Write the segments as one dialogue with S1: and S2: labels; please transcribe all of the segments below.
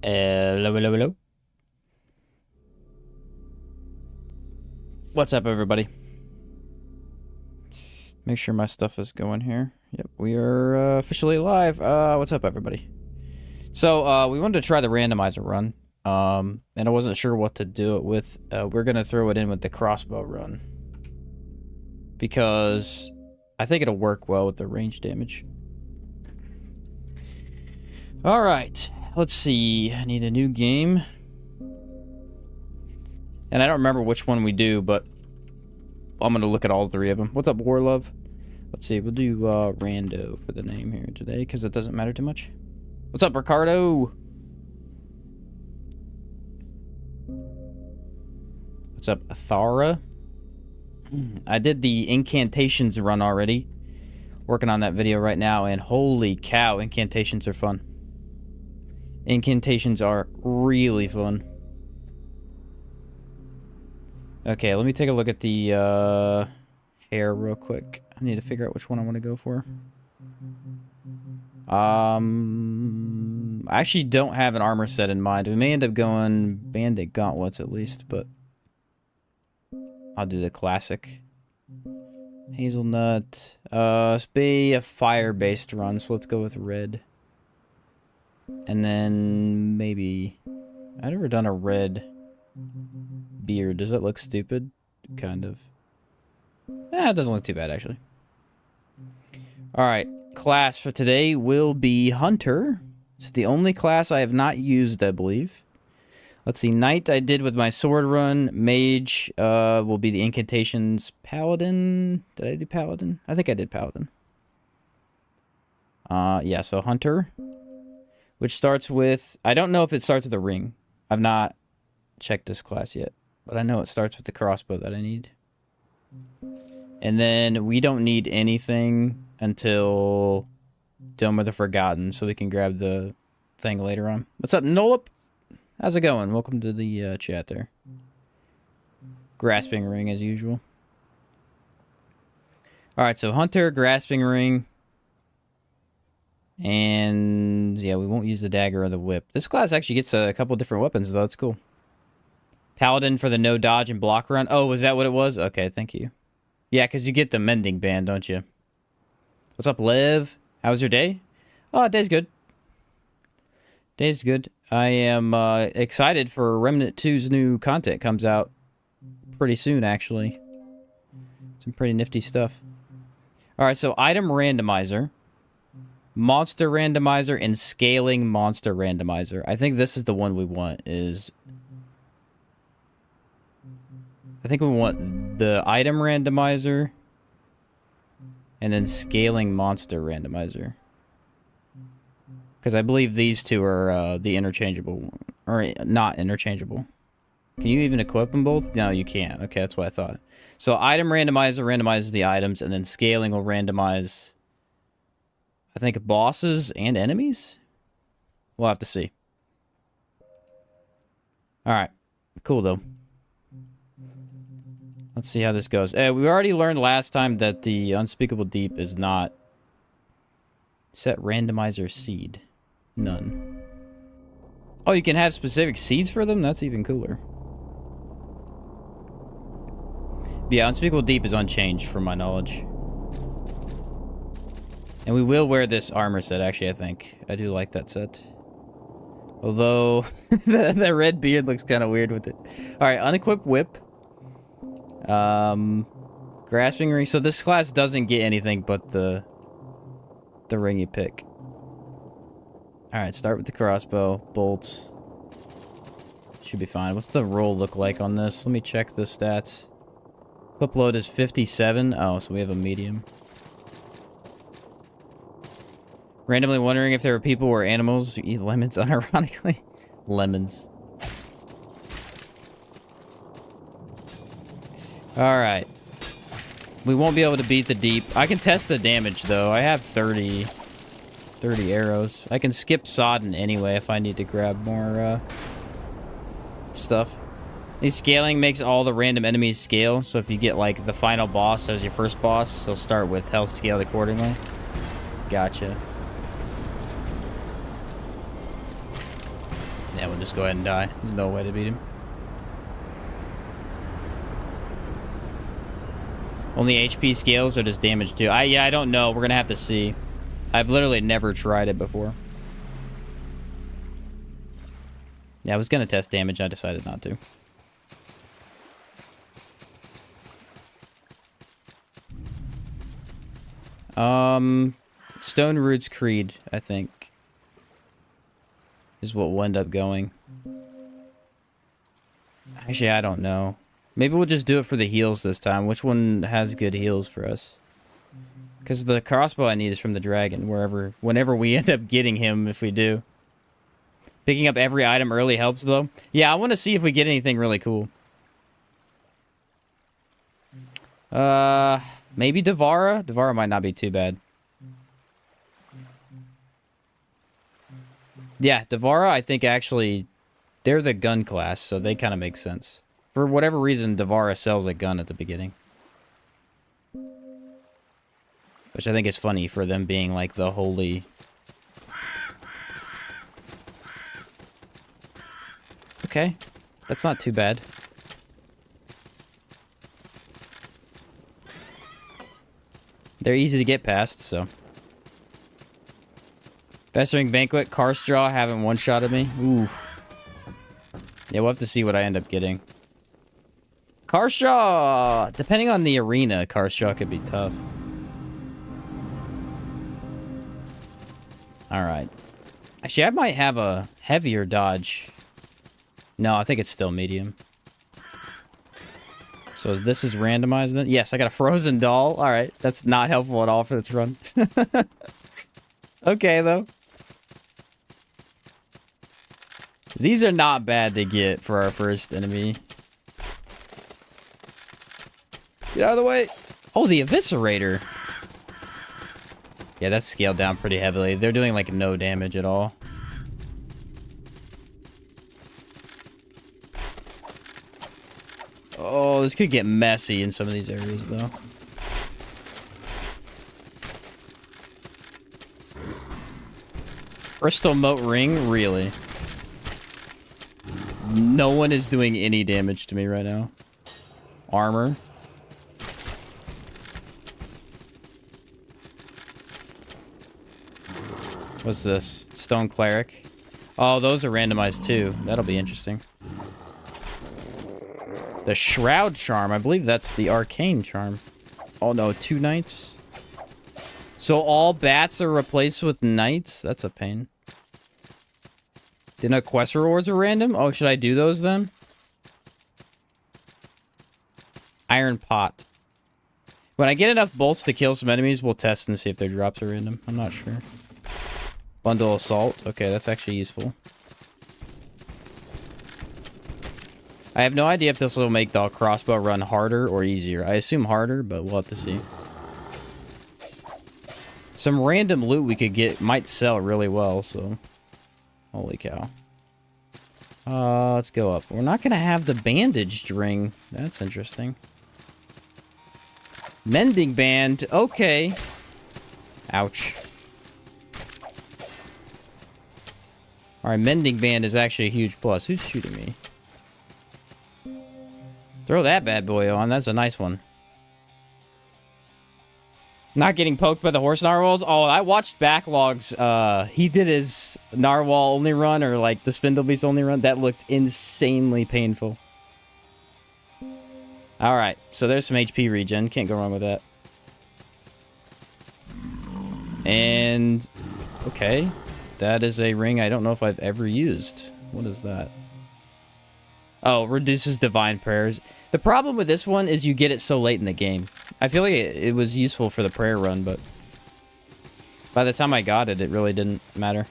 S1: Hello, hello, hello. What's up, everybody? Make sure my stuff is going here. Yep, we are officially live. What's up, everybody? So, we wanted to try the randomizer run, and I wasn't sure what to do it with. We're gonna throw it in with the crossbow run because I think it'll work well with the range damage. All right, let's see. I need a new game. And I don't remember which one we do, but I'm going to look at all three of them. What's up, Warlove? Let's see. We'll do Rando for the name here today, because it doesn't matter too much. What's up, Ricardo? What's up, Athara? I did the incantations run already. Working on that video right now, and holy cow, incantations are fun. Incantations are really fun. Okay, let me take a look at the hair real quick. I need to figure out which one I want to go for. I actually don't have an armor set in mind. We may end up going bandit gauntlets at least, but I'll do the classic. Hazelnut. Let's be a fire-based run, so let's go with red. And then maybe I've never done a red beard. Does that look stupid? Kind of. It doesn't look too bad, actually. Alright, class for today will be Hunter. It's the only class I have not used, I believe. Let's see, Knight I did with my sword run. Mage will be the incantations. Paladin. Did I do Paladin? I think I did Paladin. Yeah, so Hunter. Which starts with... I don't know if it starts with a ring. I've not checked this class yet. But I know it starts with the crossbow that I need. And then we don't need anything until Dome of the Forgotten, so we can grab the thing later on. What's up, Nolip? How's it going? Welcome to the chat there. Grasping ring as usual. Alright, so Hunter, grasping ring. And yeah, we won't use the dagger or the whip. This class actually gets a couple different weapons, though. That's cool. Paladin for the no dodge and block run. Oh, was that what it was? Okay, thank you. Yeah, because you get the mending band, don't you? What's up, Liv? How was your day? Oh, day's good. Day's good. I am excited for Remnant 2's new content. Comes out pretty soon, actually. Some pretty nifty stuff. Alright, so item randomizer. Monster randomizer and scaling monster randomizer. I think this is the one we want. I think we want the item randomizer and then scaling monster randomizer. Because I believe these two are the interchangeable, or not interchangeable. Can you even equip them both? No, you can't. Okay, that's what I thought. So item randomizer randomizes the items, and then scaling will randomize, I think, bosses and enemies? We'll have to see. Alright. Cool, though. Let's see how this goes. We already learned last time that the unspeakable deep is not... Set randomizer seed. None. Oh, you can have specific seeds for them? That's even cooler. Yeah, unspeakable deep is unchanged from my knowledge. And we will wear this armor set, actually, I think. I do like that set. Although, that red beard looks kind of weird with it. Alright, unequipped whip. Grasping ring. So this class doesn't get anything but the ring you pick. Alright, start with the crossbow. Bolts. Should be fine. What's the roll look like on this? Let me check the stats. Clip load is 57. Oh, so we have a medium. Randomly wondering if there are people or animals who eat lemons unironically. Lemons. Alright. We won't be able to beat the deep. I can test the damage, though. I have 30 arrows. I can skip Sodden anyway if I need to grab more stuff. The scaling makes all the random enemies scale, so if you get, like, the final boss as your first boss, he'll start with health scaled accordingly. Gotcha. Yeah, we'll just go ahead and die. There's no way to beat him. Only HP scales or does damage too? Yeah, I don't know. We're gonna have to see. I've literally never tried it before. Yeah, I was gonna test damage. I decided not to. Stone Roots Creed, I think, is what we'll end up going. Actually, I don't know. Maybe we'll just do it for the heals this time. Which one has good heals for us? Because the crossbow I need is from the dragon, whenever we end up getting him, if we do. Picking up every item early helps, though. Yeah, I want to see if we get anything really cool. Maybe Devara? Devara might not be too bad. Yeah, Devara, I think, actually, they're the gun class, so they kind of make sense. For whatever reason, Devara sells a gun at the beginning. Which I think is funny for them being, like, the holy... Okay, that's not too bad. They're easy to get past, so... Festering Banquet, Car Straw haven't one-shotted me. Ooh. Yeah, we'll have to see what I end up getting. Car Straw! Depending on the arena, Car Straw could be tough. Alright. Actually, I might have a heavier dodge. No, I think it's still medium. So this is randomized then? Yes, I got a frozen doll. Alright, that's not helpful at all for this run. Okay, though. These are not bad to get for our first enemy. Get out of the way. Oh, the Eviscerator. Yeah, that's scaled down pretty heavily. They're doing, like, no damage at all. Oh, this could get messy in some of these areas, though. Crystal Moat Ring? Really? No one is doing any damage to me right now. Armor. What's this? Stone Cleric. Oh, those are randomized too. That'll be interesting. The Shroud Charm. I believe that's the Arcane Charm. Oh no, 2 knights? So all bats are replaced with knights? That's a pain. Didn't know quest rewards were random? Oh, should I do those then? Iron Pot. When I get enough bolts to kill some enemies, we'll test and see if their drops are random. I'm not sure. Bundle Assault. Okay, that's actually useful. I have no idea if this will make the crossbow run harder or easier. I assume harder, but we'll have to see. Some random loot we could get might sell really well, so... Holy cow. Let's go up. We're not going to have the bandaged ring. That's interesting. Mending band. Okay. Ouch. Alright, mending band is actually a huge plus. Who's shooting me? Throw that bad boy on. That's a nice one. Not getting poked by the horse narwhals? Oh, I watched Backlogs. He did his narwhal only run, or like the spindle beast only run. That looked insanely painful. Alright, so there's some HP regen. Can't go wrong with that. And... okay. That is a ring I don't know if I've ever used. What is that? Oh, reduces divine prayers. The problem with this one is you get it so late in the game. I feel like it was useful for the prayer run, but by the time I got it, it really didn't matter.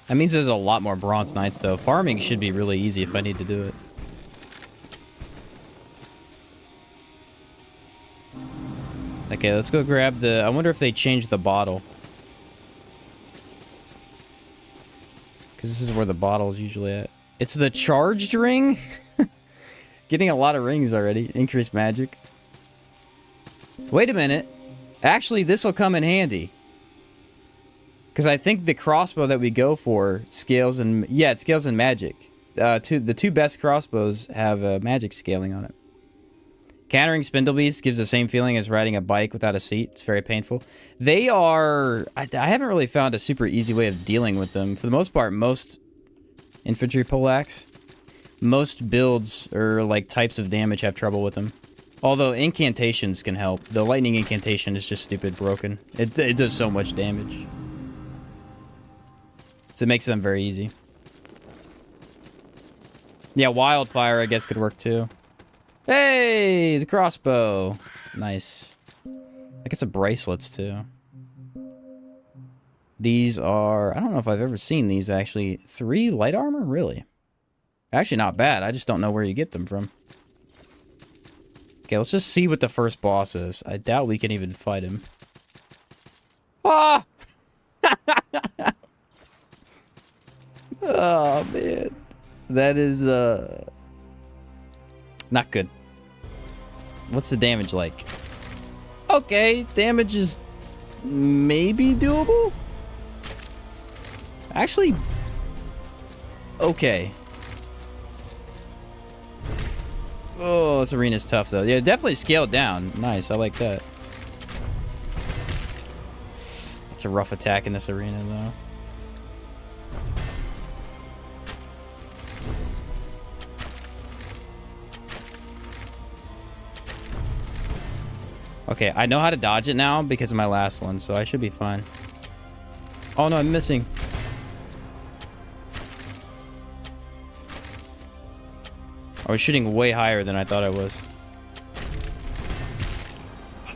S1: That means there's a lot more Bronze Knights, though. Farming should be really easy if I need to do it. Okay, let's go grab the... I wonder if they changed the bottle. Because this is where the bottle's usually at. It's the charged ring? Getting a lot of rings already. Increased magic. Wait a minute. Actually, this will come in handy. Because I think the crossbow that we go for scales in... Yeah, it scales in magic. The two best crossbows have magic scaling on it. Countering spindle beasts gives the same feeling as riding a bike without a seat. It's very painful. They are... I haven't really found a super easy way of dealing with them. For the most part, most infantry poleaxe, most builds or like types of damage have trouble with them. Although incantations can help. The lightning incantation is just stupid broken. It does so much damage. So it makes them very easy. Yeah, wildfire I guess could work too. Hey, the crossbow. Nice. I guess some bracelets too. These are... I don't know if I've ever seen these actually. 3 light armor? Really? Actually not bad. I just don't know where you get them from. Okay, let's just see what the first boss is. I doubt we can even fight him. Ah! Oh, man. That is, not good. What's the damage like? Okay, damage is maybe doable? Actually, okay. Oh, this arena's tough, though. Yeah, definitely scaled down. Nice, I like that. It's a rough attack in this arena, though. Okay, I know how to dodge it now because of my last one, so I should be fine. Oh no, I'm missing. I was shooting way higher than I thought I was.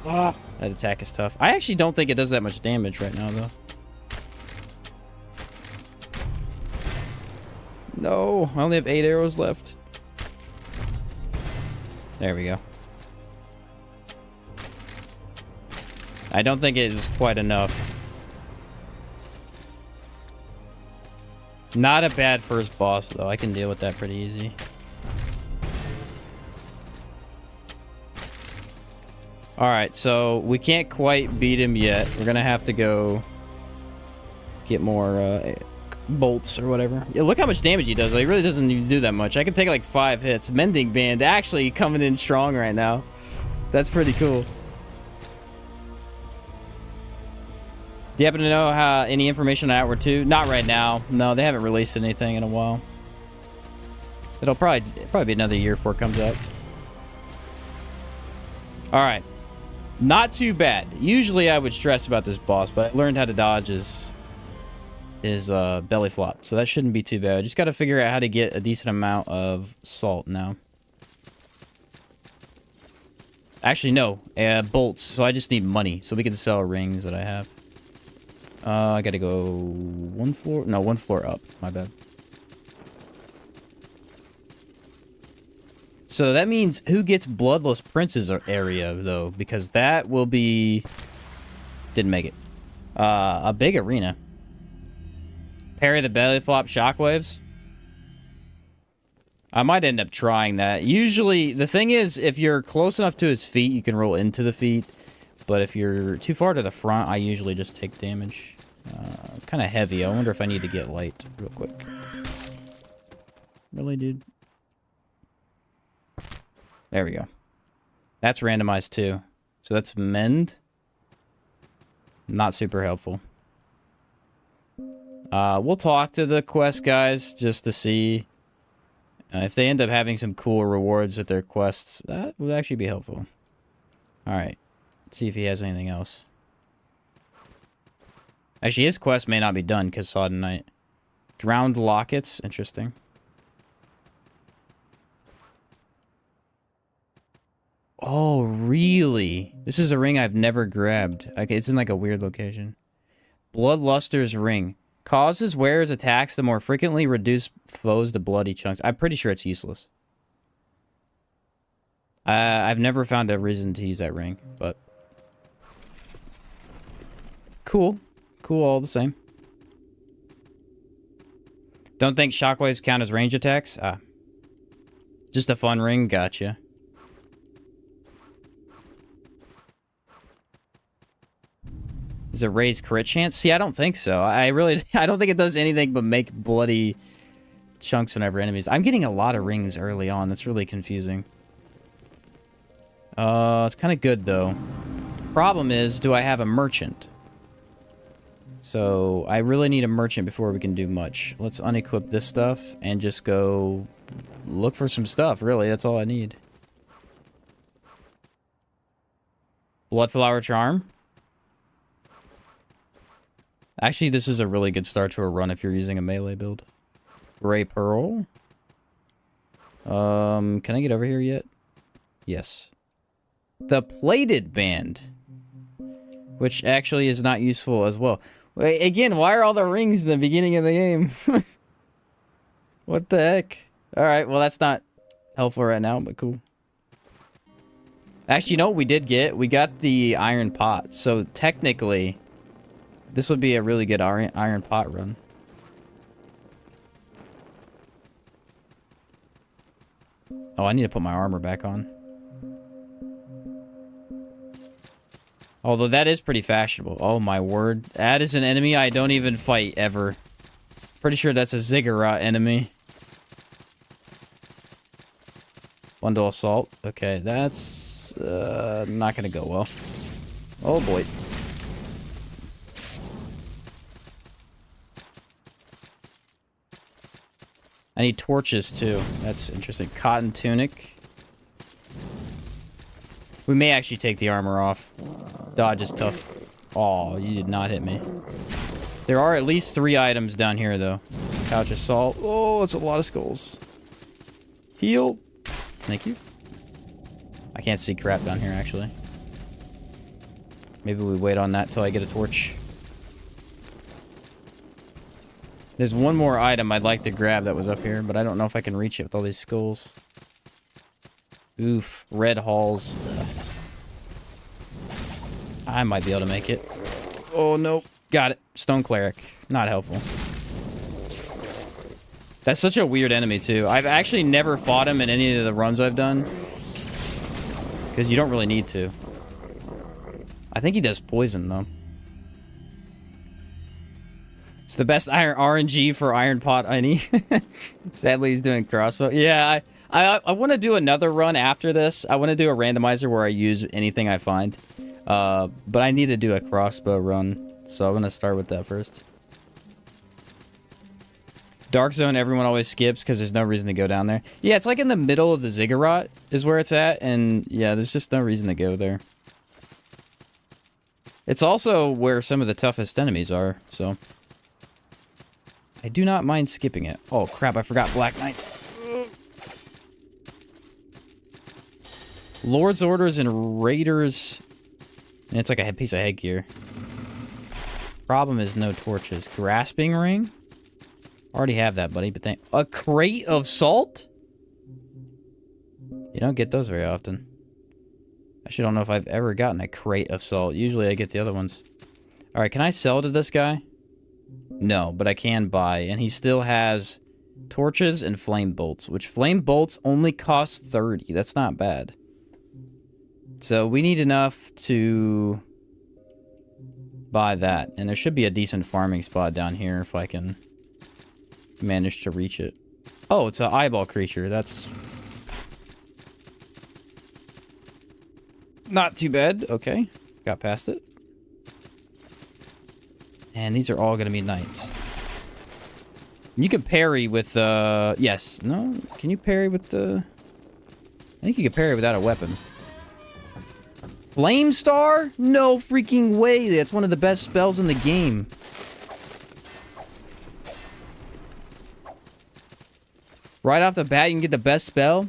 S1: Ah, that attack is tough. I actually don't think it does that much damage right now, though. No, I only have 8 arrows left. There we go. I don't think it was quite enough. Not a bad first boss, though. I can deal with that pretty easy. Alright, so we can't quite beat him yet. We're gonna have to go get more bolts or whatever. Yeah, look how much damage he does. Like, he really doesn't even do that much. I can take like 5 hits. Mending Band actually coming in strong right now. That's pretty cool. Do you happen to know how any information on Outward 2? Not right now. No, they haven't released anything in a while. It'll probably be another year before it comes out. All right. Not too bad. Usually I would stress about this boss, but I learned how to dodge his belly flop, so that shouldn't be too bad. I just got to figure out how to get a decent amount of salt now. Actually, no. Bolts, so I just need money, so we can sell rings that I have. I gotta go 1 floor... No, 1 floor up. My bad. So that means who gets Bloodless Prince's area, though? Because that will be... Didn't make it. A big arena. Parry the belly flop shockwaves. I might end up trying that. Usually, the thing is, if you're close enough to his feet, you can roll into the feet. But if you're too far to the front, I usually just take damage. Kind of heavy. I wonder if I need to get light real quick. Really, dude? There we go. That's randomized too. So that's mend. Not super helpful. We'll talk to the quest guys just to see if they end up having some cool rewards at their quests. That would actually be helpful. Alright. Let's see if he has anything else. Actually, his quest may not be done because Sodden Night. Drowned lockets. Interesting. Oh, really? This is a ring I've never grabbed. Okay, it's in like a weird location. Bloodluster's ring. Causes wearer's attacks to more frequently reduce foes to bloody chunks. I'm pretty sure it's useless. I've never found a reason to use that ring, but... Cool. Cool all the same. Don't think shockwaves count as range attacks? Ah. Just a fun ring? Gotcha. Does it raise crit chance? See, I don't think so. I don't think it does anything but make bloody chunks whenever enemies. I'm getting a lot of rings early on. That's really confusing. It's kind of good, though. Problem is, do I have a merchant? So, I really need a merchant before we can do much. Let's unequip this stuff and just go look for some stuff, really. That's all I need. Bloodflower Charm. Actually, this is a really good start to a run if you're using a melee build. Gray Pearl. Can I get over here yet? Yes. The Plated Band. Which actually is not useful as well. Wait, again, why are all the rings in the beginning of the game? What the heck? Alright, well that's not helpful right now, but cool. Actually, you know what we did get? We got the iron pot. So technically, this would be a really good iron pot run. Oh, I need to put my armor back on. Although that is pretty fashionable. Oh my word. That is an enemy I don't even fight ever. Pretty sure that's a ziggurat enemy. Bundle assault. Okay, that's not gonna go well. Oh boy. I need torches too. That's interesting. Cotton tunic. We may actually take the armor off. Dodge is tough. Oh, you did not hit me. There are at least 3 items down here, though. Couch assault. Oh, it's a lot of skulls. Heal. Thank you. I can't see crap down here, actually. Maybe we wait on that till I get a torch. There's one more item I'd like to grab that was up here, but I don't know if I can reach it with all these skulls. Oof. Red halls. I might be able to make it. Oh, no. Got it. Stone Cleric. Not helpful. That's such a weird enemy, too. I've actually never fought him in any of the runs I've done. Because you don't really need to. I think he does poison, though. It's the best iron RNG for Iron Pot Honey. Sadly, he's doing Crossbow. Yeah, I want to do another run after this. I want to do a randomizer where I use anything I find. But I need to do a Crossbow run. So I'm going to start with that first. Dark Zone, everyone always skips because there's no reason to go down there. Yeah, it's like in the middle of the ziggurat is where it's at. And yeah, there's just no reason to go there. It's also where some of the toughest enemies are, so... I do not mind skipping it. Oh, crap, I forgot Black Knights. Lord's Orders and Raiders... And it's like a piece of headgear. Problem is no torches. Grasping Ring? Already have that, buddy, but thank... A crate of salt? You don't get those very often. Actually, don't know if I've ever gotten a crate of salt. Usually I get the other ones. Alright, can I sell to this guy? No, but I can buy. And he still has torches and flame bolts, which flame bolts only cost 30. That's not bad. So we need enough to buy that. And there should be a decent farming spot down here if I can manage to reach it. Oh, it's an eyeball creature. That's not too bad. Okay, got past it. And these are all going to be knights. You can parry with, yes. No? Can you parry with the... I think you can parry without a weapon. Flame Star? No freaking way. That's one of the best spells in the game. Right off the bat, you can get the best spell.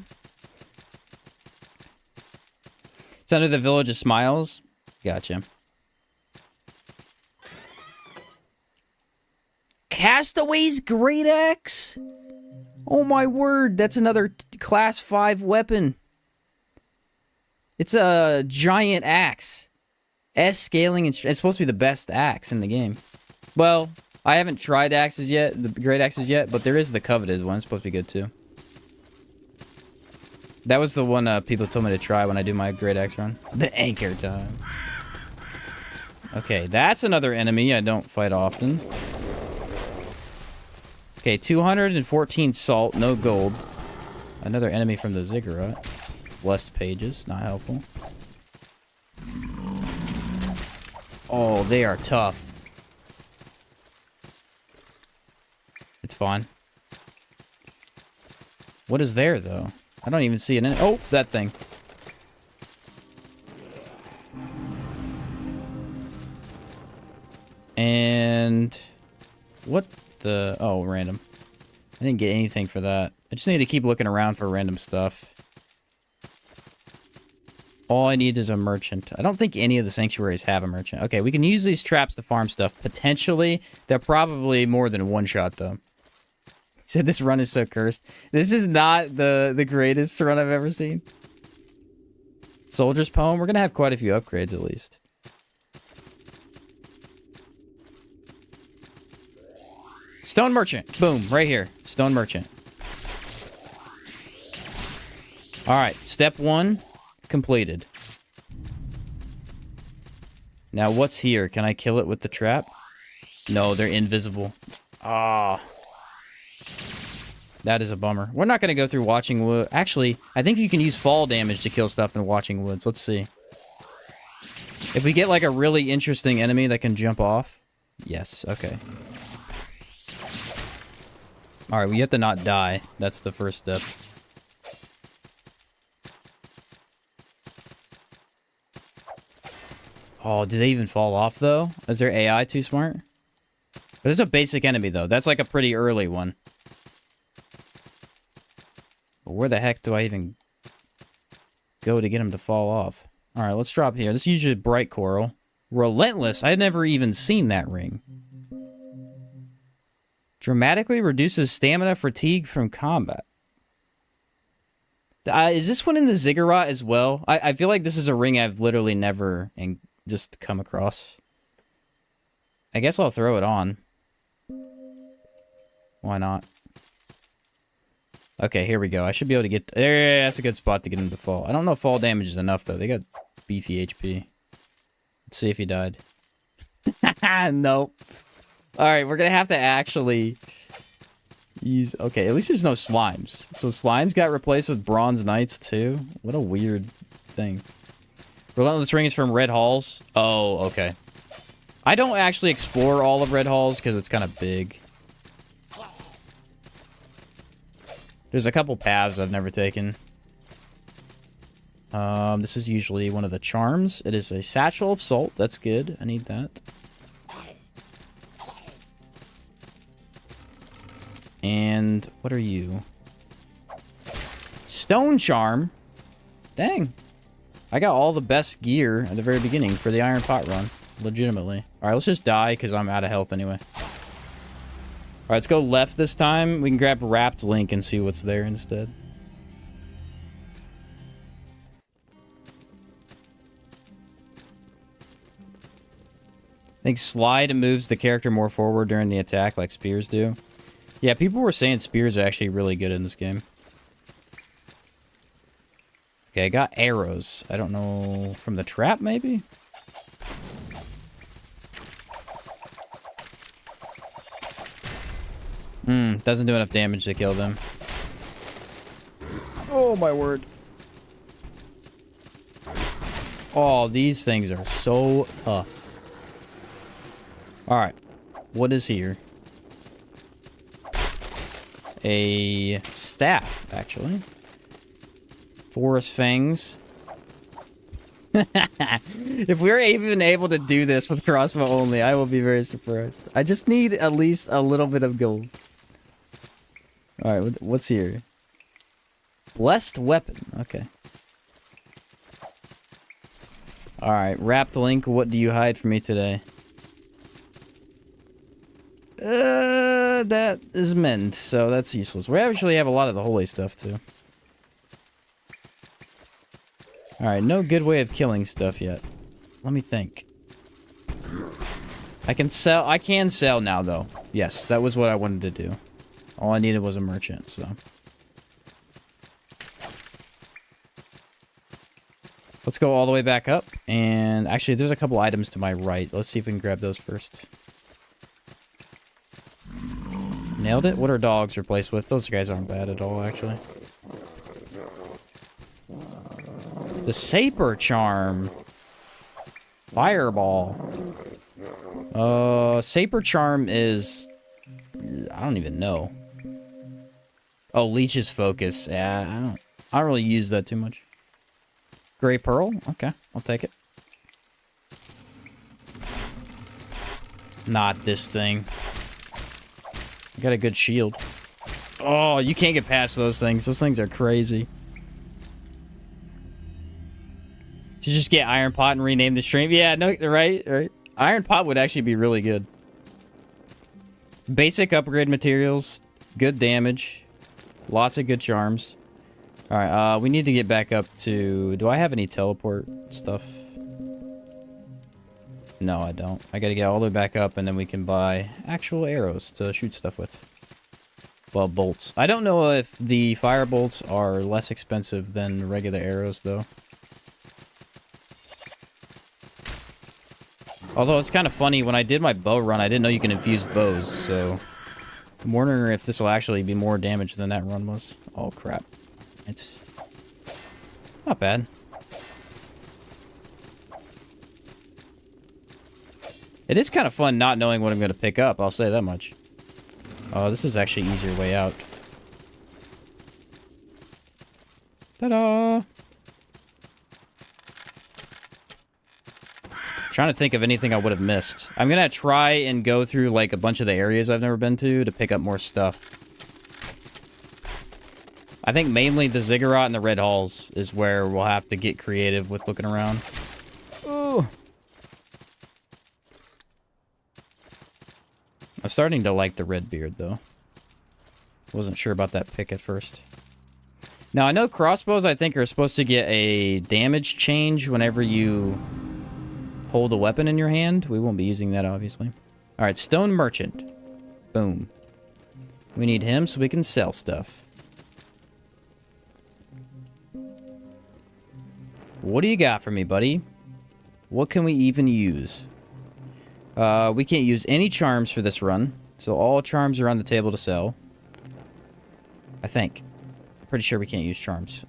S1: It's under the Village of Smiles. Gotcha. Castaway's Great Axe? Oh my word, that's another class 5 weapon. It's a giant axe. S scaling, it's supposed to be the best axe in the game. Well, I haven't tried axes yet, the great axes yet, but there is the coveted one. It's supposed to be good too. That was the one people told me to try when I do my great axe run. The anchor time. Okay, that's another enemy I don't fight often. Okay, 214 salt, no gold. Another enemy from the ziggurat. Less pages, not helpful. Oh, they are tough. It's fine. What is there, though? I don't even see an enemy. Oh, that thing. And... what the... oh, random. I didn't get anything for that. I just need to keep looking around for random stuff. All I need is a merchant. I don't think any of the sanctuaries have a merchant. Okay, we can use these traps to farm stuff. Potentially. They're probably more than one shot, though. He said this run is so cursed. This is not the greatest run I've ever seen. Soldier's Poem. We're going to have quite a few upgrades, at least. Stone Merchant. Boom. Right here. Stone Merchant. Alright. Step 1. Completed. Now, what's here? Can I kill it with the trap? No, they're invisible. Ah. That is a bummer. We're not going to go through Watching Wood. Actually, I think you can use fall damage to kill stuff in Watching Woods. Let's see. If we get, like, a really interesting enemy that can jump off. Yes, okay. Alright, we have to not die. That's the first step. Oh, do they even fall off, though? Is their AI too smart? But it's a basic enemy, though. That's like a pretty early one. But where the heck do I even go to get him to fall off? Alright, let's drop here. This is usually bright coral. Relentless. I've never even seen that ring. Dramatically reduces stamina fatigue from combat. Is this one in the ziggurat as well? I feel like this is a ring I've literally never just come across. I guess I'll throw it on. Why not? Okay, here we go. I should be able to get... there, that's a good spot to get him to fall. I don't know if fall damage is enough, though. They got beefy HP. Let's see if he died. Nope. Alright, we're gonna have to actually use... okay, at least there's no slimes. So slimes got replaced with bronze knights, too? What a weird thing. Relentless ring is from Red Halls. Oh, okay. I don't actually explore all of Red Halls because it's kind of big. There's a couple paths I've never taken. This is usually one of the charms. It is a satchel of salt. That's good. I need that. And what are you? Stone charm. Dang. I got all the best gear at the very beginning for the iron pot run. Legitimately. Alright, let's just die because I'm out of health anyway. Alright, let's go left this time. We can grab Wrapped Link and see what's there instead. I think slide moves the character more forward during the attack like spears do. Yeah, people were saying spears are actually really good in this game. Okay, I got arrows. I don't know... from the trap, maybe? Doesn't do enough damage to kill them. Oh, my word. Oh, these things are so tough. Alright. What is here? A staff, actually. Forest fangs. If we're even able to do this with crossbow only, I will be very surprised. I just need at least a little bit of gold. Alright, what's here? Blessed weapon. Okay. Alright, Wrapped Link, what do you hide from me today? That is meant, so that's useless. We actually have a lot of the holy stuff, too. Alright, no good way of killing stuff yet. Let me think. I can sell now, though. Yes, that was what I wanted to do. All I needed was a merchant, so. Let's go all the way back up. And actually, there's a couple items to my right. Let's see if we can grab those first. Nailed it. What are dogs replaced with? Those guys aren't bad at all, actually. The Saper Charm. Fireball. Saper Charm is... I don't even know. Oh, Leech's Focus. Yeah, I don't really use that too much. Gray Pearl? Okay, I'll take it. Not this thing. I got a good shield. Oh, you can't get past those things. Those things are crazy. Should just get Iron Pot and rename the stream. Yeah, no, right. Iron Pot would actually be really good. Basic upgrade materials, good damage, lots of good charms. All right, we need to get back up to... Do I have any teleport stuff? No, I don't. I gotta get all the way back up, and then we can buy actual arrows to shoot stuff with. Well, bolts. I don't know if the fire bolts are less expensive than regular arrows, though. Although it's kind of funny, when I did my bow run, I didn't know you can infuse bows, so... I'm wondering if this will actually be more damage than that run was. Oh, crap. It's not bad. It is kind of fun not knowing what I'm going to pick up, I'll say that much. Oh, this is actually an easier way out. Ta-da! Trying to think of anything I would have missed. I'm going to try and go through like a bunch of the areas I've never been to pick up more stuff. I think mainly the ziggurat and the red halls is where we'll have to get creative with looking around. Ooh. I'm starting to like the red beard, though. Wasn't sure about that pick at first. Now, I know crossbows, I think, are supposed to get a damage change whenever you hold a weapon in your hand. We won't be using that, obviously. All right, stone merchant. Boom. We need him so we can sell stuff. What do you got for me, buddy? What can we even use? We can't use any charms for this run. So all charms are on the table to sell. I think. Pretty sure we can't use charms.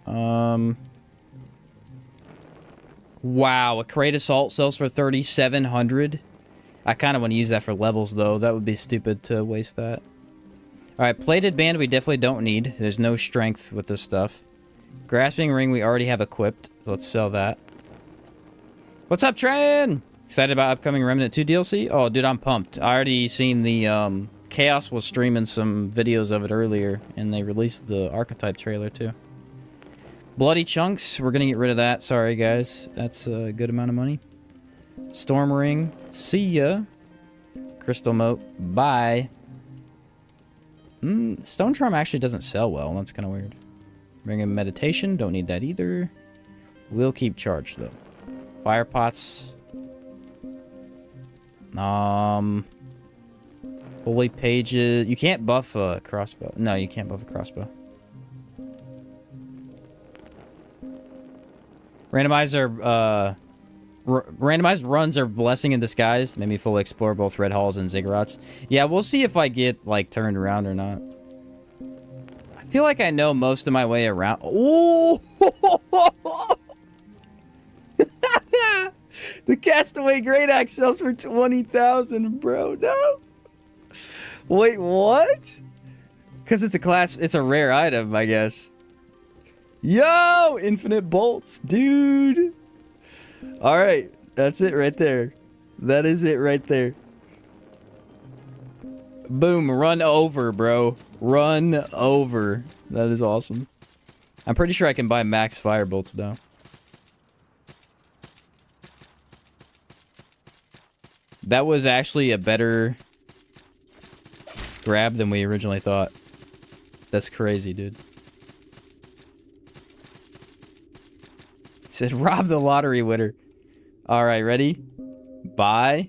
S1: Wow, a crate assault sells for 3,700. I kind of want to use that for levels, though. That would be stupid to waste that. Alright, plated band we definitely don't need. There's no strength with this stuff. Grasping ring we already have equipped. So let's sell that. What's up, Tran? Excited about upcoming Remnant 2 DLC? Oh, dude, I'm pumped. I already seen the, Chaos was streaming some videos of it earlier, and they released the Archetype trailer, too. Bloody Chunks, we're gonna get rid of that. Sorry, guys. That's a good amount of money. Storm Ring, see ya. Crystal Moat, bye. Stone Charm actually doesn't sell well. That's kind of weird. Ring of Meditation, don't need that either. We'll keep charged, though. Fire Pots. Holy Pages. You can't buff a crossbow. No, you can't buff a crossbow. Randomizer, randomized runs are blessing in disguise. Made me fully explore both red halls and ziggurats. Yeah, we'll see if I get, like, turned around or not. I feel like I know most of my way around. Oh! The Castaway Great Axe sells for 20,000, bro. No. Wait, what? Because it's a class, it's a rare item, I guess. Yo, infinite bolts, dude. All right, that's it right there. That is it right there. Boom, run over, bro. Run over. That is awesome. I'm pretty sure I can buy max fire bolts now. That was actually a better grab than we originally thought. That's crazy, dude. It said, rob the lottery winner. All right, ready? Buy.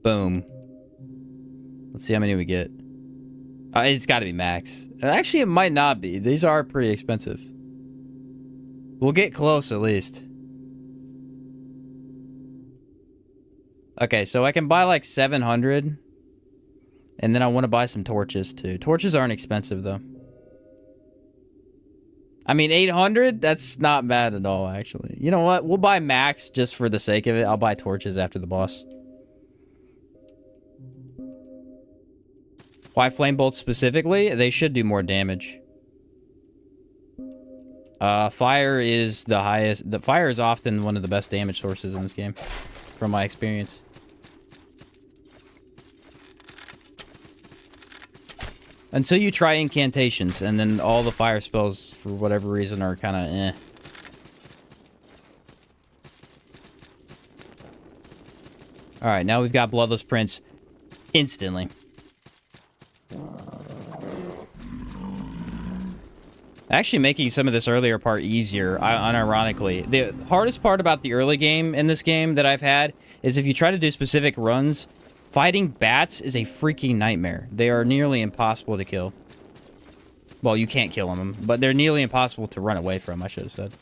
S1: Boom. Let's see how many we get. It's got to be max. Actually, it might not be. These are pretty expensive. We'll get close, at least. Okay, so I can buy like 700. And then I want to buy some torches too. Torches aren't expensive though. I mean, 800? That's not bad at all, actually. You know what? We'll buy max just for the sake of it. I'll buy torches after the boss. Why flame bolts specifically? They should do more damage. Fire is the highest. The fire is often one of the best damage sources in this game, from my experience. Until you try incantations, and then all the fire spells, for whatever reason, are kind of eh. Alright, now we've got Bloodless Prince instantly. Actually making some of this earlier part easier, unironically. The hardest part about the early game in this game that I've had is if you try to do specific runs, fighting bats is a freaking nightmare. They are nearly impossible to kill. Well, you can't kill them, but they're nearly impossible to run away from, I should have said.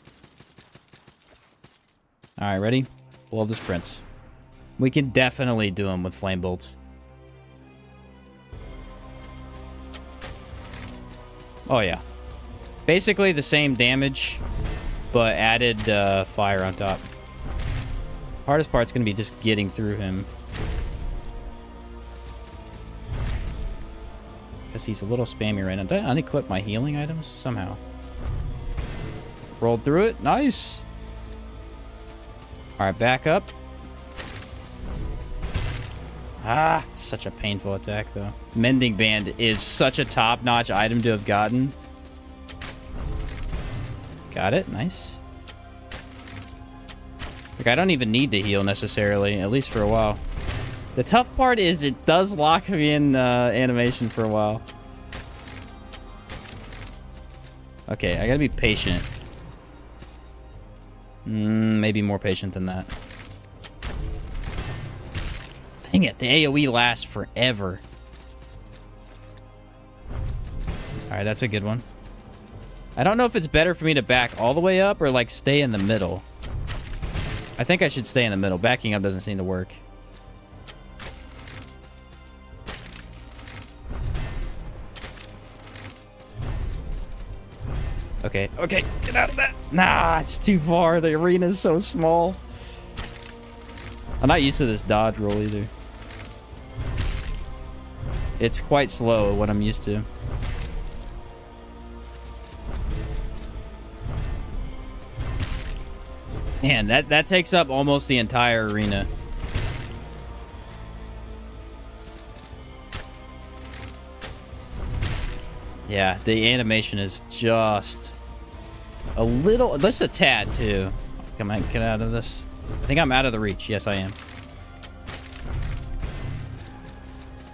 S1: Alright, ready? Bloodless Prince. We can definitely do him with flame bolts. Oh, yeah. Basically the same damage, but added fire on top. Hardest part's gonna be just getting through him. Because he's a little spammy right now. Did I unequip my healing items? Somehow. Rolled through it. Nice! Alright, back up. Ah, such a painful attack, though. Mending Band is such a top-notch item to have gotten. Got it. Nice. Like, I don't even need to heal, necessarily. At least for a while. The tough part is it does lock me in animation for a while. Okay, I gotta be patient. Maybe more patient than that. Dang it, the AoE lasts forever. Alright, that's a good one. I don't know if it's better for me to back all the way up or, like, stay in the middle. I think I should stay in the middle. Backing up doesn't seem to work. Okay, okay, get out of that. Nah, it's too far. The arena's so small. I'm not used to this dodge roll either. It's quite slow, what I'm used to. Man, that takes up almost the entire arena. Yeah, the animation is just a little, just a tad too. Come on, get out of this. I think I'm out of the reach. Yes, I am.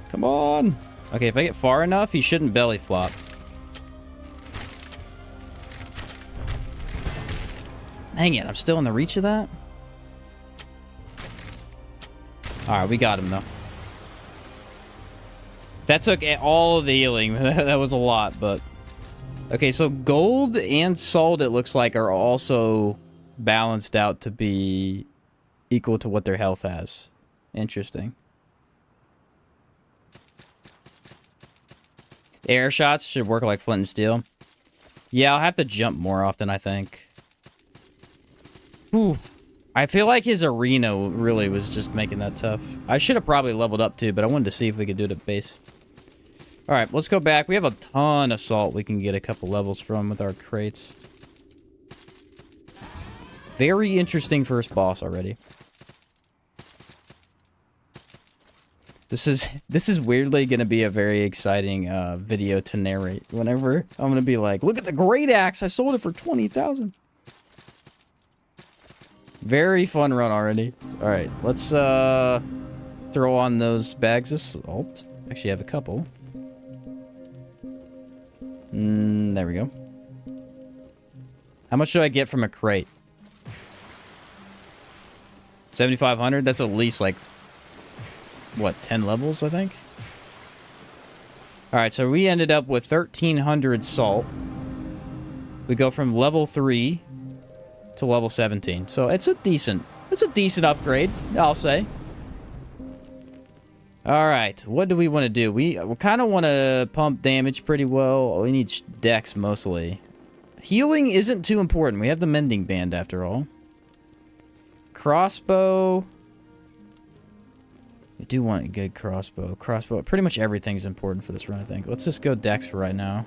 S1: Come on. Okay, if I get far enough, he shouldn't belly flop. Dang it, I'm still in the reach of that? Alright, we got him, though. That took all of the healing. That was a lot, but... Okay, so gold and salt, it looks like, are also balanced out to be equal to what their health has. Interesting. Air shots should work like flint and steel. Yeah, I'll have to jump more often, I think. Whew. I feel like his arena really was just making that tough. I should have probably leveled up too, but I wanted to see if we could do it at base. Alright, let's go back. We have a ton of salt we can get a couple levels from with our crates. Very interesting first boss already. This is weirdly going to be a very exciting video to narrate. Whenever I'm going to be like, look at the great axe! I sold it for 20,000. Very fun run already. Alright, let's throw on those bags of salt. Actually, I have a couple. There we go. How much do I get from a crate? 7,500? That's at least like, what, 10 levels, I think? Alright, so we ended up with 1,300 salt. We go from level 3 to level 17. So it's a decent upgrade, I'll say. All right, what do we want to do? We kind of want to pump damage pretty well. We need dex mostly. Healing isn't too important. We have the mending band after all. Crossbow. I do want a good crossbow. Crossbow. Pretty much everything's important for this run, I think. Let's just go dex for right now.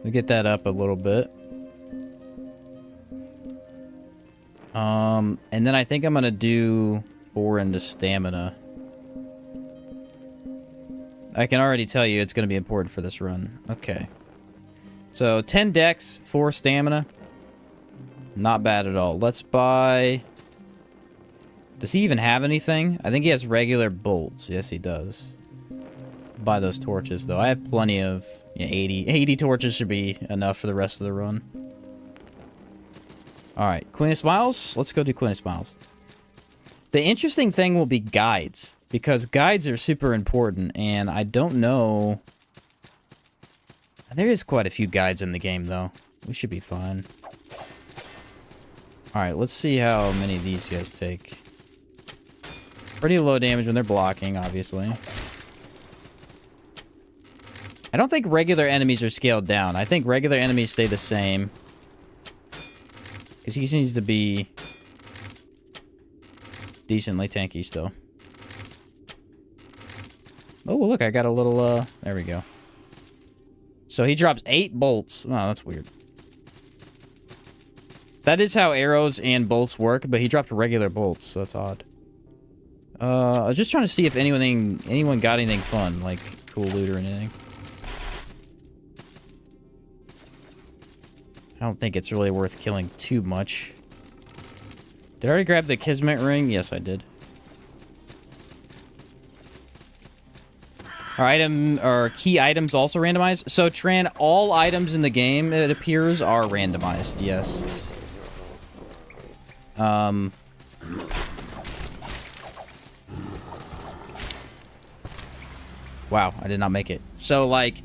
S1: We get that up a little bit. And then I think I'm gonna do 4 into stamina. I can already tell you it's gonna be important for this run. Okay. So 10 dex, 4 stamina. Not bad at all. Let's buy... Does he even have anything? I think he has regular bolts. Yes, he does. Buy those torches, though. I have plenty of... Yeah, 80 torches should be enough for the rest of the run. Alright, Queen of Smiles. Let's go do Queen of Smiles. The interesting thing will be guides. Because guides are super important, and I don't know... There is quite a few guides in the game, though. We should be fine. Alright, let's see how many of these guys take. Pretty low damage when they're blocking, obviously. I don't think regular enemies are scaled down. I think regular enemies stay the same. Because he seems to be decently tanky still. Oh, look, I got a little, there we go. So he drops 8 bolts. Oh, that's weird. That is how arrows and bolts work, but he dropped regular bolts, so that's odd. I was just trying to see if anyone got anything fun, like cool loot or anything. I don't think it's really worth killing too much. Did I already grab the Kismet ring? Yes, I did. Our key items also randomized. So, Tran, all items in the game, it appears, are randomized. Yes. Wow, I did not make it. So, like,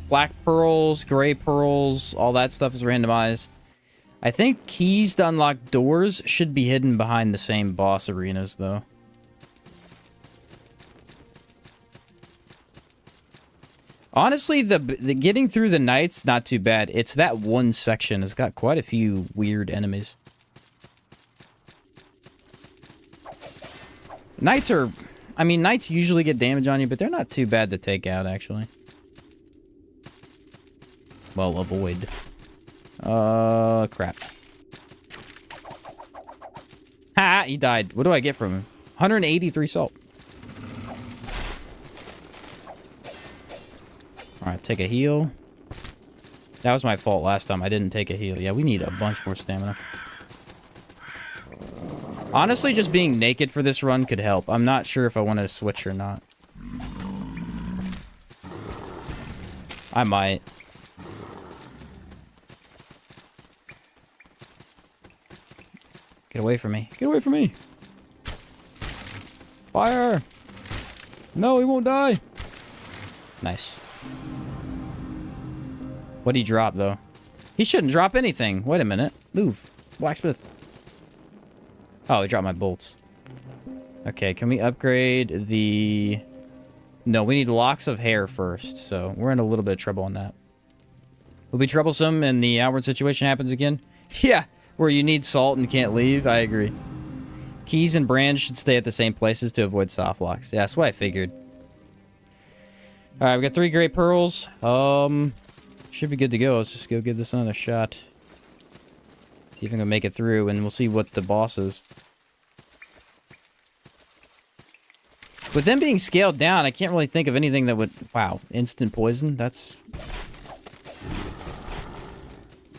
S1: black pearls, gray pearls, all that stuff is randomized. I think keys to unlock doors should be hidden behind the same boss arenas, though. Honestly, the getting through the nights, not too bad. It's that one section. It's got quite a few weird enemies. Knights are... I mean, knights usually get damage on you, but they're not too bad to take out, actually. Well, avoid. Crap. Ha! He died. What do I get from him? 183 salt. Alright, take a heal. That was my fault last time. I didn't take a heal. Yeah, we need a bunch more stamina. Honestly, just being naked for this run could help. I'm not sure if I want to switch or not. I might. Get away from me. Get away from me. Fire! No, he won't die. Nice. What'd he drop, though? He shouldn't drop anything. Wait a minute. Move. Blacksmith. Oh, he dropped my bolts. Okay, can we upgrade the... No, we need locks of hair first, so we're in a little bit of trouble on that. Will be troublesome and the outward situation happens again? Yeah, where you need salt and can't leave. I agree. Keys and brands should stay at the same places to avoid soft locks. Yeah, that's what I figured. Alright, we got 3 great pearls. Should be good to go. Let's just go give this another shot. See if I can make it through, and we'll see what the boss is. With them being scaled down, I can't really think of anything that would... Wow, instant poison? That's...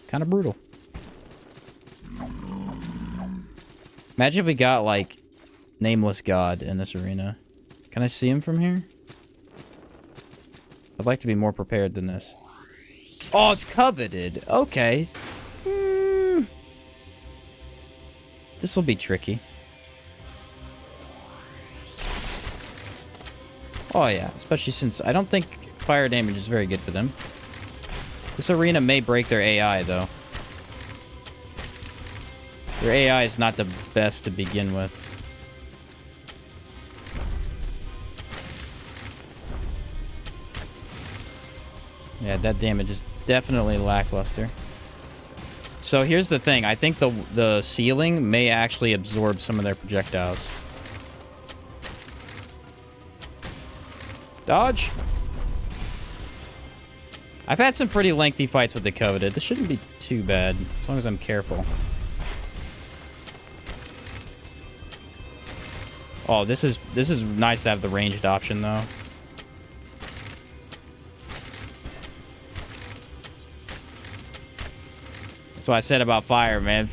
S1: kind of brutal. Imagine if we got, like, Nameless God in this arena. Can I see him from here? I'd like to be more prepared than this. Oh, it's coveted. Okay. This will be tricky. Oh, yeah. Especially since I don't think fire damage is very good for them. This arena may break their AI, though. Your AI is not the best to begin with. Yeah, that damage is definitely lackluster. So here's the thing. I think the ceiling may actually absorb some of their projectiles. Dodge! I've had some pretty lengthy fights with the Coveted. This shouldn't be too bad, as long as I'm careful. Oh, this is nice to have the ranged option, though. That's what I said about fire, man.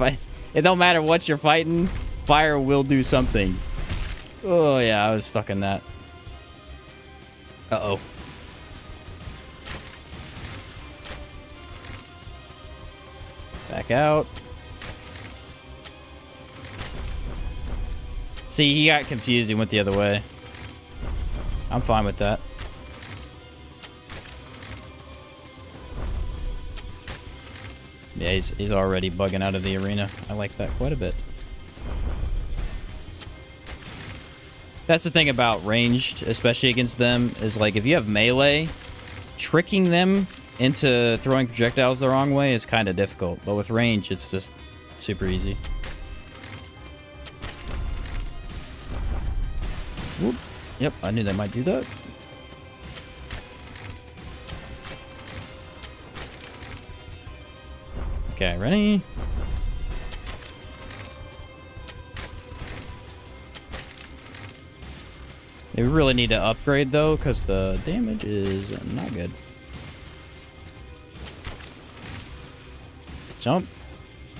S1: It don't matter what you're fighting, fire will do something. Oh, yeah, I was stuck in that. Uh-oh. Back out. See, he got confused. He went the other way. I'm fine with that. Yeah, he's already bugging out of the arena. I like that quite a bit. That's the thing about ranged, especially against them, is like if you have melee, tricking them into throwing projectiles the wrong way is kind of difficult. But with range, it's just super easy. Whoop. Yep, I knew they might do that. Okay, ready? We really need to upgrade, though, because the damage is not good. Jump.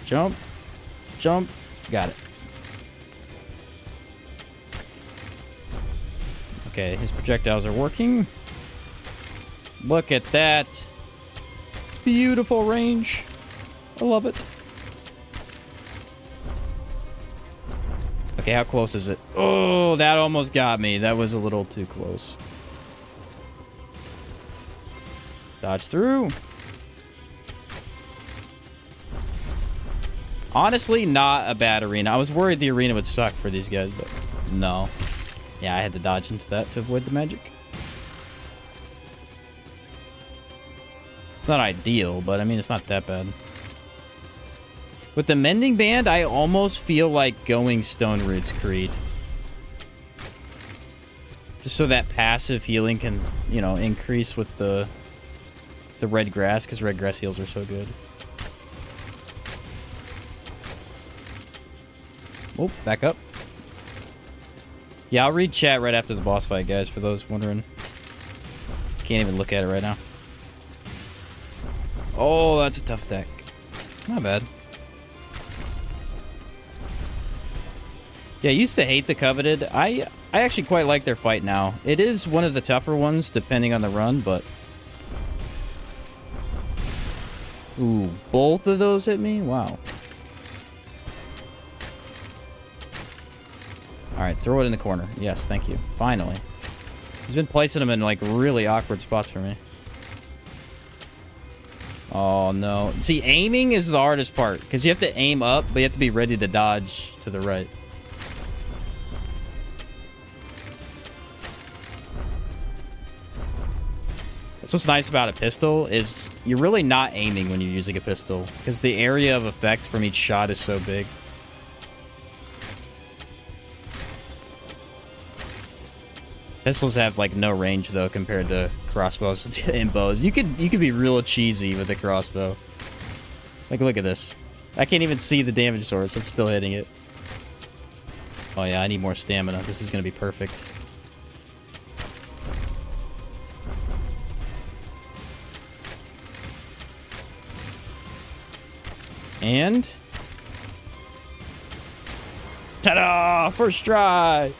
S1: Jump. Jump. Got it. Okay, his projectiles are working. Look at that. Beautiful range. I love it. Okay, how close is it? Oh, that almost got me. That was a little too close. Dodge through. Honestly, not a bad arena. I was worried the arena would suck for these guys, but no. Yeah, I had to dodge into that to avoid the magic. It's not ideal, but I mean, it's not that bad. With the Mending Band, I almost feel like going Stone Roots Creed. Just so that passive healing can, you know, increase with the red grass, because red grass heals are so good. Oh, back up. Yeah, I'll read chat right after the boss fight, guys, for those wondering. Can't even look at it right now. Oh, that's a tough deck. Not bad. Yeah, I used to hate the Coveted. I actually quite like their fight now. It is one of the tougher ones, depending on the run, but... Ooh, both of those hit me? Wow. Alright, throw it in the corner. Yes, thank you. Finally. He's been placing them in, like, really awkward spots for me. Oh, no. See, aiming is the hardest part, because you have to aim up, but you have to be ready to dodge to the right. That's what's nice about a pistol, is you're really not aiming when you're using a pistol, because the area of effect from each shot is so big. Pistols have like no range though compared to crossbows and bows. You could be real cheesy with a crossbow. Like, look at this. I can't even see the damage source. I'm still hitting it. Oh yeah, I need more stamina. This is gonna be perfect. And ta-da! First try.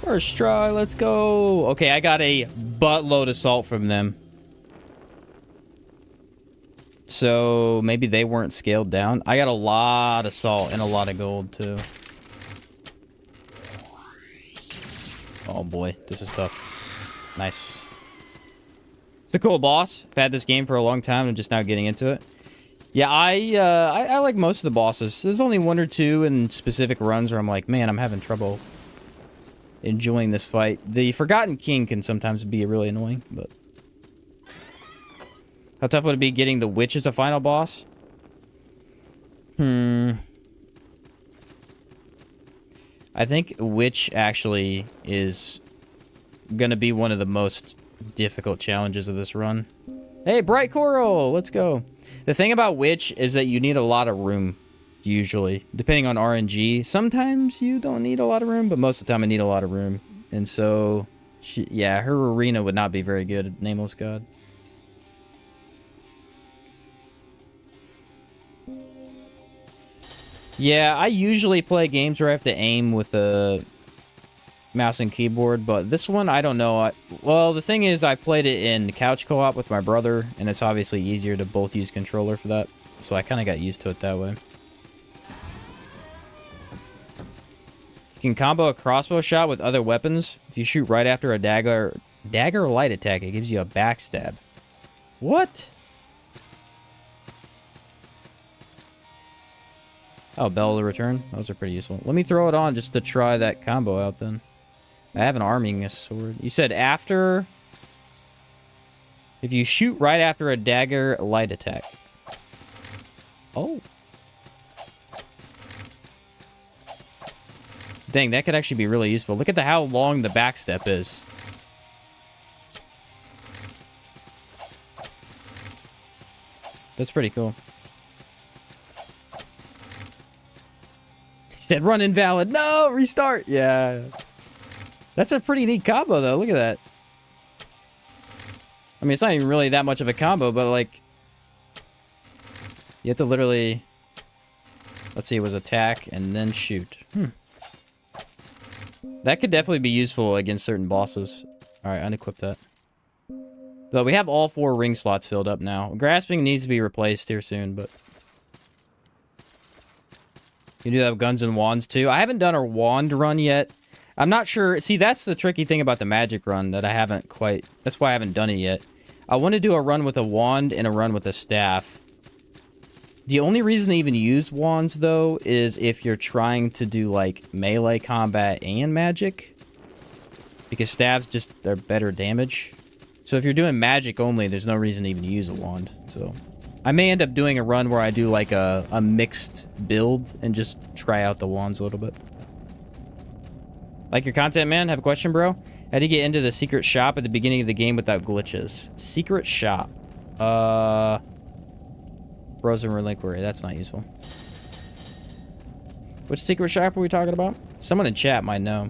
S1: First try, let's go. Okay, I got a buttload of salt from them. So maybe they weren't scaled down. I got a lot of salt and a lot of gold too. Oh boy, this is tough. Nice. It's a cool boss. I've had this game for a long time and just now getting into it. Yeah, I like most of the bosses. There's only one or two in specific runs where I'm like, man, I'm having trouble enjoying this fight. The Forgotten King can sometimes be really annoying, but... How tough would it be getting the Witch as a final boss? I think Witch actually is gonna be one of the most difficult challenges of this run. Hey, Bright Coral! Let's go. The thing about Witch is that you need a lot of room, usually. Depending on RNG. Sometimes you don't need a lot of room, but most of the time I need a lot of room. And so, yeah, her arena would not be very good at Nameless God. Yeah, I usually play games where I have to aim with a mouse and keyboard, but this one, I don't know. Well, the thing is, I played it in couch co-op with my brother, and it's obviously easier to both use controller for that, so I kind of got used to it that way. You can combo a crossbow shot with other weapons. If you shoot right after a dagger or light attack, it gives you a backstab. What? Oh, Bell to return. Those are pretty useful. Let me throw it on just to try that combo out then. I have an arming sword. You said after... If you shoot right after a dagger light attack. Oh. Dang, that could actually be really useful. Look at how long the backstep is. That's pretty cool. He said run invalid. No, restart. Yeah. That's a pretty neat combo, though. Look at that. I mean, it's not even really that much of a combo, but, like... You have to literally... Let's see, it was attack and then shoot. That could definitely be useful against certain bosses. Alright, unequip that. Though we have all 4 ring slots filled up now. Grasping needs to be replaced here soon, but... You do have guns and wands, too. I haven't done a wand run yet. I'm not sure. See, that's the tricky thing about the magic run that I haven't quite... That's why I haven't done it yet. I want to do a run with a wand and a run with a staff. The only reason to even use wands, though, is if you're trying to do, like, melee combat and magic. Because staffs just... They're better damage. So if you're doing magic only, there's no reason to even use a wand. So I may end up doing a run where I do, like, a mixed build and just try out the wands a little bit. Like your content, man? Have a question, bro? How do you get into the secret shop at the beginning of the game without glitches? Secret shop. Frozen Reliquary. That's not useful. Which secret shop are we talking about? Someone in chat might know.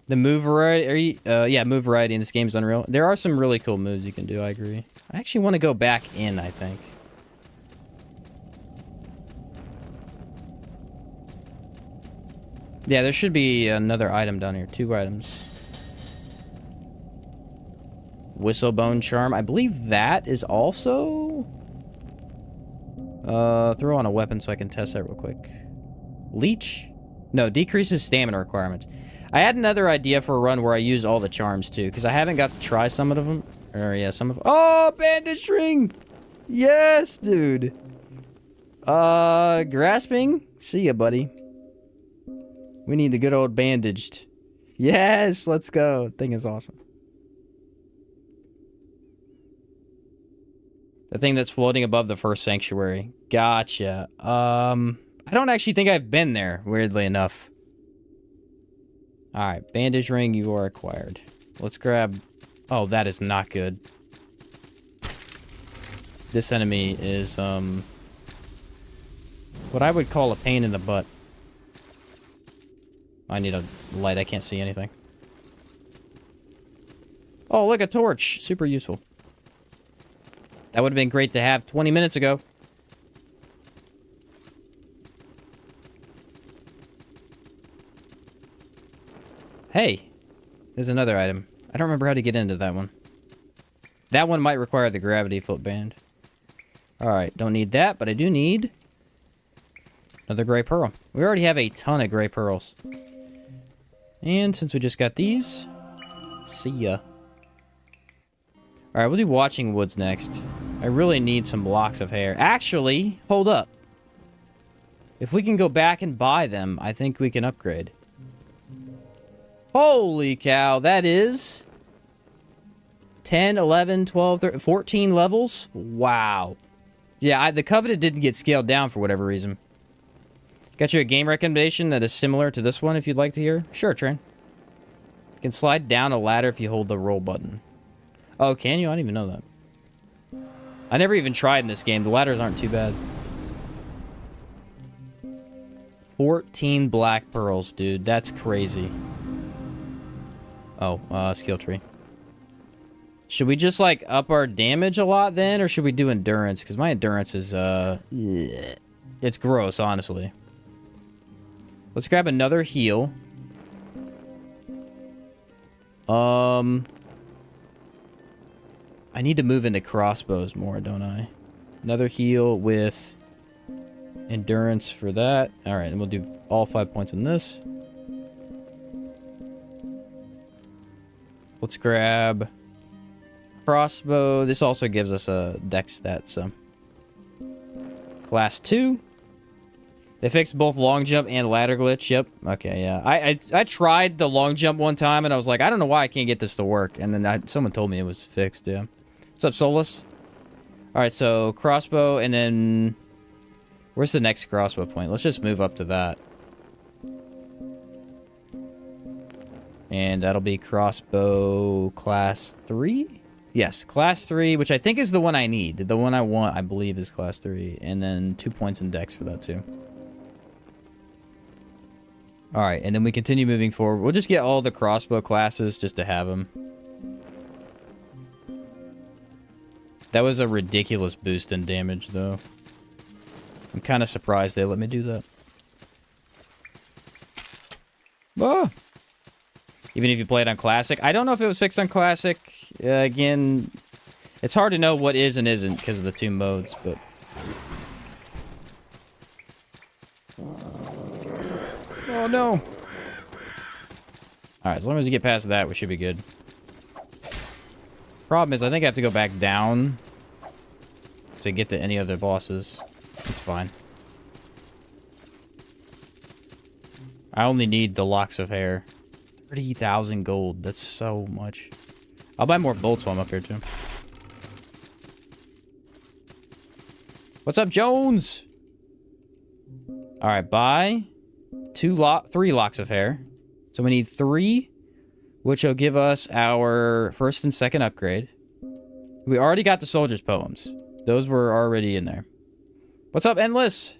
S1: The move variety... yeah, move variety in this game is unreal. There are some really cool moves you can do, I agree. I actually want to go back in, I think. Yeah, there should be another item down here. 2 items. Whistlebone Charm. I believe that is also... throw on a weapon so I can test that real quick. Leech? No, decreases stamina requirements. I had another idea for a run where I use all the charms too, because I haven't got to try some of them. Or yeah, some of... Oh, bandage ring! Yes, dude! Grasping? See ya, buddy. We need the good old bandaged. Yes, let's go. Thing is awesome. The thing that's floating above the first sanctuary. Gotcha. I don't actually think I've been there, weirdly enough. Alright, bandage ring, you are acquired. Let's grab... Oh, that is not good. This enemy is, what I would call a pain in the butt. I need a light, I can't see anything. Oh, look, a torch. Super useful. That would have been great to have 20 minutes ago. Hey, there's another item. I don't remember how to get into that one. That one might require the gravity footband. Alright, don't need that, but I do need another gray pearl. We already have a ton of gray pearls. And since we just got these, see ya. Alright, we'll do Watching Woods next. I really need some blocks of hair. Actually, hold up. If we can go back and buy them, I think we can upgrade. Holy cow, that is 10, 11, 12, 13, 14 levels? Wow. Yeah, the Coveted didn't get scaled down for whatever reason. Got you a game recommendation that is similar to this one if you'd like to hear? Sure, Tran. You can slide down a ladder if you hold the roll button. Oh, can you? I didn't even know that. I never even tried in this game. The ladders aren't too bad. 14 black pearls, dude. That's crazy. Oh, skill tree. Should we just, like, up our damage a lot then? Or should we do endurance? Because my endurance is, it's gross, honestly. Let's grab another heal. I need to move into crossbows more, don't I? Another heal with endurance for that. Alright, and we'll do all 5 points in this. Let's grab crossbow. This also gives us a dex stat, so. Class 2. They fixed both long jump and ladder glitch. Yep. Okay, yeah. I tried the long jump one time, and I was like, I don't know why I can't get this to work. And then someone told me it was fixed, yeah. What's up, Solus? Alright, so crossbow, and then... Where's the next crossbow point? Let's just move up to that. And that'll be crossbow class 3? Yes, class 3, which I think is the one I need. The one I want, I believe, is class 3. And then 2 points in dex for that, too. Alright, and then we continue moving forward. We'll just get all the crossbow classes just to have them. That was a ridiculous boost in damage, though. I'm kind of surprised they let me do that. Ah! Even if you play it on Classic. I don't know if it was fixed on Classic. Again, it's hard to know what is and isn't because of the 2 modes, but... Oh, no! Alright, as long as you get past that, we should be good. Problem is, I think I have to go back down to get to any other bosses. It's fine. I only need the locks of hair. 30,000 gold. That's so much. I'll buy more bolts while I'm up here, too. What's up, Jones? Alright, buy 3 locks of hair. So we need 3, which will give us our first and second upgrade. We already got the soldier's poems. Those were already in there. What's up, Endless?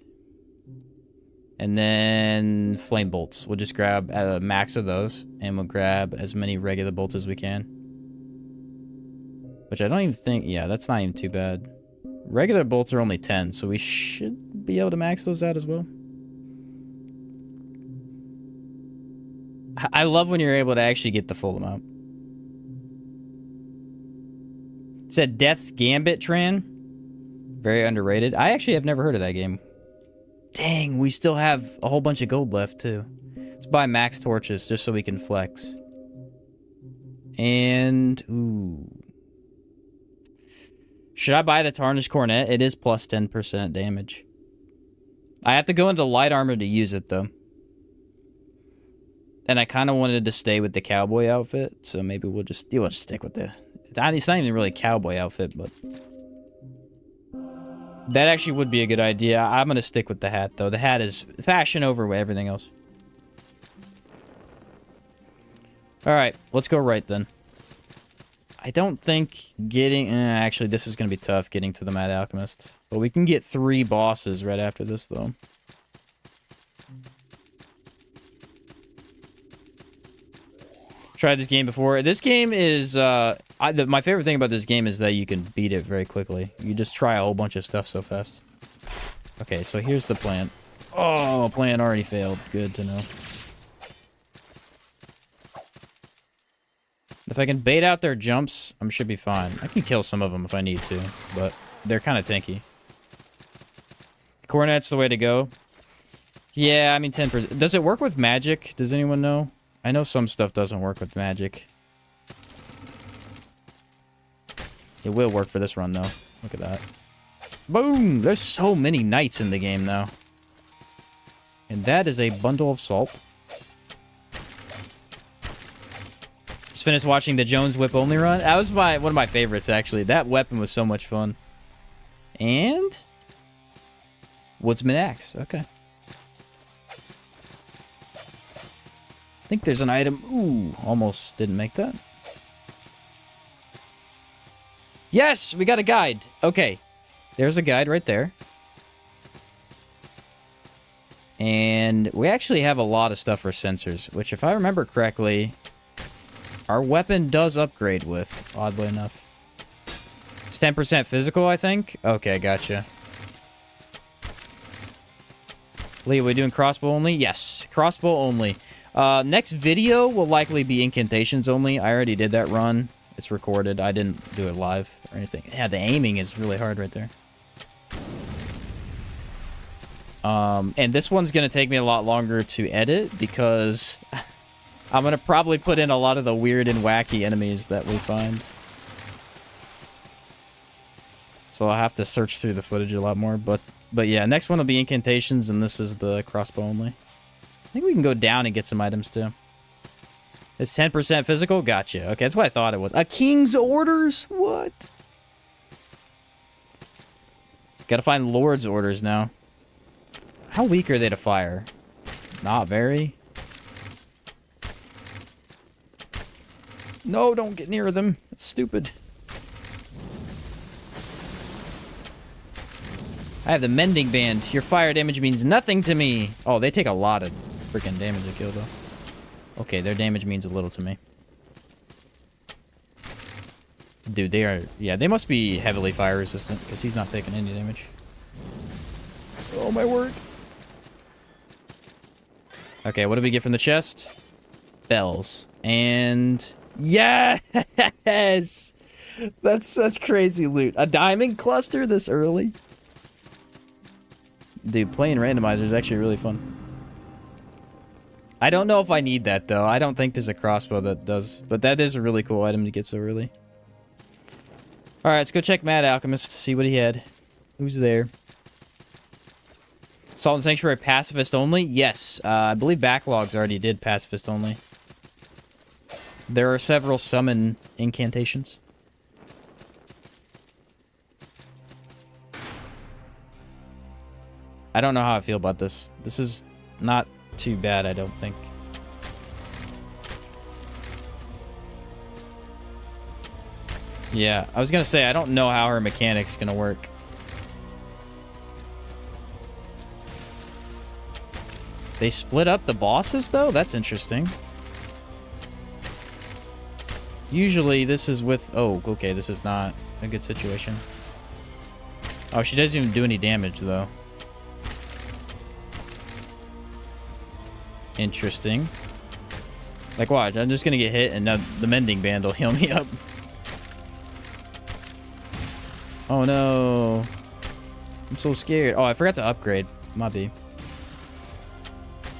S1: And then flame bolts. We'll just grab a max of those, and we'll grab as many regular bolts as we can. Which I don't even think... Yeah, that's not even too bad. Regular bolts are only 10, so we should be able to max those out as well. I love when you're able to actually get the full amount. It said Death's Gambit, Tran. Very underrated. I actually have never heard of that game. Dang, we still have a whole bunch of gold left, too. Let's buy max torches just so we can flex. And, ooh. Should I buy the Tarnished Cornet? It is plus 10% damage. I have to go into light armor to use it, though. And I kind of wanted to stay with the cowboy outfit, so maybe we'll just stick with the... It's not even really a cowboy outfit, but... That actually would be a good idea. I'm going to stick with the hat, though. The hat is fashion over everything else. Alright, let's go right, then. I don't think getting... actually, this is going to be tough, getting to the Mad Alchemist. But we can get 3 bosses right after this, though. Tried this game before. This game is... my favorite thing about this game is that you can beat it very quickly. You just try a whole bunch of stuff so fast. Okay, so here's the plan. Oh, plan already failed. Good to know. If I can bait out their jumps, I should be fine. I can kill some of them if I need to, but they're kind of tanky. Cornet's the way to go. Yeah, I mean 10%. Does it work with magic? Does anyone know? I know some stuff doesn't work with magic. It will work for this run, though. Look at that. Boom! There's so many knights in the game now. And that is a bundle of salt. Just finished watching the Jones Whip only run. That was one of my favorites, actually. That weapon was so much fun. And... Woodsman Axe. Okay. I think there's an item. Ooh, almost didn't make that. Yes, we got a guide. Okay. There's a guide right there. And we actually have a lot of stuff for sensors, which if I remember correctly, our weapon does upgrade with, oddly enough. It's 10% physical, I think. Okay, gotcha. Lee, are we doing crossbow only? Yes, crossbow only. Next video will likely be incantations only. I already did that run. It's recorded. I didn't do it live or anything. Yeah, the aiming is really hard right there. And this one's going to take me a lot longer to edit because I'm going to probably put in a lot of the weird and wacky enemies that we find. So I'll have to search through the footage a lot more. But yeah, next one will be incantations, and this is the crossbow only. I think we can go down and get some items too. It's 10% physical? Gotcha. Okay, that's what I thought it was. A king's orders? What? Gotta find lord's orders now. How weak are they to fire? Not very. No, don't get near them. It's stupid. I have the mending band. Your fire damage means nothing to me. Oh, they take a lot of freaking damage to kill, though. Okay, their damage means a little to me. Dude, they are... Yeah, they must be heavily fire resistant, because he's not taking any damage. Oh, my word. Okay, what did we get from the chest? Bells. And... Yes! That's such crazy loot. A diamond cluster this early? Dude, playing Randomizer is actually really fun. I don't know if I need that, though. I don't think there's a crossbow that does. But that is a really cool item to get so early. Alright, let's go check Mad Alchemist to see what he had. Who's there? Salt and Sanctuary pacifist only? Yes. I believe Backlogs already did pacifist only. There are several summon incantations. I don't know how I feel about this. This is not too bad, I don't think. Yeah, I was gonna say, I don't know how her mechanic's gonna work. They split up the bosses, though? That's interesting. Usually, this is with... Oh, okay, this is not a good situation. Oh, she doesn't even do any damage, though. Interesting. Like, watch, I'm just gonna get hit, and now the mending band will heal me up. Oh, no. I'm so scared. Oh, I forgot to upgrade. Might be.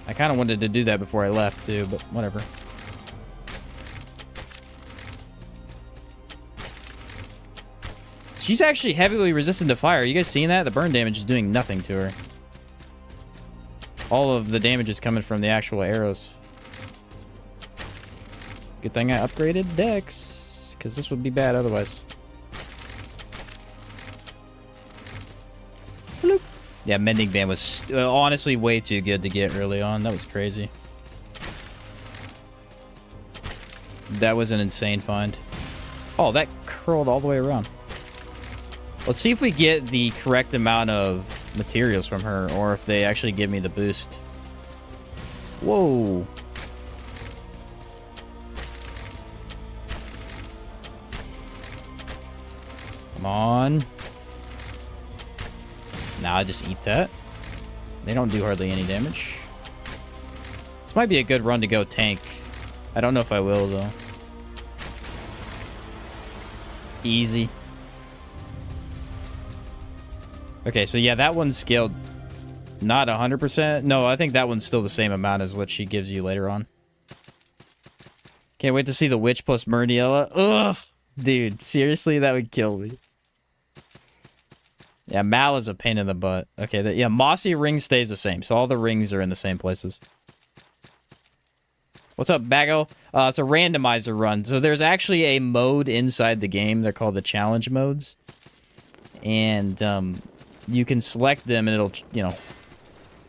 S1: I kind of wanted to do that before I left, too, but whatever. She's actually heavily resistant to fire. You guys seen that? The burn damage is doing nothing to her. All of the damage is coming from the actual arrows. Good thing I upgraded Dex, because this would be bad otherwise. Bloop. Yeah, Mending Band was honestly way too good to get early on. That was crazy. That was an insane find. Oh, that curled all the way around. Let's see if we get the correct amount of materials from her, or if they actually give me the boost. Whoa. Come on. Nah, I just eat that. They don't do hardly any damage. This might be a good run to go tank. I don't know if I will, though. Easy. Okay, so yeah, that one's scaled not 100%. No, I think that one's still the same amount as what she gives you later on. Can't wait to see the Witch plus Murniella. Ugh! Dude, seriously, that would kill me. Yeah, Mal is a pain in the butt. Okay, yeah, mossy ring stays the same. So all the rings are in the same places. What's up, Bago? It's a randomizer run. So there's actually a mode inside the game. They're called the challenge modes. And you can select them and it'll, you know,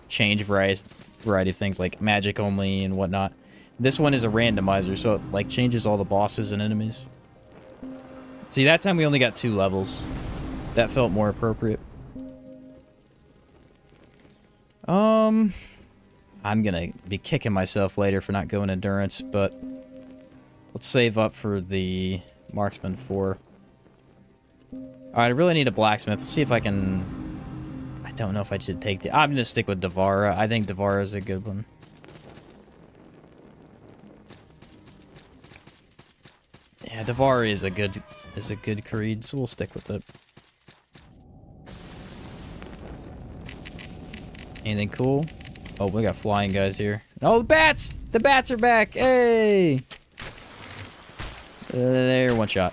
S1: change variety of things like magic only and whatnot. This one is a randomizer, so it like changes all the bosses and enemies. See, that time we only got 2 levels. That felt more appropriate. I'm gonna be kicking myself later for not going endurance, but let's save up for the marksman 4. Alright, I really need a blacksmith. Let's see if I can... I don't know if I should take the... I'm gonna stick with Devara. I think Devara is a good one. Yeah, Devara is a good creed, so we'll stick with it. Anything cool? Oh, we got flying guys here. Oh, the bats! The bats are back! Hey! They're one shot.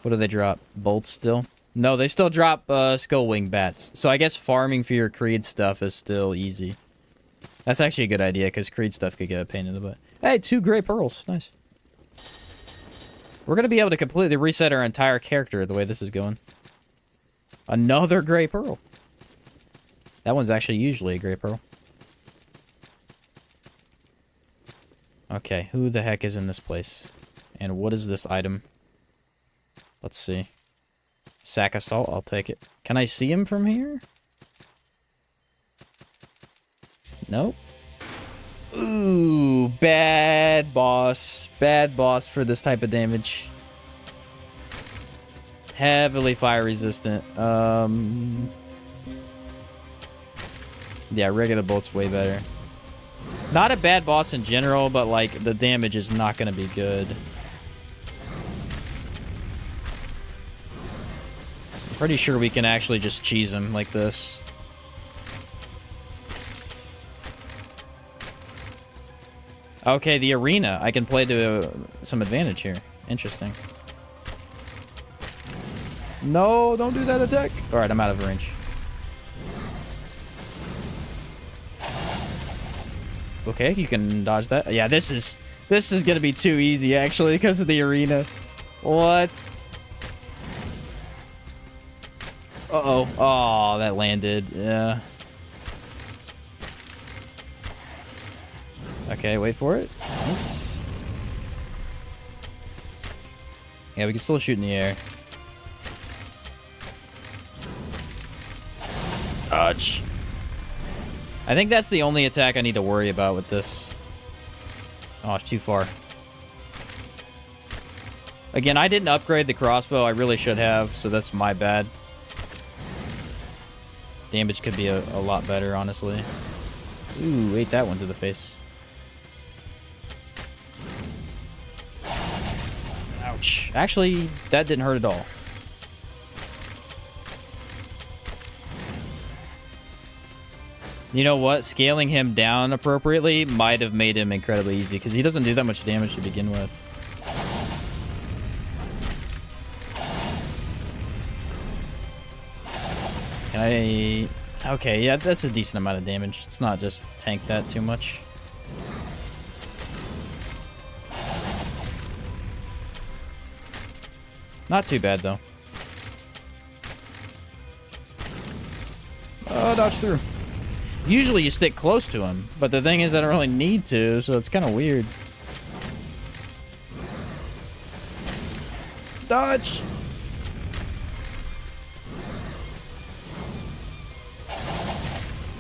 S1: What do they drop? Bolts still? No, they still drop skull wing bats. So I guess farming for your creed stuff is still easy. That's actually a good idea, because creed stuff could get a pain in the butt. Hey, 2 gray pearls. Nice. We're going to be able to completely reset our entire character the way this is going. Another gray pearl. That one's actually usually a gray pearl. Okay, who the heck is in this place? And what is this item? Let's see. Sack of salt, I'll take it. Can I see him from here? Nope. Ooh, bad boss. Bad boss for this type of damage. Heavily fire resistant. Yeah, regular bolt's way better. Not a bad boss in general, but like the damage is not going to be good. I'm pretty sure we can actually just cheese him like this. Okay, the arena. I can play to some advantage here. Interesting. No, don't do that attack. All right, I'm out of range. Okay, you can dodge that. Yeah, this is gonna be too easy actually because of the arena. What? Uh-oh. Oh, that landed. Yeah. Okay, wait for it. Nice. Yeah, we can still shoot in the air. Dodge. I think that's the only attack I need to worry about with this. Oh, it's too far. Again, I didn't upgrade the crossbow. I really should have, so that's my bad. Damage could be a lot better, honestly. Ooh, ate that one to the face. Ouch. Actually, that didn't hurt at all. You know what? Scaling him down appropriately might have made him incredibly easy, because he doesn't do that much damage to begin with. Can I... Okay, yeah, that's a decent amount of damage. Let's not just tank that too much. Not too bad, though. Oh, dodge through. Usually you stick close to him, but the thing is I don't really need to, so it's kind of weird. Dodge!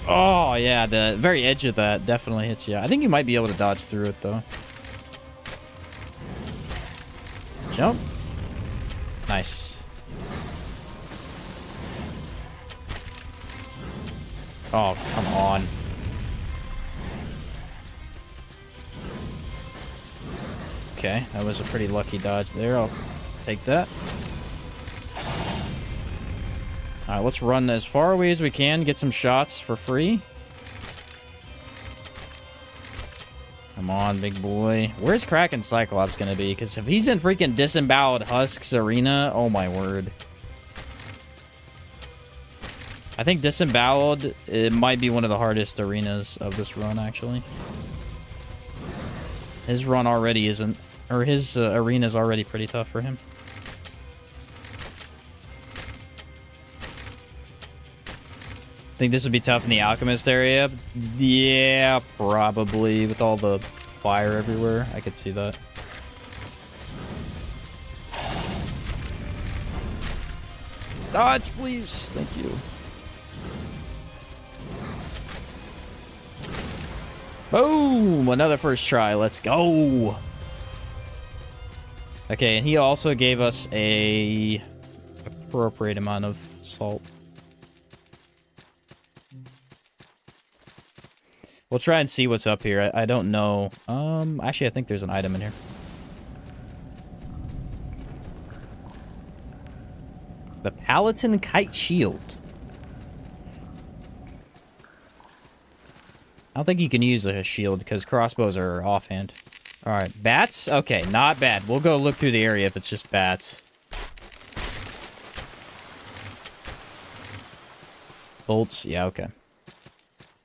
S1: Oh, yeah, the very edge of that definitely hits you. I think you might be able to dodge through it, though. Jump. Nice. Oh, come on. Okay, that was a pretty lucky dodge there. I'll take that. Alright, let's run as far away as we can, get some shots for free. Come on, big boy. Where's Kraken Cyclops gonna be? Because if he's in freaking Disemboweled Husks Arena, oh my word. I think Disemboweled, it might be one of the hardest arenas of this run, actually. His run already isn't, or his arena is already pretty tough for him. Think this would be tough in the Alchemist area? Yeah, probably. With all the fire everywhere, I could see that. Dodge, please. Thank you. Boom! Another first try. Let's go. Okay, and he also gave us a appropriate amount of salt. We'll try and see what's up here. I don't know. Actually, I think there's an item in here. The Paladin Kite Shield. I don't think you can use a shield because crossbows are offhand. All right, bats? Okay, not bad. We'll go look through the area if it's just bats. Bolts? Yeah, okay.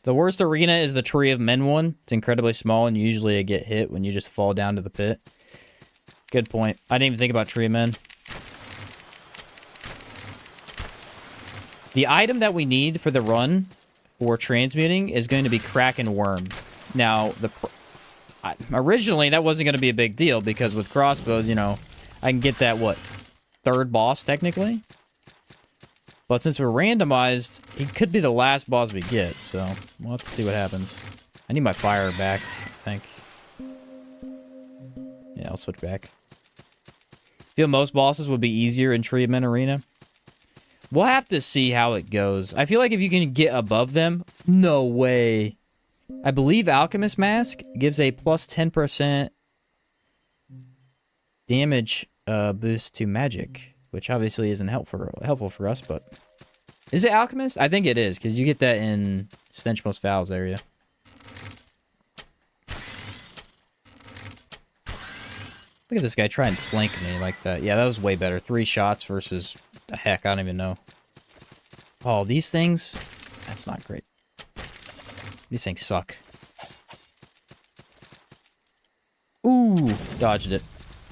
S1: The worst arena is the Tree of Men one. It's incredibly small, and usually I get hit when you just fall down to the pit. Good point. I didn't even think about Tree of Men. The item that we need for the run for transmuting is going to be Kraken Worm. Now, originally, that wasn't going to be a big deal, because with crossbows, you know, I can get that, what, third boss, technically? But since we're randomized, he could be the last boss we get, so we'll have to see what happens. I need my fire back, I think. Yeah, I'll switch back. Feel most bosses would be easier in Tree of Men Arena. We'll have to see how it goes. I feel like if you can get above them, no way. I believe Alchemist Mask gives a plus 10% damage boost to magic, which obviously isn't helpful for us, but... Is it Alchemist? I think it is, because you get that in Stench Most Foul's area. Look at this guy try and flank me like that. Yeah, that was way better. 3 shots versus... the heck, I don't even know. Oh, these things? That's not great. These things suck. Ooh, dodged it.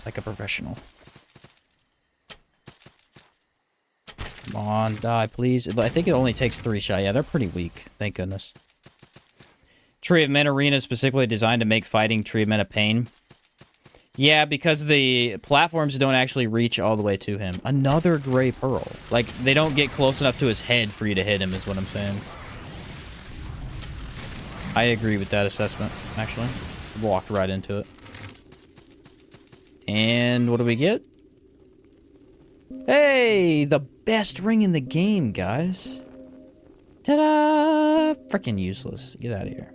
S1: Like a professional. Come on, die, please. I think it only takes 3 shots. Yeah, they're pretty weak. Thank goodness. Tree of Men Arena is specifically designed to make fighting Tree of Men a pain. Yeah, because the platforms don't actually reach all the way to him. Another Gray Pearl. Like, they don't get close enough to his head for you to hit him, is what I'm saying. I agree with that assessment, actually. Walked right into it. And what do we get? Hey, the best ring in the game, guys. Ta-da! Freaking useless. Get out of here.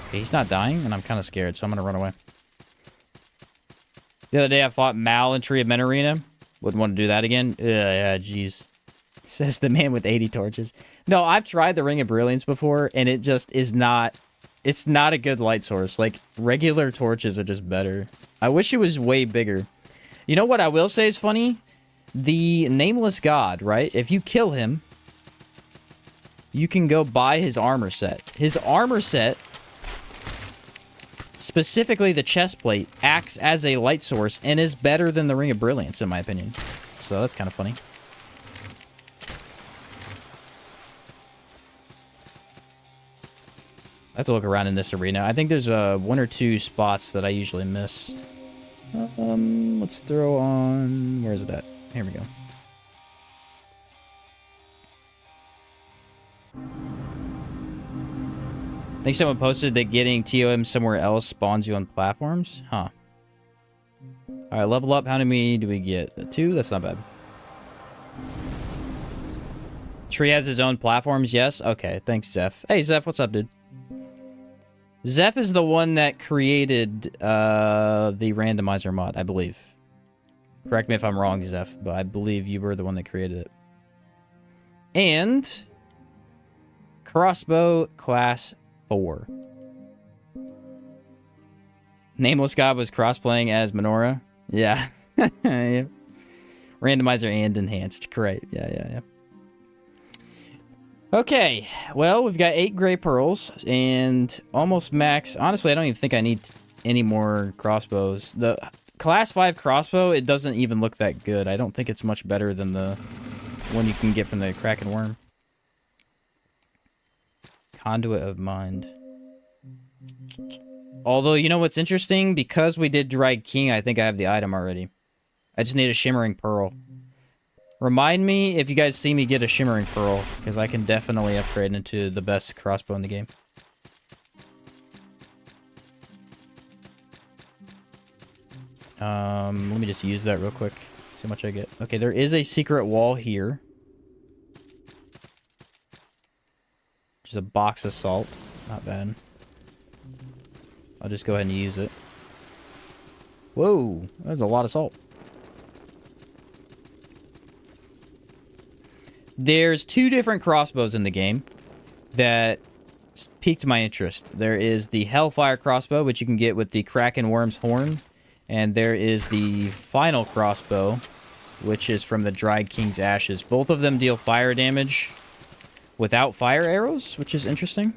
S1: Okay, he's not dying, and I'm kind of scared, so I'm going to run away. The other day, I fought Mal in Tree of Men Arena. Wouldn't want to do that again. Yeah, jeez. Says the man with 80 torches. No, I've tried the Ring of Brilliance before, and it just is not... It's not a good light source. Like, regular torches are just better. I wish it was way bigger. You know what I will say is funny? The Nameless God, right? If you kill him, you can go buy his armor set. His armor set... Specifically, the chest plate acts as a light source and is better than the Ring of Brilliance, in my opinion. So that's kind of funny. I have to look around in this arena. I think there's 1 or 2 spots that I usually miss. Let's throw on... Where is it at? Here we go. I think someone posted that getting TOM somewhere else spawns you on platforms. Huh. Alright, level up. How many do we get? 2? That's not bad. Tree has his own platforms? Yes? Okay, thanks, Zeph. Hey, Zeph, what's up, dude? Zeph is the one that created the randomizer mod, I believe. Correct me if I'm wrong, Zeph, but I believe you were the one that created it. And... Crossbow class 4. Nameless God was cross-playing as Menorah. Yeah. Yeah. Randomizer and enhanced. Correct. Yeah. Okay. Well, we've got 8 gray pearls and almost max. Honestly, I don't even think I need any more crossbows. The class 5 crossbow, it doesn't even look that good. I don't think it's much better than the one you can get from the Kraken Worm. Conduit of Mind. Although, you know what's interesting? Because we did Dried King, I think I have the item already. I just need a Shimmering Pearl. Remind me if you guys see me get a Shimmering Pearl, because I can definitely upgrade into the best crossbow in the game. Let me just use that real quick. See how much I get. Okay, there is a secret wall here. Just a box of salt. Not bad. I'll just go ahead and use it. Whoa, that's a lot of salt. There's 2 different crossbows in the game that piqued my interest. There is the Hellfire crossbow, which you can get with the Kraken Worm's Horn. And there is the final crossbow, which is from the Dried King's Ashes. Both of them deal fire damage without fire arrows, which is interesting.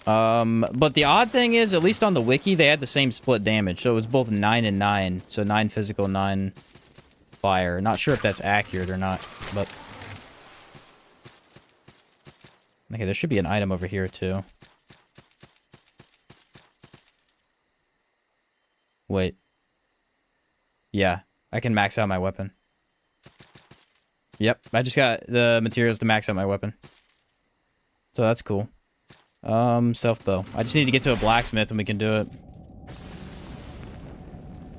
S1: But the odd thing is, at least on the wiki, they had the same split damage. So it was both 9 and 9. So 9 physical, 9 fire. Not sure if that's accurate or not, but... Okay, there should be an item over here, too. Wait. Yeah, I can max out my weapon. Yep, I just got the materials to max out my weapon. So that's cool. Self bow. I just need to get to a blacksmith and we can do it.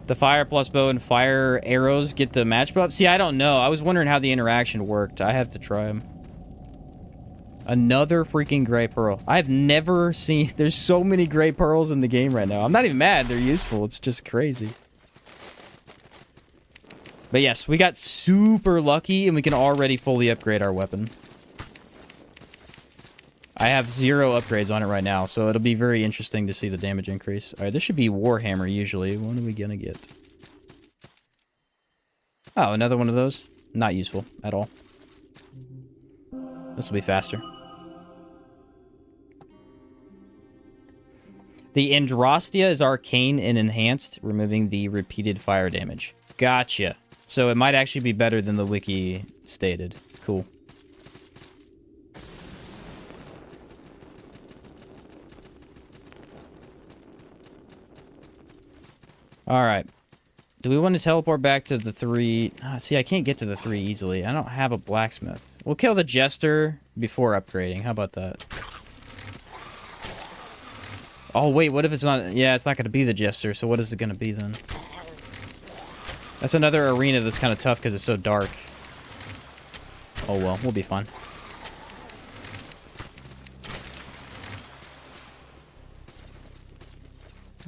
S1: The fire plus bow and fire arrows get the match buff? See, I don't know. I was wondering how the interaction worked. I have to try them. Another freaking gray pearl. I've never seen... There's so many gray pearls in the game right now. I'm not even mad. They're useful. It's just crazy. But yes, we got super lucky and we can already fully upgrade our weapon. I have 0 upgrades on it right now, so it'll be very interesting to see the damage increase. Alright, this should be Warhammer usually. What are we gonna get? Oh, another one of those? Not useful at all. This will be faster. The Androstia is arcane and enhanced, removing the repeated fire damage. Gotcha. So it might actually be better than the wiki stated. Cool. Alright. Do we want to teleport back to the 3? See, I can't get to the 3 easily. I don't have a blacksmith. We'll kill the Jester before upgrading. How about that? Oh, wait, what if it's not... Yeah, it's not going to be the Jester, so what is it going to be then? That's another arena that's kind of tough because it's so dark. Oh, well, we'll be fine.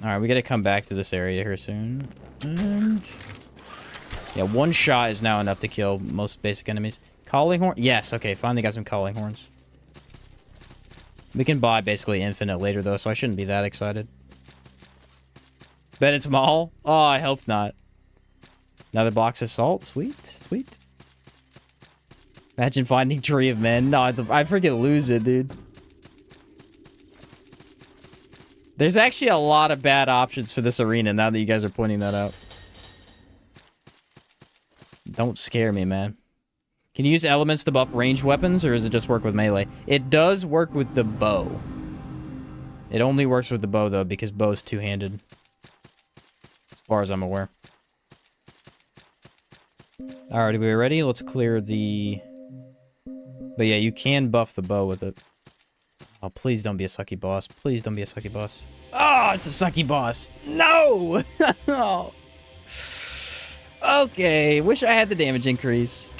S1: Alright, we gotta come back to this area here soon. And... yeah, 1 shot is now enough to kill most basic enemies. Calling horn? Yes, okay, finally got some calling horns. We can buy basically infinite later, though, so I shouldn't be that excited. Bet it's Maul? Oh, I hope not. Another box of salt? Sweet, sweet. Imagine finding Tree of Men. No, I freaking lose it, dude. There's actually a lot of bad options for this arena now that you guys are pointing that out. Don't scare me, man. Can you use elements to buff ranged weapons, or does it just work with melee? It does work with the bow. It only works with the bow, though, because bow's two-handed. As far as I'm aware. Alright, are we ready? Let's clear the... But yeah, you can buff the bow with it. Oh, please don't be a sucky boss. Please don't be a sucky boss. Oh, it's a sucky boss. No! Oh. Okay, wish I had the damage increase.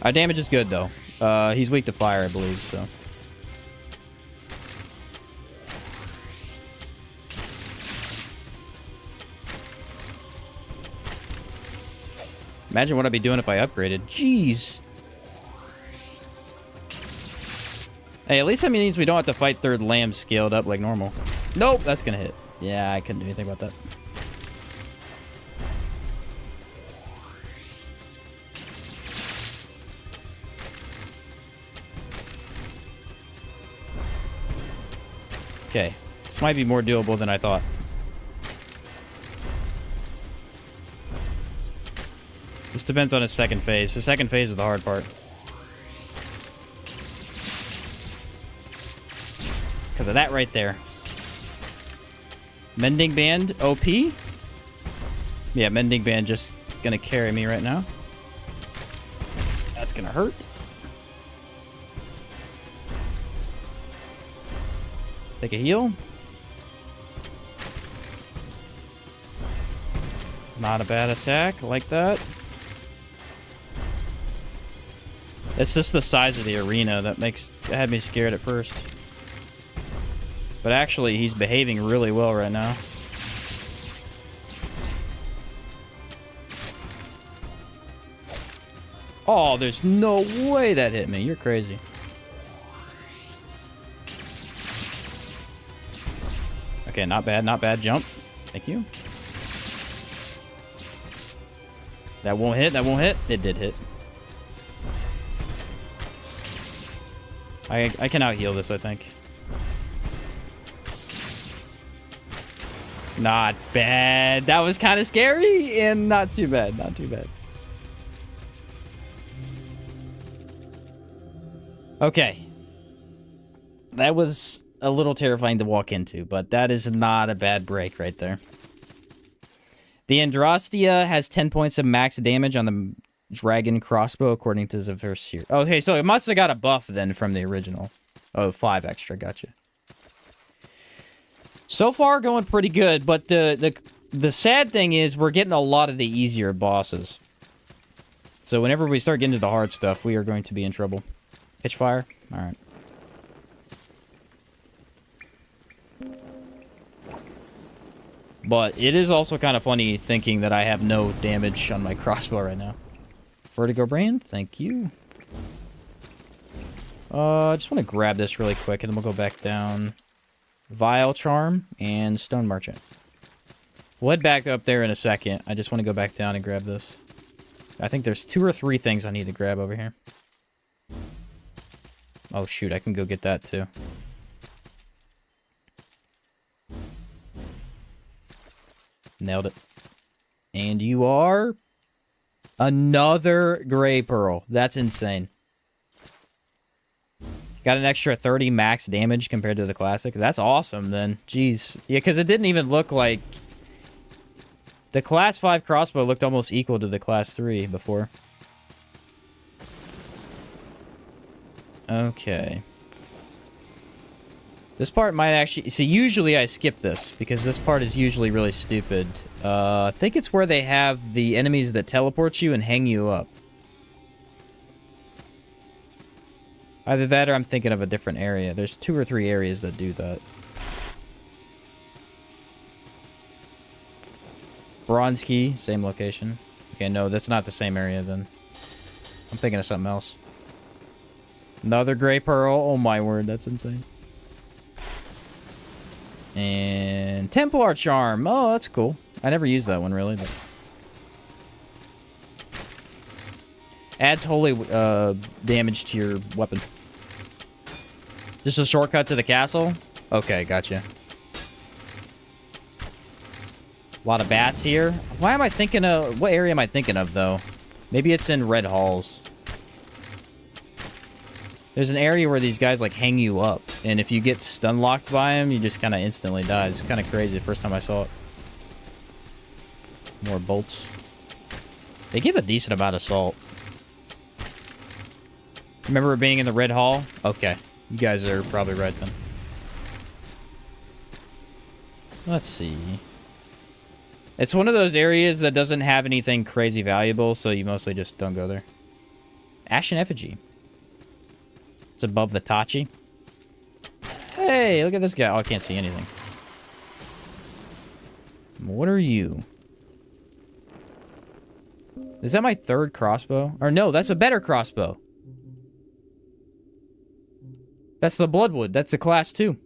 S1: Our damage is good, though. He's weak to fire, I believe, so... Imagine what I'd be doing if I upgraded. Jeez. Hey, at least that means we don't have to fight third lamb scaled up like normal. Nope, that's gonna hit. Yeah, I couldn't do anything about that. Okay, this might be more doable than I thought. This depends on his second phase. The second phase is the hard part. Because of that right there. Mending Band, OP. Yeah, Mending Band just gonna carry me right now. That's gonna hurt. Take a heal. Not a bad attack, like that. It's just the size of the arena that had me scared at first. But actually, he's behaving really well right now. Oh, there's no way that hit me. You're crazy. Okay, not bad, not bad. Jump. Thank you. That won't hit, that won't hit. It did hit. I can out-heal this, I think. Not bad. That was kind of scary and not too bad. Not too bad. Okay. That was a little terrifying to walk into, but that is not a bad break right there. The Andrastia has 10 points of max damage on the dragon crossbow, according to the first year. Okay, so it must have got a buff then from the original. Oh, 5 extra. Gotcha. So far, going pretty good, but the sad thing is we're getting a lot of the easier bosses. So whenever we start getting to the hard stuff, we are going to be in trouble. Pitch fire? Alright. But it is also kind of funny thinking that I have no damage on my crossbow right now. Vertigo Brand, thank you. I just want to grab this really quick, and then we'll go back down. Vile Charm and Stone Merchant. We'll head back up there in a second. I just want to go back down and grab this. I think there's 2 or 3 things I need to grab over here. Oh shoot, I can go get that too. Nailed it. And you are... another Gray Pearl. That's insane. Got an extra 30 max damage compared to the classic. That's awesome, then. Jeez. Yeah, because it didn't even look like... the Class 5 crossbow looked almost equal to the Class 3 before. Okay. This part might actually... see, usually I skip this, because this part is usually really stupid. I think it's where they have the enemies that teleport you and hang you up. Either that or I'm thinking of a different area. There's 2 or 3 areas that do that. Bronze Key, same location. Okay, no, that's not the same area then. I'm thinking of something else. Another Gray Pearl. Oh my word, that's insane. And Templar Charm. Oh, that's cool. I never used that one really, but... adds holy damage to your weapon. Just a shortcut to the castle? Okay, gotcha. A lot of bats here. Why am I thinking of... what area am I thinking of, though? Maybe it's in Red Halls. There's an area where these guys, like, hang you up. And if you get stun locked by them, you just kind of instantly die. It's kind of crazy the first time I saw it. More bolts. They give a decent amount of salt. Remember being in the Red Hall? Okay. You guys are probably right then. Let's see. It's one of those areas that doesn't have anything crazy valuable, so you mostly just don't go there. Ashen Effigy. It's above the Tachi. Hey, look at this guy. Oh, I can't see anything. What are you? Is that my third crossbow? Or no, that's a better crossbow. That's the Bloodwood. That's the class 2.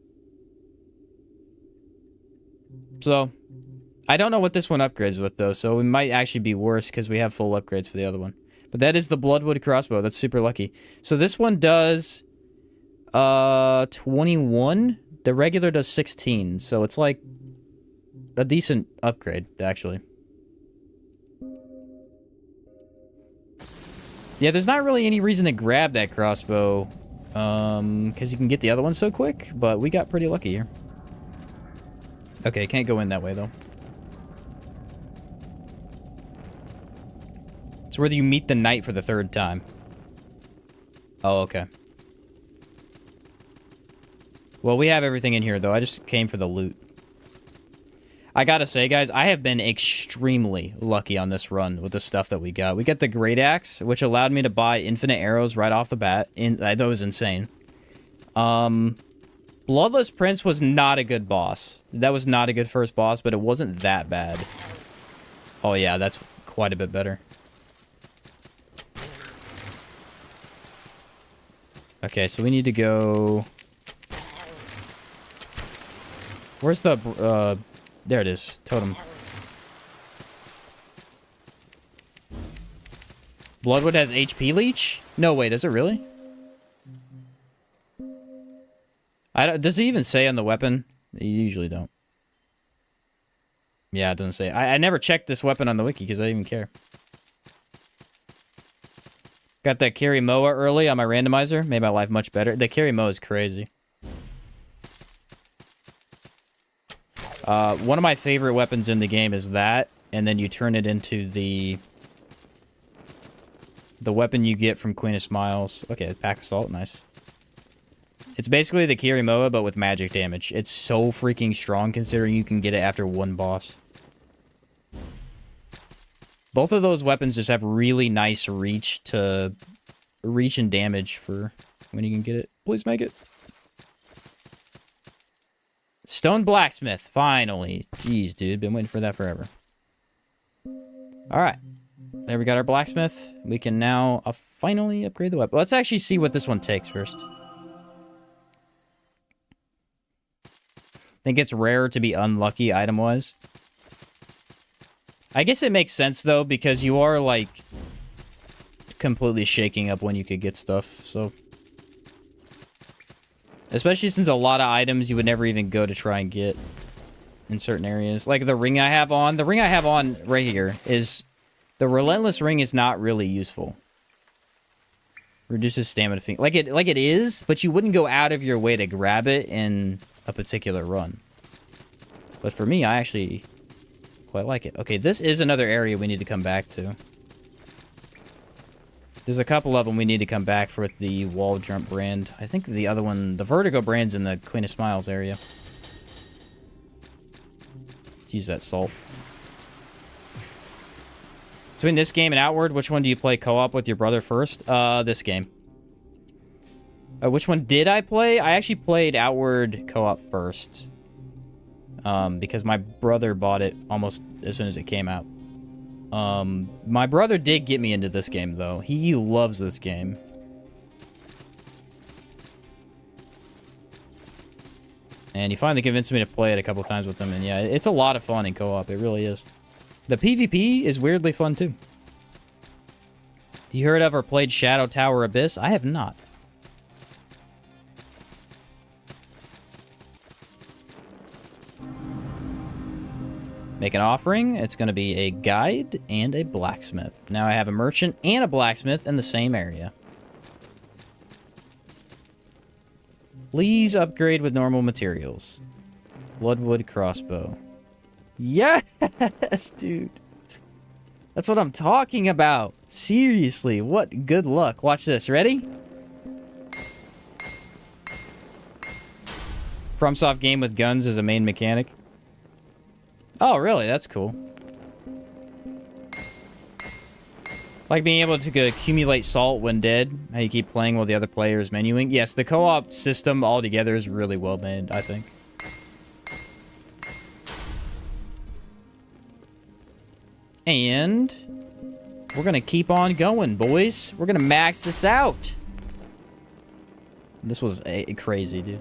S1: So, I don't know what this one upgrades with, though, so it might actually be worse because we have full upgrades for the other one. But that is the Bloodwood crossbow. That's super lucky. So this one does 21. The regular does 16, so it's like a decent upgrade, actually. Yeah, there's not really any reason to grab that crossbow, because you can get the other one so quick, but we got pretty lucky here. Okay, can't go in that way, though. It's where you meet the knight for the 3rd time. Oh, okay. Well, we have everything in here, though. I just came for the loot. I gotta say, guys, I have been extremely lucky on this run with the stuff that we got. We got the Great Axe, which allowed me to buy infinite arrows right off the bat. That was insane. Bloodless Prince was not a good boss. That was not a good first boss, but it wasn't that bad. Oh, yeah, that's quite a bit better. Okay, so we need to go... Where's the, there it is. Totem. Bloodwood has HP leech? No way, does it really? Does it even say on the weapon? You usually don't. Yeah, it doesn't say. I never checked this weapon on the wiki because I didn't even care. Got that carry Moa early on my randomizer. Made my life much better. The carry Moa is crazy. One of my favorite weapons in the game is that, and then you turn it into the weapon you get from Queen of Smiles. Okay, pack assault, nice. It's basically the Kirimoa, but with magic damage. It's so freaking strong considering you can get it after one boss. Both of those weapons just have really nice reach and damage for when you can get it. Please make it. Stone Blacksmith, finally. Jeez, dude, been waiting for that forever. Alright. There we got our blacksmith. We can now finally upgrade the weapon. Let's actually see what this one takes first. Think it's rarer to be unlucky item-wise. I guess it makes sense, though, because you are, like, completely shaking up when you could get stuff, so... Especially since a lot of items you would never even go to try and get in certain areas. Like the ring I have on. The ring I have on right here is... The Relentless Ring is not really useful. Reduces stamina finger. Like it is, but you wouldn't go out of your way to grab it in a particular run. But for me, I actually quite like it. Okay, this is another area we need to come back to. There's a couple of them we need to come back for with the wall jump brand. I think the other one, the Vertigo brand's in the Queen of Smiles area. Let's use that salt. Between this game and Outward, which one do you play co-op with your brother first? This game. Which one did I play? I actually played Outward co-op first. Because my brother bought it almost as soon as it came out. My brother did get me into this game, though. He loves this game. And he finally convinced me to play it a couple times with him, and yeah, it's a lot of fun in co-op. It really is. The PvP is weirdly fun, too. You heard of or played Shadow Tower Abyss? I have not. Make an offering. It's going to be a guide and a blacksmith. Now I have a merchant and a blacksmith in the same area. Please upgrade with normal materials. Bloodwood crossbow. Yes, dude. That's what I'm talking about. Seriously, what good luck. Watch this. Ready? FromSoft game with guns as a main mechanic. Oh, really? That's cool. Like being able to accumulate salt when dead. How you keep playing while the other player is menuing. Yes, the co-op system altogether is really well made, I think. And We're gonna keep on going, boys. We're gonna max this out. This was crazy, dude.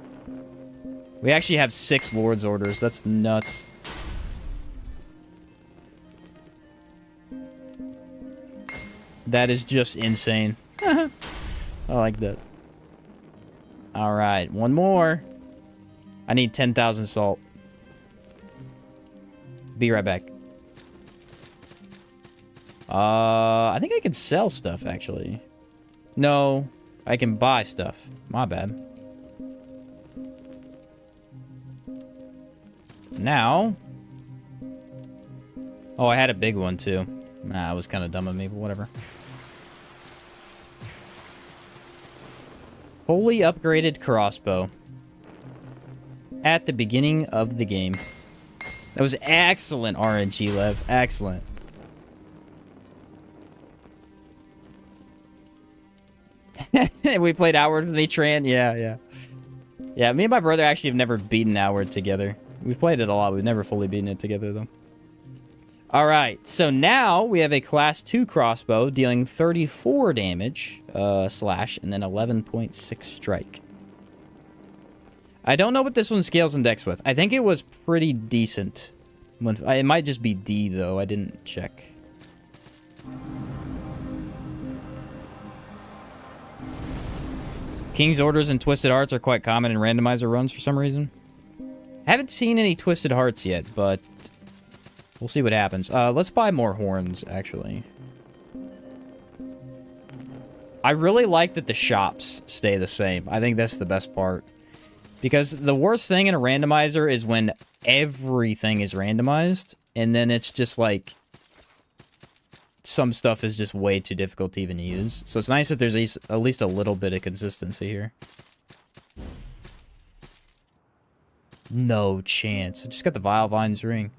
S1: We actually have 6 Lord's Orders. That's nuts. That is just insane. I like that. Alright, one more. I need 10,000 salt. Be right back. I think I can sell stuff, actually. No, I can buy stuff. My bad. Now. Oh, I had a big one, too. Nah, it was kind of dumb of me, but whatever. Fully upgraded crossbow. At the beginning of the game. That was excellent RNG, Lev. Excellent. We played Outward with me, Tran. Yeah. Yeah, me and my brother actually have never beaten Outward together. We've played it a lot. We've never fully beaten it together, though. Alright, so now we have a Class 2 crossbow dealing 34 damage, slash, and then 11.6 strike. I don't know what this one scales in dex with. I think it was pretty decent. It might just be D, though. I didn't check. King's Orders and Twisted Hearts are quite common in randomizer runs for some reason. I haven't seen any Twisted Hearts yet, but we'll see what happens. Let's buy more horns, actually. I really like that the shops stay the same. I think that's the best part. Because the worst thing in a randomizer is when everything is randomized, and then it's just like some stuff is just way too difficult to even use. So it's nice that there's at least a little bit of consistency here. No chance. I just got the Vile Vines ring.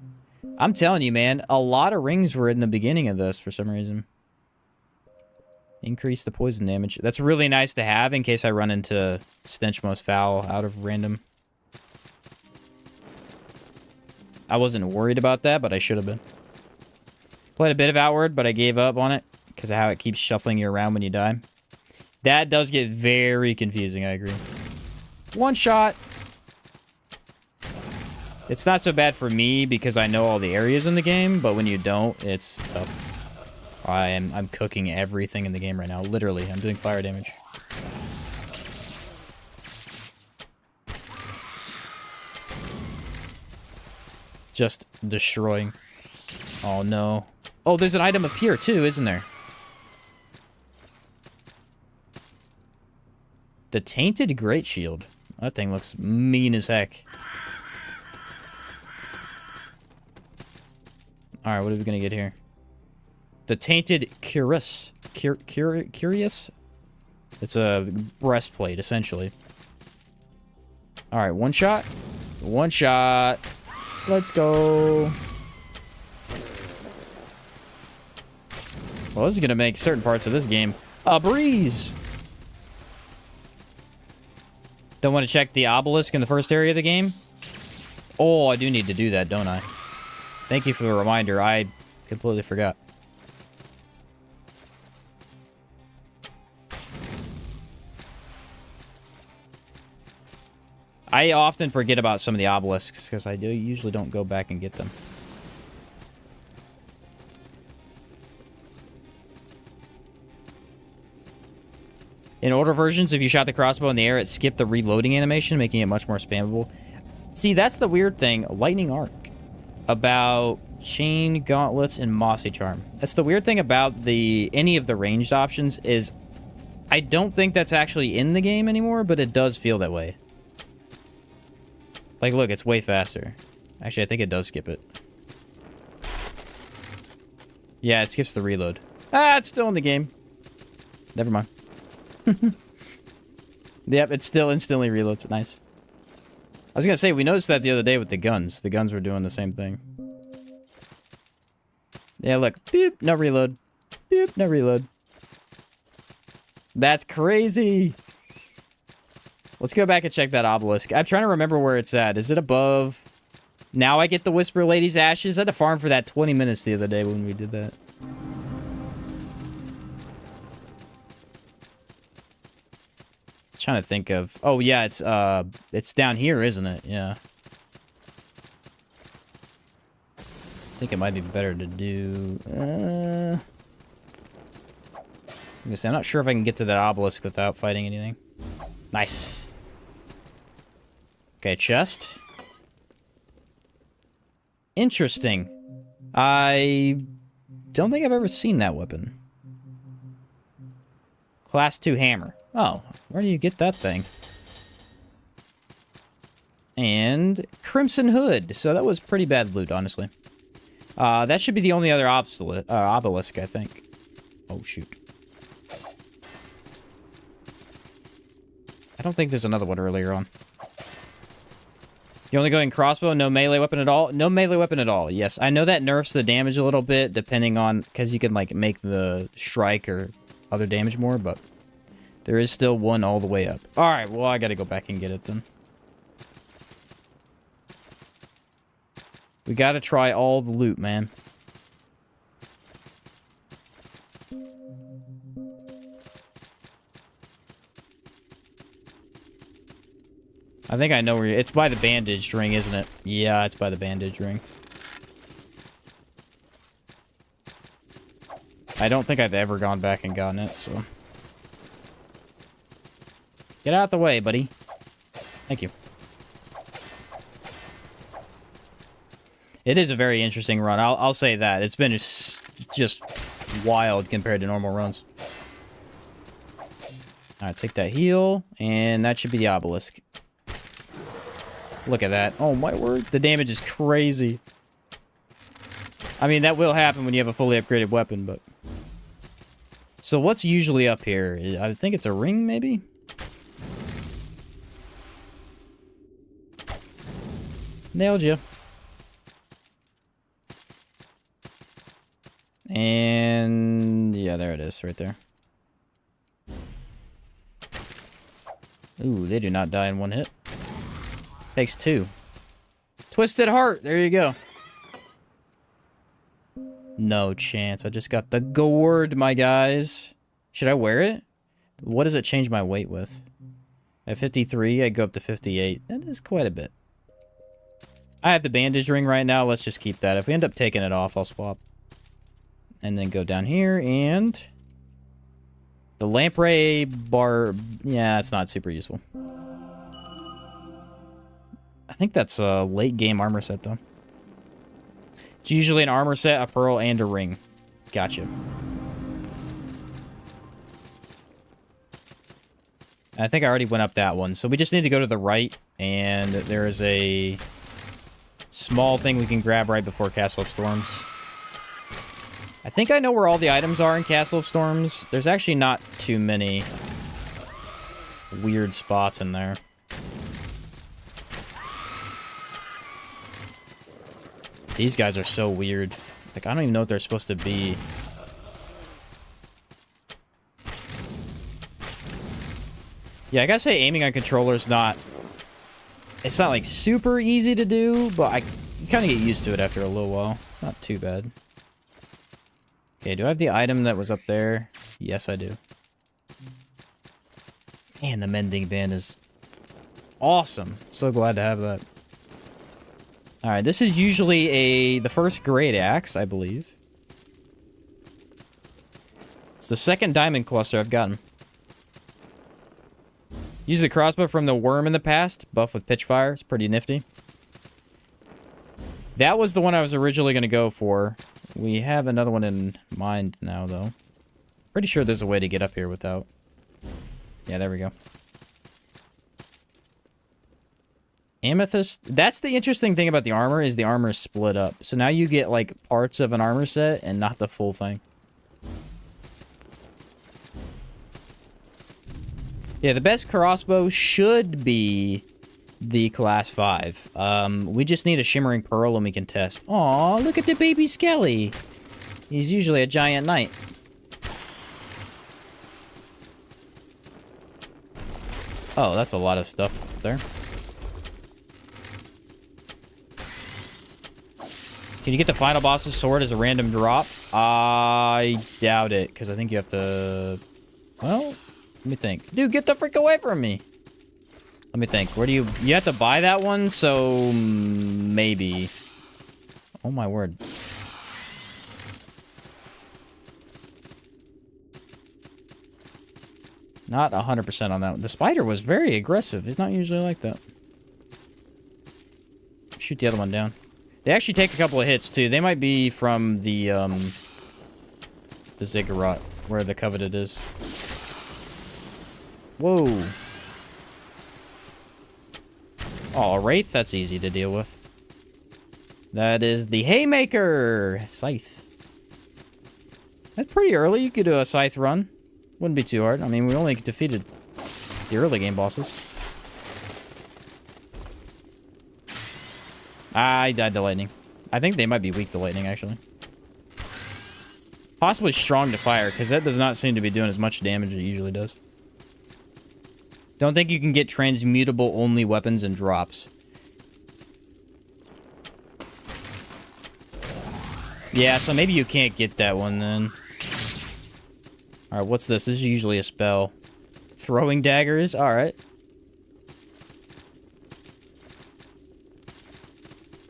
S1: I'm telling you, man, a lot of rings were in the beginning of this for some reason. Increase the poison damage. That's really nice to have in case I run into Stench Most Foul out of random. I wasn't worried about that, but I should have been. Played a bit of Outward, but I gave up on it because of how it keeps shuffling you around when you die. That does get very confusing, I agree. One shot. It's not so bad for me because I know all the areas in the game, but when you don't, it's tough. I'm cooking everything in the game right now. Literally, I'm doing fire damage. Just destroying. Oh, no. Oh, there's an item up here, too, isn't there? The Tainted Great Shield. That thing looks mean as heck. Alright, what are we gonna get here? The Tainted Cuirass. Curious? It's a breastplate, essentially. Alright, one shot. One shot. Let's go. Well, this is gonna make certain parts of this game a breeze. Don't want to check the obelisk in the first area of the game? Oh, I do need to do that, don't I? Thank you for the reminder. I completely forgot. I often forget about some of the obelisks because I usually don't go back and get them. In older versions, if you shot the crossbow in the air, it skipped the reloading animation, making it much more spammable. See, that's the weird thing. Lightning Arc. About chain, gauntlets, and mossy charm. That's the weird thing about any of the ranged options is I don't think that's actually in the game anymore, but it does feel that way. Like, look, it's way faster. Actually, I think it does skip it. Yeah, it skips the reload. Ah, it's still in the game. Never mind. Yep, it still instantly reloads. Nice. I was gonna say, we noticed that the other day with the guns. The guns were doing the same thing. Yeah, look. Beep, no reload. Beep, no reload. That's crazy. Let's go back and check that obelisk. I'm trying to remember where it's at. Is it above? Now I get the Whisper Lady's ashes. I had to farm for that 20 minutes the other day when we did that. Trying to think of... Oh, yeah, it's down here, isn't it? Yeah. I think it might be better to do... I'm gonna say, I'm not sure if I can get to that obelisk without fighting anything. Nice. Okay, chest. Interesting. I don't think I've ever seen that weapon. Class 2 hammer. Oh, where do you get that thing? And Crimson Hood. So that was pretty bad loot, honestly. That should be the only other obelisk, I think. Oh, shoot. I don't think there's another one earlier on. You only going crossbow, no melee weapon at all? No melee weapon at all, yes. I know that nerfs the damage a little bit, depending on... Because you can, like, make the strike or other damage more, but... There is still one all the way up. Alright, well, I gotta go back and get it, then. We gotta try all the loot, man. I think I know where it's by the bandaged ring, isn't it? Yeah, it's by the bandaged ring. I don't think I've ever gone back and gotten it, so... Get out the way, buddy. Thank you. It is a very interesting run. I'll say that. It's been just wild compared to normal runs. Alright, take that heal, and that should be the obelisk. Look at that. Oh, my word. The damage is crazy. I mean, that will happen when you have a fully upgraded weapon, but... So what's usually up here? I think it's a ring, maybe? Nailed you. And... yeah, there it is, right there. Ooh, they do not die in one hit. Takes 2. Twisted Heart. There you go. No chance. I just got the gourd, my guys. Should I wear it? What does it change my weight with? At 53, I go up to 58. That is quite a bit. I have the bandage ring right now. Let's just keep that. If we end up taking it off, I'll swap. And then go down here and... the lamprey bar... yeah, it's not super useful. I think that's a late game armor set, though. It's usually an armor set, a pearl, and a ring. Gotcha. I think I already went up that one. So we just need to go to the right, and there is a small thing we can grab right before Castle of Storms. I think I know where all the items are in Castle of Storms. There's actually not too many weird spots in there. These guys are so weird. Like, I don't even know what they're supposed to be. Yeah, I gotta say aiming on controller's not... it's not, like, super easy to do, but you kind of get used to it after a little while. It's not too bad. Okay, do I have the item that was up there? Yes, I do. Man, the mending band is awesome. So glad to have that. Alright, this is usually the first great axe, I believe. It's the second diamond cluster I've gotten. Use the crossbow from the worm in the past. Buff with pitchfire. It's pretty nifty. That was the one I was originally going to go for. We have another one in mind now, though. Pretty sure there's a way to get up here without... yeah, there we go. Amethyst. That's the interesting thing about the armor, is the armor is split up. So now you get, like, parts of an armor set and not the full thing. Yeah, the best crossbow should be the class 5. We just need a shimmering pearl and we can test. Aw, look at the baby Skelly. He's usually a giant knight. Oh, that's a lot of stuff there. Can you get the final boss's sword as a random drop? I doubt it, because I think you have to... well, Let me think. Dude, get the freak away from me. Let me think. Where do you have to buy that one? So maybe. Oh my word. Not 100% on that one. The spider was very aggressive. He's not usually like that. Shoot the other one down. They actually take a couple of hits too. They might be from the ziggurat where the Coveted is. Whoa. Oh, a wraith? That's easy to deal with. That is the haymaker scythe. That's pretty early. You could do a scythe run. Wouldn't be too hard. I mean, we only defeated the early game bosses. I died to lightning. I think they might be weak to lightning, actually. Possibly strong to fire, because that does not seem to be doing as much damage as it usually does. Don't think you can get transmutable only weapons and drops. Yeah, so maybe you can't get that one then. Alright, what's this? This is usually a spell. Throwing daggers? Alright.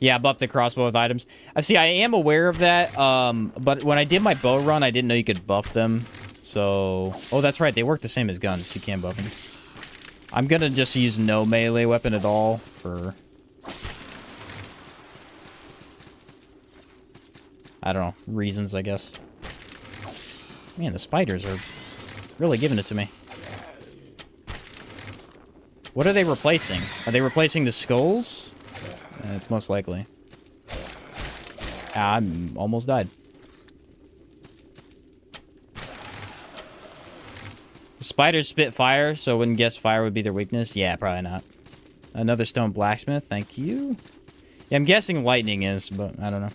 S1: Yeah, buff the crossbow with items. See, I am aware of that, but when I did my bow run, I didn't know you could buff them. So... Oh, that's right. They work the same as guns. You can't buff them. I'm gonna just use no melee weapon at all for... I don't know. Reasons, I guess. Man, the spiders are really giving it to me. What are they replacing? Are they replacing the skulls? It's most likely. Ah, I almost died. The spiders spit fire, so I wouldn't guess fire would be their weakness. Yeah, probably not. Another stone blacksmith, thank you. Yeah, I'm guessing lightning is, but I don't know.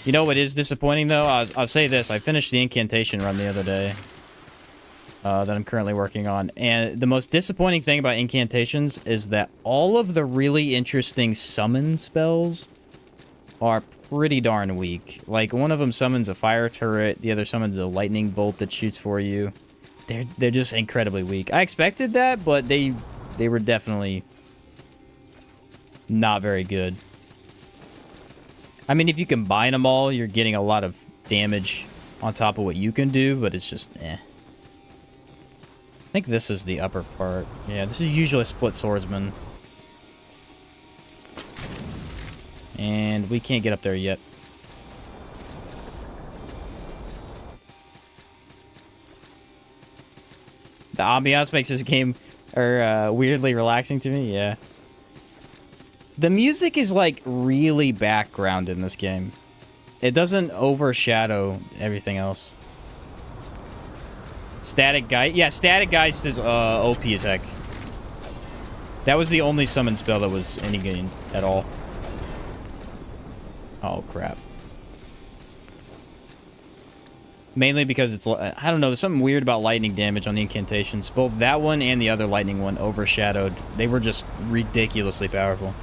S1: You know what is disappointing, though? I'll say this. I finished the incantation run the other day. That I'm currently working on. And the most disappointing thing about incantations is that all of the really interesting summon spells are pretty darn weak. Like, one of them summons a fire turret. The other summons a lightning bolt that shoots for you. They're just incredibly weak. I expected that, but they were definitely not very good. I mean, if you combine them all, you're getting a lot of damage on top of what you can do, but it's just, eh. I think this is the upper part. Yeah, this is usually a split swordsman. And we can't get up there yet. The ambiance makes this game weirdly relaxing to me, yeah. The music is, like, really background in this game. It doesn't overshadow everything else. Static Geist? Yeah, Static Geist is OP as heck. That was the only summon spell that was any good at all. Oh, crap. Mainly because it's... I don't know, there's something weird about lightning damage on the incantations. Both that one and the other lightning one overshadowed. They were just ridiculously powerful.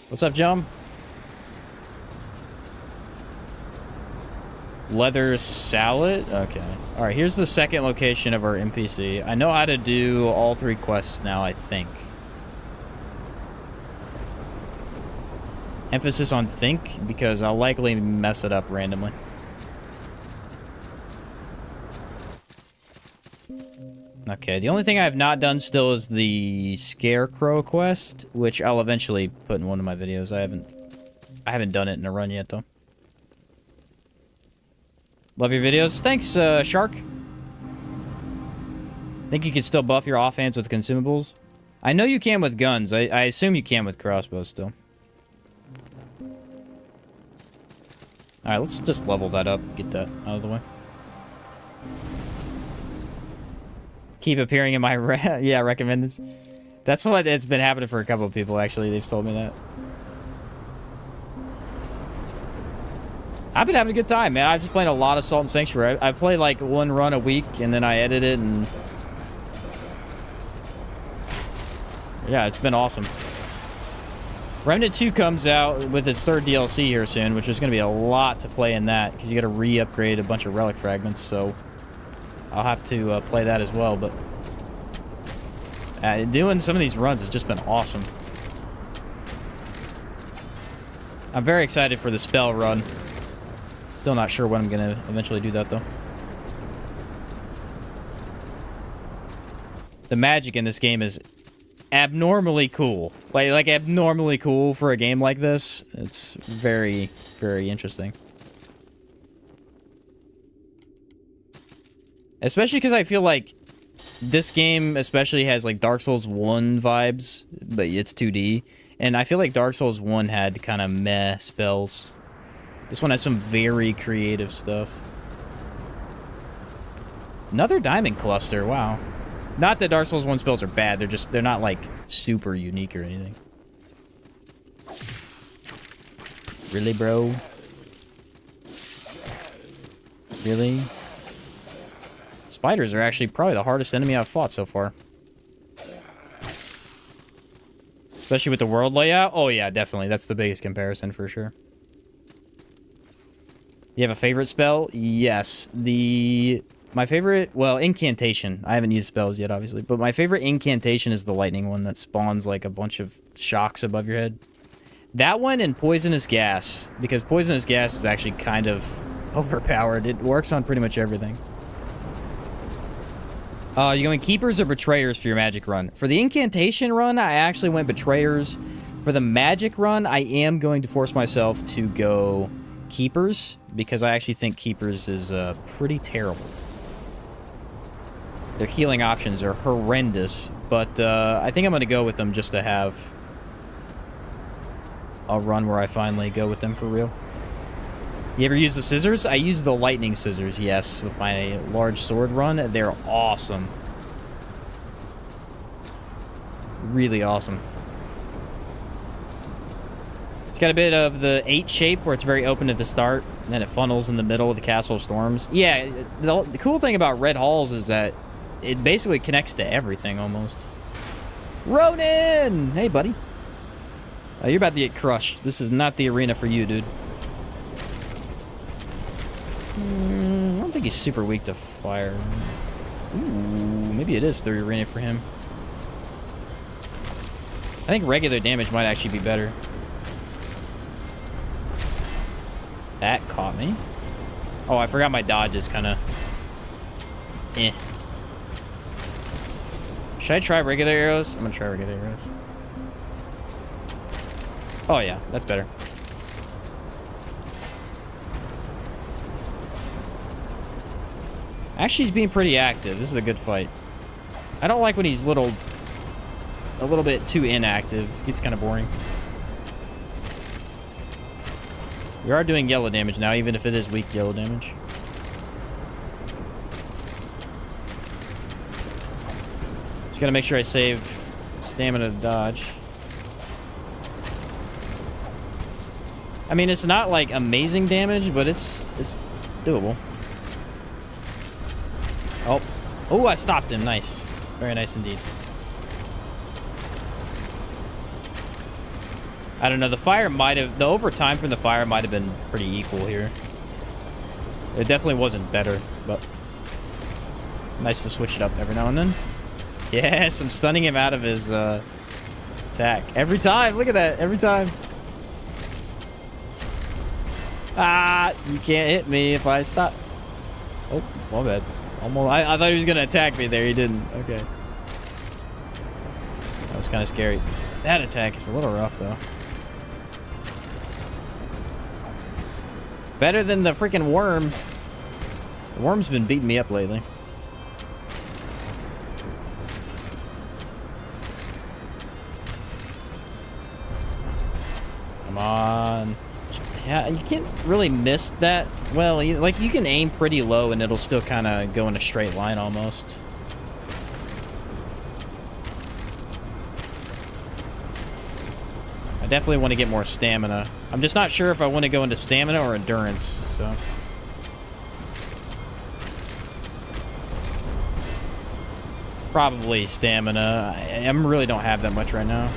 S1: What's up, John? Leather salad? Okay. Alright, here's the second location of our NPC. I know how to do all 3 quests now, I think. Emphasis on think, because I'll likely mess it up randomly. Okay, the only thing I have not done still is the Scarecrow quest, which I'll eventually put in one of my videos. I haven't done it in a run yet, though. Love your videos. Thanks, Shark. Think you can still buff your offhands with consumables? I know you can with guns. I assume you can with crossbows still. Alright, let's just level that up. Get that out of the way. Keep appearing in my recommended. That's what it's been happening for a couple of people, actually. They've told me that. I've been having a good time, man. I've just played a lot of Salt and Sanctuary. I play like 1 run a week, and then I edit it, and... Yeah, it's been awesome. Remnant 2 comes out with its third DLC here soon, which is going to be a lot to play in that, because you got to re-upgrade a bunch of relic fragments, so I'll have to play that as well, but doing some of these runs has just been awesome. I'm very excited for the spell run. Still not sure when I'm going to eventually do that, though. The magic in this game is abnormally cool. Like abnormally cool for a game like this. It's very, very interesting. Especially because I feel like this game especially has like Dark Souls 1 vibes, but it's 2D. And I feel like Dark Souls 1 had kind of meh spells. This one has some very creative stuff. Another diamond cluster, wow. Not that Dark Souls 1 spells are bad, they're not like super unique or anything. Really, bro? Really? Spiders are actually probably the hardest enemy I've fought so far. Especially with the world layout. Oh yeah, definitely. That's the biggest comparison for sure. You have a favorite spell? Yes. My favorite, well, incantation. I haven't used spells yet, obviously. But my favorite incantation is the lightning one that spawns like a bunch of shocks above your head. That one and poisonous gas. Because poisonous gas is actually kind of overpowered. It works on pretty much everything. You going keepers or betrayers for your magic run? For the incantation run, I actually went betrayers. For the magic run, I am going to force myself to go keepers. Because I actually think keepers is pretty terrible. Their healing options are horrendous, but I think I'm going to go with them just to have a run where I finally go with them for real. You ever use the scissors? I use the lightning scissors, yes, with my large sword run. They're awesome. Really awesome. It's got a bit of the 8 shape where it's very open at the start, and then it funnels in the middle of the Castle of Storms. Yeah, the cool thing about Red Halls is that it basically connects to everything, almost. Ronan! Hey, buddy. You're about to get crushed. This is not the arena for you, dude. I don't think he's super weak to fire. Ooh, maybe it is the arena for him. I think regular damage might actually be better. That caught me. Oh, I forgot my dodge is kind of... eh. Should I try regular arrows? I'm gonna try regular arrows. Oh yeah, that's better. Actually, he's being pretty active. This is a good fight. I don't like when he's a little bit too inactive. It gets kind of boring. We are doing yellow damage now, even if it is weak yellow damage. Just gotta make sure I save stamina to dodge. I mean, it's not like amazing damage, but it's doable. Oh. Oh, I stopped him. Nice. Very nice indeed. I don't know. The overtime from the fire might have been pretty equal here. It definitely wasn't better, but nice to switch it up every now and then. Yes, I'm stunning him out of his attack. Every time. Look at that. Every time. Ah, you can't hit me if I stop. Oh, my bad. Almost. I thought he was going to attack me there. He didn't. Okay. That was kind of scary. That attack is a little rough, though. Better than the freaking worm. The worm's been beating me up lately. Come on. Yeah, you can't really miss that. Well, you can aim pretty low and it'll still kind of go in a straight line almost. I definitely want to get more stamina. I'm just not sure if I want to go into stamina or endurance, so. Probably stamina. I really don't have that much right now.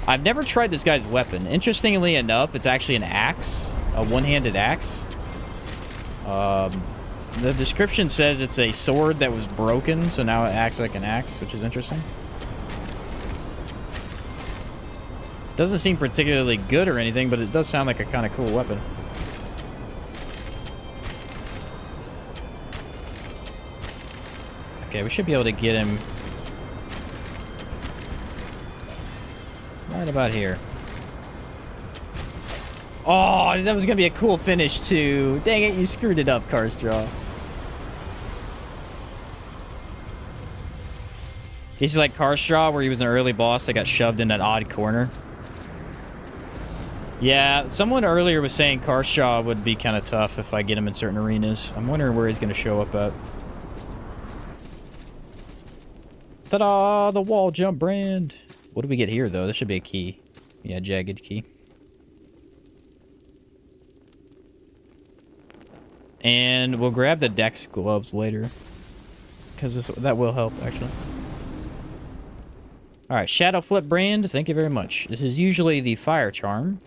S1: I've never tried this guy's weapon. Interestingly enough, it's actually an axe. A one-handed axe. The description says it's a sword that was broken, so now it acts like an axe, which is interesting. Doesn't seem particularly good or anything, but it does sound like a kind of cool weapon. Okay, we should be able to get him right about here. Oh, that was going to be a cool finish, too. Dang it, you screwed it up, Carstraw. This is like Carstraw, where he was an early boss that got shoved in an odd corner. Yeah, someone earlier was saying Carstraw would be kind of tough if I get him in certain arenas. I'm wondering where he's going to show up at. Ta-da! The wall jump brand. What do we get here, though? This should be a key. Yeah, jagged key. And we'll grab the Dex gloves later. Because that will help, actually. Alright, Shadow Flip brand. Thank you very much. This is usually the fire charm.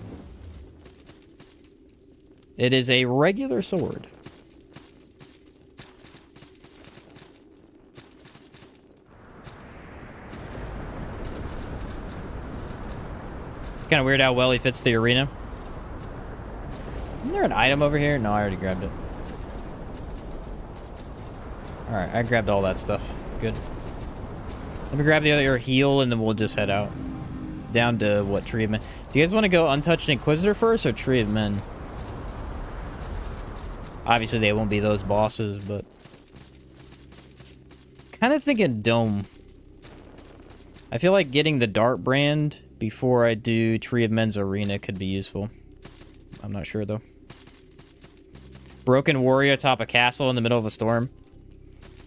S1: It is a regular sword. It's kind of weird how well he fits the arena. Isn't there an item over here? No, I already grabbed it. Alright, I grabbed all that stuff. Good. Let me grab the other heal, and then we'll just head out. Down to, what, Tree of Men? Do you guys want to go Untouched Inquisitor first, or Tree of Men? Obviously, they won't be those bosses, but... kind of thinking Dome. I feel like getting the Dart brand before I do Tree of Men's Arena could be useful. I'm not sure, though. Broken Warrior atop a castle in the middle of a storm.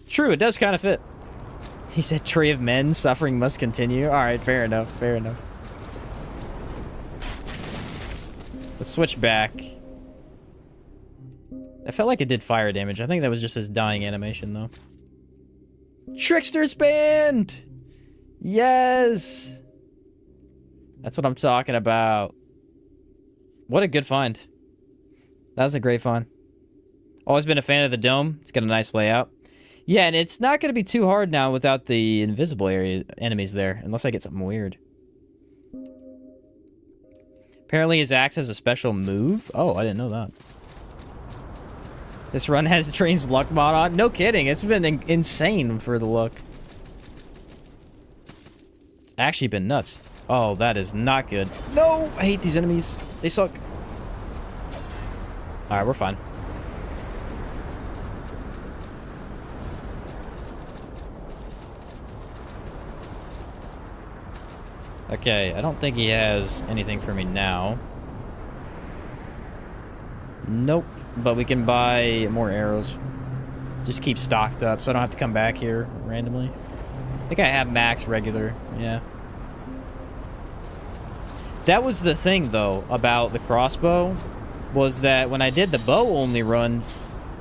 S1: True, it does kind of fit. He said Tree of Men, suffering must continue. Alright, fair enough, fair enough. Let's switch back. I felt like it did fire damage. I think that was just his dying animation, though. Trickster's Band! Yes! That's what I'm talking about. What a good find. That was a great find. Always been a fan of the dome. It's got a nice layout. Yeah, and it's not going to be too hard now without the invisible area enemies there, unless I get something weird. Apparently his axe has a special move. Oh, I didn't know that. This run has Train's luck mod on. No kidding. It's been insane for the luck. It's actually been nuts. Oh, that is not good. No! I hate these enemies. They suck. Alright, we're fine. Okay, I don't think he has anything for me now. Nope, but we can buy more arrows. Just keep stocked up so I don't have to come back here randomly. I think I have max regular, yeah. That was the thing, though, about the crossbow, was that when I did the bow-only run,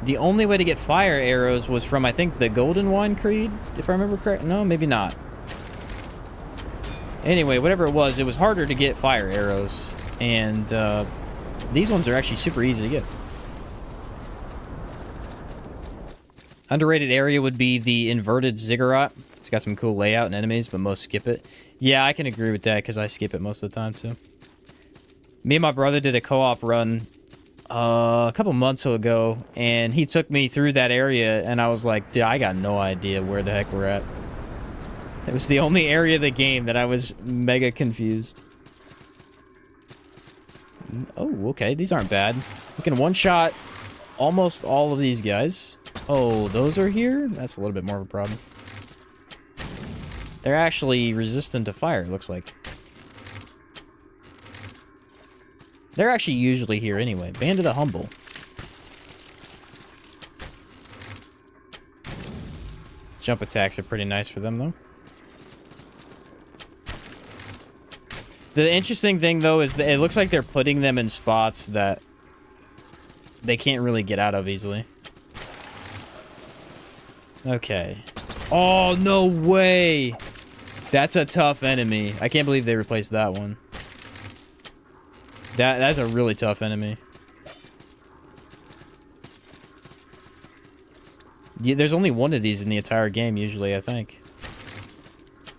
S1: the only way to get fire arrows was from, I think, the Golden Wine Creed, if I remember correct. No, maybe not. Anyway, whatever it was harder to get fire arrows. And these ones are actually super easy to get. Underrated area would be the inverted ziggurat. It's got some cool layout and enemies, but most skip it. Yeah, I can agree with that, because I skip it most of the time, too. Me and my brother did a co-op run a couple months ago, and he took me through that area, and I was like, dude, I got no idea where the heck we're at. It was the only area of the game that I was mega confused. Oh, okay, these aren't bad. We can one-shot almost all of these guys. Oh, those are here? That's a little bit more of a problem. They're actually resistant to fire, it looks like. They're actually usually here anyway. Band of the Humble. Jump attacks are pretty nice for them, though. The interesting thing, though, is that it looks like they're putting them in spots that they can't really get out of easily. Okay. Oh, no way! That's a tough enemy. I can't believe they replaced that one. That's a really tough enemy. Yeah, there's only one of these in the entire game, usually, I think.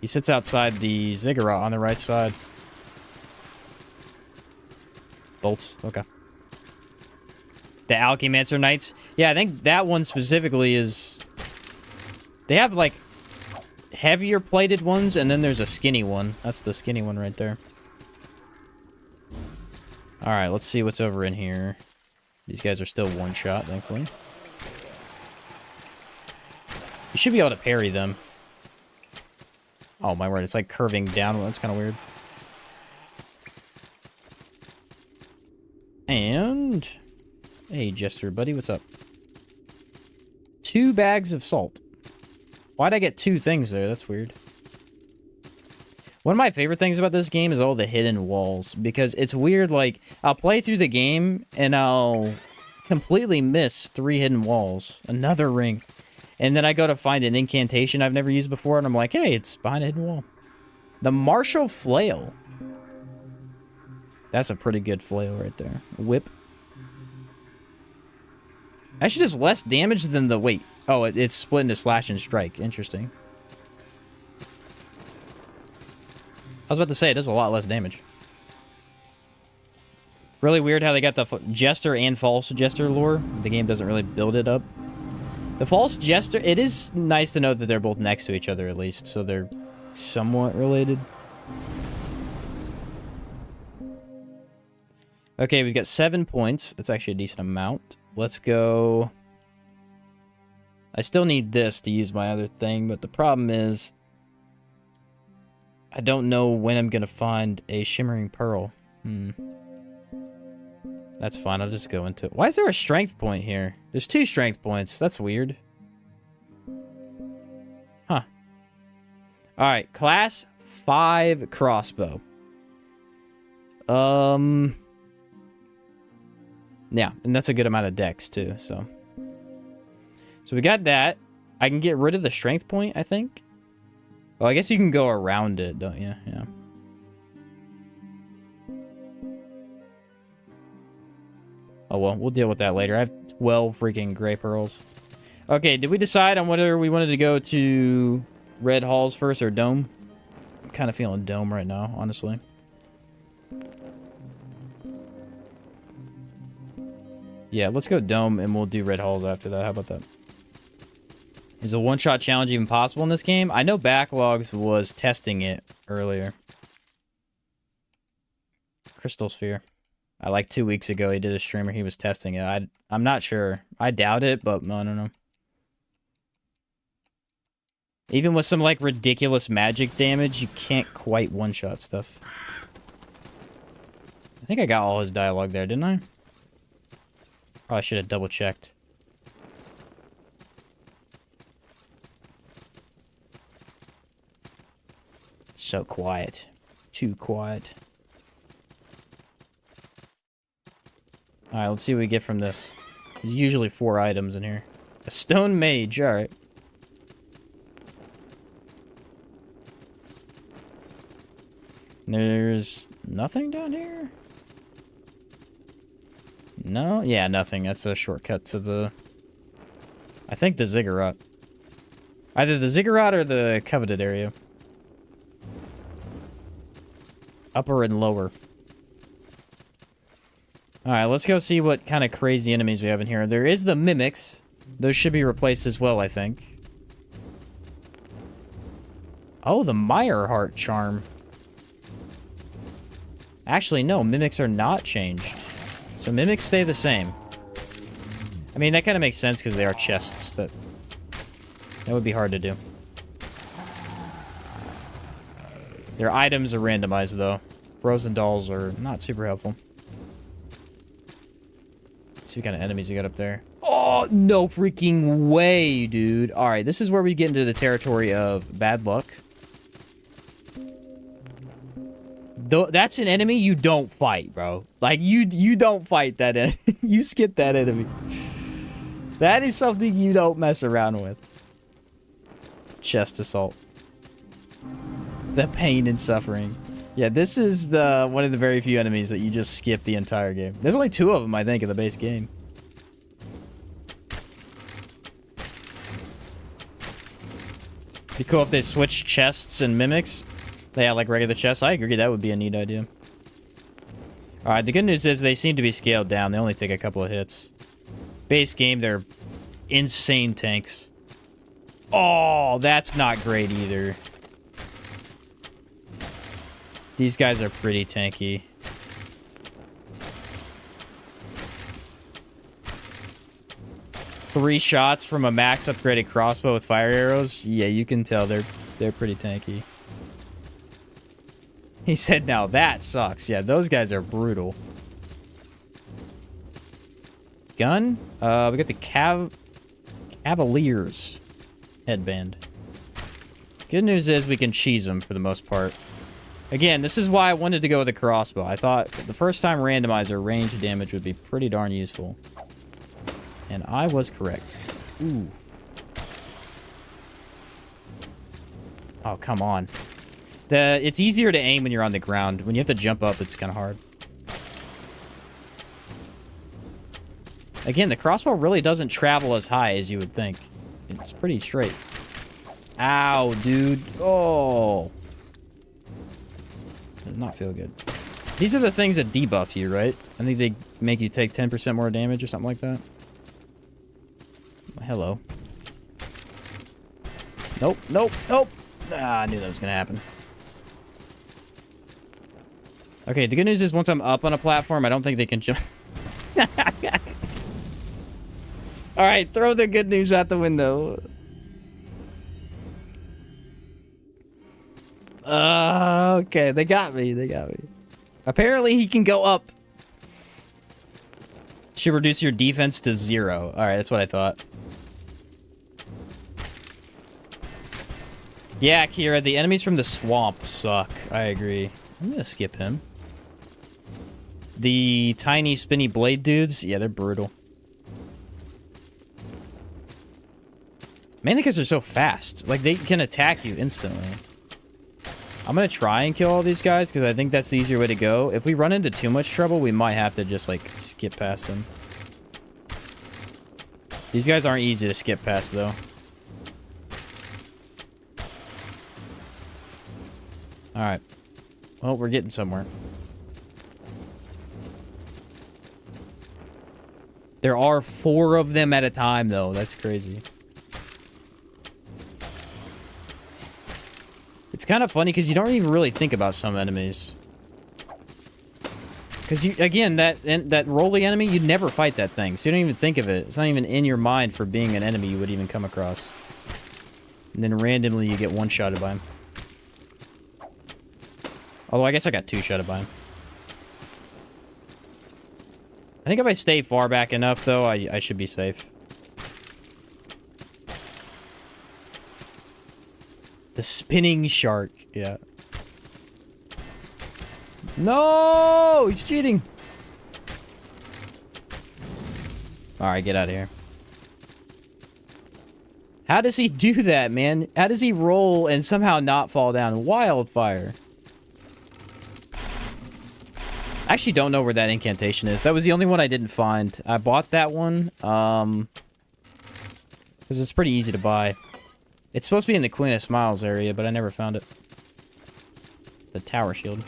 S1: He sits outside the ziggurat on the right side. Bolts, okay. The Alchemaster Knights. Yeah, I think that one specifically is... They have, like, heavier plated ones, and then there's a skinny one. That's the skinny one right there. Alright, let's see what's over in here. These guys are still one shot, thankfully. You should be able to parry them. Oh my word, it's like curving down. That's kind of weird. And... Hey, Jester, buddy, what's up? 2 bags of salt. Why'd I get 2 things there? That's weird. One of my favorite things about this game is all the hidden walls. Because it's weird, like, I'll play through the game, and I'll completely miss 3 hidden walls. Another ring. And then I go to find an incantation I've never used before, and I'm like, hey, it's behind a hidden wall. The Martial Flail. That's a pretty good flail right there. Whip. Actually does less damage than the... Wait. Oh, it's split into slash and strike. Interesting. I was about to say, it does a lot less damage. Really weird how they got the Jester and False Jester lore. The game doesn't really build it up. The False Jester... It is nice to know that they're both next to each other, at least. So they're somewhat related. Okay, we've got 7 points. That's actually a decent amount. Let's go... I still need this to use my other thing, but the problem is... I don't know when I'm gonna find a shimmering pearl. That's fine, I'll just go into it. Why is there a strength point here? There's 2 strength points. That's weird. Huh. Alright, class 5 crossbow. Yeah, and that's a good amount of dex, too, so... So we got that. I can get rid of the strength point, I think. Oh, I guess you can go around it, don't you? Yeah. Oh, well, we'll deal with that later. I have 12 freaking gray pearls. Okay, did we decide on whether we wanted to go to Red Halls first or Dome? I'm kind of feeling Dome right now, honestly. Yeah, let's go Dome, and we'll do Red Halls after that. How about that? Is a one-shot challenge even possible in this game? I know Backlogs was testing it earlier. Crystal Sphere. Like 2 weeks ago, he did a streamer. He was testing it. I'm not sure. I doubt it, but I don't know. Even with some, like, ridiculous magic damage, you can't quite one-shot stuff. I think I got all his dialogue there, didn't I? Probably should have double-checked. It's so quiet. Too quiet. Alright, let's see what we get from this. There's usually 4 items in here. A stone mage, alright. There's nothing down here? No? Yeah, nothing. That's a shortcut to the... I think the ziggurat. Either the ziggurat or the coveted area. Upper and lower. Alright, let's go see what kind of crazy enemies we have in here. There is the mimics. Those should be replaced as well, I think. Oh, the Meyerheart charm. Actually, no. Mimics are not changed. So mimics stay the same. I mean, that kind of makes sense because they are chests. That would be hard to do. Their items are randomized, though. Frozen dolls are not super helpful. Let's see what kind of enemies we got up there. Oh, no freaking way, dude. Alright, this is where we get into the territory of bad luck. That's an enemy you don't fight, bro. Like, you don't fight that enemy. You skip that enemy. That is something you don't mess around with. Chest assault. The pain and suffering. Yeah, this is the one of the very few enemies that you just skip the entire game. There's only 2 of them, I think, in the base game. Be cool if they switched chests and mimics. They had like regular chests. I agree, that would be a neat idea. Alright, the good news is they seem to be scaled down. They only take a couple of hits. Base game, they're insane tanks. Oh, that's not great either. These guys are pretty tanky. Three shots from a max upgraded crossbow with fire arrows. Yeah, you can tell they're pretty tanky. He said, now that sucks. Yeah, those guys are brutal. Gun? We got the Cavaliers headband. Good news is we can cheese them for the most part. Again, this is why I wanted to go with the crossbow. I thought the first time randomizer range damage would be pretty darn useful. And I was correct. Ooh. Oh, come on. It's easier to aim when you're on the ground. When you have to jump up, it's kind of hard. Again, the crossbow really doesn't travel as high as you would think. It's pretty straight. Ow, dude. Oh. Does not feel good. These are the things that debuff you, right? I think they make you take 10% more damage or something like that. Hello. Nope, nope, nope. Ah, I knew that was gonna happen. Okay, the good news is once I'm up on a platform, I don't think they can jump. Alright, throw the good news out the window. Okay, they got me. They got me. Apparently, he can go up. Should reduce your defense to 0. Alright, that's what I thought. Yeah, Kira, the enemies from the swamp suck. I agree. I'm gonna skip him. The tiny spinny blade dudes, yeah, they're brutal. Mainly because they're so fast. Like, they can attack you instantly. I'm gonna try and kill all these guys because I think that's the easier way to go. If we run into too much trouble, we might have to just, like, skip past them. These guys aren't easy to skip past, though. Alright. Well, we're getting somewhere. There are 4 of them at a time, though. That's crazy. It's kind of funny because you don't even really think about some enemies. Because you, again, that roly enemy, you'd never fight that thing. So you don't even think of it. It's not even in your mind for being an enemy you would even come across. And then randomly you get one-shotted by him. Although I guess I got 2-shotted by him. I think if I stay far back enough, though, I should be safe. The spinning shark, yeah. No! He's cheating! Alright, get out of here. How does he do that, man? How does he roll and somehow not fall down? Wildfire. I actually don't know where that incantation is. That was the only one I didn't find. I bought that one, because it's pretty easy to buy. It's supposed to be in the Queen of Smiles area, but I never found it. The tower shield.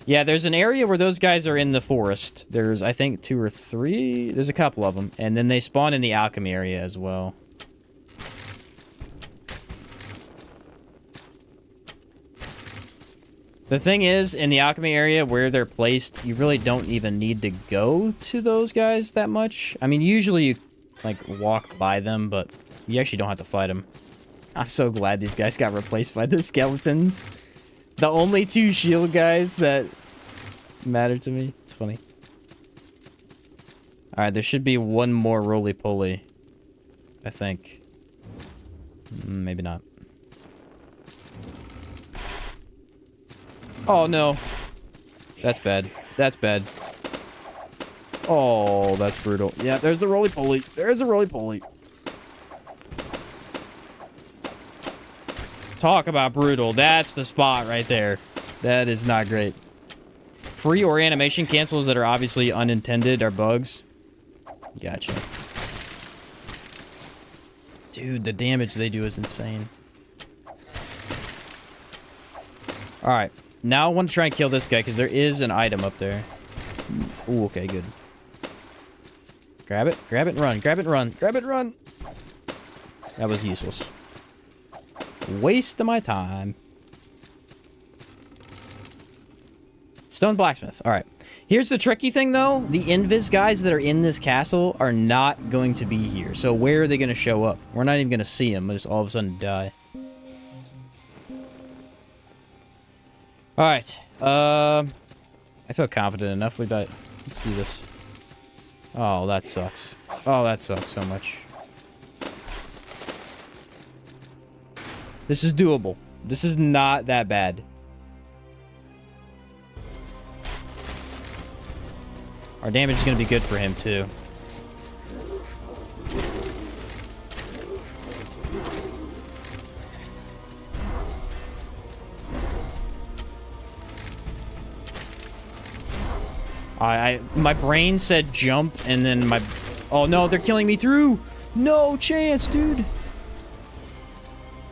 S1: Yeah, there's an area where those guys are in the forest. There's, I think, 2 or 3. There's a couple of them. And then they spawn in the alchemy area as well. The thing is, in the alchemy area where they're placed, you really don't even need to go to those guys that much. I mean, usually you, like, walk by them, but you actually don't have to fight them. I'm so glad these guys got replaced by the skeletons. The only 2 shield guys that matter to me. It's funny. Alright, there should be one more roly-poly. I think. Maybe not. Oh, no. That's bad. That's bad. Oh, that's brutal. Yeah, there's the roly-poly. There's the roly-poly. Talk about brutal. That's the spot right there. That is not great. Free or animation cancels that are obviously unintended are bugs. Gotcha. Dude, the damage they do is insane. Alright. Now I want to try and kill this guy because there is an item up there. Ooh, okay, good. Grab it and run, grab it and run, grab it and run. That was useless. Waste of my time. Stone blacksmith. Alright. Here's the tricky thing, though. The invis guys that are in this castle are not going to be here. So where are they going to show up? We're not even going to see them. They'll just all of a sudden die. Alright. I feel confident enough. Let's do this. Oh, that sucks. Oh, that sucks so much. This is doable. This is not that bad. Our damage is going to be good for him, too. My brain said jump, and then my... Oh, no, they're killing me through! No chance, dude!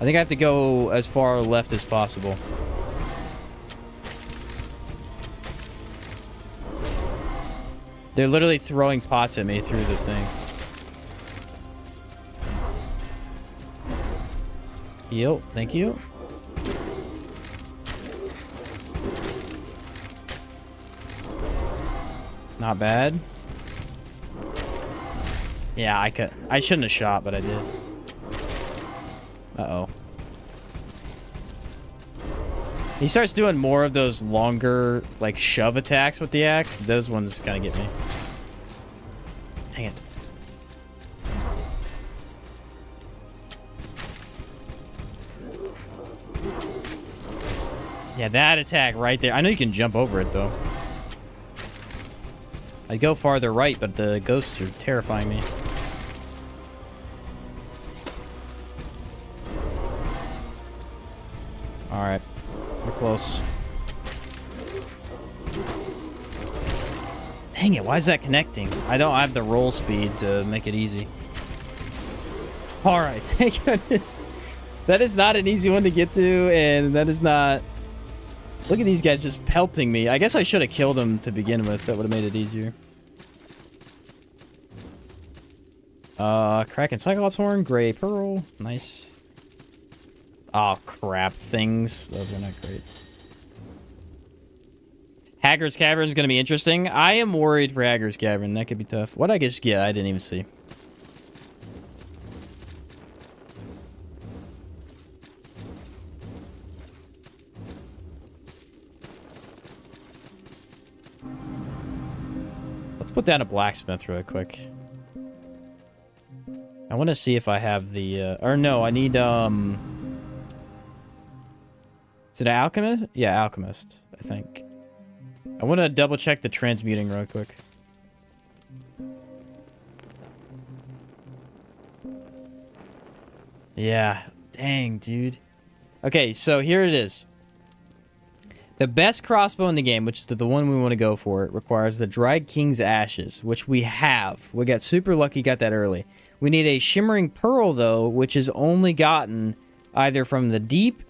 S1: I think I have to go as far left as possible. They're literally throwing pots at me through the thing. Heal, thank you. Not bad. Yeah, I shouldn't have shot, but I did. Uh-oh. He starts doing more of those longer, like, shove attacks with the axe. Those ones kind of get me. Dang it. Yeah, that attack right there. I know you can jump over it, though. I'd go farther right, but the ghosts are terrifying me. Alright. We're close. Dang it, why is that connecting? I don't have the roll speed to make it easy. Alright, thank goodness. That is not an easy one to get to, and that is not... Look at these guys just pelting me. I guess I should have killed them to begin with. That would have made it easier. Kraken Cyclops Horn, Gray Pearl. Nice. Oh, crap. Things. Those are not great. Haggar's Cavern is going to be interesting. I am worried for Haggar's Cavern. That could be tough. What did I just get? I didn't even see. Let's put down a blacksmith real quick. I want to see if I have the... or no, I need... Is it an alchemist? Yeah, alchemist, I think. I want to double check the transmuting real quick. Yeah. Dang, dude. Okay, so here it is. The best crossbow in the game, which is the one we want to go for, it requires the Dried King's Ashes, which we have. We got super lucky, got that early. We need a Shimmering Pearl, though, which is only gotten either from the deep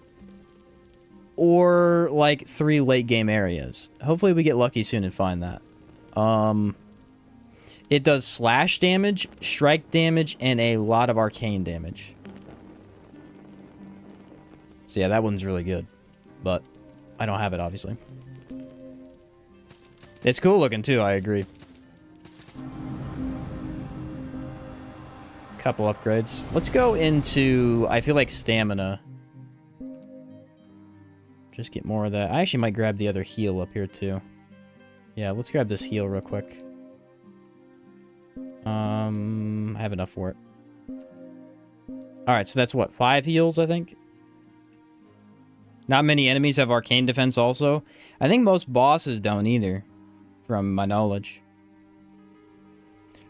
S1: or, like, 3 late-game areas. Hopefully we get lucky soon and find that. It does slash damage, strike damage, and a lot of arcane damage. So, yeah, that one's really good. But I don't have it, obviously. It's cool looking, too, I agree. Couple upgrades. Let's go into, I feel like, stamina. Just get more of that. I actually might grab the other heal up here, too. Yeah, let's grab this heal real quick. I have enough for it. Alright, so that's what? 5 heals, I think? Not many enemies have arcane defense also. I think most bosses don't either, from my knowledge.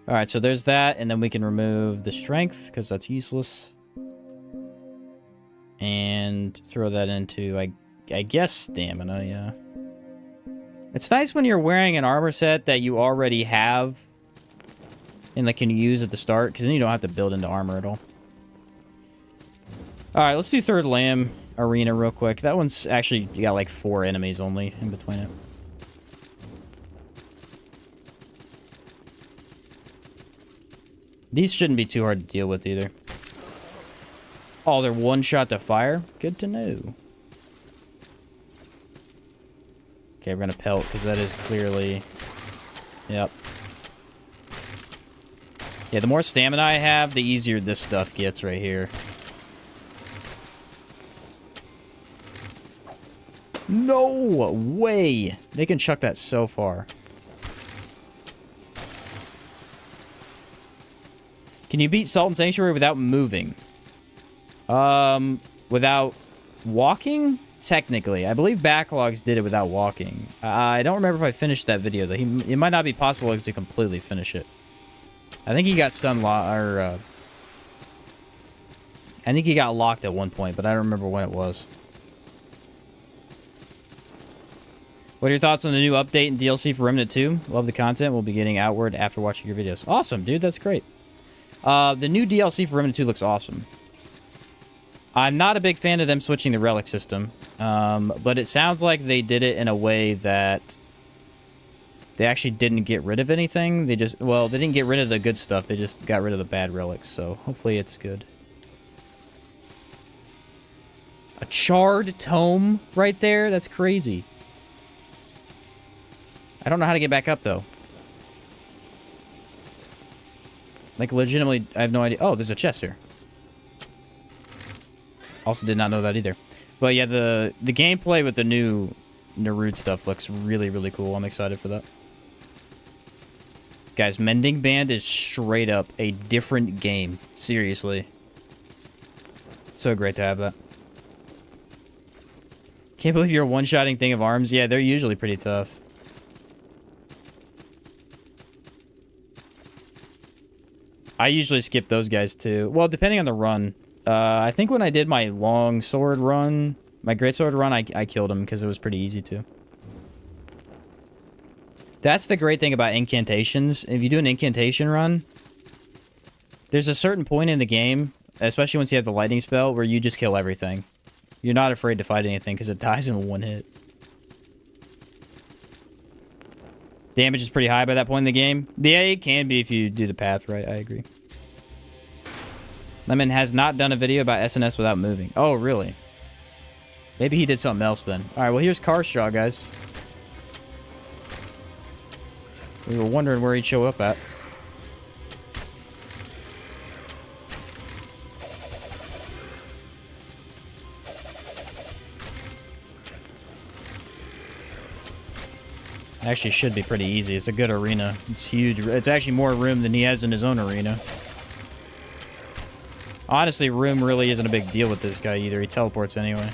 S1: Alright, so there's that, and then we can remove the strength, because that's useless. And throw that into, I guess, stamina, yeah. It's nice when you're wearing an armor set that you already have and like can use at the start, because then you don't have to build into armor at all. Alright, let's do third lamb arena real quick. That one's actually, you got like 4 enemies only in between it. These shouldn't be too hard to deal with either. Oh, they're one shot to fire? Good to know. Okay, we're gonna pelt, because that is clearly... Yep. Yeah, the more stamina I have, the easier this stuff gets right here. No way! They can chuck that so far. Can you beat Salt and Sanctuary without moving? Without walking? Technically. I believe Backlogs did it without walking. I don't remember if I finished that video, though. It might not be possible to completely finish it. I think he got I think he got locked at one point, but I don't remember when it was. What are your thoughts on the new update and DLC for Remnant 2? Love the content. We'll be getting outward after watching your videos. Awesome, dude. That's great. The new DLC for Remnant 2 looks awesome. I'm not a big fan of them switching the relic system, but it sounds like they did it in a way that they actually didn't get rid of anything. They just, well, they didn't get rid of the good stuff. They just got rid of the bad relics, so hopefully it's good. A charred tome right there? That's crazy. I don't know how to get back up, though. Like, legitimately, I have no idea. Oh, there's a chest here. Also did not know that either. But yeah, the gameplay with the new Narud stuff looks really, really cool. I'm excited for that. Guys, Mending Band is straight up a different game. Seriously. It's so great to have that. Can't believe you're one-shotting Thing of Arms. Yeah, they're usually pretty tough. I usually skip those guys too. Well, depending on the run. I think when I did my long sword run, my greatsword run, I killed him because it was pretty easy to. That's the great thing about incantations. If you do an incantation run, there's a certain point in the game, especially once you have the lightning spell, where you just kill everything. You're not afraid to fight anything because it dies in one hit. Damage is pretty high by that point in the game. Yeah, it can be if you do the path right. I agree. Lemon has not done a video about SNS without moving. Oh, really? Maybe he did something else then. Alright, well, here's Carstraw, guys. We were wondering where he'd show up at. Actually should be pretty easy. It's a good arena. It's huge. It's actually more room than he has in his own arena. Honestly, room really isn't a big deal with this guy either. He teleports anyway.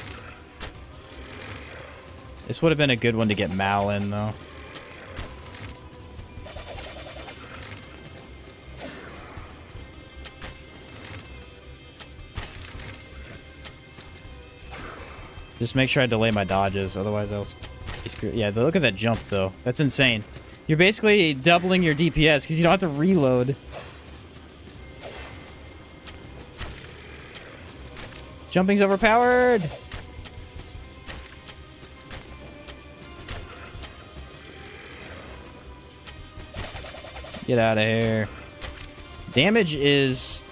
S1: This would have been a good one to get Mal in, though. Just make sure I delay my dodges, otherwise I'll be screwed. Yeah, look at that jump, though. That's insane. You're basically doubling your DPS because you don't have to reload. Jumping's overpowered! Get out of here. Damage is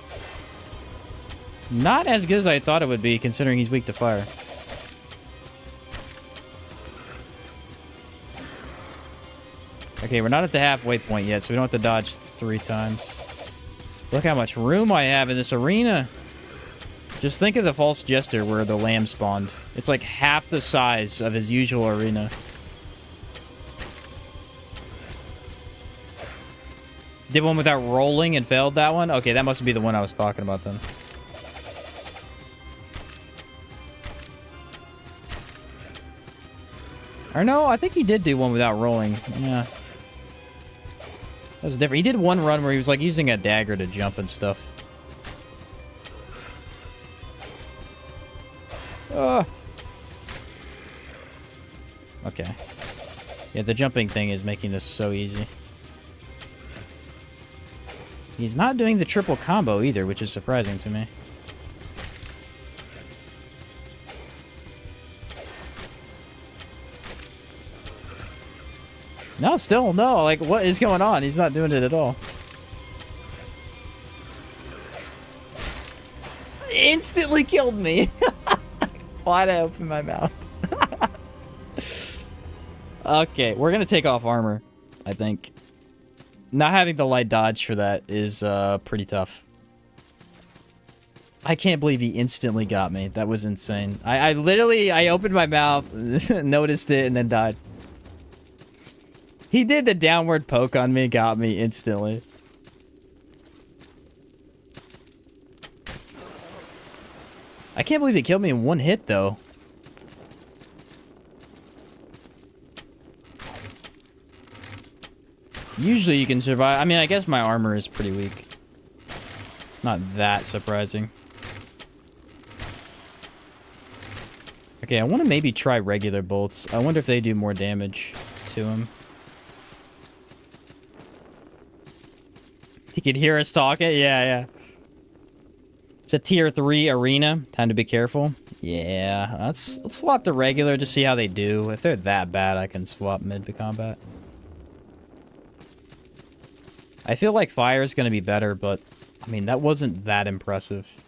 S1: not as good as I thought it would be, considering he's weak to fire. Okay, we're not at the halfway point yet, so we don't have to dodge 3 times. Look how much room I have in this arena. Just think of the false jester where the lamb spawned. It's like half the size of his usual arena. Did one without rolling and failed that one? Okay, that must be the one I was talking about then. Or no, I think he did do one without rolling. Yeah. That was different. He did one run where he was like using a dagger to jump and stuff. Okay. Yeah, the jumping thing is making this so easy. He's not doing the triple combo either, which is surprising to me. No, still, no. Like, what is going on? He's not doing it at all. Instantly killed me. Why'd I open my mouth? Okay, we're gonna take off armor, I think. Not having the light dodge for that is pretty tough. I can't believe he instantly got me. That was insane. I literally opened my mouth, noticed it, and then died. He did the downward poke on me, got me instantly. I can't believe he killed me in one hit, though. Usually you can survive. I mean, I guess my armor is pretty weak. It's not that surprising. Okay, I want to maybe try regular bolts. I wonder if they do more damage to him. He could hear us talking? Yeah, yeah. It's a tier 3 arena. Time to be careful. Yeah, let's swap to regular to see how they do. If they're that bad, I can swap mid to combat. I feel like fire is going to be better, but, I mean, that wasn't that impressive.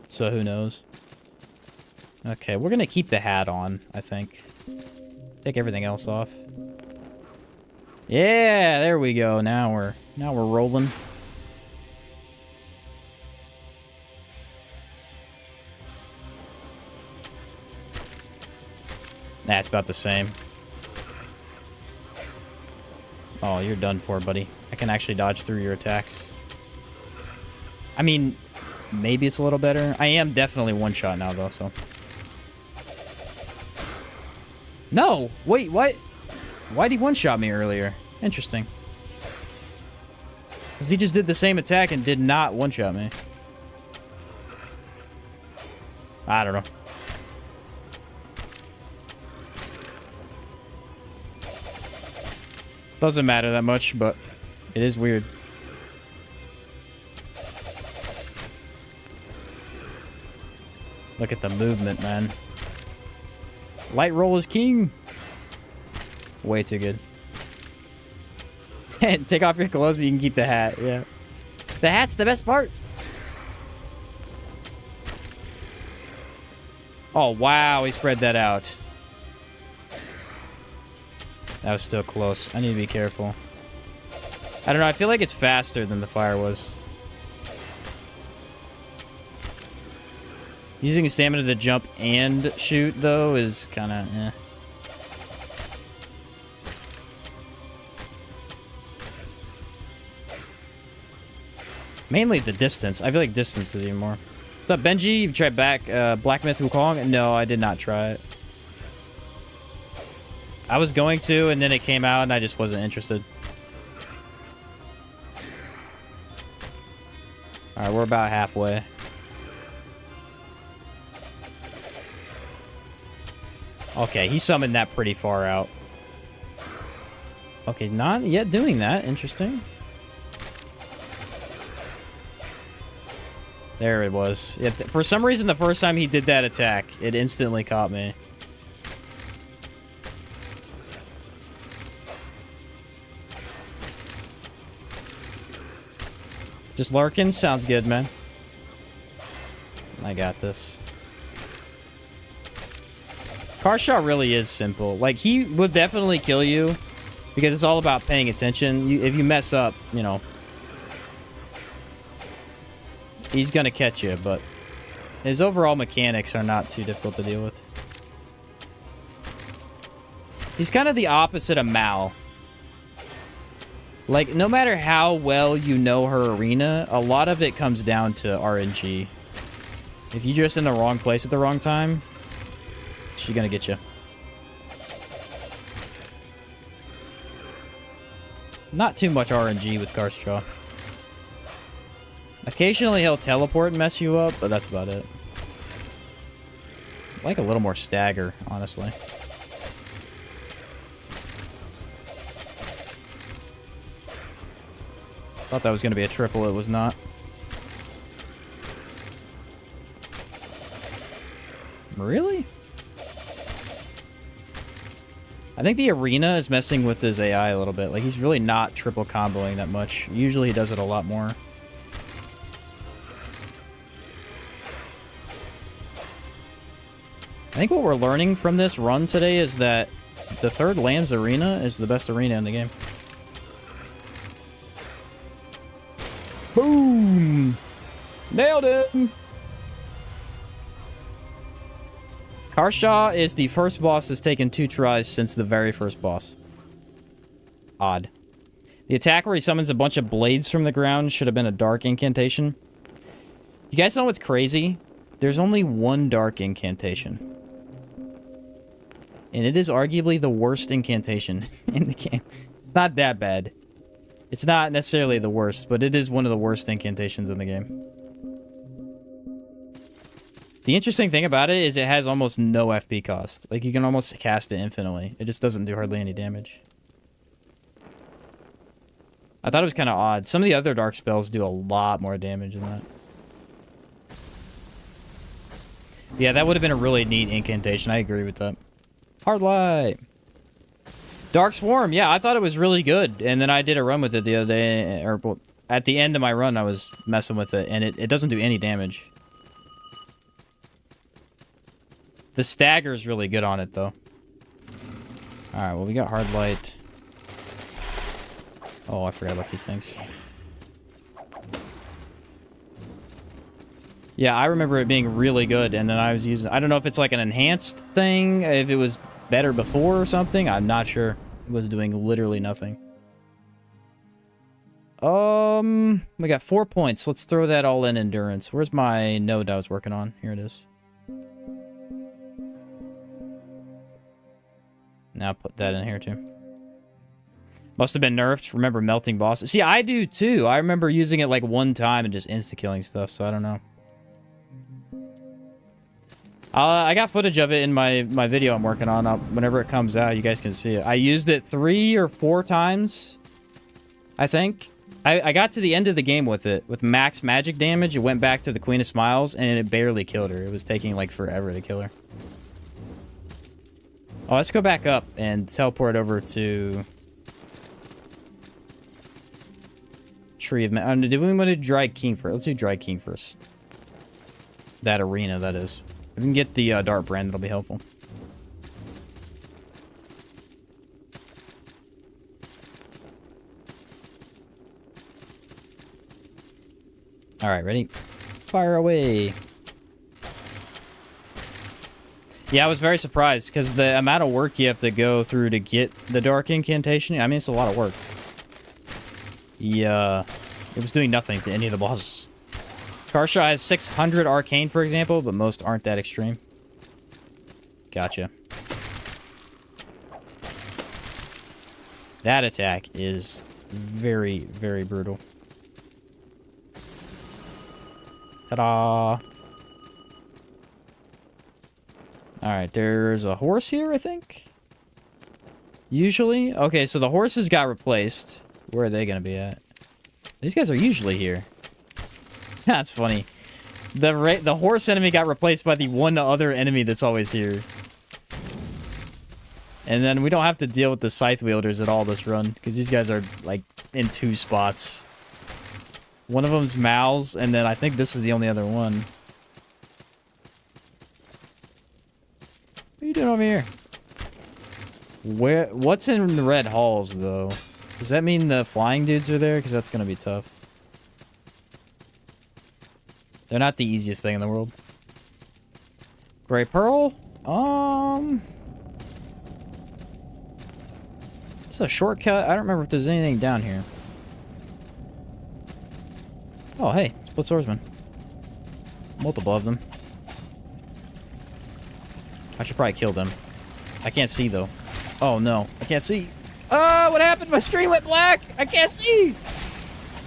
S1: So, who knows? Okay, we're going to keep the hat on, I think. Take everything else off. Yeah, there we go. Now we're rolling. Nah, it's about the same. Oh, you're done for, buddy. I can actually dodge through your attacks. I mean, maybe it's a little better. I am definitely one shot now, though, so. No! Wait, what? Why'd he one-shot me earlier? Interesting. Because he just did the same attack and did not one-shot me. I don't know. Doesn't matter that much, but it is weird. Look at the movement, man. Light roll is king. Way too good. Take off your clothes, but you can keep the hat. Yeah. The hat's the best part. Oh, wow. He spread that out. That was still close. I need to be careful. I don't know. I feel like it's faster than the fire was. Using stamina to jump and shoot, though, is kind of eh. Mainly the distance. I feel like distance is even more. What's up, Benji? You've tried Black Myth Wukong? No, I did not try it. I was going to, and then it came out, and I just wasn't interested. Alright, we're about halfway. Okay, he summoned that pretty far out. Okay, not yet doing that. Interesting. There it was. Yeah, for some reason, the first time he did that attack, it instantly caught me. Just Larkin? Sounds good, man. I got this. Car shot really is simple. Like, he would definitely kill you because it's all about paying attention. If you mess up, you know, he's gonna catch you, but his overall mechanics are not too difficult to deal with. He's kind of the opposite of Mal. Like, no matter how well you know her arena, a lot of it comes down to RNG. If you're just in the wrong place at the wrong time, she's gonna get you. Not too much RNG with Karstraw. Occasionally he'll teleport and mess you up, but that's about it. I like a little more stagger, honestly. Thought that was going to be a triple. It was not. Really? I think the arena is messing with his AI a little bit. Like, he's really not triple comboing that much. Usually he does it a lot more. I think what we're learning from this run today is that the third Lambs arena is the best arena in the game. Boom! Nailed him! Karshaw is the first boss that's taken 2 tries since the very first boss. Odd. The attack where he summons a bunch of blades from the ground should have been a dark incantation. You guys know what's crazy? There's only one dark incantation. And it is arguably the worst incantation in the game. It's not that bad. It's not necessarily the worst, but it is one of the worst incantations in the game. The interesting thing about it is it has almost no FP cost. Like, you can almost cast it infinitely. It just doesn't do hardly any damage. I thought it was kind of odd. Some of the other dark spells do a lot more damage than that. Yeah, that would have been a really neat incantation. I agree with that. Hard light. Dark Swarm. Yeah, I thought it was really good. And then I did a run with it the other day. Or well, at the end of my run, I was messing with it. And it doesn't do any damage. The stagger's really good on it, though. Alright, well, we got hard light. Oh, I forgot about these things. Yeah, I remember it being really good, and then I was using... I don't know if it's like an enhanced thing, if it was better before or something. I'm not sure. It was doing literally nothing. We got 4 points. Let's throw that all in endurance. Where's my node I was working on? Here it is. Now put that in here too. Must have been nerfed. Remember melting bosses? See, I do too. I remember using it like one time and just insta-killing stuff, so I don't know. I got footage of it in my video I'm working on. Whenever it comes out, you guys can see it. I used it 3 or 4 times, I think. I got to the end of the game with it. With max magic damage, it went back to the Queen of Smiles, and it barely killed her. It was taking like forever to kill her. Oh, let's go back up and teleport over to Tree of Men. Do we want to do Dry King first? Let's do Dry King first. That arena, that is. If we can get the Dart Brand, that'll be helpful. Alright, ready? Fire away. Yeah, I was very surprised, because the amount of work you have to go through to get the Dark Incantation, I mean, it's a lot of work. Yeah, it was doing nothing to any of the bosses. Karshaw has 600 Arcane, for example, but most aren't that extreme. Gotcha. That attack is very, very brutal. Ta-da! Alright, there's a horse here, I think? Usually? Okay, so the horses got replaced. Where are they gonna be at? These guys are usually here. That's funny. The horse enemy got replaced by the one other enemy that's always here. And then we don't have to deal with the scythe wielders at all this run, because these guys are, like, in 2 spots. One of them's Mal's, and then I think this is the only other one. What are you doing over here? What's in the red halls, though? Does that mean the flying dudes are there? Because that's going to be tough. They're not the easiest thing in the world. Gray Pearl? It's a shortcut. I don't remember if there's anything down here. Oh, hey. Split swordsman. Multiple of them. I should probably kill them. I can't see, though. Oh, no. I can't see. Oh, what happened? My screen went black. I can't see.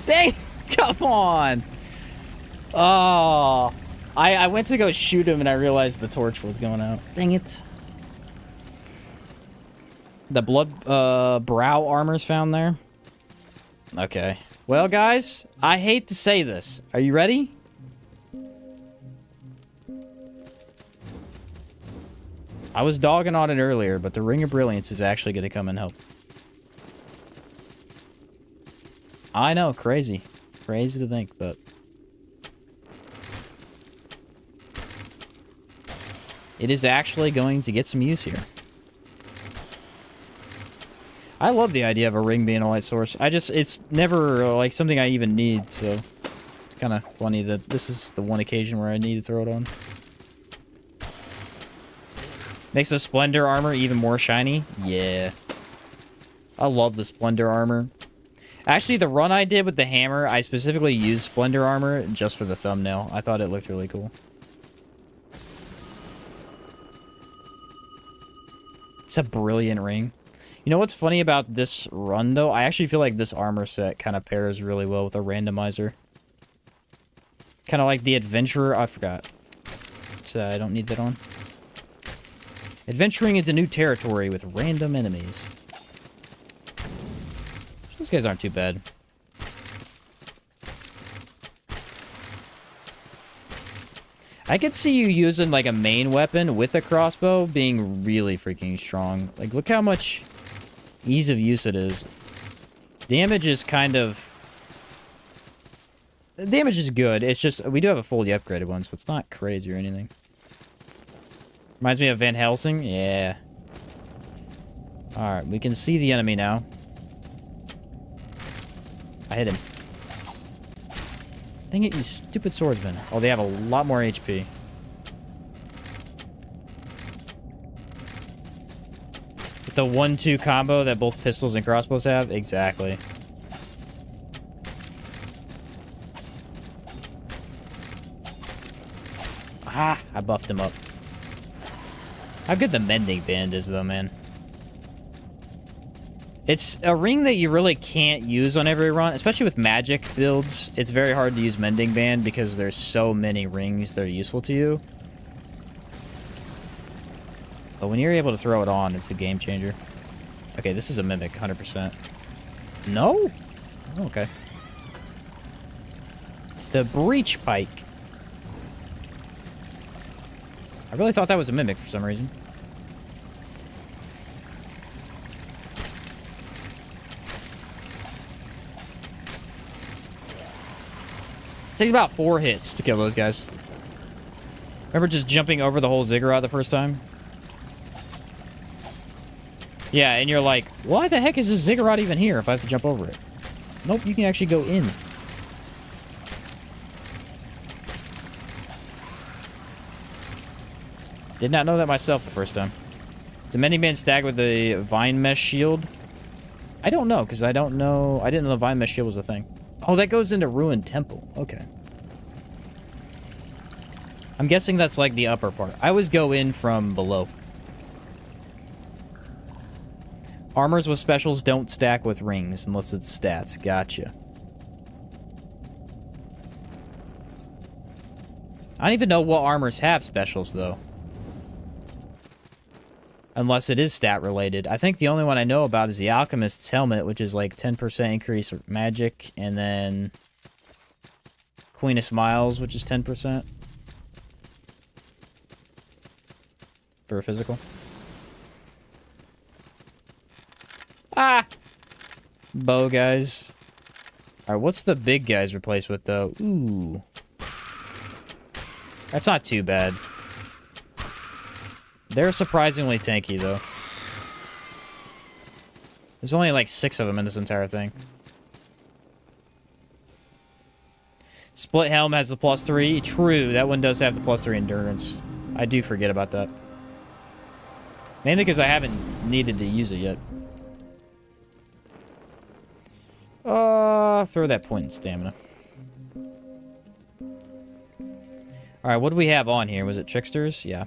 S1: Dang. Come on. Oh. I went to go shoot him and I realized the torch was going out. Dang it. The blood brow armor's found there. Okay. Well, guys, I hate to say this. Are you ready? I was dogging on it earlier, but the Ring of Brilliance is actually going to come and help. I know, crazy. Crazy to think, but... it is actually going to get some use here. I love the idea of a ring being a light source. It's never, like, something I even need, so... it's kind of funny that this is the one occasion where I need to throw it on. Makes the Splendor armor even more shiny. Yeah. I love the Splendor armor. Actually, the run I did with the hammer, I specifically used Splendor armor just for the thumbnail. I thought it looked really cool. It's a brilliant ring. You know what's funny about this run, though? I actually feel like this armor set kind of pairs really well with a randomizer. Kind of like the Adventurer. I forgot. So I don't need that on. Adventuring into new territory with random enemies. These guys aren't too bad. I could see you using, like, a main weapon with a crossbow being really freaking strong. Like, look how much ease of use it is. Damage is kind of... the damage is good. It's just, we do have a fully upgraded one, so it's not crazy or anything. Reminds me of Van Helsing? Yeah. Alright, we can see the enemy now. I hit him. Dang it, you stupid swordsman. Oh, they have a lot more HP. With the 1-2 combo that both pistols and crossbows have? Exactly. Ah, I buffed him up. How good the mending band is, though, man. It's a ring that you really can't use on every run, especially with magic builds. It's very hard to use Mending Band because there's so many rings that are useful to you. But when you're able to throw it on, it's a game changer. Okay, this is a Mimic, 100%. No? Oh, okay. The Breach Pike. I really thought that was a Mimic for some reason. Takes about 4 hits to kill those guys. Remember just jumping over the whole ziggurat the first time? Yeah, and you're like, why the heck is this ziggurat even here if I have to jump over it? Nope, you can actually go in. Did not know that myself the first time. Is the Mending Band stag with the Vine Mesh Shield? I don't know, because I don't know... I didn't know the Vine Mesh Shield was a thing. Oh, that goes into Ruined Temple. Okay. I'm guessing that's like the upper part. I always go in from below. Armors with specials don't stack with rings unless it's stats. Gotcha. I don't even know what armors have specials, though. Unless it is stat related. I think the only one I know about is the Alchemist's helmet, which is like 10% increase magic, and then Queen of Smiles, which is 10% for a physical. Ah! Bow guys. Alright, what's the big guys replaced with, though? Ooh. That's not too bad. They're surprisingly tanky, though. There's only like 6 of them in this entire thing. Split Helm has the +3. True, that one does have the +3 endurance. I do forget about that. Mainly because I haven't needed to use it yet. Throw that point in stamina. Alright, what do we have on here? Was it Tricksters? Yeah.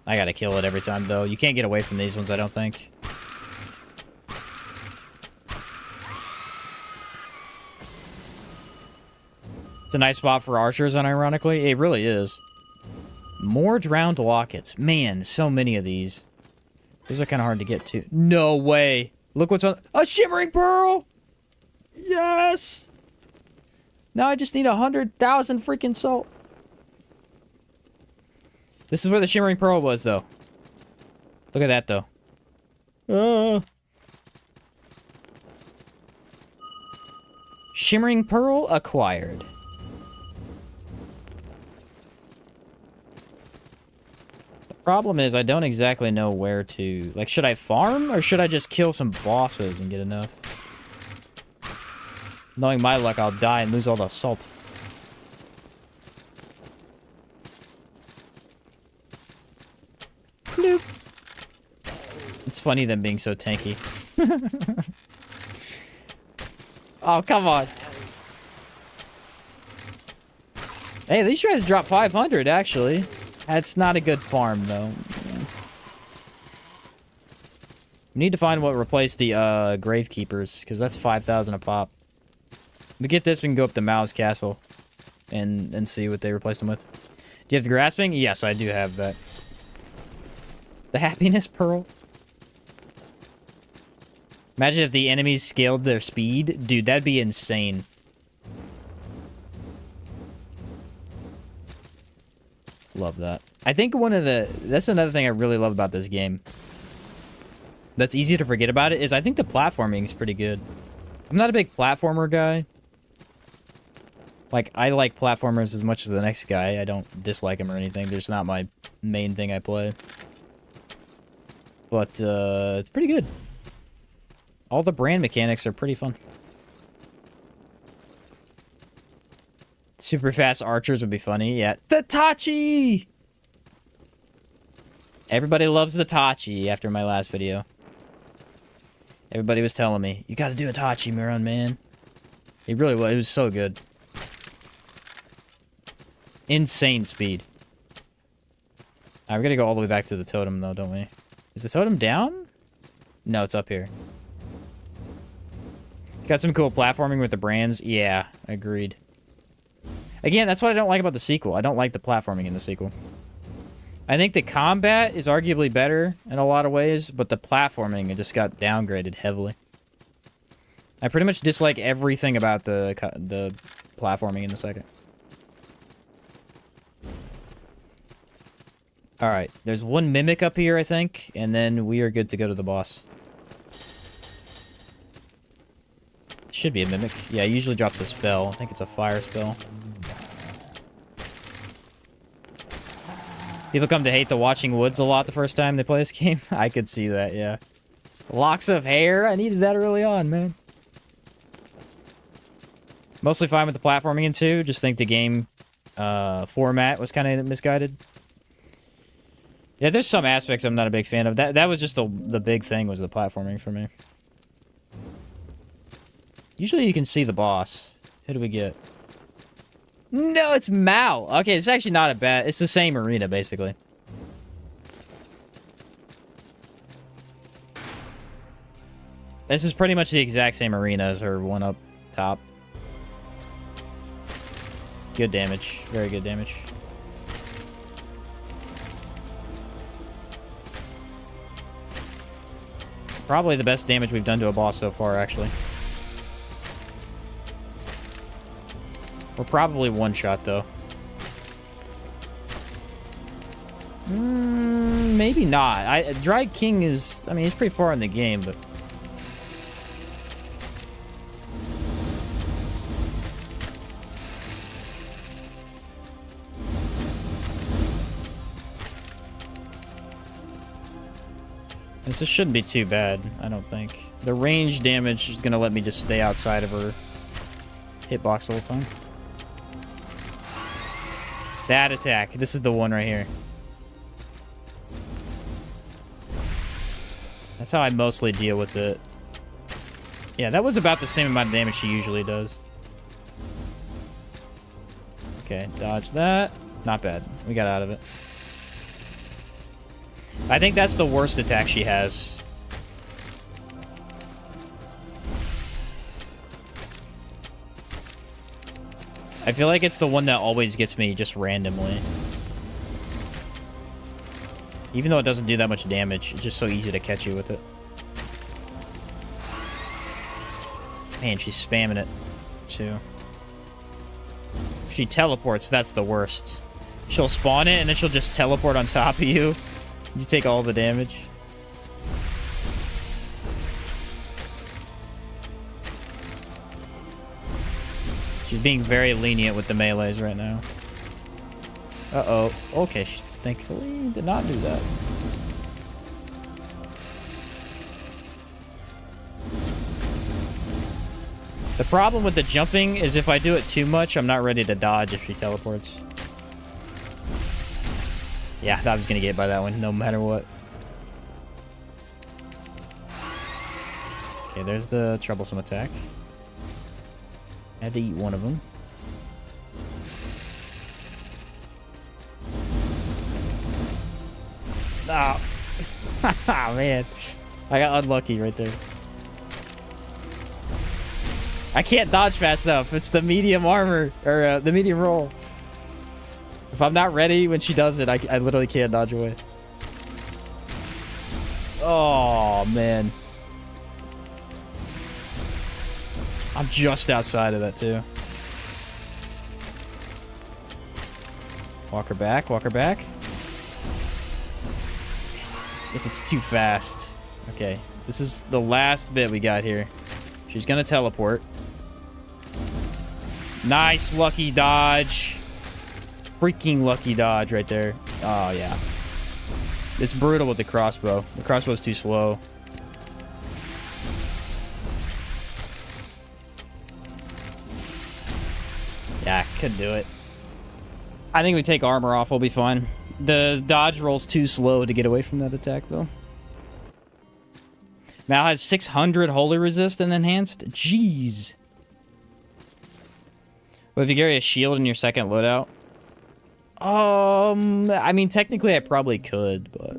S1: I gotta kill it every time, though. You can't get away from these ones, I don't think. It's a nice spot for archers, unironically. It really is. More drowned lockets. Man, so many of these. These are kind of hard to get to. No way. Look what's on. A shimmering pearl! Yes! Now I just need 100,000 freaking salt. This is where the shimmering pearl was, though. Look at that, though. Shimmering pearl acquired. The problem is I don't exactly know where to... Like, should I farm or should I just kill some bosses and get enough? Knowing my luck, I'll die and lose all the salt. Bloop. It's funny them being so tanky. Oh, come on. Hey, these guys dropped 500, actually. That's not a good farm, though. We need to find what replaced the Gravekeepers, because that's 5,000 a pop. We get this, we can go up to Mao's castle and see what they replaced them with. Do you have the grasping? Yes, I do have that. The happiness pearl. Imagine if the enemies scaled their speed. Dude, that'd be insane. Love that. I think that's another thing I really love about this game. That's easy to forget about it, is I think the platforming is pretty good. I'm not a big platformer guy. Like, I like platformers as much as the next guy. I don't dislike them or anything. They're just not my main thing I play. But, it's pretty good. All the brand mechanics are pretty fun. Super fast archers would be funny. Yeah. The Tachi! Everybody loves the Tachi after my last video. Everybody was telling me, you gotta do a Tachi, Miran, man. It really was. It was so good. Insane speed. Alright, we're gonna go all the way back to the totem, though, don't we? Is the totem down? No, it's up here. Got some cool platforming with the brands. Yeah, agreed. Again, that's what I don't like about the sequel. I don't like the platforming in the sequel. I think the combat is arguably better in a lot of ways, but the platforming, it just got downgraded heavily. I pretty much dislike everything about the platforming in the second. Alright, there's one mimic up here, I think, and then we are good to go to the boss. Should be a mimic. Yeah, it usually drops a spell. I think it's a fire spell. People come to hate the Watching Woods a lot the first time they play this game. I could see that, yeah. Locks of hair? I needed that early on, man. Mostly fine with the platforming in 2. Just think the game format was kind of misguided. Yeah, there's some aspects I'm not a big fan of. That was just the big thing was the platforming for me. Usually you can see the boss. Who do we get? No, it's Mao. Okay, it's actually not a bad... It's the same arena, basically. This is pretty much the exact same arena as her one up top. Good damage. Very good damage. Probably the best damage we've done to a boss so far, actually. We're probably one shot, though. Maybe not. Dry King is... I mean, he's pretty far in the game, but... This shouldn't be too bad, I don't think. The range damage is going to let me just stay outside of her hitbox the whole time. That attack. This is the one right here. That's how I mostly deal with it. Yeah, that was about the same amount of damage she usually does. Okay, dodge that. Not bad. We got out of it. I think that's the worst attack she has. I feel like it's the one that always gets me just randomly. Even though it doesn't do that much damage, it's just so easy to catch you with it. Man, she's spamming it, too. If she teleports, that's the worst. She'll spawn it, and then she'll just teleport on top of you. You take all the damage. She's being very lenient with the melees right now. Uh-oh. Okay, she thankfully did not do that. The problem with the jumping is if I do it too much, I'm not ready to dodge if she teleports. Yeah, I was going to get by that one, no matter what. Okay, there's the troublesome attack. I had to eat one of them. Oh. Man. I got unlucky right there. I can't dodge fast enough. It's the medium armor, or the medium roll. If I'm not ready when she does it, I literally can't dodge away. Oh, man. I'm just outside of that, too. Walk her back, walk her back. If it's too fast. Okay, this is the last bit we got here. She's gonna teleport. Nice, lucky dodge. Freaking lucky dodge right there. Oh, yeah. It's brutal with the crossbow. The crossbow's too slow. Yeah, couldn't do it. I think we take armor off, we'll be fine. The dodge roll's too slow to get away from that attack, though. Mal has 600 holy resist and enhanced. Jeez. Well, if you carry a shield in your second loadout. I mean, technically I probably could, but...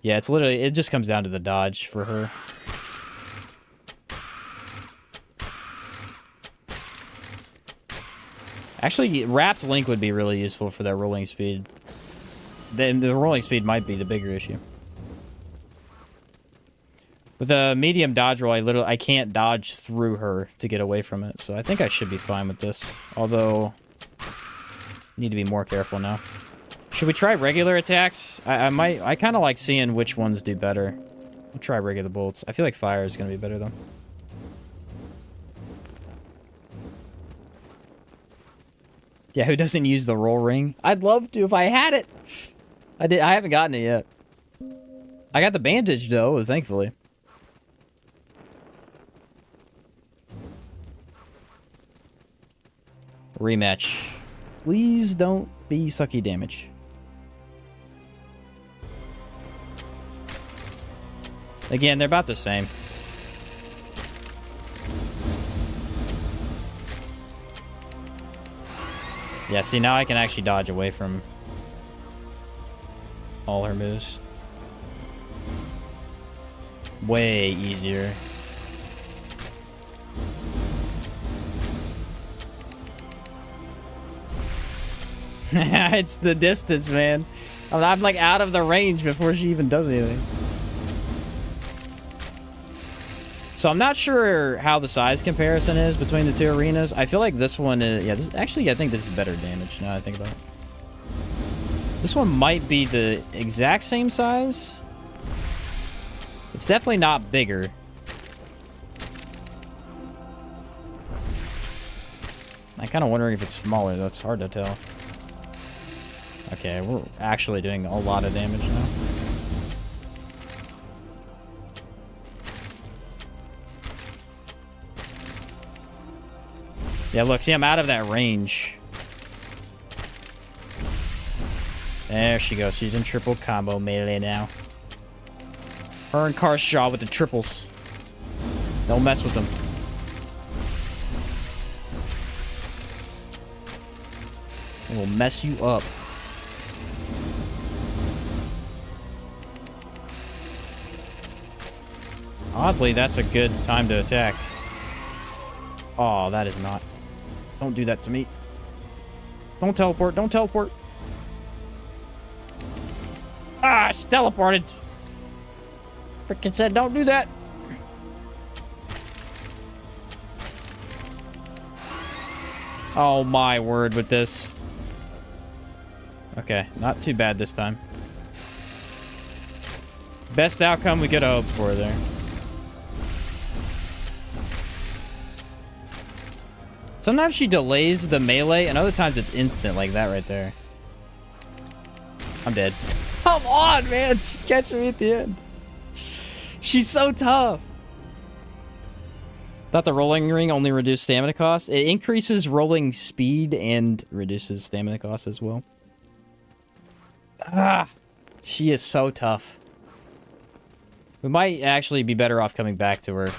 S1: Yeah, it's literally... It just comes down to the dodge for her. Actually, wrapped link would be really useful for that rolling speed. The rolling speed might be the bigger issue. With a medium dodge roll, I can't dodge through her to get away from it. So I think I should be fine with this. Although, need to be more careful now. Should we try regular attacks? I kind of like seeing which ones do better. We'll try regular bolts. I feel like fire is going to be better though. Yeah, who doesn't use the roll ring? I'd love to if I had it. I haven't gotten it yet. I got the bandage though, thankfully. Rematch. Please don't be sucky damage. Again, they're about the same. Yeah, see, now I can actually dodge away from all her moves. Way easier. It's the distance, man. I'm like out of the range before she even does anything. So I'm not sure how the size comparison is between the two arenas. I feel like this one is... Yeah, actually, I think this is better damage now I think about it. This one might be the exact same size. It's definitely not bigger. I'm kind of wondering if it's smaller. That's hard to tell. Okay, we're actually doing a lot of damage now. Yeah, look, see, I'm out of that range. There she goes. She's in triple combo melee now. Her and Carshaw with the triples. Don't mess with them. It will mess you up. Oddly, that's a good time to attack. Oh, that is not. Don't do that to me. Don't teleport. Don't teleport. Ah, she teleported. Freaking said don't do that. Oh my word with this. Okay, not too bad this time. Best outcome we could have hoped for there. Sometimes she delays the melee, and other times it's instant, like that right there. I'm dead. Come on, man. She's catching me at the end. She's so tough. Thought the rolling ring only reduced stamina cost. It increases rolling speed and reduces stamina cost as well. Ah, she is so tough. We might actually be better off coming back to her.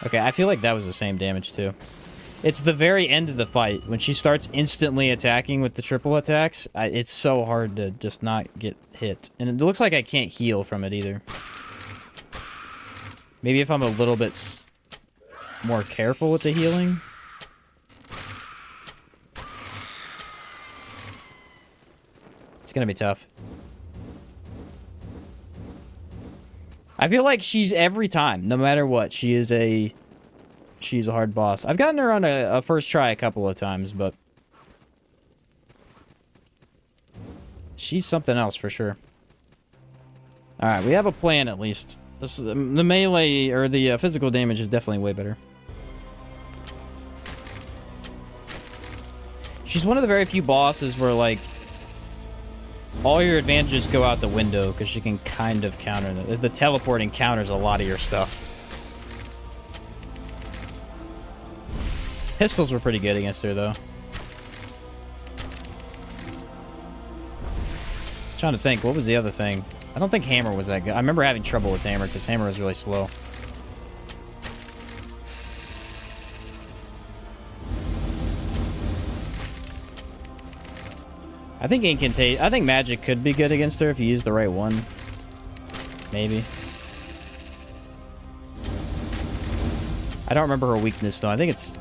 S1: Okay, I feel like that was the same damage too. It's the very end of the fight. When she starts instantly attacking with the triple attacks, it's so hard to just not get hit. And it looks like I can't heal from it either. Maybe if I'm a little bit more careful with the healing. It's gonna be tough. I feel like she's every time, no matter what, she's a hard boss. I've gotten her on a first try a couple of times, but she's something else for sure. All right, we have a plan at least. The melee or the physical damage is definitely way better. She's one of the very few bosses where like all your advantages go out the window because she can kind of counter them. The teleporting counters a lot of your stuff. Pistols were pretty good against her, though. Trying to think, what was the other thing? I don't think hammer was that good. I remember having trouble with hammer because hammer was really slow. I think incantation. I think magic could be good against her if you use the right one. Maybe. I don't remember her weakness though. I think it's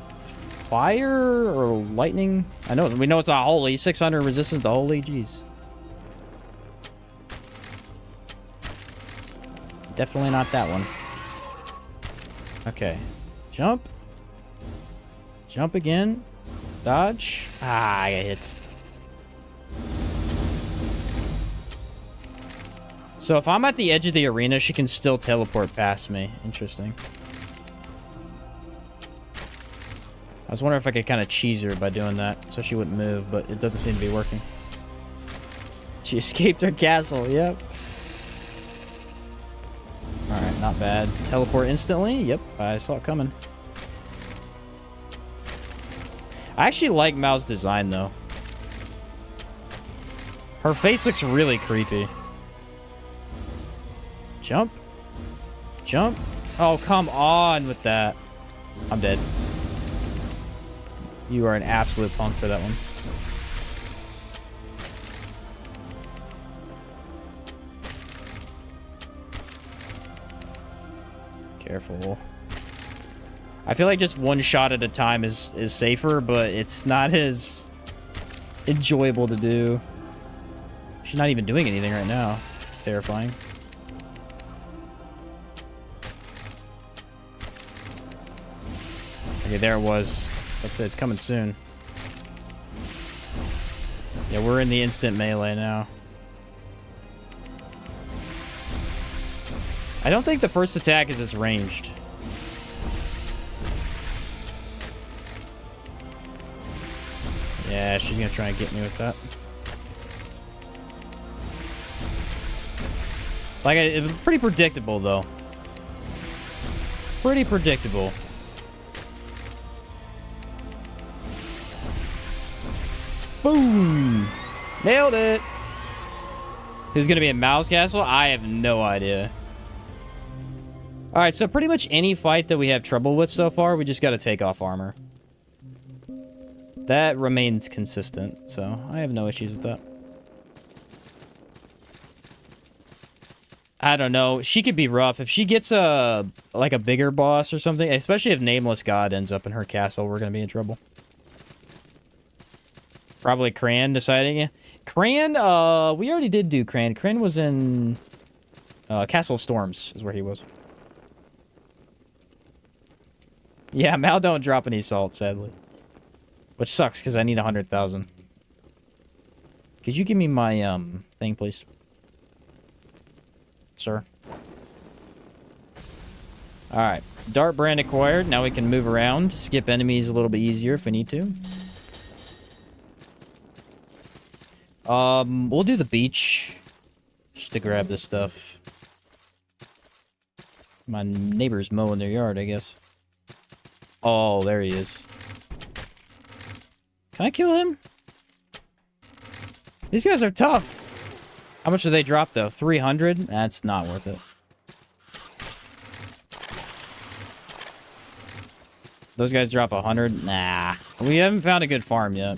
S1: fire or lightning. We know it's not holy. 600 resistance to holy. Jeez. Definitely not that one. Okay. Jump. Jump again. Dodge. Ah, I got hit. So if I'm at the edge of the arena, she can still teleport past me. Interesting. I was wondering if I could kind of cheese her by doing that so she wouldn't move, but it doesn't seem to be working. She escaped her castle, yep. Alright, not bad. Teleport instantly? Yep, I saw it coming. I actually like Mao's design, though. Her face looks really creepy. Jump. Jump. Oh, come on with that. I'm dead. You are an absolute punk for that one. Careful. I feel like just one shot at a time is safer, but it's not as enjoyable to do. She's not even doing anything right now. It's terrifying. Okay, there it was. That's it. It's coming soon. Yeah, we're in the instant melee now. I don't think the first attack is as ranged. Yeah, she's gonna try and get me with that. Like, it was pretty predictable, though. Pretty predictable. Boom! Nailed it! Who's gonna be in Mao's castle? I have no idea. Alright, so pretty much any fight that we have trouble with so far, we just gotta take off armor. That remains consistent, so I have no issues with that. I don't know. She could be rough. If she gets like a bigger boss or something, especially if Nameless God ends up in her castle, we're going to be in trouble. Probably Cran deciding it. Cran, we already did do Cran. Cran was in Castle of Storms is where he was. Yeah, Mal don't drop any salt, sadly. Which sucks, because I need 100,000. Could you give me my, thing, please? Sir. Alright. Dart brand acquired. Now we can move around. Skip enemies a little bit easier if we need to. We'll do the beach. Just to grab this stuff. My neighbor's mowing their yard, I guess. Oh, there he is. Can I kill him? These guys are tough. How much do they drop, though? 300? That's not worth it. Those guys drop 100? Nah. We haven't found a good farm yet.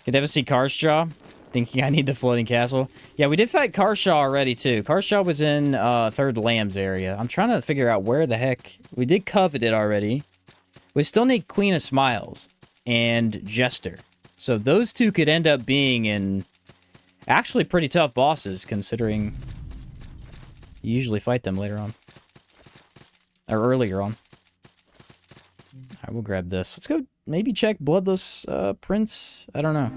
S1: Could ever see Karshaw? Thinking I need the floating castle. Yeah, we did fight Karshaw already, too. Karshaw was in Third Lambs area. I'm trying to figure out where the heck... We did Coveted already. We still need Queen of Smiles and Jester. So those two could end up being in actually pretty tough bosses, considering you usually fight them later on. Or earlier on. Alright, we'll grab this. Let's go maybe check Bloodless Prince. I don't know.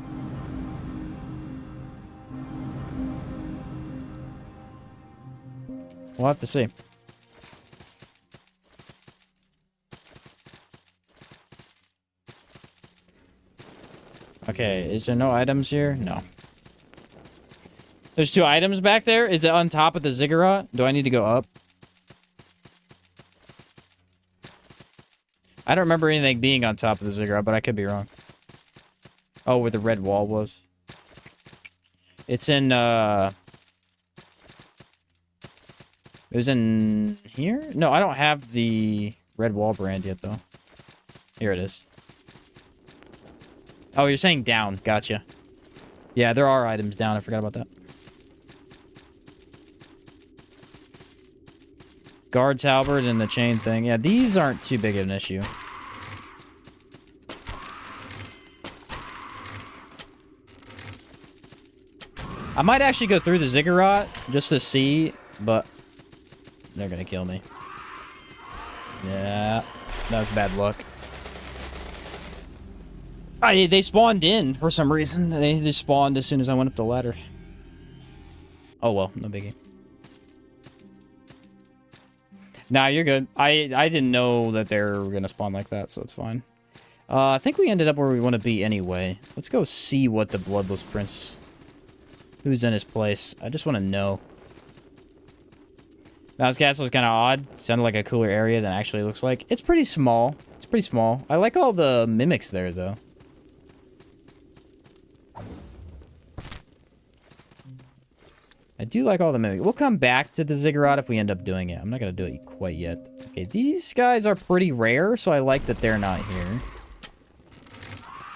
S1: We'll have to see. Okay, is there no items here? No. There's 2 items back there? Is it on top of the ziggurat? Do I need to go up? I don't remember anything being on top of the ziggurat, but I could be wrong. Oh, where the red wall was. It's in, It was in here? No, I don't have the red wall brand yet, though. Here it is. Oh, you're saying down. Gotcha. Yeah, there are items down. I forgot about that. Guard's halberd and the chain thing. Yeah, these aren't too big of an issue. I might actually go through the ziggurat just to see, but they're gonna kill me. Yeah, that was bad luck. They spawned in for some reason. They just spawned as soon as I went up the ladder. Oh well, no biggie. Nah, you're good. I didn't know that they were gonna spawn like that, so it's fine. I think we ended up where we want to be anyway. Let's go see what the Bloodless Prince... Who's in his place. I just want to know. Mouse Castle is kind of odd. Sounded like a cooler area than it actually looks like. It's pretty small. It's pretty small. I like all the mimics there, though. I do like all the mimics. We'll come back to the ziggurat if we end up doing it. I'm not going to do it quite yet. Okay, these guys are pretty rare, so I like that they're not here.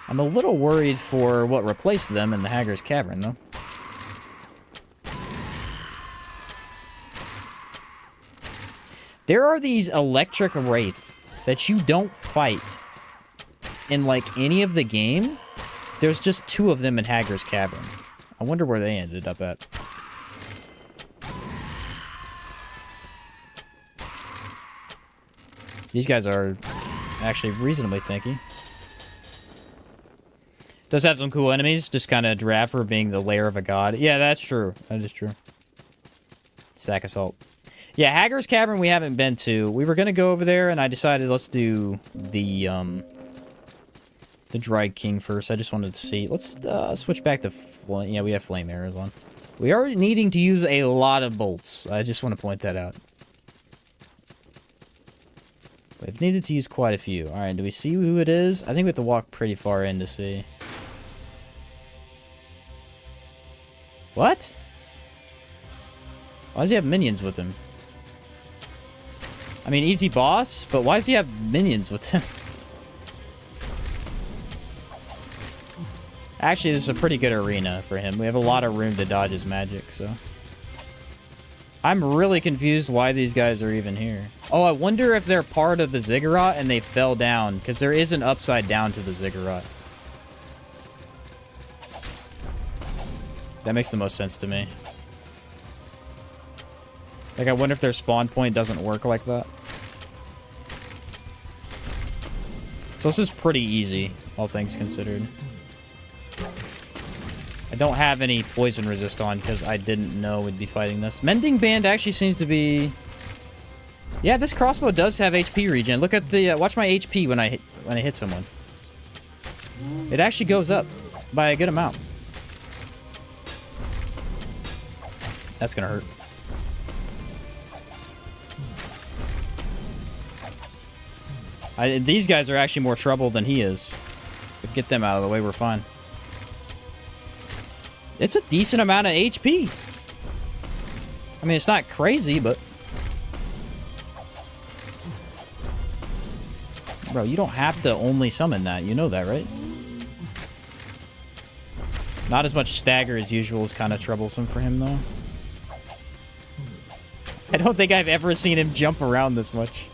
S1: I'm a little worried for what replaced them in the Haggar's Cavern, though. There are these electric wraiths that you don't fight in, like, any of the game. There's just 2 of them in Haggar's Cavern. I wonder where they ended up at. These guys are actually reasonably tanky. Does have some cool enemies. Just kind of draft for being the lair of a god. Yeah, that's true. That is true. Sack Assault. Yeah, Haggar's Cavern we haven't been to. We were gonna go over there, and I decided let's do the Dry King first. I just wanted to see. Let's switch back to flame. Yeah, we have flame arrows on. We are needing to use a lot of bolts. I just want to point that out. We've needed to use quite a few. All right, do we see who it is? I think we have to walk pretty far in to see. What? Why does he have minions with him? I mean, easy boss, but why does he have minions with him? Actually, this is a pretty good arena for him. We have a lot of room to dodge his magic, so... I'm really confused why these guys are even here. Oh, I wonder if they're part of the ziggurat and they fell down, because there is an upside down to the ziggurat. That makes the most sense to me. Like, I wonder if their spawn point doesn't work like that. So this is pretty easy, all things considered. I don't have any poison resist on because I didn't know we'd be fighting this. Mending Band actually seems to be... Yeah, this crossbow does have HP regen. Look at the... watch my HP when I hit someone. It actually goes up by a good amount. That's gonna hurt. These guys are actually more trouble than he is. But get them out of the way, we're fine. It's a decent amount of HP. I mean, it's not crazy, but... Bro, you don't have to only summon that. You know that, right? Not as much stagger as usual is kind of troublesome for him, though. I don't think I've ever seen him jump around this much.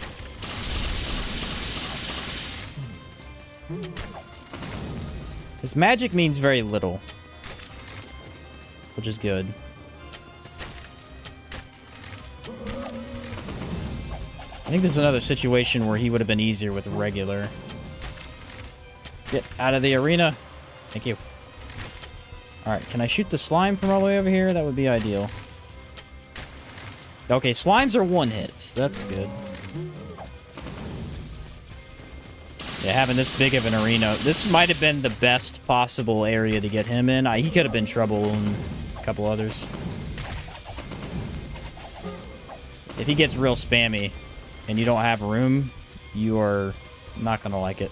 S1: His magic means very little. Which is good. I think this is another situation where he would have been easier with regular. Get out of the arena. Thank you. Alright, can I shoot the slime from all the way over here? That would be ideal. Okay, slimes are one hits. That's good. Yeah, having this big of an arena. This might have been the best possible area to get him in. He could have been trouble in a couple others. If he gets real spammy and you don't have room, you are not going to like it.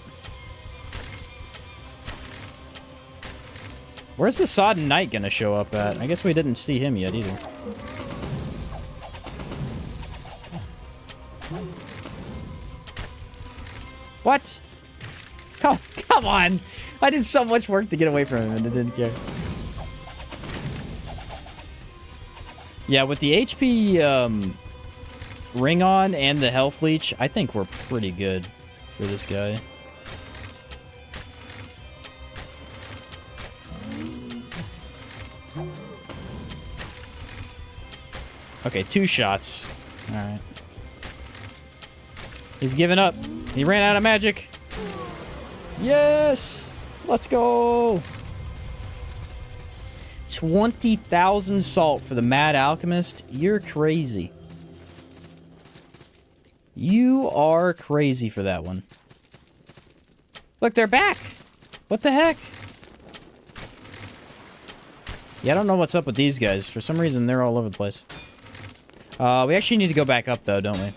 S1: Where's the Sodden Knight going to show up at? I guess we didn't see him yet either. What? Come on! I did so much work to get away from him and it didn't care. Yeah, with the HP ring on and the health leech, I think we're pretty good for this guy. Okay, 2 shots. Alright. He's giving up. He ran out of magic. Yes! Let's go! 20,000 salt for the Mad Alchemist. You're crazy. You are crazy for that one. Look, they're back! What the heck? Yeah, I don't know what's up with these guys. For some reason, they're all over the place. We actually need to go back up, though, don't we?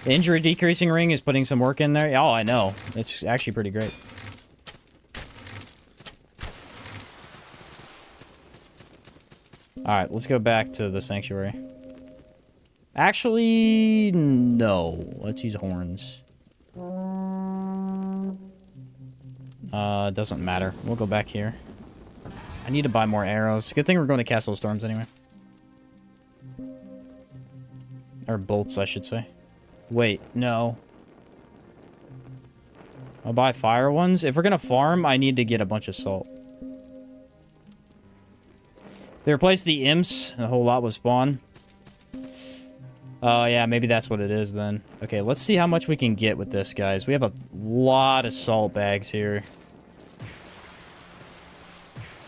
S1: The injury decreasing ring is putting some work in there. Oh, I know. It's actually pretty great. Alright, let's go back to the sanctuary. Actually, no. Let's use horns. Doesn't matter. We'll go back here. I need to buy more arrows. Good thing we're going to Castle of Storms anyway. Or bolts, I should say. Wait, no. I'll buy fire ones. If we're gonna farm, I need to get a bunch of salt. They replaced the imps. A whole lot with spawn. Oh, yeah, maybe that's what it is then. Okay, let's see how much we can get with this, guys. We have a lot of salt bags here.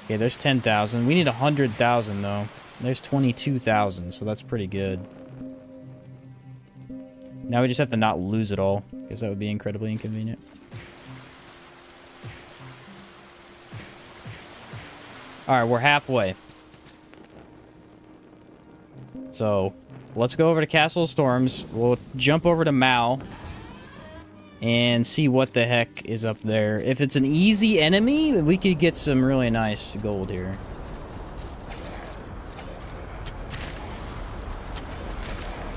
S1: Okay, there's 10,000. We need 100,000, though. There's 22,000, so that's pretty good. Now we just have to not lose it all, because that would be incredibly inconvenient. Alright, we're halfway. So, let's go over to Castle of Storms. We'll jump over to Mal and see what the heck is up there. If it's an easy enemy, we could get some really nice gold here.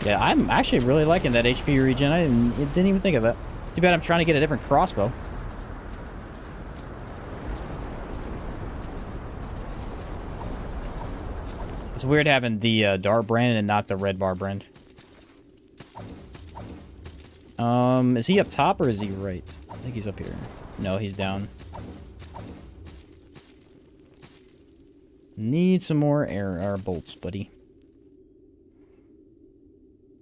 S1: Yeah, I'm actually really liking that HP regen. I didn't even think of that. Too bad I'm trying to get a different crossbow. It's weird having the dart brand and not the red bar brand. Is he up top or is he right? I think he's up here. No, he's down. Need some more air bolts, buddy.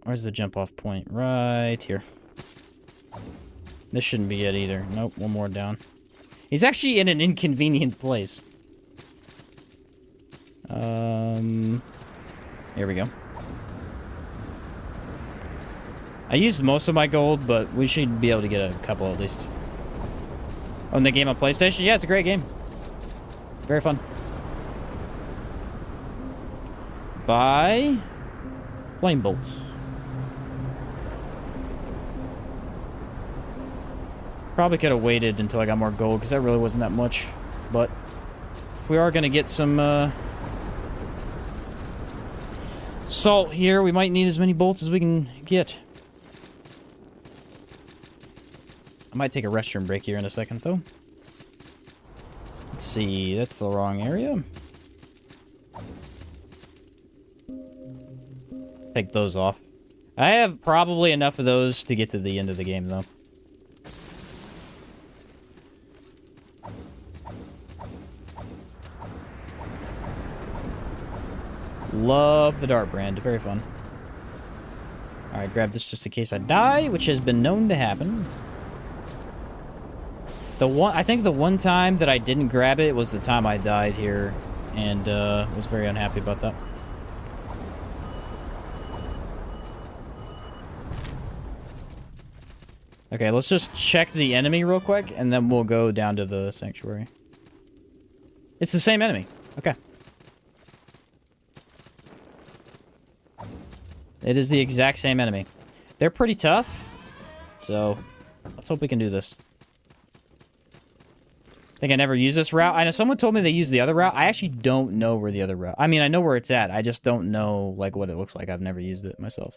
S1: Where's the jump off point? Right here. This shouldn't be it either. Nope, one more down. He's actually in an inconvenient place. Here we go. I used most of my gold, but we should be able to get a couple at least. Oh, and the game on PlayStation? Yeah, it's a great game. Very fun. Buy flame bolts. Probably could have waited until I got more gold, because that really wasn't that much. But if we are going to get some salt here, we might need as many bolts as we can get. I might take a restroom break here in a second, though. Let's see. That's the wrong area. Take those off. I have probably enough of those to get to the end of the game, though. Love the dart brand. Very fun. Alright, grab this just in case I die, which has been known to happen. I think the one time that I didn't grab it was the time I died here, and was very unhappy about that. Okay, let's just check the enemy real quick, and then we'll go down to the sanctuary. It's the same enemy. Okay. It is the exact same enemy. They're pretty tough, so let's hope we can do this. I think I never used this route. I know someone told me they used the other route. I actually don't know where the other route... I mean, I know where it's at. I just don't know, like, what it looks like. I've never used it myself.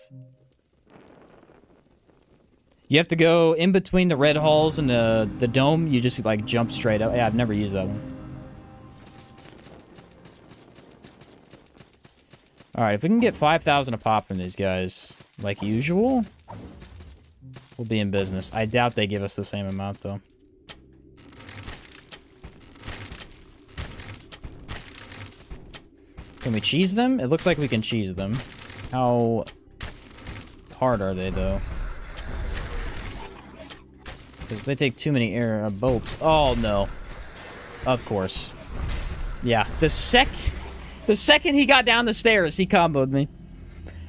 S1: You have to go in between the red halls and the dome. You just, like, jump straight up. Yeah, I've never used that one. Alright, if we can get 5,000 a pop from these guys, like usual, we'll be in business. I doubt they give us the same amount, though. Can we cheese them? It looks like we can cheese them. How hard are they, though? Because they take too many air bolts. Oh, no. Of course. Yeah, the second he got down the stairs, he comboed me.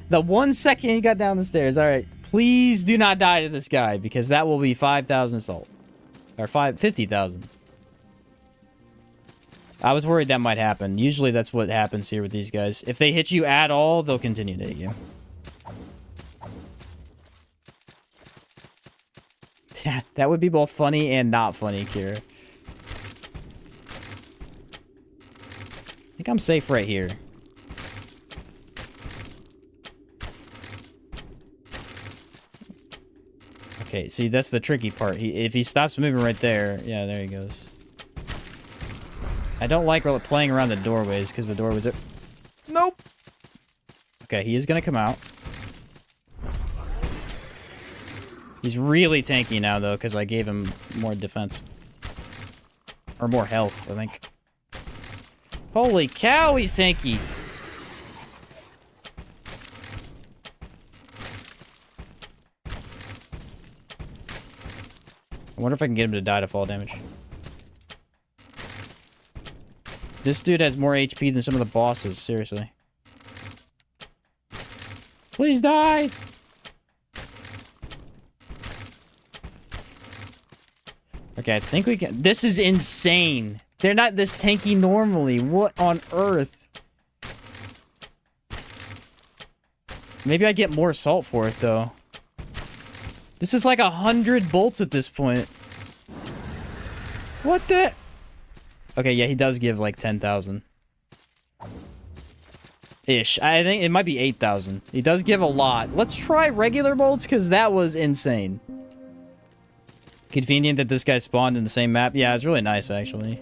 S1: The 1 second he got down the stairs. All right, please do not die to this guy, because that will be 5,000 salt. Or 50,000. I was worried that might happen. Usually that's what happens here with these guys. If they hit you at all, they'll continue to hit you. Yeah, that would be both funny and not funny, Kira. I think I'm safe right here. Okay, see, that's the tricky part. If he stops moving right there... Yeah, there he goes. I don't like playing around the doorways, because the doorways are... Nope! Okay, he is going to come out. He's really tanky now, though, because I gave him more defense. Or more health, I think. Holy cow, he's tanky! I wonder if I can get him to die to fall damage. This dude has more HP than some of the bosses, seriously. Please die! Okay, I think we can... This is insane! They're not this tanky normally. What on earth? Maybe I get more salt for it, though. This is like 100 bolts at this point. What the... Okay, yeah, he does give like 10,000. Ish. I think it might be 8,000. He does give a lot. Let's try regular bolts, because that was insane. Convenient that this guy spawned in the same map. Yeah, it's really nice, actually.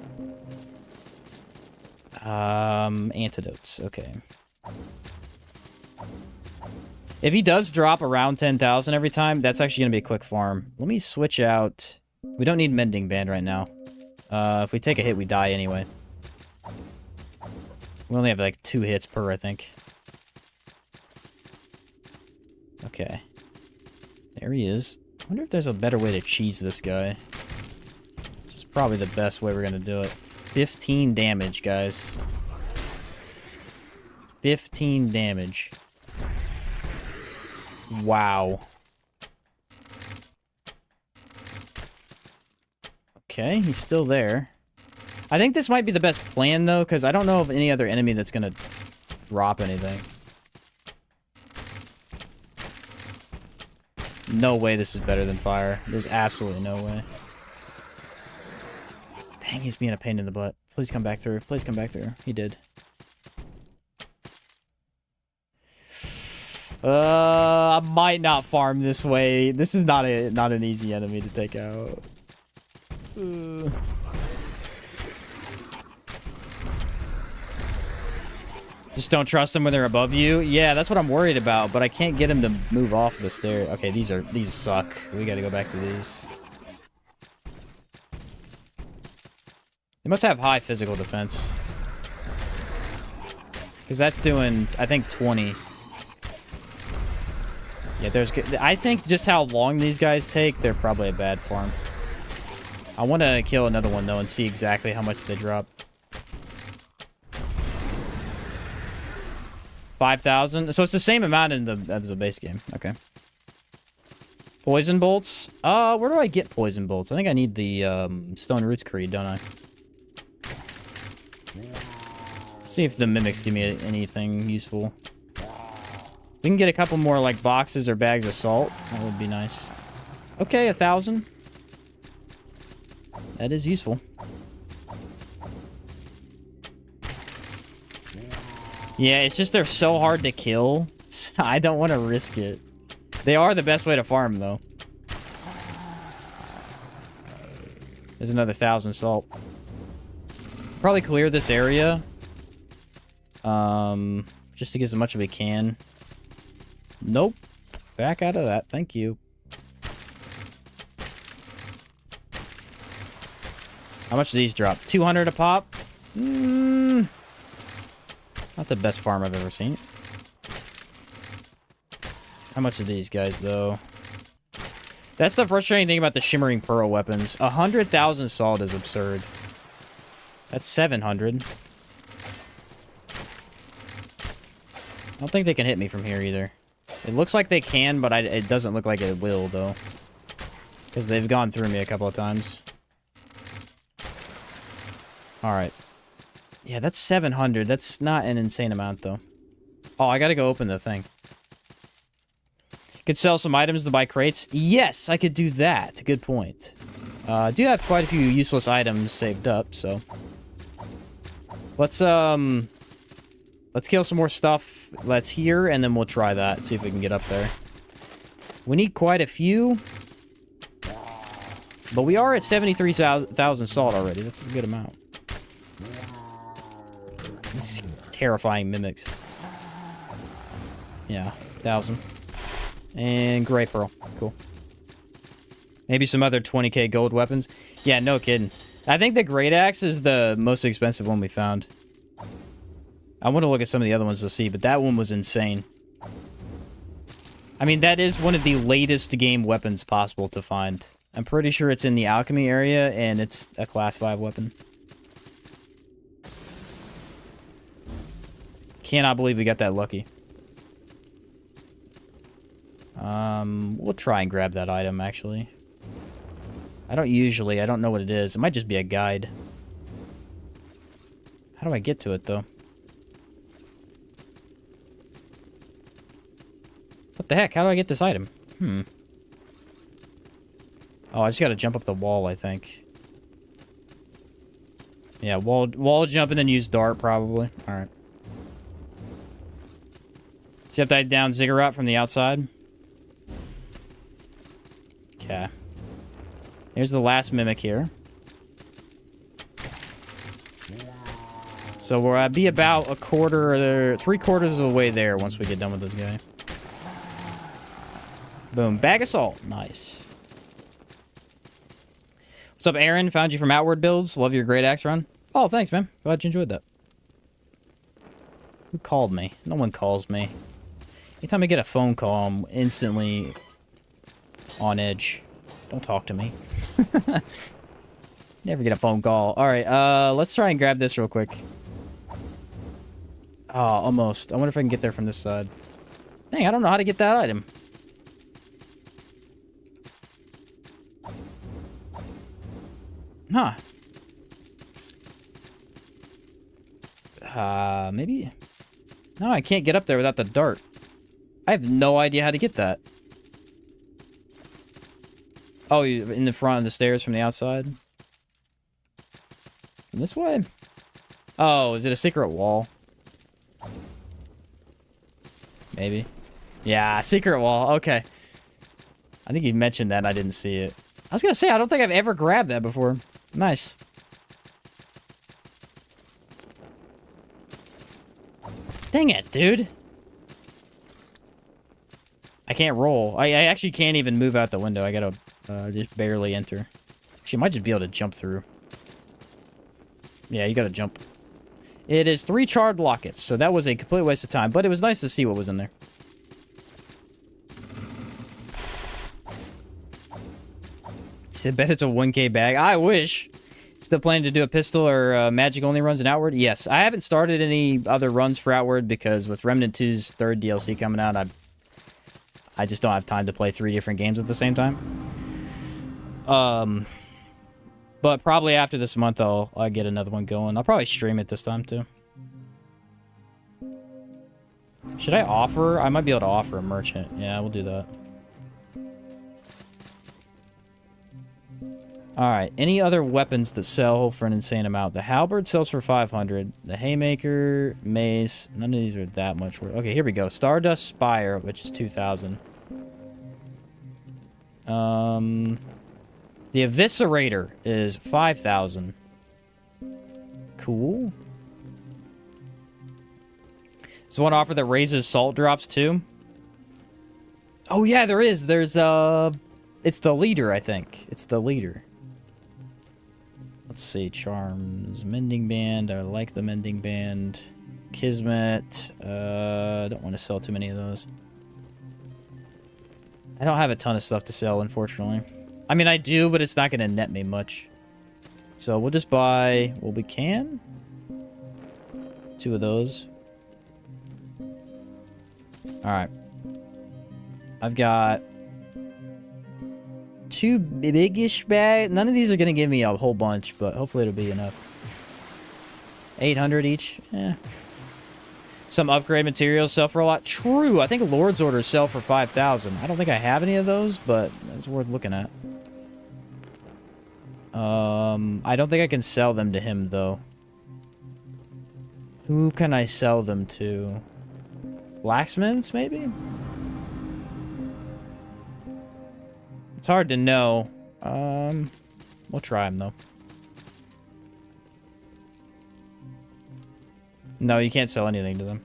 S1: Antidotes. Okay. If he does drop around 10,000 every time, that's actually going to be a quick farm. Let me switch out. We don't need Mending Band right now. If we take a hit, we die anyway. We only have like 2 hits per, I think. Okay. There he is. I wonder if there's a better way to cheese this guy. This is probably the best way we're going to do it. 15 damage, guys. 15 damage. Wow. Okay, he's still there. I think this might be the best plan, though, because I don't know of any other enemy that's going to drop anything. No way this is better than fire. There's absolutely no way. Dang, he's being a pain in the butt. Please come back through. Please come back through. He did. I might not farm this way. This is not an easy enemy to take out. Just don't trust them when they're above you. Yeah, that's what I'm worried about, but I can't get him to move off the stair. Okay, these suck. We gotta go back to these. They must have high physical defense. Because that's doing, I think, 20. Yeah, I think just how long these guys take, they're probably a bad farm. I want to kill another one, though, and see exactly how much they drop. 5,000? So it's the same amount as the base game. Okay. Poison bolts? Where do I get poison bolts? I think I need the Stone Roots Creed, don't I? See if the mimics give me anything useful. We can get a couple more, like, boxes or bags of salt. That would be nice. Okay, 1,000. That is useful. Yeah, it's just they're so hard to kill. I don't want to risk it. They are the best way to farm, though. There's another 1,000 salt. Probably clear this area. Just to get as much as we can. Nope. Back out of that. Thank you. How much do these drop? 200 a pop? Not the best farm I've ever seen. How much are these guys, though? That's the frustrating thing about the Shimmering Pearl weapons. 100,000 salt is absurd. That's 700. I don't think they can hit me from here, either. It looks like they can, but it doesn't look like it will, though. Because they've gone through me a couple of times. Alright. Yeah, that's 700. That's not an insane amount, though. Oh, I gotta go open the thing. Could sell some items to buy crates? Yes, I could do that. Good point. I do have quite a few useless items saved up, so... Let's kill some more stuff that's here, and then we'll try that. See if we can get up there. We need quite a few. But we are at 73,000 salt already. That's a good amount. These terrifying mimics. Yeah, 1,000. And Gray Pearl. Cool. Maybe some other 20k gold weapons. Yeah, no kidding. I think the Great Axe is the most expensive one we found. I want to look at some of the other ones to see, but that one was insane. I mean, that is one of the latest game weapons possible to find. I'm pretty sure it's in the alchemy area, and it's a class 5 weapon. Cannot believe we got that lucky. We'll try and grab that item, actually. I don't know what it is. It might just be a guide. How do I get to it, though? What the heck? How do I get this item? Oh, I just gotta jump up the wall, I think. Yeah, wall jump and then use dart, probably. Alright. So you have to down ziggurat from the outside? Okay. Maybe Here's the last mimic here. So we'll be about a quarter or 3/4 of the way there once we get done with this guy. Boom. Bag of salt. Nice. What's up, Aaron? Found you from Outward Builds. Love your great axe run. Oh, thanks, man. Glad you enjoyed that. Who called me? No one calls me. Anytime I get a phone call, I'm instantly on edge. Don't talk to me. Never get a phone call. Alright, let's try and grab this real quick. Oh, almost. I wonder if I can get there from this side. Dang, I don't know how to get that item. Huh. Maybe... No, I can't get up there without the dart. I have no idea how to get that. Oh, in the front of the stairs from the outside? This way? Oh, is it a secret wall? Maybe. Yeah, secret wall. Okay. I think you mentioned that and I didn't see it. I was gonna say, I don't think I've ever grabbed that before. Nice. Dang it, dude. I can't roll. I actually can't even move out the window. I gotta just barely enter. She might just be able to jump through. Yeah, you gotta jump. It is 3 charred lockets, so that was a complete waste of time, but it was nice to see what was in there. I bet it's a 1K bag. I wish. Still planning to do a pistol or magic only runs in Outward? Yes. I haven't started any other runs for Outward because with Remnant 2's 3rd DLC coming out, I just don't have time to play 3 different games at the same time. But probably after this month, I'll get another one going. I'll probably stream it this time, too. Should I offer? I might be able to offer a merchant. Yeah, we'll do that. Alright, any other weapons that sell for an insane amount? The halberd sells for 500. The haymaker, mace, none of these are that much worth. Okay, here we go. Stardust Spire, which is 2,000. The Eviscerator is 5,000. Cool. Is one offer that raises salt drops too? Oh yeah, there is. There's it's the leader, I think. It's the leader. Let's see, charms, mending band. I like the mending band. Kismet. I don't want to sell too many of those. I don't have a ton of stuff to sell, unfortunately. I mean, I do, but it's not going to net me much. So we'll just buy what we can. 2 of those. Alright. I've got 2 big-ish bags. None of these are going to give me a whole bunch, but hopefully it'll be enough. 800 each. Yeah. Some upgrade materials sell for a lot. True. I think Lord's Orders sell for 5,000. I don't think I have any of those, but it's worth looking at. I don't think I can sell them to him, though. Who can I sell them to? Blacksmiths, maybe? It's hard to know. We'll try them, though. No, you can't sell anything to them.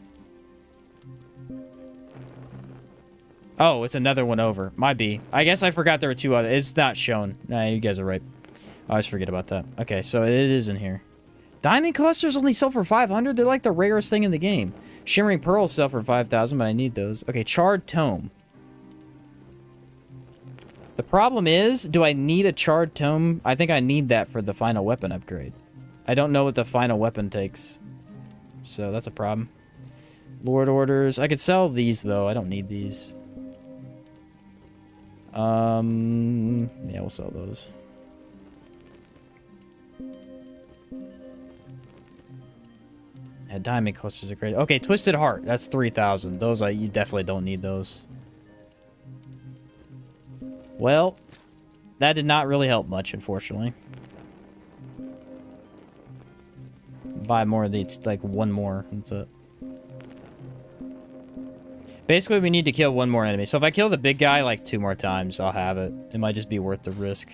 S1: Oh, it's another one over. Might be. I guess I forgot there were 2 other. It's not shown. Nah, you guys are right. I always forget about that. Okay, so it is in here. Diamond clusters only sell for 500? They're like the rarest thing in the game. Shimmering pearls sell for 5,000, but I need those. Okay, charred tome. The problem is, do I need a charred tome? I think I need that for the final weapon upgrade. I don't know what the final weapon takes. So that's a problem. Lord Orders. I could sell these, though. I don't need these. Yeah, we'll sell those. Yeah, diamond clusters are great. Okay, Twisted Heart. That's 3,000. Those, you definitely don't need those. Well, that did not really help much, unfortunately. Buy more of these, like 1 more. That's it. Basically, we need to kill 1 more enemy. So if I kill the big guy like 2 more times, I'll have it. It might just be worth the risk.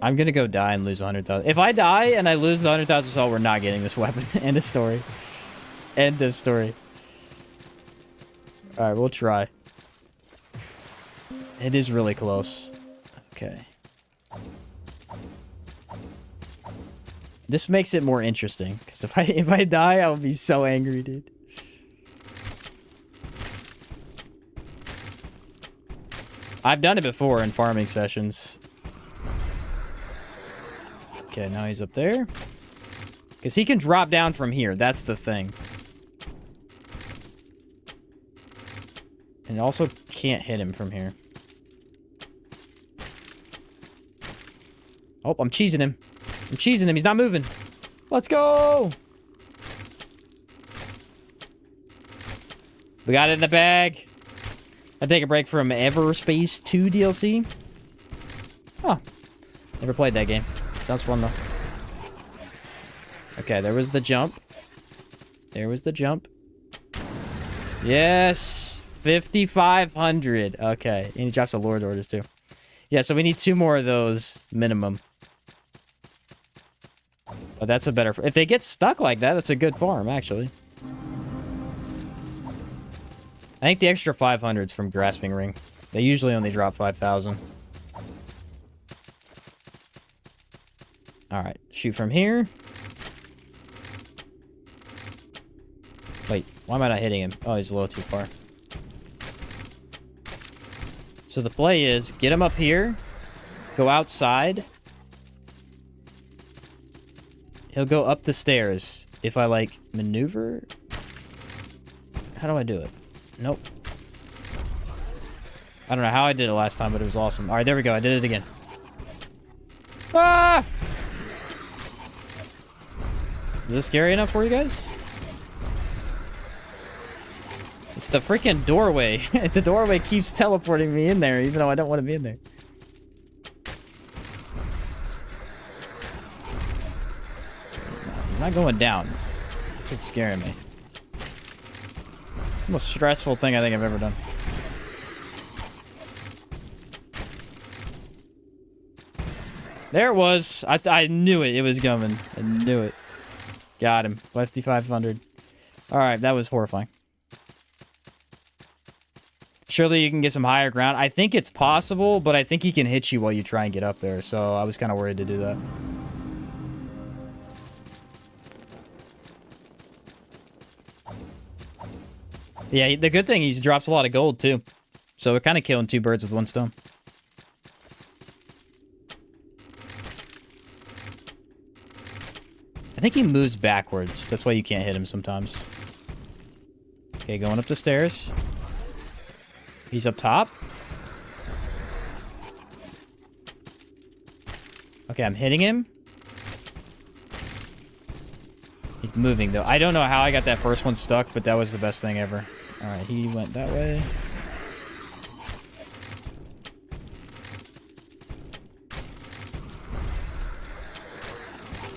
S1: I'm gonna go die and lose 100,000. If I die and I lose 100,000 salt, we're not getting this weapon. End of story. End of story. Alright, we'll try. It is really close. Okay. This makes it more interesting, because if I die, I'll be so angry, dude. I've done it before in farming sessions. Okay, now he's up there. Because he can drop down from here. That's the thing. And also can't hit him from here. Oh, I'm cheesing him. I'm cheesing him. He's not moving. Let's go! We got it in the bag. I'll take a break from Everspace 2 DLC. Oh. Never played that game. Sounds fun, though. Okay, there was the jump. There was the jump. Yes! 5,500. Okay. And he drops the Lord Orders, too. Yeah, so we need 2 more of those minimum. But that's a better... If they get stuck like that, that's a good farm, actually. I think the extra 500's from Grasping Ring. They usually only drop 5,000. Alright, shoot from here. Wait, why am I not hitting him? Oh, he's a little too far. So the play is, get him up here, go outside. He'll go up the stairs. If I, like, maneuver... How do I do it? Nope. I don't know how I did it last time, but it was awesome. Alright, there we go. I did it again. Ah! Is this scary enough for you guys? It's the freaking doorway. The doorway keeps teleporting me in there, even though I don't want to be in there. I'm not going down. That's what's scaring me. It's the most stressful thing I think I've ever done. There it was. I knew it. It was coming. I knew it. Got him. 5,500. Alright, that was horrifying. Surely you can get some higher ground. I think it's possible, but I think he can hit you while you try and get up there. So I was kind of worried to do that. Yeah, the good thing, he drops a lot of gold, too. So we're kind of killing 2 birds with 1 stone. I think he moves backwards. That's why you can't hit him sometimes. Okay, going up the stairs. He's up top. Okay, I'm hitting him. He's moving, though. I don't know how I got that first one stuck, but that was the best thing ever. Alright, he went that way.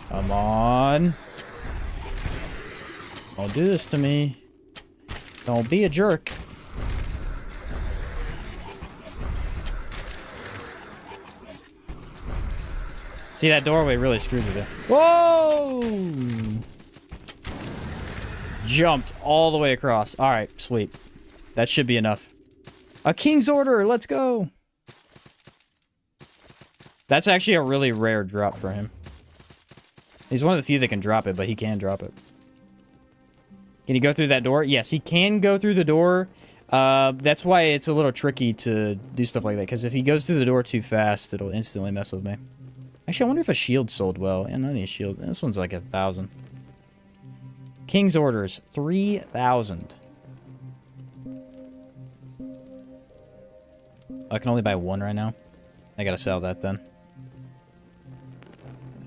S1: Come on. Don't do this to me. Don't be a jerk. See, that doorway really screwed with it. Whoa! Jumped all the way across. Alright, sweet. That should be enough. A King's Order! Let's go! That's actually a really rare drop for him. He's one of the few that can drop it, but he can drop it. Can he go through that door? Yes, he can go through the door. That's why it's a little tricky to do stuff like that, because if he goes through the door too fast, it'll instantly mess with me. Actually, I wonder if a shield sold well. And I need a shield. This one's like 1,000. King's Orders, 3,000. I can only buy 1 right now. I gotta sell that then.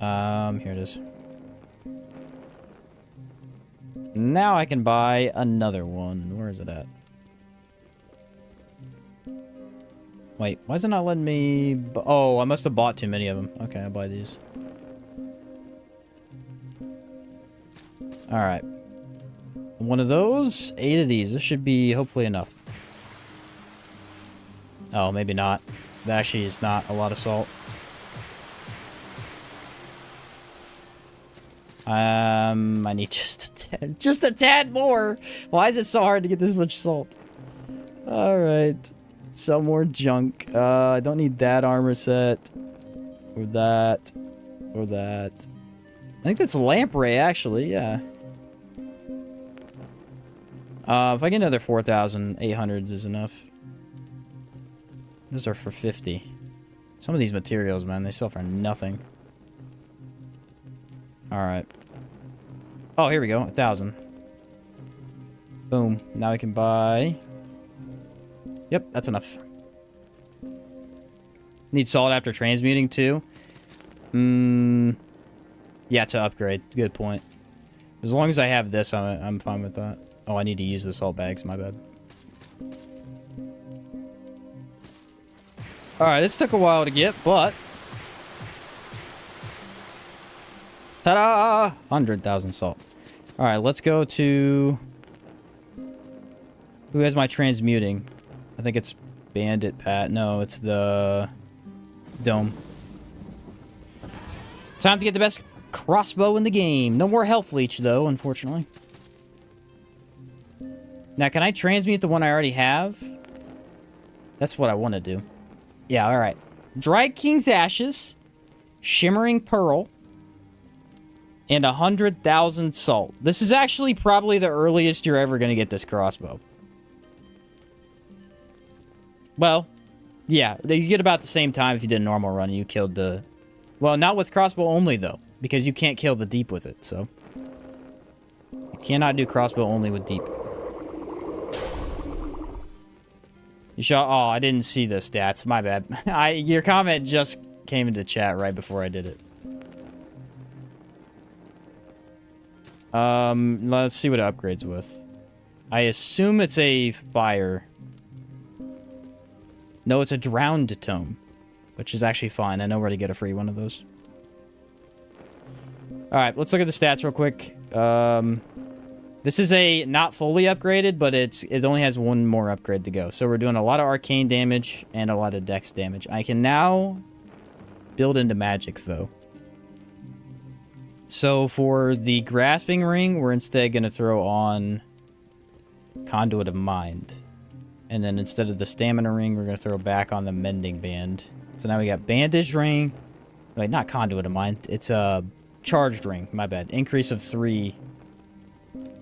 S1: Here it is. Now I can buy another one. Where is it at? Wait, why is it not letting me... Oh, I must have bought too many of them. Okay, I'll buy these. Alright. One of those, 8 of these. This should be hopefully enough. Oh, maybe not. That actually is not a lot of salt. I need just a tad more. Why is it so hard to get this much salt? All right, sell more junk. I don't need that armor set, or that, or that. I think that's lamprey, actually. Yeah. If I get another 4,800s is enough. Those are for 50. Some of these materials, man, they sell for nothing. Alright. Oh, here we go. 1,000. Boom. Now we can buy... Yep, that's enough. Need salt after transmuting, too? Yeah, to upgrade. Good point. As long as I have this, I'm fine with that. Oh, I need to use the salt bags. My bad. Alright, this took a while to get, but... Ta-da! 100,000 salt. Alright, let's go to... Who has my transmuting? I think it's Bandit Pat. No, it's the... Dome. Time to get the best crossbow in the game. No more health leech, though, unfortunately. Now, can I transmute the one I already have? That's what I want to do. Yeah, alright. Dried King's Ashes, Shimmering Pearl, and 100,000 salt. This is actually probably the earliest you're ever going to get this crossbow. Well, yeah, you get about the same time if you did a normal run and you killed the... Well, not with crossbow only, though, because you can't kill the deep with it, so... You cannot do crossbow only with deep. You shot... Oh, I didn't see the stats. My bad. Your comment just came into chat right before I did it. Let's see what it upgrades with. I assume it's a fire. No, it's a drowned tome, which is actually fine. I know where to get a free one of those. Alright, let's look at the stats real quick. This is a not fully upgraded, but it only has one more upgrade to go. So we're doing a lot of arcane damage and a lot of dex damage. I can now build into magic, though. So for the grasping ring, we're instead going to throw on Conduit of Mind. And then instead of the stamina ring, we're going to throw back on the mending band. So now we got bandage ring. Wait, not Conduit of Mind. It's a charged ring. My bad. Increase of 3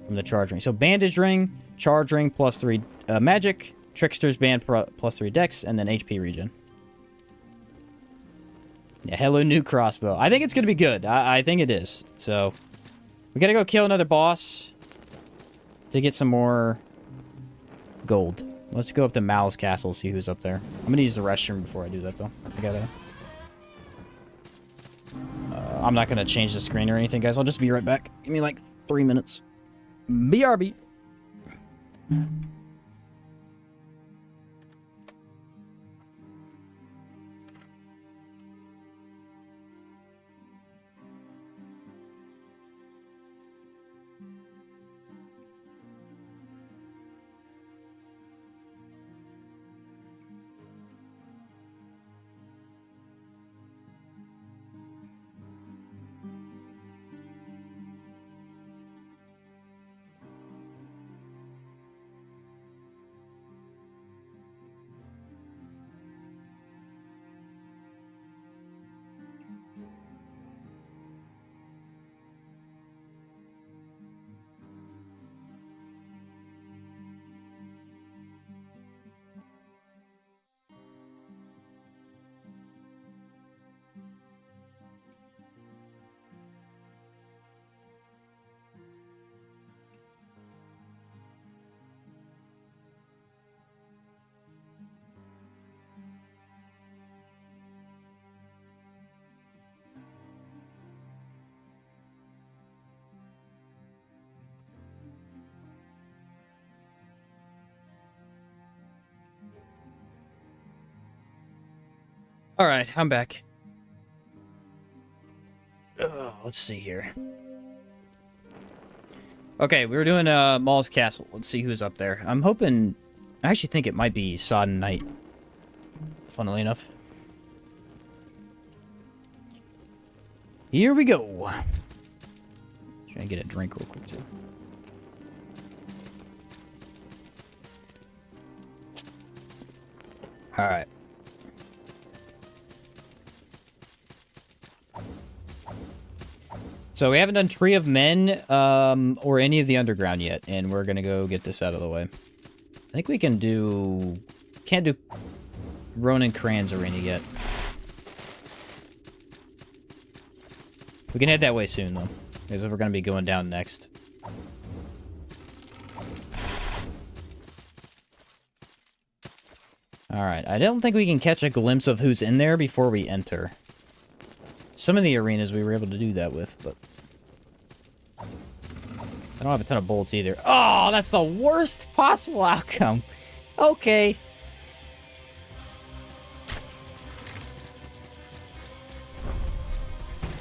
S1: from the charge ring. So bandage ring, charge ring, plus 3 magic, trickster's band plus 3 dex, and then HP regen. Yeah, hello new crossbow. I think it's going to be good. I think it is. So we got to go kill another boss to get some more gold. Let's go up to Mal's castle, see who's up there. I'm going to use the restroom before I do that, though. I gotta... I'm not going to change the screen or anything, guys. I'll just be right back. Give me, like, 3 minutes. BRB. All right, I'm back. Let's see here. Okay, we were doing Maul's Castle. Let's see who's up there. I'm hoping... I actually think it might be Sodden Knight. Funnily enough. Here we go. Try and get a drink real quick, too. Alright. So we haven't done Tree of Men, or any of the underground yet, and we're gonna go get this out of the way. I think we can do... Can't do Ronan Cran's arena yet. We can head that way soon, though, because we're gonna be going down next. Alright, I don't think we can catch a glimpse of who's in there before we enter. Some of the arenas we were able to do that with, but... I don't have a ton of bullets either. Oh, that's the worst possible outcome. Okay.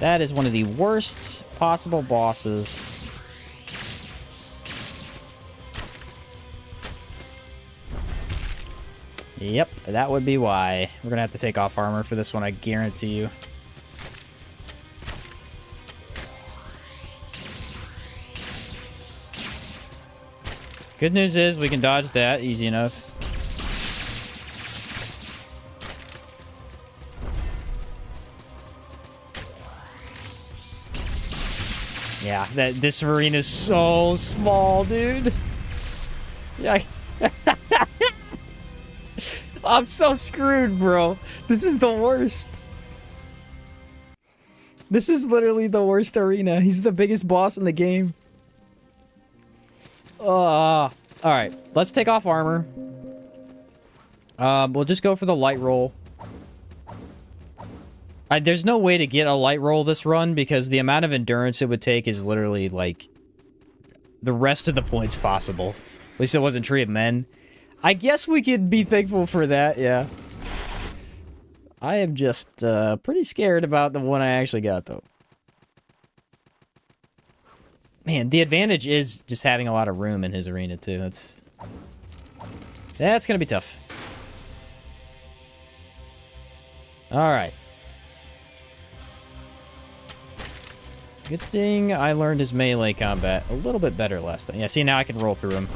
S1: That is one of the worst possible bosses. Yep, that would be why. We're gonna have to take off armor for this one, I guarantee you. Good news is we can dodge that easy enough. Yeah, this arena is so small, dude. Yeah. I'm so screwed, bro. This is the worst. This is literally the worst arena. He's the biggest boss in the game. Alright, let's take off armor. We'll just go for the light roll. There's no way to get a light roll this run because the amount of endurance it would take is literally, like, the rest of the points possible. At least it wasn't Tree of Men. I guess we could be thankful for that, yeah. I am just, pretty scared about the one I actually got, though. Man, the advantage is just having a lot of room in his arena, too. That's gonna be tough. Alright. Good thing I learned his melee combat a little bit better last time. Yeah, see, now I can roll through him.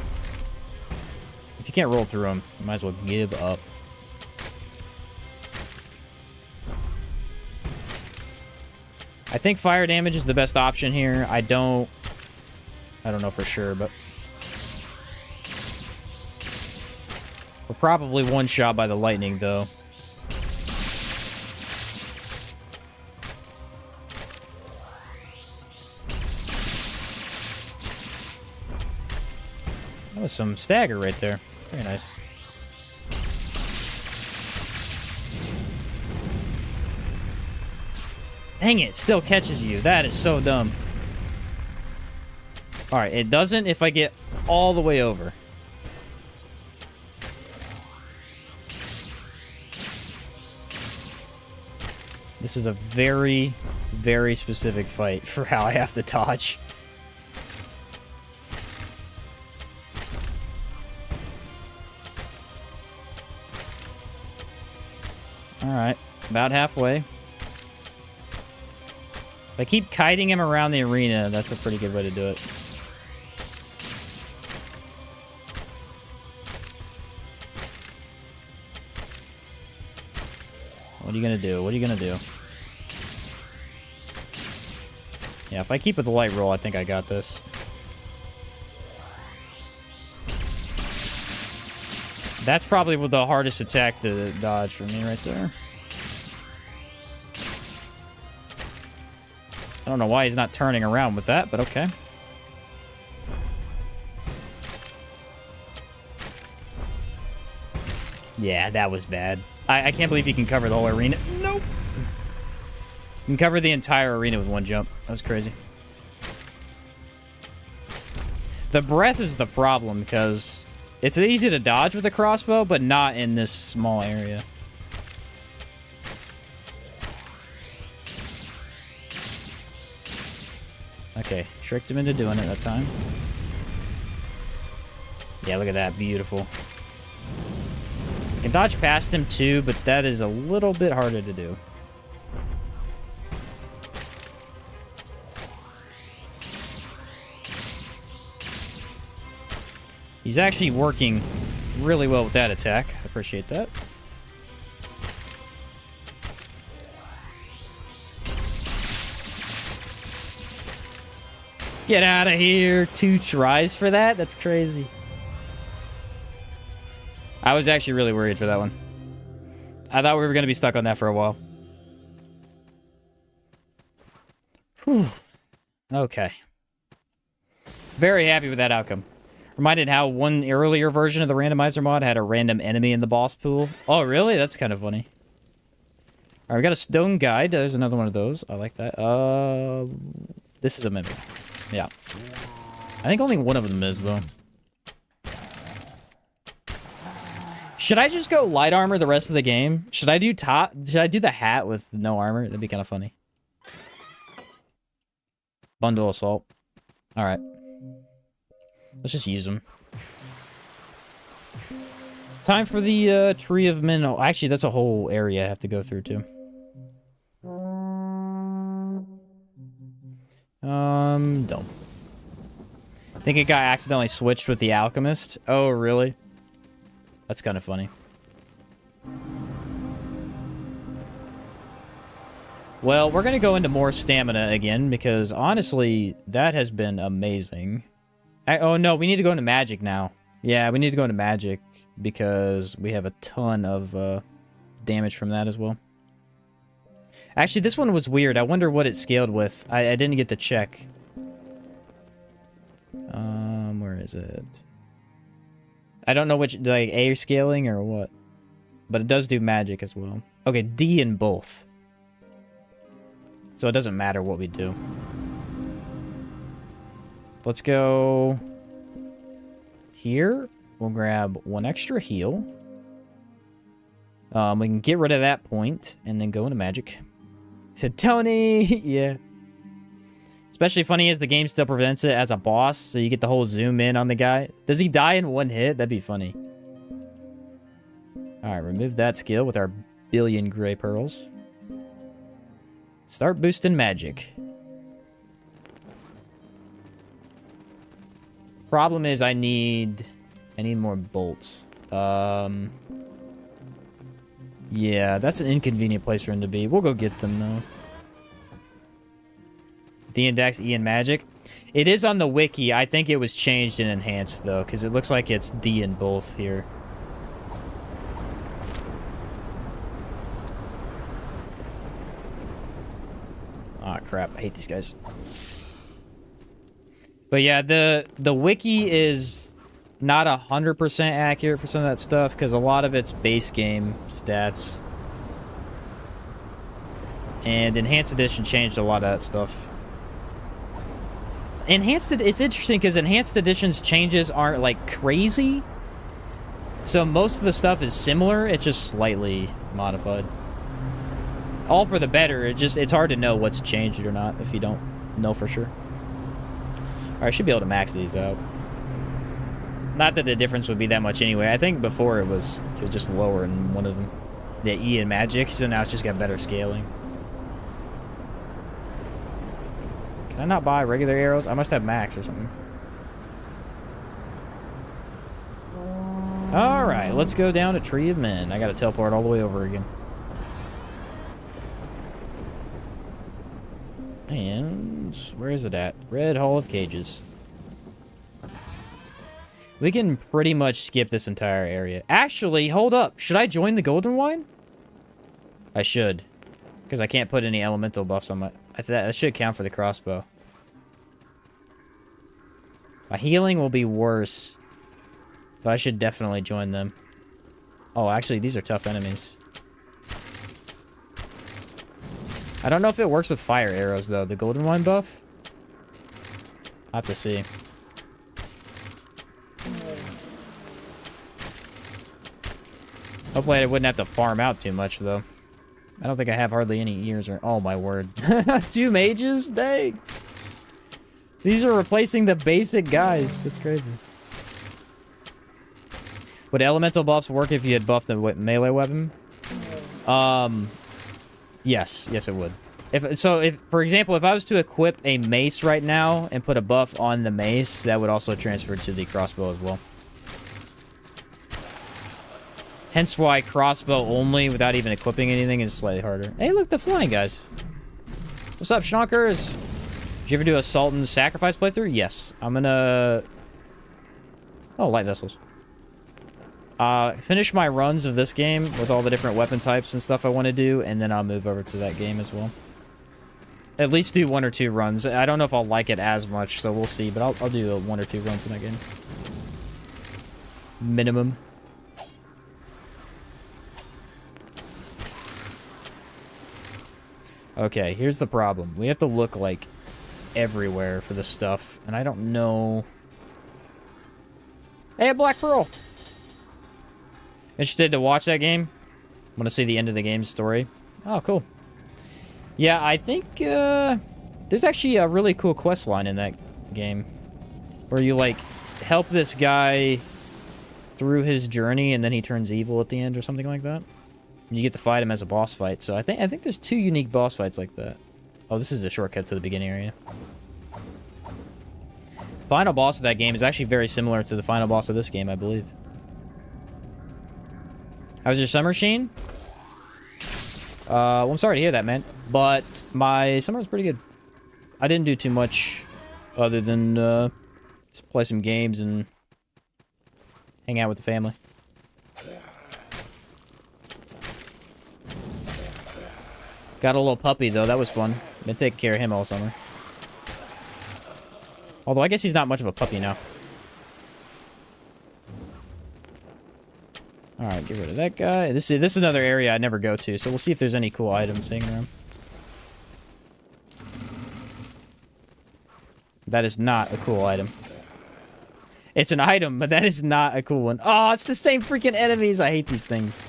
S1: If you can't roll through him, you might as well give up. I think fire damage is the best option here. I don't know for sure, but... We're probably one shot by the lightning, though. That was some stagger right there. Very nice. Dang it, still catches you. That is so dumb. Alright, it doesn't if I get all the way over. This is a very, very specific fight for how I have to dodge. Alright, about halfway. If I keep kiting him around the arena, that's a pretty good way to do it. What are you gonna do? What are you gonna do? Yeah, if I keep with the light roll, I think I got this. That's probably the hardest attack to dodge for me right there. I don't know why he's not turning around with that, but okay. Yeah, that was bad. I can't believe he can cover the whole arena. Nope. You can cover the entire arena with one jump. That was crazy. The breath is the problem because it's easy to dodge with a crossbow, but not in this small area. Okay, tricked him into doing it that time. Yeah, look at that. Beautiful. I can dodge past him too, but that is a little bit harder to do. He's actually working really well with that attack. I appreciate that. Get out of here. 2 tries for that? That's crazy. I was actually really worried for that one. I thought we were going to be stuck on that for a while. Whew. Okay. Very happy with that outcome. Reminded how one earlier version of the randomizer mod had a random enemy in the boss pool. Oh, really? That's kind of funny. All right, we got a stone guide. There's another one of those. I like that. This is a mimic. Yeah. I think only one of them is, though. Should I just go light armor the rest of the game? Should I do the hat with no armor? That'd be kind of funny. Bundle assault. All right. Let's just use them. Time for the tree of men. Oh, actually, that's a whole area I have to go through, too. Don't. I think it got accidentally switched with the alchemist. Oh, really? That's kind of funny. Well, we're going to go into more stamina again, because honestly, that has been amazing. Oh, no, we need to go into magic now. Yeah, we need to go into magic, because we have a ton of damage from that as well. Actually, this one was weird. I wonder what it scaled with. I didn't get to check. Where is it? I don't know which, like, A scaling or what. But it does do magic as well. Okay, D in both. So it doesn't matter what we do. Let's go here. We'll grab 1 extra heal. We can get rid of that point and then go into magic. Said Tony! Yeah. Especially funny is the game still prevents it as a boss, so you get the whole zoom in on the guy. Does he die in 1 hit? That'd be funny. Alright, remove that skill with our billion gray pearls. Start boosting magic. Problem is I need more bolts. Yeah, that's an inconvenient place for him to be. We'll go get them, though. D index, E in magic. It is on the wiki. I think it was changed and enhanced, though, because it looks like it's D in both here. Ah, crap. I hate these guys. But yeah, the wiki is not 100% accurate for some of that stuff, because a lot of it's base game stats. And Enhanced Edition changed a lot of that stuff. It's interesting, because Enhanced Edition's changes aren't, like, crazy. So most of the stuff is similar, it's just slightly modified. All for the better, it's hard to know what's changed or not if you don't know for sure. Alright, I should be able to max these out. Not that the difference would be that much anyway. I think before it was just lower in one of them. The E in magic, so now it's just got better scaling. Can I not buy regular arrows? I must have max or something. Alright, let's go down to Tree of Men. I gotta teleport all the way over again. And where is it at? Red Hall of Cages. We can pretty much skip this entire area. Actually, hold up. Should I join the Golden Wine? I should. Because I can't put any elemental buffs on my... That should count for the crossbow. My healing will be worse. But I should definitely join them. Oh, actually, these are tough enemies. I don't know if it works with fire arrows, though. The Golden Wine buff? I'll have to see. Hopefully I wouldn't have to farm out too much, though. I don't think I have hardly any ears or... Oh, my word. 2 mages? Dang. These are replacing the basic guys. That's crazy. Would elemental buffs work if you had buffed a melee weapon? Yes. Yes, it would. If, for example, if I was to equip a mace right now and put a buff on the mace, that would also transfer to the crossbow as well. Hence why crossbow only without even equipping anything is slightly harder. Hey, look, the flying guys. What's up, schnockers? Did you ever do a Salt and Sacrifice playthrough? Yes. I'm gonna... Oh, light vessels. Finish my runs of this game with all the different weapon types and stuff I want to do, and then I'll move over to that game as well. At least do 1 or 2 runs. I don't know if I'll like it as much, so we'll see, but I'll do 1 or 2 runs in that game. Minimum. Okay, here's the problem. We have to look, like, everywhere for this stuff, and I don't know... Hey, a Black Pearl! Interested to watch that game? Want to see the end of the game's story? Oh, cool. Yeah, I think, there's actually a really cool quest line in that game. Where you, like, help this guy through his journey, and then he turns evil at the end or something like that. You get to fight him as a boss fight, so I think there's 2 unique boss fights like that. Oh, this is a shortcut to the beginning area. Final boss of that game is actually very similar to the final boss of this game, I believe. How's your summer, Sheen? Well, I'm sorry to hear that, man. But my summer was pretty good. I didn't do too much other than just play some games and hang out with the family. Got a little puppy, though. That was fun. Been taking care of him all summer. Although, I guess he's not much of a puppy now. Alright, get rid of that guy. This is another area I never go to, so we'll see if there's any cool items hanging around. That is not a cool item. It's an item, but that is not a cool one. Oh, it's the same freaking enemies. I hate these things.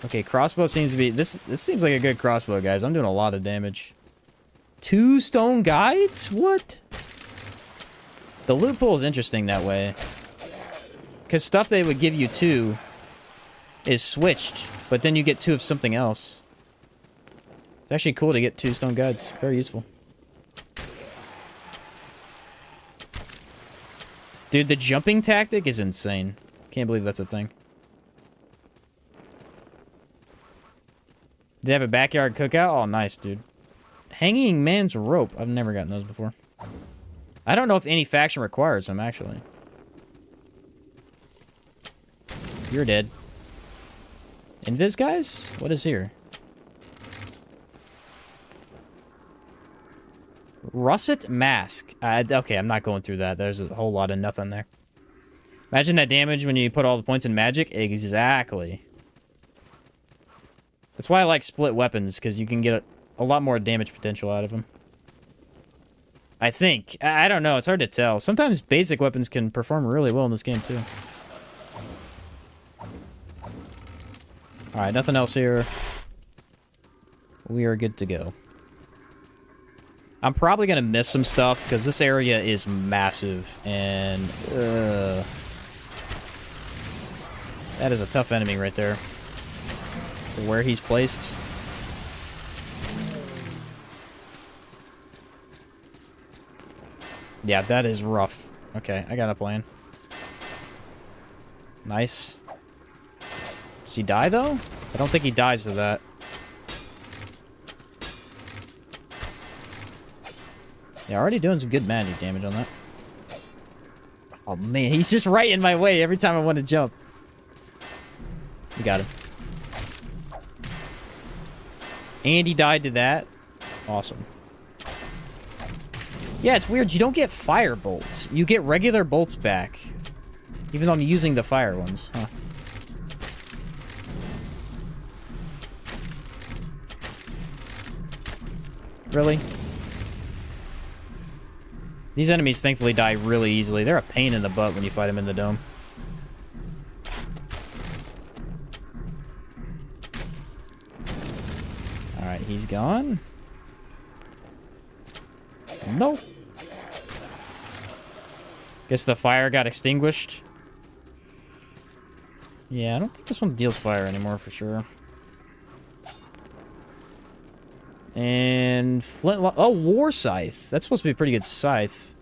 S1: Okay, crossbow seems to be... This seems like a good crossbow, guys. I'm doing a lot of damage. 2 stone guides? What? The loophole is interesting that way. Because stuff they would give you 2 is switched, but then you get 2 of something else. It's actually cool to get 2 stone guides. Very useful. Dude, the jumping tactic is insane. Can't believe that's a thing. Did they have a backyard cookout? Oh, nice, dude. Hanging man's rope. I've never gotten those before. I don't know if any faction requires them, actually. You're dead. Invis, guys? What is here? Russet mask. Okay, I'm not going through that. There's a whole lot of nothing there. Imagine that damage when you put all the points in magic. Exactly. That's why I like split weapons, because you can get a lot more damage potential out of them. I think. I don't know. It's hard to tell. Sometimes basic weapons can perform really well in this game, too. Alright, nothing else here. We are good to go. I'm probably going to miss some stuff, because this area is massive, and... that is a tough enemy right there. For where he's placed. Yeah, that is rough. Okay, I got a plan. Nice. Does he die, though? I don't think he dies to that. Yeah, already doing some good magic damage on that. Oh, man, he's just right in my way every time I want to jump. We got him. And he died to that. Awesome. Yeah, it's weird. You don't get fire bolts. You get regular bolts back. Even though I'm using the fire ones. Huh. Really? These enemies thankfully die really easily. They're a pain in the butt when you fight them in the dome. Alright, he's gone. Nope. Guess the fire got extinguished. Yeah, I don't think this one deals fire anymore for sure. And flintlock. Oh, war scythe. That's supposed to be a pretty good scythe.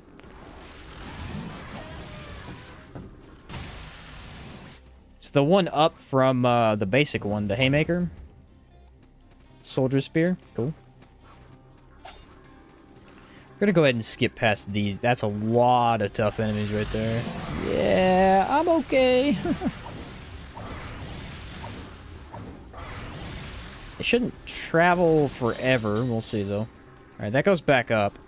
S1: the one up from the basic one, the Haymaker. Soldier Spear. Cool. We're gonna go ahead and skip past these. That's a lot of tough enemies right there. Yeah, I'm okay. It shouldn't travel forever. We'll see, though. Alright, that goes back up.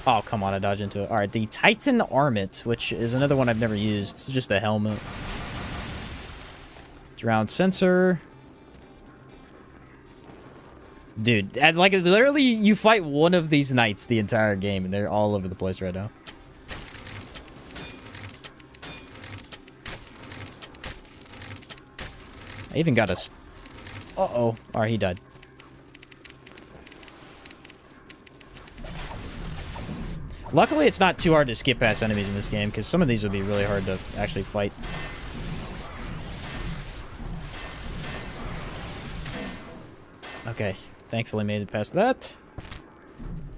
S1: Oh, come on, I dodged into it. Alright, the Titan Armlet, which is another one I've never used. It's just a helmet. Drowned Sensor. Dude, and like, literally, you fight one of these knights the entire game, and they're all over the place right now. I even got a... Uh-oh. Alright, he died. Luckily, it's not too hard to skip past enemies in this game, because some of these would be really hard to actually fight. Okay. Thankfully made it past that.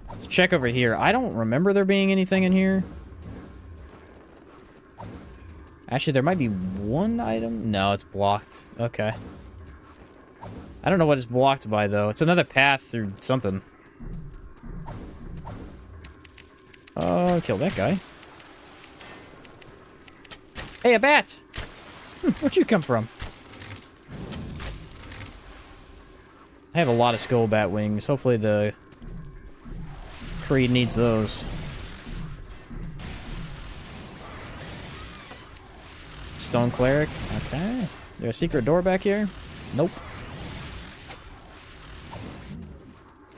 S1: Let's check over here. I don't remember there being anything in here. Actually, there might be one item. No, it's blocked. Okay. I don't know what it's blocked by, though. It's another path through something. Oh, kill that guy. Hey, a bat! Where'd you come from? I have a lot of skull bat wings. Hopefully the Creed needs those. Stone Cleric. Okay. There's a secret door back here? Nope.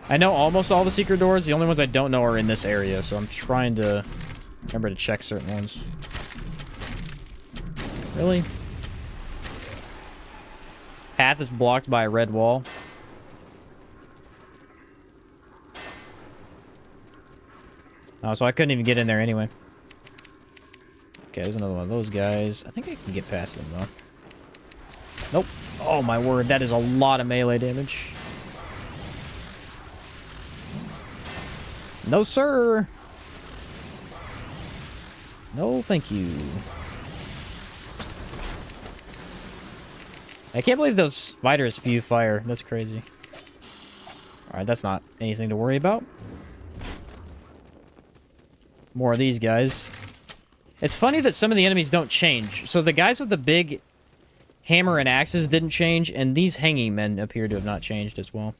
S1: I know almost all the secret doors. The only ones I don't know are in this area, so I'm trying to remember to check certain ones. Really? Path is blocked by a red wall. Oh, so I couldn't even get in there anyway. Okay, there's another one of those guys. I think I can get past them, though. Nope. Oh, my word. That is a lot of melee damage. No, sir. No, thank you. I can't believe those spiders spew fire. That's crazy. Alright, that's not anything to worry about. More of these guys. It's funny that some of the enemies don't change. So the guys with the big hammer and axes didn't change, and these hanging men appear to have not changed as well.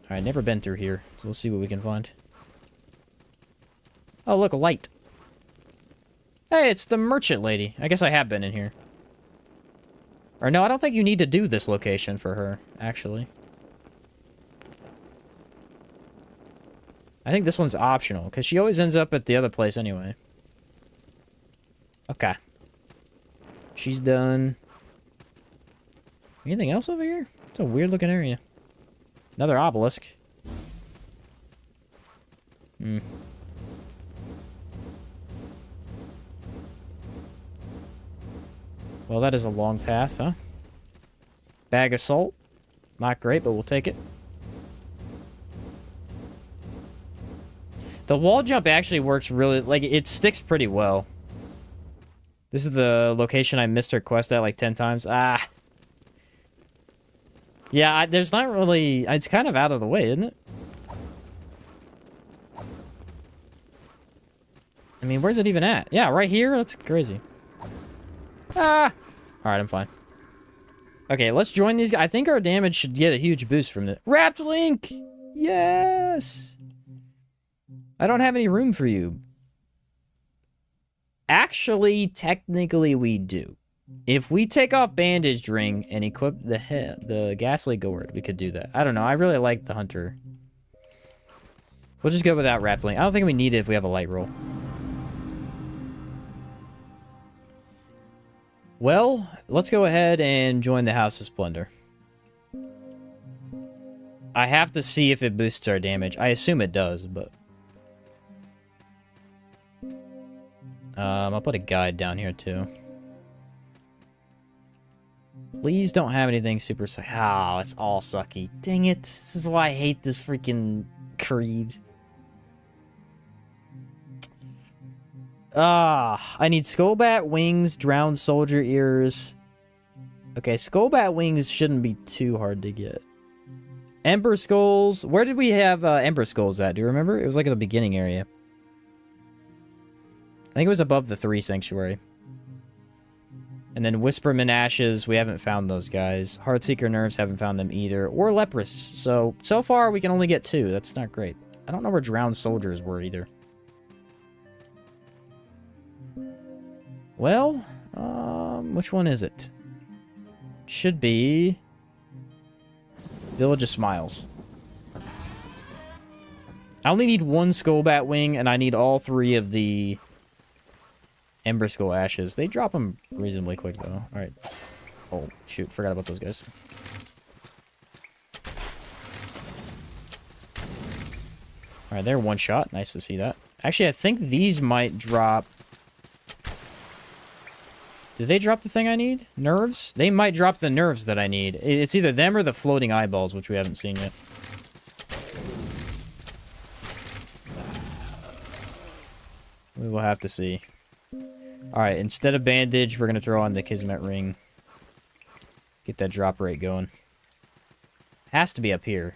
S1: Alright, never been through here, so we'll see what we can find. Oh, look, a light. Hey, it's the merchant lady. I guess I have been in here. Or no, I don't think you need to do this location for her, actually. I think this one's optional, because she always ends up at the other place anyway. Okay. She's done. Anything else over here? It's a weird-looking area. Another obelisk. Hmm. Well, that is a long path, huh? Bag of salt. Not great, but we'll take it. The wall jump actually works really... Like, it sticks pretty well. This is the location I missed her quest at like 10 times. Ah. Yeah, there's not really... It's kind of out of the way, isn't it? I mean, where's it even at? Yeah, right here? That's crazy. Ah! Alright, I'm fine. Okay, let's join these guys. I think our damage should get a huge boost from this. Wrapped Link! Yes! I don't have any room for you. Actually, technically, we do. If we take off Bandaged Ring and equip the Ghastly Gourd, we could do that. I don't know. I really like the Hunter. We'll just go without Wrapped Link. I don't think we need it if we have a light roll. Well, let's go ahead and join the House of Splendor. I have to see if it boosts our damage. I assume it does, but... I'll put a guide down here, too. Please don't have anything super... Oh, it's all sucky. Dang it. This is why I hate this freaking Creed. I need skullbat wings, drowned soldier ears. Okay, skullbat wings shouldn't be too hard to get. Ember skulls. Where did we have ember skulls at? Do you remember? It was like in the beginning area. I think it was above the 3 sanctuary. And then Whisperman ashes. We haven't found those guys. Heartseeker nerves. Haven't found them either. Or leprous. So far we can only get 2. That's not great. I don't know where drowned soldiers were either. Well, which one is it? Should be Village of Smiles. I only need 1 skullbat wing, and I need all 3 of the Ember Skull ashes. They drop them reasonably quick, though. Alright. Oh, shoot. Forgot about those guys. Alright, they're 1 shot. Nice to see that. Actually, I think these might drop... Do they drop the thing I need? Nerves? They might drop the nerves that I need. It's either them or the floating eyeballs, which we haven't seen yet. We will have to see. Alright, instead of bandage, we're going to throw on the Kismet ring. Get that drop rate going. Has to be up here.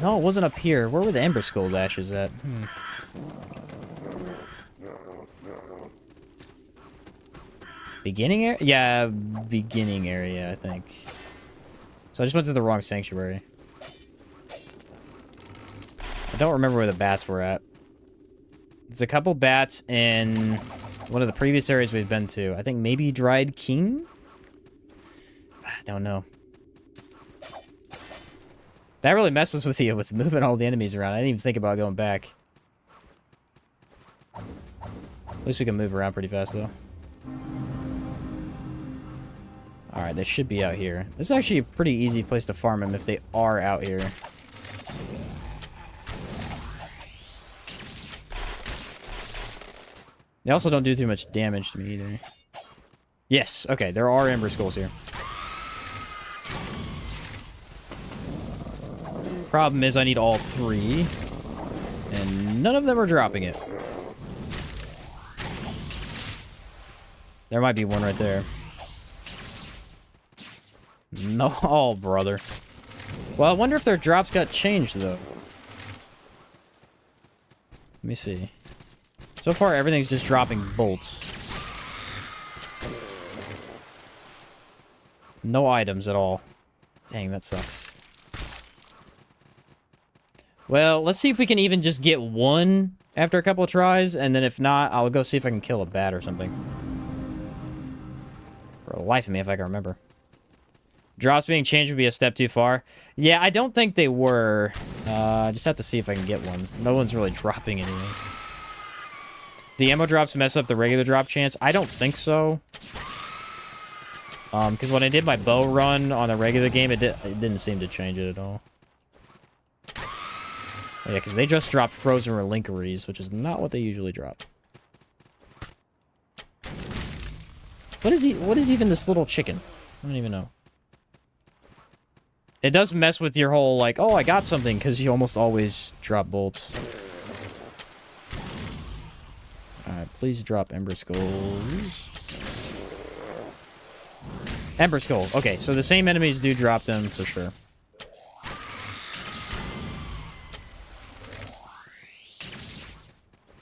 S1: No, it wasn't up here. Where were the Ember Skull ashes at? Beginning area? Yeah, beginning area, I think. So I just went to the wrong sanctuary. I don't remember where the bats were at. There's a couple bats in one of the previous areas we've been to. I think maybe Dried King? I don't know. That really messes with you with moving all the enemies around. I didn't even think about going back. At least we can move around pretty fast, though. Alright, they should be out here. This is actually a pretty easy place to farm them if they are out here. They also don't do too much damage to me either. Yes, okay, there are Ember Skulls here. Problem is I need all 3. And none of them are dropping it. There might be one right there. No, oh, brother. Well, I wonder if their drops got changed, though. Let me see. So far, everything's just dropping bolts. No items at all. Dang, that sucks. Well, let's see if we can even just get 1 after a couple of tries, and then if not, I'll go see if I can kill a bat or something. For the life of me, if I can remember. Drops being changed would be a step too far. Yeah, I don't think they were. I just have to see if I can get one. No one's really dropping anything. The ammo drops mess up the regular drop chance? I don't think so. Because when I did my bow run on a regular game, it didn't seem to change it at all. Oh, yeah, because they just dropped frozen relinqueries, which is not what they usually drop. What is even this little chicken? I don't even know. It does mess with your whole, like, oh, I got something, because you almost always drop bolts. Alright, please drop Ember Skulls. Ember Skull. Okay, so the same enemies do drop them, for sure.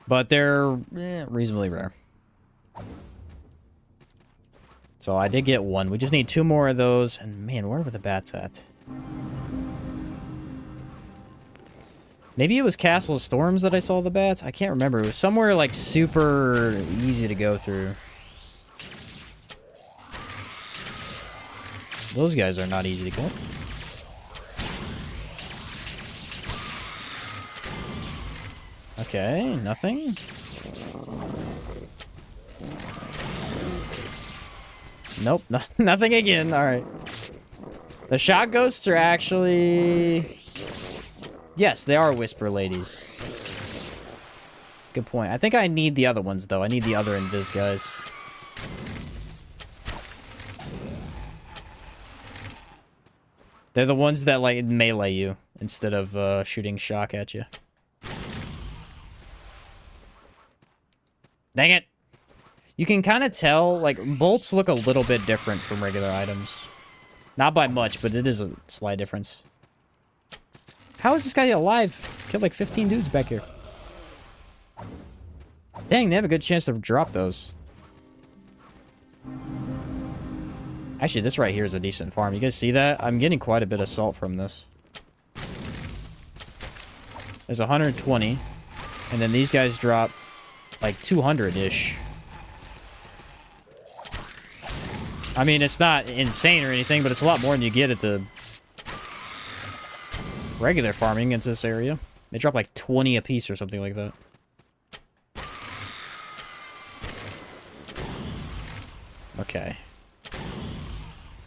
S1: But they're reasonably rare. So I did get 1. We just need 2 more of those. And man, where were the bats at? Maybe it was Castle of Storms that I saw the bats? I can't remember. It was somewhere, like, super easy to go through. Those guys are not easy to get. Okay, nothing. Nope, nothing again. Alright. The shot ghosts are actually... Yes, they are Whisper Ladies. Good point. I think I need the other ones, though. I need the other Invis guys. They're the ones that, like, melee you, instead of shooting shock at you. Dang it! You can kind of tell, like, bolts look a little bit different from regular items. Not by much, but it is a slight difference. How is this guy alive? Killed like 15 dudes back here. Dang, they have a good chance to drop those. Actually, this right here is a decent farm. You guys see that? I'm getting quite a bit of salt from this. There's 120. And then these guys drop like 200-ish. I mean, it's not insane or anything, but it's a lot more than you get at the regular farming in this area. They drop like 20 a piece or something like that. Okay.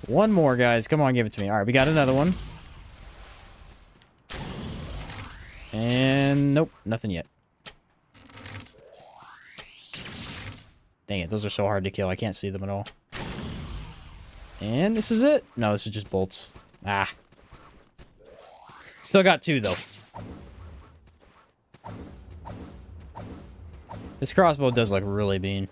S1: One more, guys. Come on, give it to me. All right, we got another one. And nope, nothing yet. Dang it, those are so hard to kill. I can't see them at all. And this is it. No, this is just bolts. Ah. Still got 2, though. This crossbow does look really mean.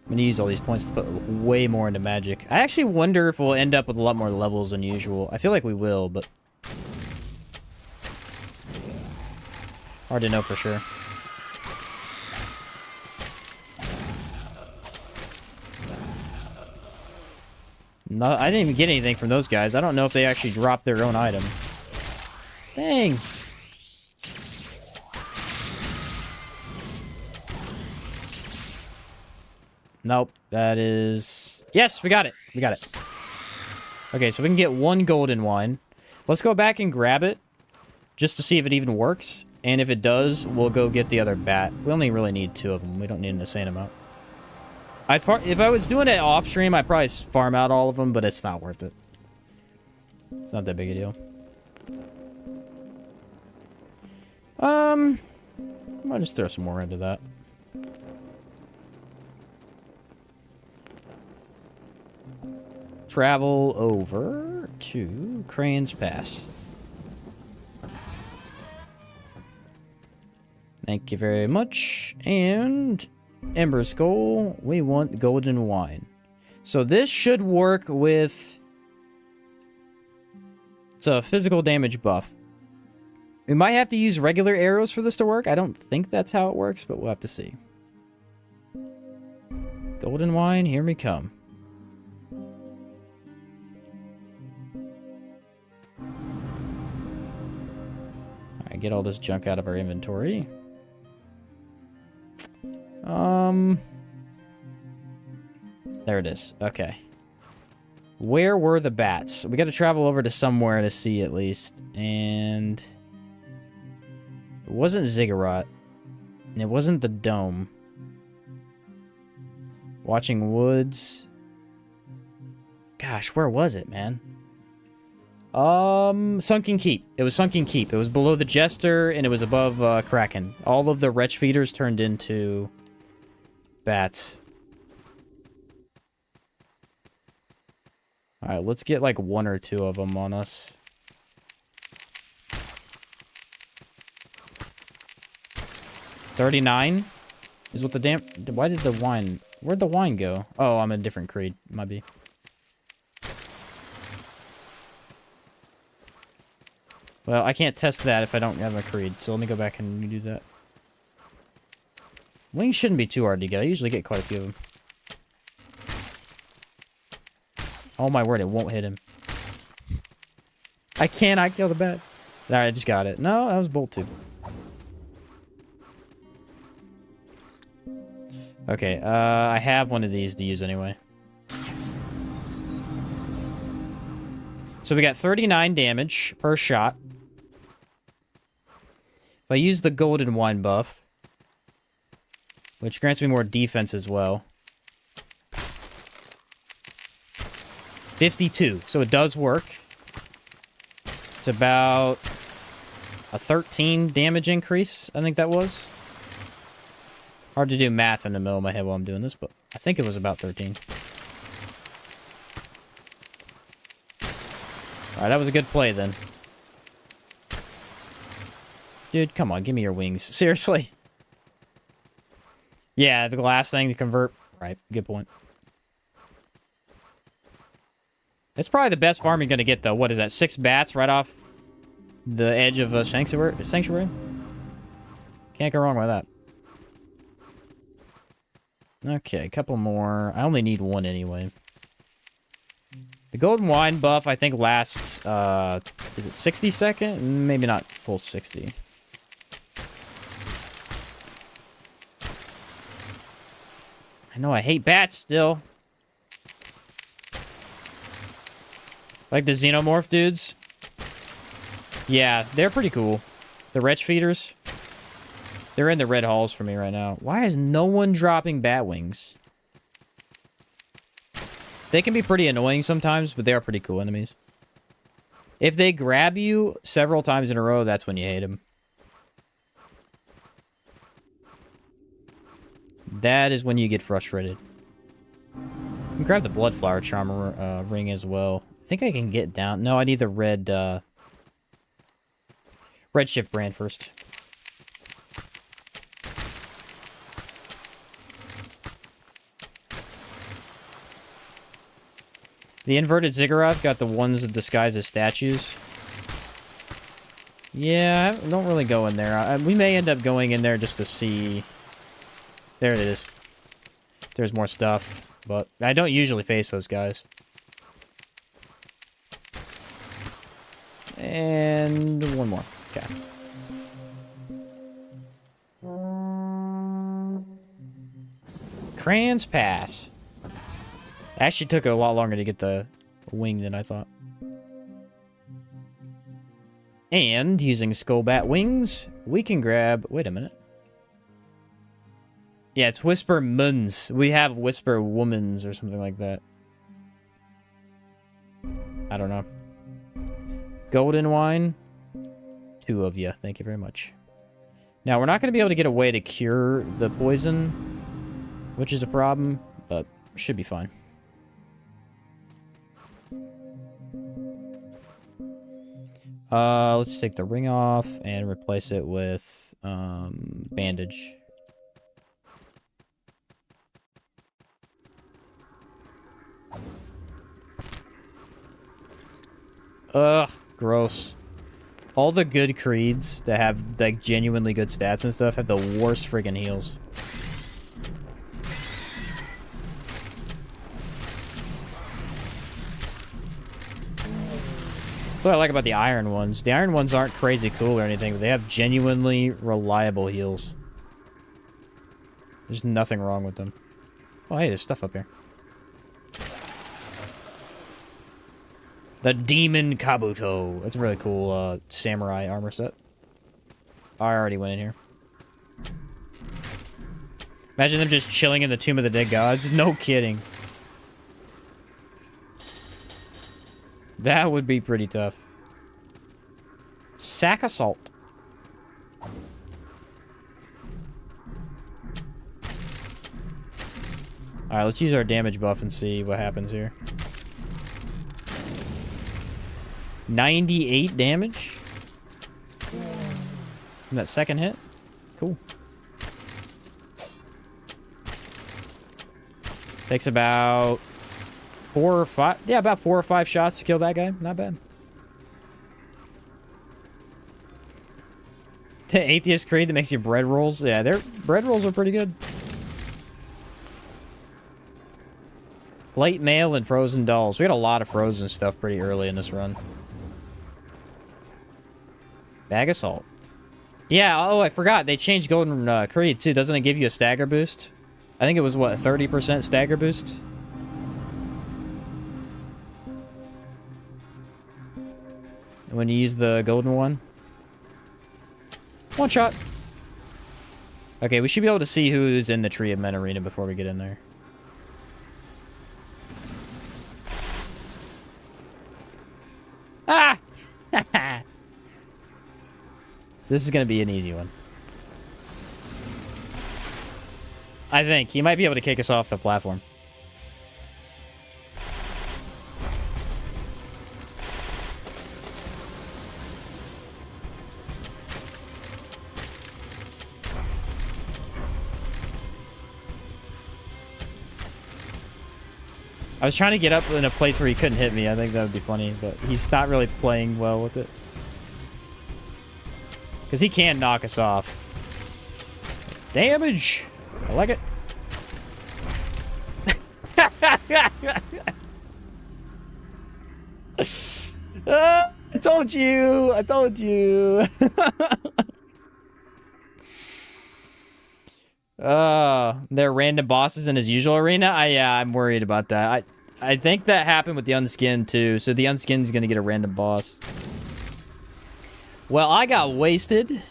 S1: I'm gonna use all these points to put way more into magic. I actually wonder if we'll end up with a lot more levels than usual. I feel like we will, but hard to know for sure. No, I didn't even get anything from those guys. I don't know if they actually dropped their own item. Dang. Nope, that is... Yes, we got it. We got it. Okay, so we can get 1 golden wine. Let's go back and grab it, just to see if it even works. And if it does, we'll go get the other bat. We only really need 2 of them. We don't need an insane amount. If I was doing it off stream, I'd probably farm out all of them, but it's not worth it. It's not that big a deal. I might just throw some more into that. Travel over to Crane's Pass. Thank you very much. And Ember Skull, we want golden wine. So this should work with... It's a physical damage buff. We might have to use regular arrows for this to work. I don't think that's how it works, but we'll have to see. Golden wine, here we come. Alright, get all this junk out of our inventory. There it is. Okay. Where were the bats? We got to travel over to somewhere to see at least. And it wasn't Ziggurat. And it wasn't the dome. Watching Woods. Gosh, where was it, man? Sunken Keep. It was Sunken Keep. It was below the Jester, and it was above Kraken. All of the wretch feeders turned into bats. Alright, let's get like 1 or 2 of them on us. 39 is what the damn... Why did the wine... Where'd the wine go? Oh, I'm in a different creed. Might be. Well, I can't test that if I don't have a creed, so let me go back and redo that. Wings shouldn't be too hard to get. I usually get quite a few of them. Oh my word, it won't hit him. I cannot kill the bat. Alright, I just got it. No, that was bolt 2. Okay, I have one of these to use anyway. So we got 39 damage per shot. If I use the golden wine buff, which grants me more defense as well. 52, so it does work. It's about a 13 damage increase, I think that was. Hard to do math in the middle of my head while I'm doing this, but I think it was about 13. Alright, that was a good play then. Dude, come on, give me your wings. Seriously. Yeah, the glass thing to convert. Right, good point. That's probably the best farm you're going to get, though. What is that? 6 bats right off the edge of a sanctuary? Can't go wrong with that. Okay, a couple more. I only need 1 anyway. The golden wine buff, I think, lasts, is it 60 seconds? Maybe not full 60. I know I hate bats still. Like the xenomorph dudes. Yeah, they're pretty cool. The wretch feeders. They're in the red halls for me right now. Why is no one dropping bat wings? They can be pretty annoying sometimes, but they are pretty cool enemies. If they grab you several times in a row, that's when you hate them. That is when you get frustrated. Grab the Bloodflower Charmer ring as well. I think I can get down. No, I need the red shift brand first. The inverted ziggurat got the ones that disguise as statues. Yeah, I don't really go in there. We may end up going in there just to see. There it is. There's more stuff, but I don't usually face those guys. And 1 more. Okay. Kran's Pass. Actually took a lot longer to get the wing than I thought. And using Skullbat wings, we can grab... Wait a minute. Yeah, it's Whisper Muns. We have Whisper Womans or something like that. I don't know. Golden wine. 2 of you. Thank you very much. Now, we're not going to be able to get a way to cure the poison, which is a problem, but should be fine. Let's take the ring off and replace it with bandage. Ugh, gross. All the good creeds that have, like, genuinely good stats and stuff have the worst friggin' heals. What I like about the iron ones. The iron ones aren't crazy cool or anything, but they have genuinely reliable heals. There's nothing wrong with them. Oh, hey, there's stuff up here. The Demon Kabuto. That's a really cool samurai armor set. I already went in here. Imagine them just chilling in the Tomb of the Dead Gods. No kidding. That would be pretty tough. Sack Assault. Alright, let's use our damage buff and see what happens here. 98 damage? From that second hit? Cool. Takes about 4 or 5. Yeah, about 4 or 5 shots to kill that guy. Not bad. The Atheist Creed that makes you bread rolls. Yeah, their bread rolls are pretty good. Plate mail and frozen dolls. We got a lot of frozen stuff pretty early in this run. Bag of salt. Yeah, oh, I forgot. They changed Golden Creed, too. Doesn't it give you a stagger boost? I think it was, what, 30% stagger boost? When you use the golden one. 1 shot. Okay, we should be able to see who's in the Tree of Men arena before we get in there. Ah! This is going to be an easy one. I think. He might be able to kick us off the platform. I was trying to get up in a place where he couldn't hit me. I think that would be funny, but he's not really playing well with it. Because he can knock us off. Damage! I like it. I told you! I told you! There are random bosses in his usual arena? Yeah, I'm worried about that. I think that happened with the unskinned too, so the unskin's gonna get a random boss. Well, I got wasted.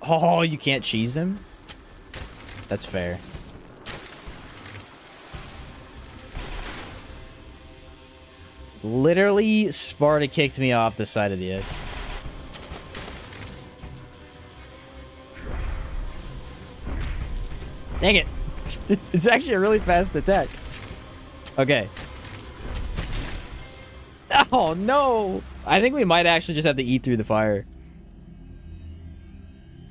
S1: Oh, you can't cheese him? That's fair. Literally, Sparta kicked me off the side of the edge. Dang it. It's actually a really fast attack. Okay. Oh, no. I think we might actually just have to eat through the fire.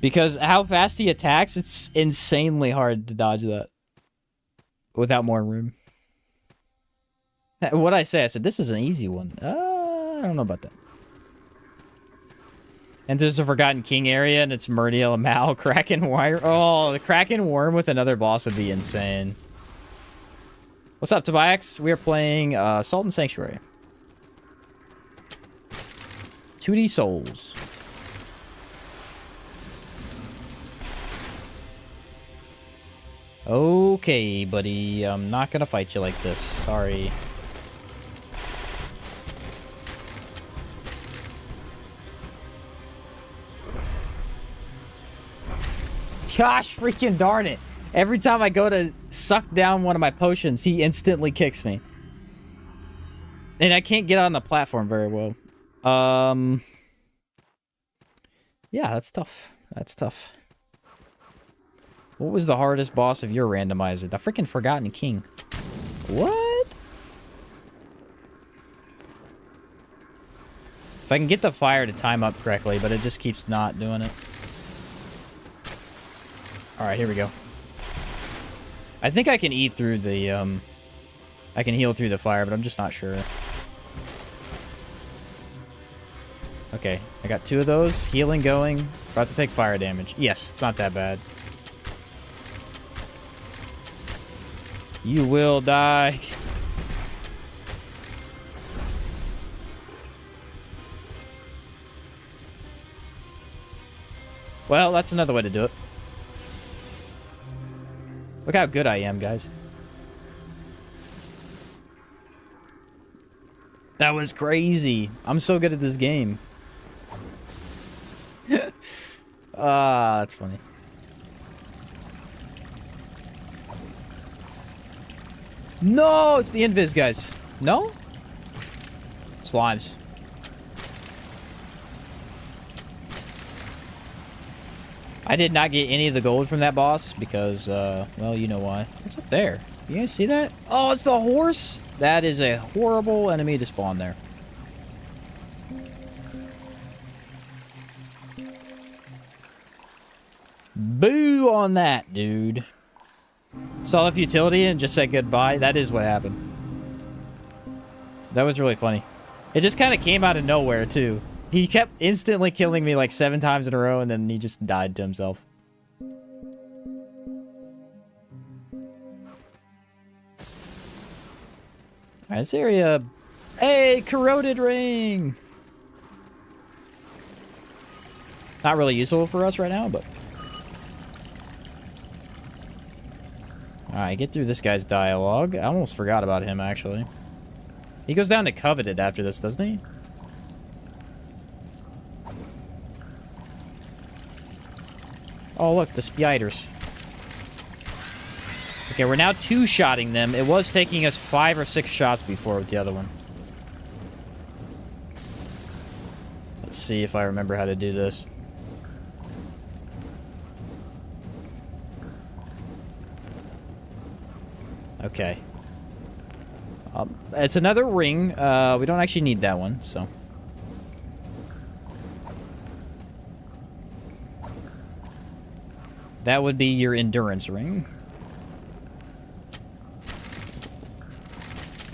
S1: Because how fast he attacks, it's insanely hard to dodge that. Without more room. What'd I say? I said, this is an easy one. I don't know about that. And there's a Forgotten King area, and it's Murniel, Mal, Kraken Wire. Oh, the Kraken Worm with another boss would be insane. What's up, Tobias? We are playing Salt and Sanctuary. 2D Souls. Okay, buddy. I'm not gonna fight you like this. Sorry. Gosh freaking darn it. Every time I go to suck down one of my potions, he instantly kicks me. And I can't get on the platform very well. Yeah, that's tough. That's tough. What was the hardest boss of your randomizer? The freaking Forgotten King. What? If I can get the fire to time up correctly, but it just keeps not doing it. Alright, here we go. I think I can eat through the, I can heal through the fire, but I'm just not sure. Okay, I got 2 of those. Healing going. About to take fire damage. Yes, it's not that bad. You will die. Well, that's another way to do it. Look how good I am, guys. That was crazy. I'm so good at this game. That's funny. No, it's the invis guys. No? Slimes. I did not get any of the gold from that boss because, well, you know why. What's up there? You guys see that? Oh, it's the horse? That is a horrible enemy to spawn there. Boo on that, dude. Saw the futility and just said goodbye. That is what happened. That was really funny. It just kind of came out of nowhere, too. He kept instantly killing me like 7 times in a row, and then he just died to himself. Alright, this area... Hey, corroded ring! Not really useful for us right now, but... Alright, get through this guy's dialogue. I almost forgot about him, actually. He goes down to Coveted after this, doesn't he? Oh, look, the spiders. Okay, we're now 2-shotting them. It was taking us 5 or 6 shots before with the other one. Let's see if I remember how to do this. Okay. It's another ring. We don't actually need that one, so... That would be your endurance ring.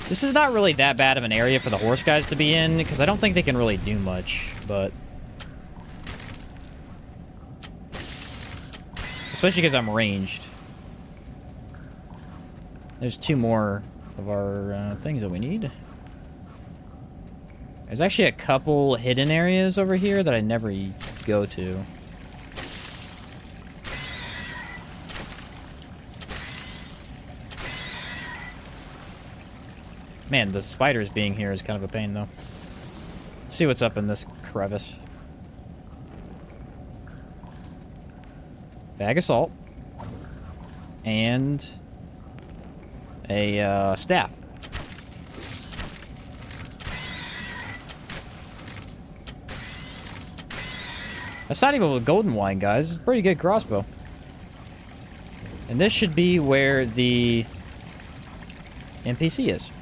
S1: This is not really that bad of an area for the horse guys to be in, because I don't think they can really do much, but... Especially because I'm ranged. There's 2 more of our things that we need. There's actually a couple hidden areas over here that I never go to. Man, the spiders being here is kind of a pain, though. Let's see what's up in this crevice. Bag of salt. And a staff. That's not even a golden wine, guys. It's a pretty good crossbow. And this should be where the NPC is.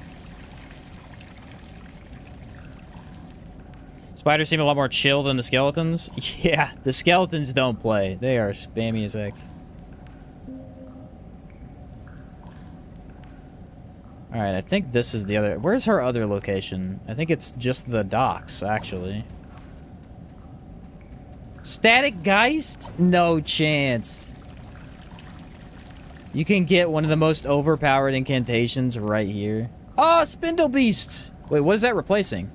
S1: Spiders seem a lot more chill than the skeletons. Yeah, the skeletons don't play. They are spammy as heck. Alright, I think this is the other... Where's her other location? I think it's just the docks, actually. Static Geist? No chance. You can get one of the most overpowered incantations right here. Oh, Spindle Beasts! Wait, what is that replacing?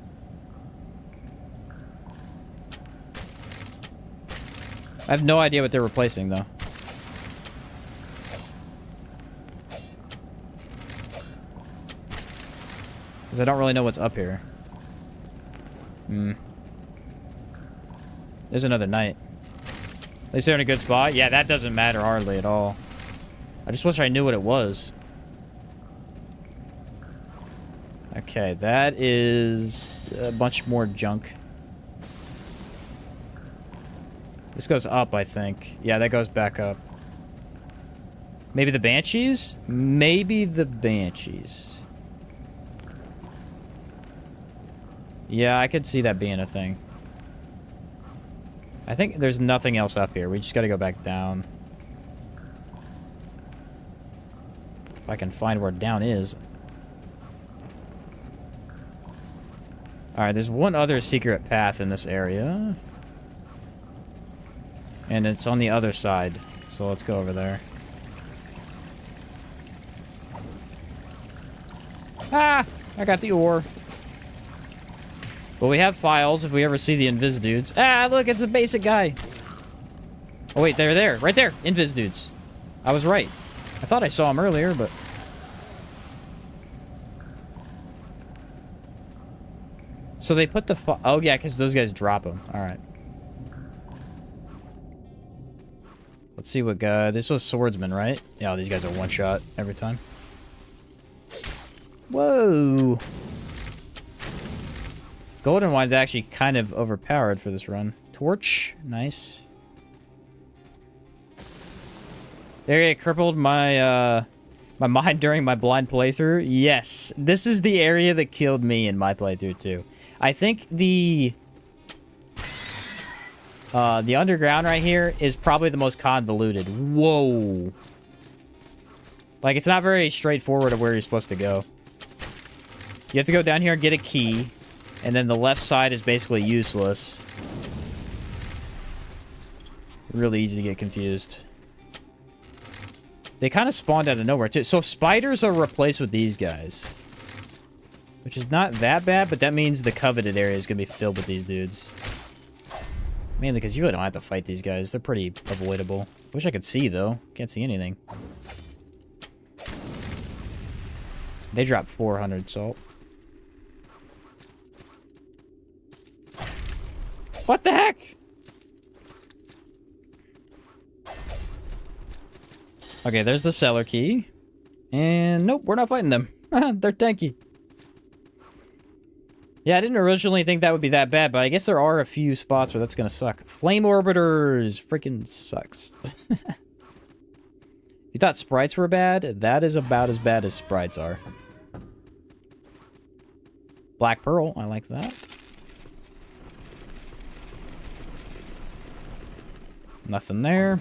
S1: I have no idea what they're replacing, though. Because I don't really know what's up here. There's another knight. At least they're in a good spot. Yeah, that doesn't matter hardly at all. I just wish I knew what it was. Okay, that is a bunch more junk. This goes up, I think. Yeah, that goes back up. Maybe the Banshees? Maybe the Banshees. Yeah, I could see that being a thing. I think there's nothing else up here. We just gotta go back down. If I can find where down is. Alright, there's one other secret path in this area. And it's on the other side. So let's go over there. Ah! I got the ore. Well, we have files if we ever see the Invis dudes. Ah, look, it's a basic guy. Oh, wait, they're there. Right there. Invis dudes. I was right. I thought I saw them earlier, but... So they put the... Oh, yeah, because those guys drop them. All right. Let's see what guy... This was swordsman, right? Yeah, these guys are one-shot every time. Whoa! Golden Wine's actually kind of overpowered for this run. Torch. Nice. There, it crippled my, my mind during my blind playthrough. Yes. This is the area that killed me in my playthrough, too. I think the underground right here is probably the most convoluted. Whoa. Like, it's not very straightforward of where you're supposed to go. You have to go down here and get a key. And then the left side is basically useless. Really easy to get confused. They kind of spawned out of nowhere, too. So spiders are replaced with these guys. Which is not that bad, but that means the coveted area is going to be filled with these dudes. Mainly because you really don't have to fight these guys. They're pretty avoidable. Wish I could see, though. Can't see anything. They dropped 400 salt. What the heck? Okay, there's the cellar key. And nope, we're not fighting them. They're tanky. Yeah, I didn't originally think that would be that bad, but I guess there are a few spots where that's gonna suck. Flame orbiters freaking sucks. You thought sprites were bad? That is about as bad as sprites are. Black pearl, I like that. Nothing there.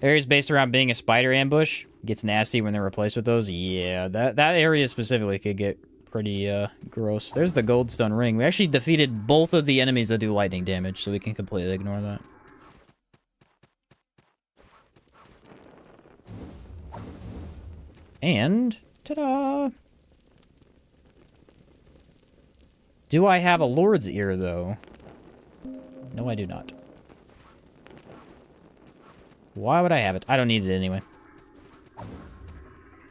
S1: Areas based around being a spider ambush. Gets nasty when they're replaced with those. Yeah, that area specifically could get pretty gross. There's the goldstone ring. We actually defeated both of the enemies that do lightning damage, so we can completely ignore that. And, ta-da! Do I have a Lord's Ear, though? No, I do not. Why would I have it? I don't need it anyway.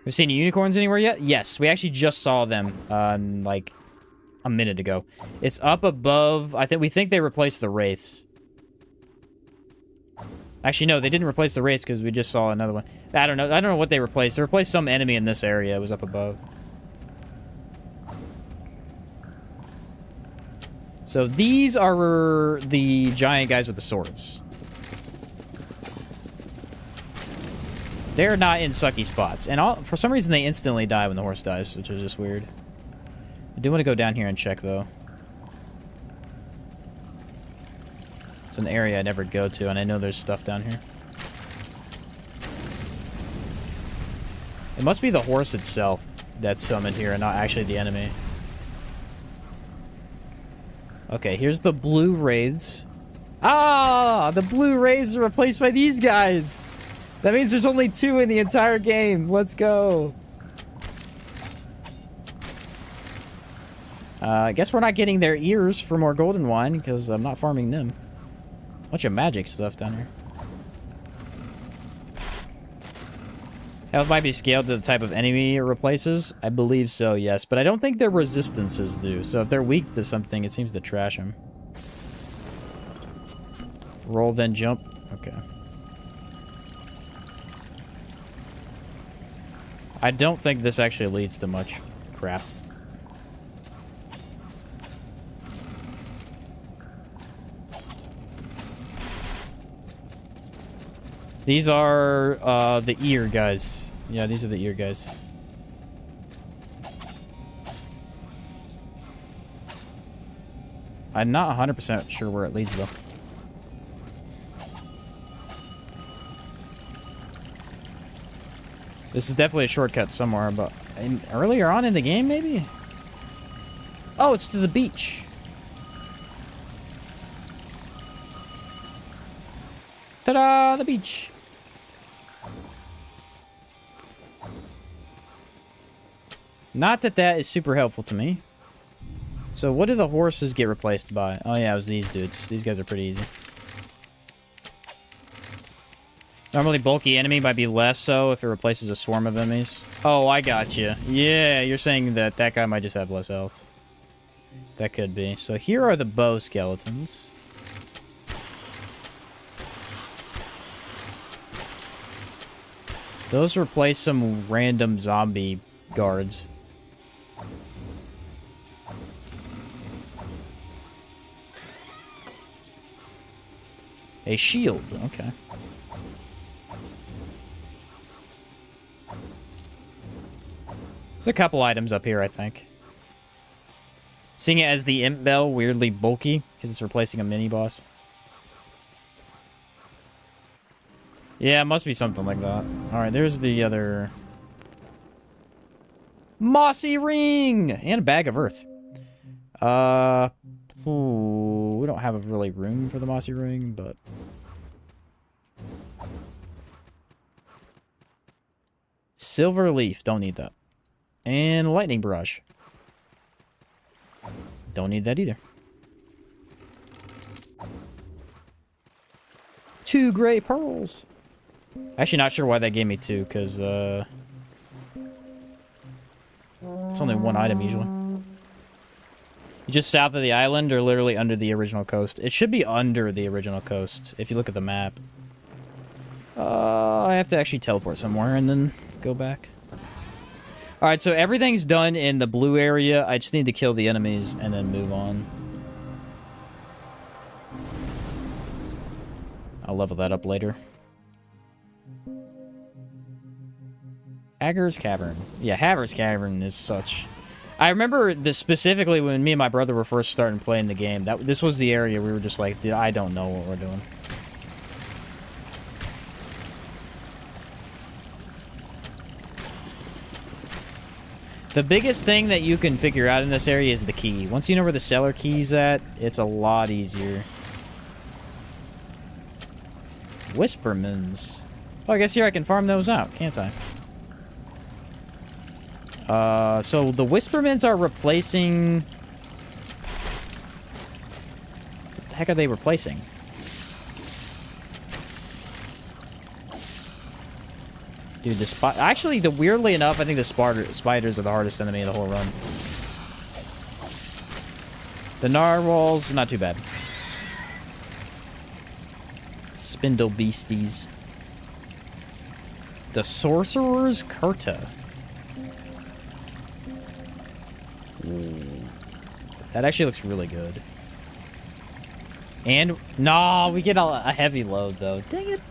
S1: We've seen unicorns anywhere yet? Yes, we actually just saw them, like, a minute ago. It's up above... we think they replaced the wraiths. Actually, no, they didn't replace the wraiths because we just saw another one. I don't know what they replaced. They replaced some enemy in this area. It was up above. So these are the giant guys with the swords. They're not in sucky spots. And for some reason, they instantly die when the horse dies, which is just weird. I do want to go down here and check, though. It's an area I never go to, and I know there's stuff down here. It must be the horse itself that's summoned here, and not actually the enemy. Okay, here's the blue wraiths. Ah! The blue wraiths are replaced by these guys! That means there's only 2 in the entire game. Let's go. I guess we're not getting their ears for more golden wine, because I'm not farming them. Bunch of magic stuff down here. Health might be scaled to the type of enemy it replaces. I believe so, yes. But I don't think their resistances do. So if they're weak to something, it seems to trash them. Roll, then jump. Okay. I don't think this actually leads to much crap. These are the ear guys. Yeah, these are the ear guys. I'm not 100% sure where it leads, though. This is definitely a shortcut somewhere, but earlier on in the game, maybe? Oh, it's to the beach. Ta-da! The beach. Not that that is super helpful to me. So what do the horses get replaced by? Oh yeah, it was these dudes. These guys are pretty easy. Normally bulky enemy might be less so if it replaces a swarm of enemies. Oh, I got you. Yeah, you're saying that that guy might just have less health. That could be. So here are the bow skeletons. Those replace some random zombie guards. A shield, okay. There's a couple items up here, I think. Seeing it as the imp bell, weirdly bulky, because it's replacing a mini-boss. Yeah, it must be something like that. Alright, there's the other... Mossy ring! And a bag of earth. Ooh, we don't have really room for the mossy ring, but... Silver leaf, don't need that. And lightning barrage. Don't need that either. 2 gray pearls. Actually, not sure why that gave me 2, because, it's only 1 item usually. Just south of the island or literally under the original coast? It should be under the original coast, if you look at the map. I have to actually teleport somewhere and then go back. Alright, so everything's done in the blue area. I just need to kill the enemies and then move on. I'll level that up later. Hagger's Cavern. Yeah, Hagger's Cavern is such... I remember this specifically when me and my brother were first starting playing the game. This was the area we were just like, dude, I don't know what we're doing. The biggest thing that you can figure out in this area is the key. Once you know where the cellar key's at, it's a lot easier. Whispermans. Oh, I guess here I can farm those out, can't I? So the Whispermans are replacing... What the heck are they replacing? Dude, the actually, weirdly enough, I think the spiders are the hardest enemy of the whole run. The narwhals, not too bad. Spindle beasties. The sorcerer's Kurta. Ooh. That actually looks really good. And, no, we get a heavy load, though. Dang it.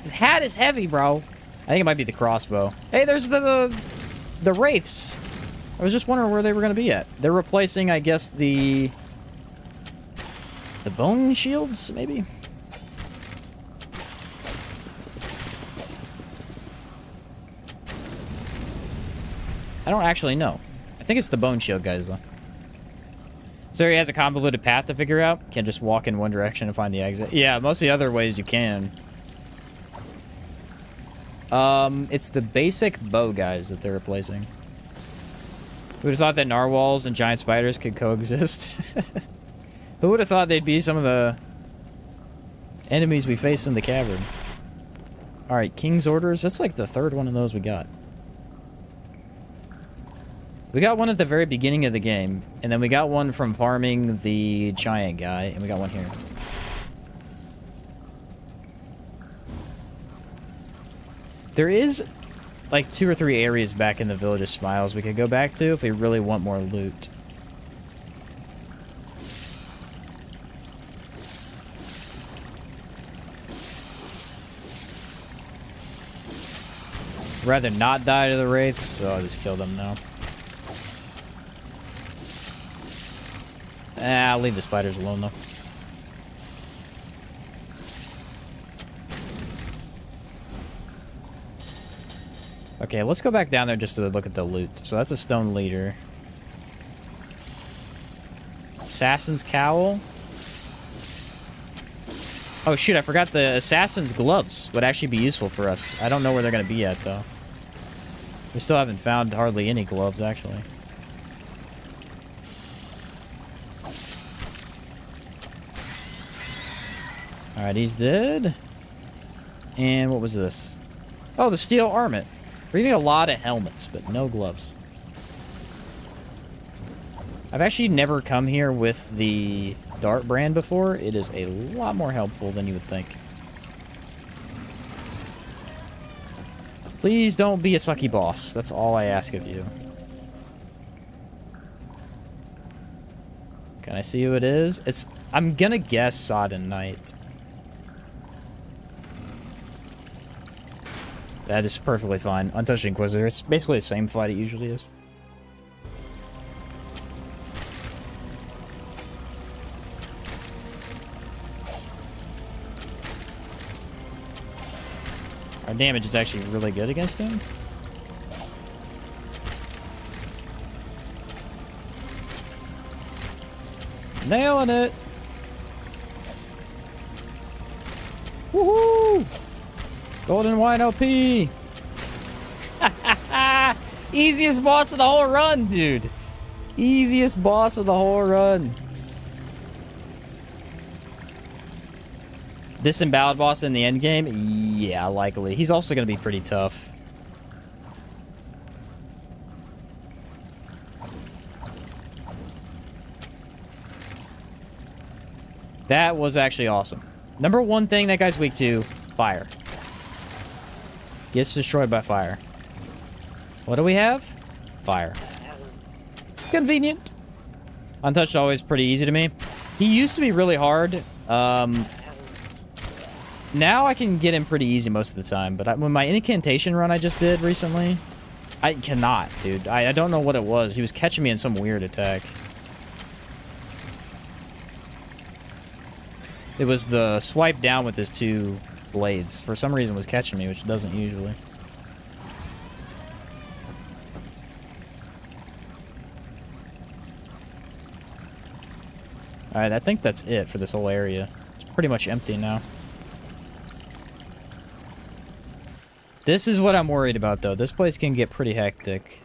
S1: This hat is heavy, bro. I think it might be the crossbow. Hey, there's the wraiths. I was just wondering where they were going to be at. They're replacing, I guess, the bone shields, maybe? I don't actually know. I think it's the bone shield guys, though. So he has a convoluted path to figure out. Can't just walk in one direction and find the exit. Yeah, most of the other ways you can. It's the basic bow guys that they're replacing. Who would have thought that narwhals and giant spiders could coexist? Who would have thought they'd be some of the enemies we face in the cavern? Alright, King's Orders. That's like the third one of those we got. We got one at the very beginning of the game, and then we got one from farming the giant guy, and we got one here. There is, like, 2 or 3 areas back in the Village of Smiles we could go back to if we really want more loot. Rather not die to the wraiths, so I'll just kill them now. I'll leave the spiders alone, though. Okay, let's go back down there just to look at the loot. So that's a stone leader. Assassin's cowl. Oh, shoot, I forgot the assassin's gloves would actually be useful for us. I don't know where they're going to be at, though. We still haven't found hardly any gloves, actually. Alright, he's dead. And what was this? Oh, the steel armlet. We're getting a lot of helmets, but no gloves. I've actually never come here with the dart brand before. It is a lot more helpful than you would think. Please don't be a sucky boss. That's all I ask of you. Can I see who it is? I'm gonna guess Sodden Knight. That is perfectly fine. Untouched Inquisitor. It's basically the same fight it usually is. Our damage is actually really good against him. Nailing it! Woohoo! Golden Wine LP! Easiest boss of the whole run, dude! Easiest boss of the whole run. Disemboweled boss in the end game? Yeah, likely. He's also going to be pretty tough. That was actually awesome. Number one thing that guy's weak to, fire. Gets destroyed by fire. What do we have? Fire. Convenient. Untouched always pretty easy to me. He used to be really hard. Now I can get him pretty easy most of the time, but when my incantation run I just did recently, I cannot, dude. I don't know what it was. He was catching me in some weird attack. It was the swipe down with his 2 blades. For some reason it was catching me, which it doesn't usually. Alright, I think that's it for this whole area. It's pretty much empty now. This is what I'm worried about, though. This place can get pretty hectic.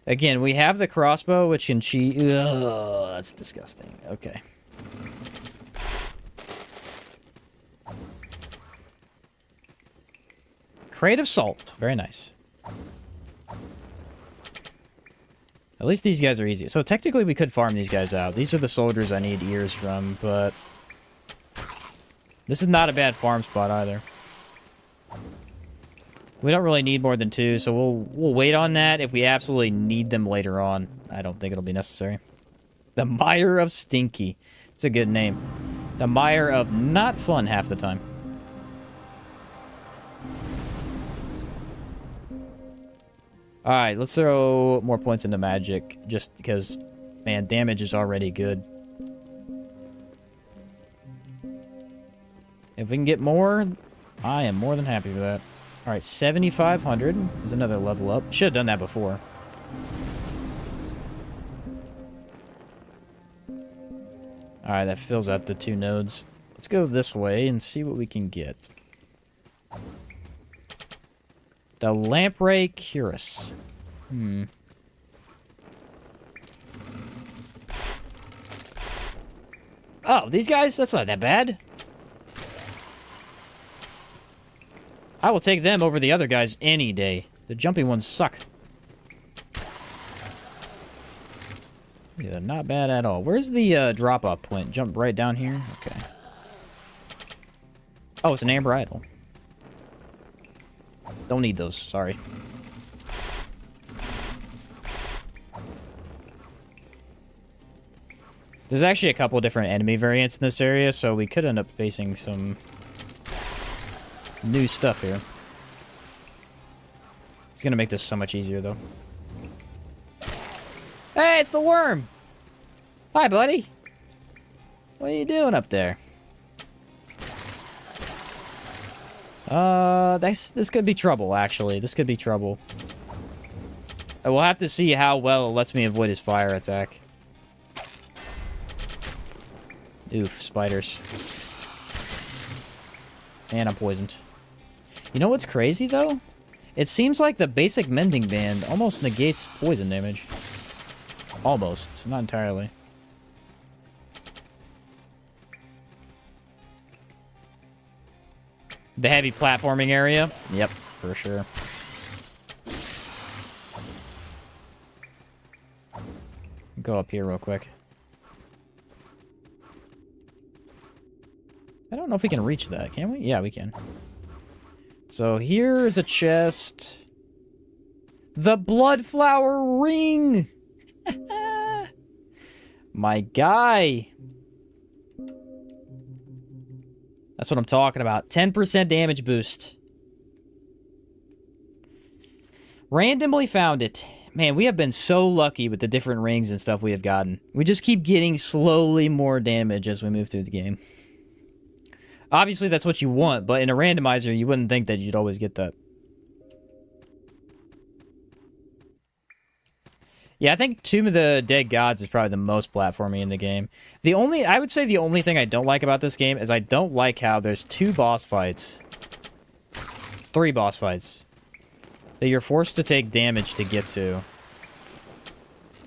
S1: Again, we have the crossbow, which can cheat. Ugh, that's disgusting. Okay. Crate of salt. Very nice. At least these guys are easy. So technically we could farm these guys out. These are the soldiers I need ears from, but... this is not a bad farm spot either. We don't really need more than 2, so we'll wait on that. If we absolutely need them later on, I don't think it'll be necessary. The Mire of Stinky. It's a good name. The Mire of not fun half the time. Alright, let's throw more points into magic, just because, man, damage is already good. If we can get more, I am more than happy with that. Alright, 7,500 is another level up. Should have done that before. Alright, that fills out the 2 nodes. Let's go this way and see what we can get. The Lamprey Cuirass. Oh, these guys? That's not that bad. I will take them over the other guys any day. The jumping ones suck. Yeah, they're not bad at all. Where's the drop-off point? Jump right down here? Okay. Oh, it's an amber idol. Don't need those, sorry. There's actually a couple different enemy variants in this area, so we could end up facing some new stuff here. It's gonna make this so much easier, though. Hey, it's the worm! Hi, buddy! What are you doing up there? This could be trouble, actually. This could be trouble. We'll have to see how well it lets me avoid his fire attack. Oof, spiders. And I'm poisoned. You know what's crazy, though? It seems like the basic mending band almost negates poison damage. Almost. Not entirely. The heavy platforming area? Yep, for sure. Go up here real quick. I don't know if we can reach that, can we? Yeah, we can. So here is a chest. The Bloodflower Ring! My guy! That's what I'm talking about. 10% damage boost. Randomly found it. Man, we have been so lucky with the different rings and stuff we have gotten. We just keep getting slowly more damage as we move through the game. Obviously, that's what you want, but in a randomizer, you wouldn't think that you'd always get that. Yeah, I think Tomb of the Dead Gods is probably the most platforming in the game. I would say the only thing I don't like about this game is I don't like how there's 2 boss fights. 3 boss fights. That you're forced to take damage to get to.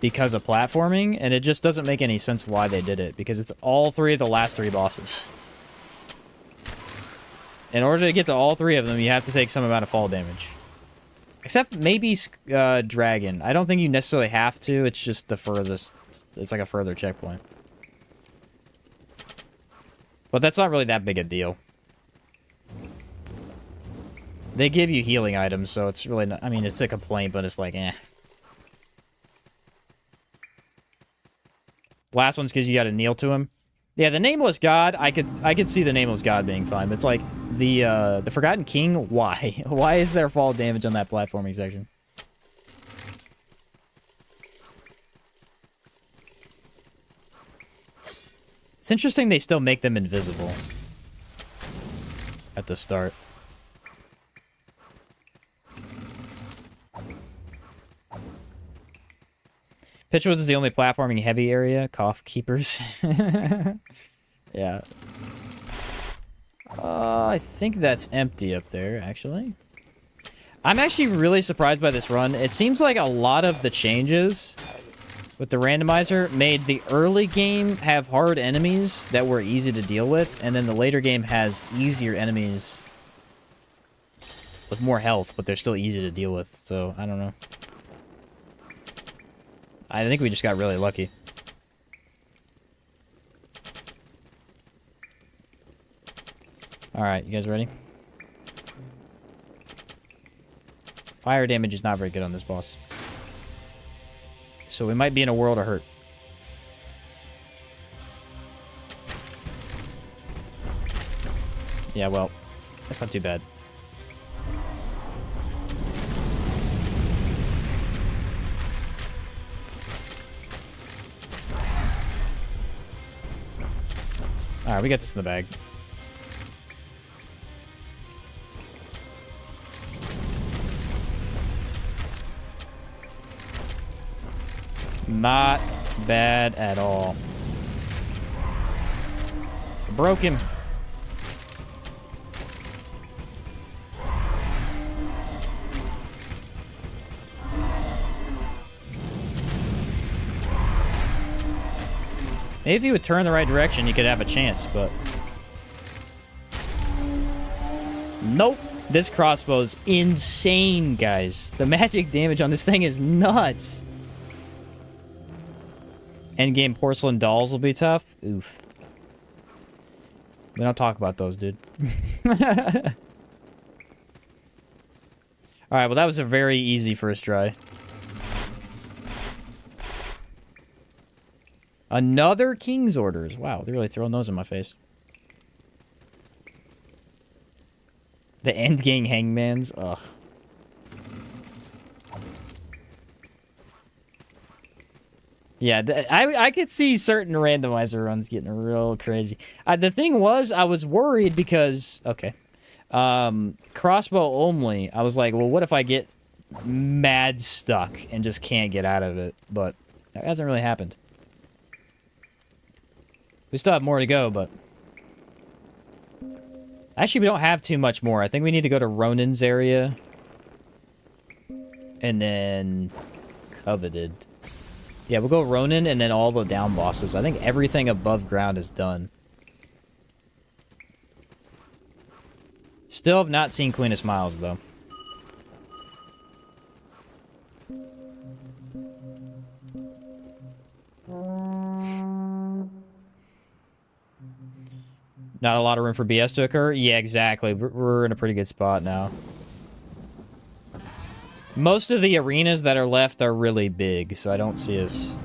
S1: Because of platforming, and it just doesn't make any sense why they did it. Because it's all 3 of the last 3 bosses. In order to get to all 3 of them, you have to take some amount of fall damage. Except maybe Dragon. I don't think you necessarily have to. It's just the furthest. It's like a further checkpoint. But that's not really that big a deal. They give you healing items, so it's really not... I mean, it's a complaint, but it's like, eh. Last one's because you gotta kneel to him. Yeah, the Nameless God, I could see the Nameless God being fine, but it's like, the Forgotten King, why? Why is there fall damage on that platforming section? It's interesting they still make them invisible. At the start. Pitchwoods is the only platforming heavy area. Cough keepers. Yeah. I think that's empty up there, actually. I'm actually really surprised by this run. It seems like a lot of the changes with the randomizer made the early game have hard enemies that were easy to deal with, and then the later game has easier enemies with more health, but they're still easy to deal with, so I don't know. I think we just got really lucky. Alright, you guys ready? Fire damage is not very good on this boss. So we might be in a world of hurt. Yeah, well, that's not too bad. Alright, we got this in the bag. Not bad at all. Broke him. Maybe if you would turn the right direction, you could have a chance, but... Nope. This crossbow's insane, guys. The magic damage on this thing is nuts. Endgame porcelain dolls will be tough. Oof. We don't talk about those, dude. Alright, well that was a very easy first try. Another King's Orders. Wow, they're really throwing those in my face. The endgame hangmans. Ugh. Yeah, I could see certain randomizer runs getting real crazy. The thing was, I was worried because... Okay. Crossbow only. I was like, well, what if I get mad stuck and just can't get out of it? But that hasn't really happened. We still have more to go, but... Actually, we don't have too much more. I think we need to go to Ronan's area. And then... Coveted. Yeah, we'll go Ronan and then all the down bosses. I think everything above ground is done. Still have not seen Queen of Smiles, though. Not a lot of room for BS to occur? Yeah, exactly. We're in a pretty good spot now. Most of the arenas that are left are really big, so I don't see us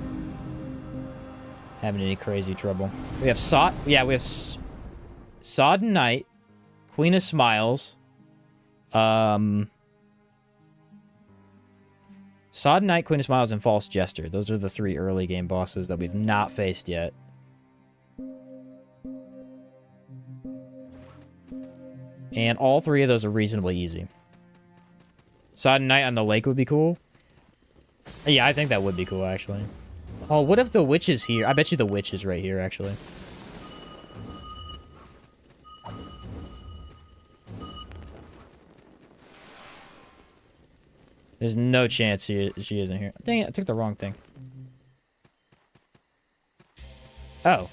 S1: having any crazy trouble. We have we have Sodden Knight, Queen of Smiles, Sodden Knight, Queen of Smiles, and False Jester. Those are the 3 early game bosses that we've not faced yet. And all 3 of those are reasonably easy. Sodden Knight on the lake would be cool. Yeah, I think that would be cool, actually. Oh, what if the witch is here? I bet you the witch is right here, actually. There's no chance she isn't here. Dang it, I took the wrong thing. Oh.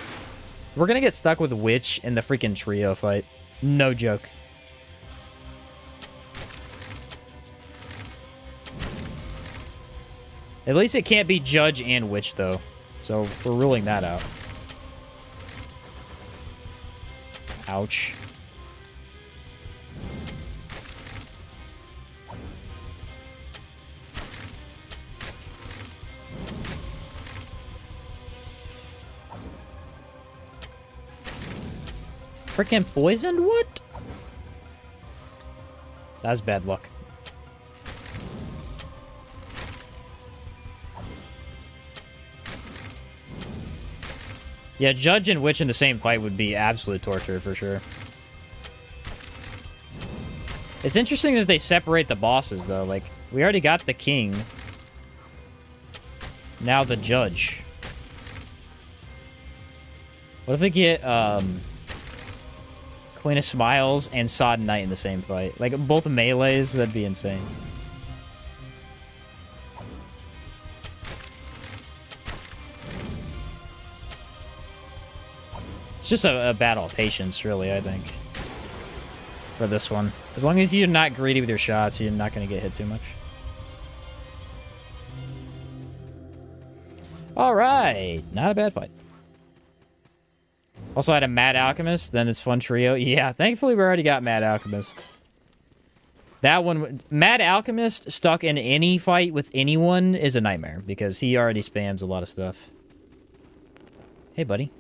S1: We're gonna get stuck with witch in the freaking trio fight. No joke. At least it can't be Judge and Witch, though. So, we're ruling that out. Ouch. Frickin' poisoned? What? That was bad luck. Yeah, Judge and Witch in the same fight would be absolute torture, for sure. It's interesting that they separate the bosses, though. Like, we already got the King. Now the judge. What if we get, Queen of Smiles and Sodden Knight in the same fight? Like, both melees? That'd be insane. It's just a battle of patience, really, I think. For this one. As long as you're not greedy with your shots, you're not going to get hit too much. Alright. Not a bad fight. Also had a Mad Alchemist, then it's Fun Trio. Yeah, thankfully we already got Mad Alchemist. That one, Mad Alchemist stuck in any fight with anyone is a nightmare, because he already spams a lot of stuff. Hey, buddy.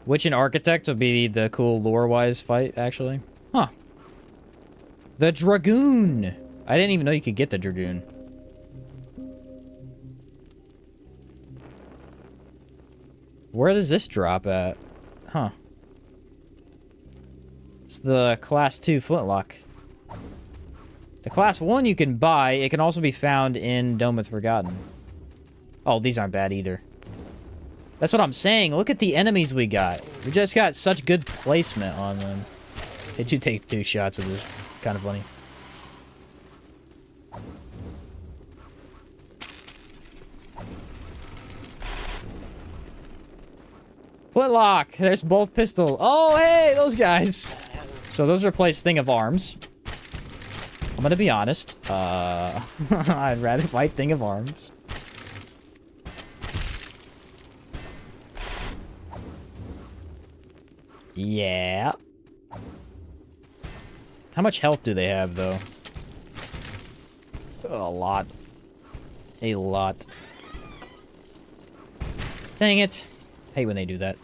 S1: Witch and Architect would be the cool lore-wise fight, actually. Huh. The Dragoon! I didn't even know you could get the Dragoon. Where does this drop at? Huh. It's the Class 2 Flintlock. The Class 1 you can buy. It can also be found in Dome of the Forgotten. Oh, these aren't bad either. That's what I'm saying. Look at the enemies we got. We just got such good placement on them. They do take 2 shots, which is kind of funny. Flintlock! There's both pistol. Oh, hey! Those guys! So those replace Thing of Arms. I'm gonna be honest. I'd rather fight Thing of Arms. Yeah. How much health do they have, though? A lot. A lot. Dang it. Hate when they do that.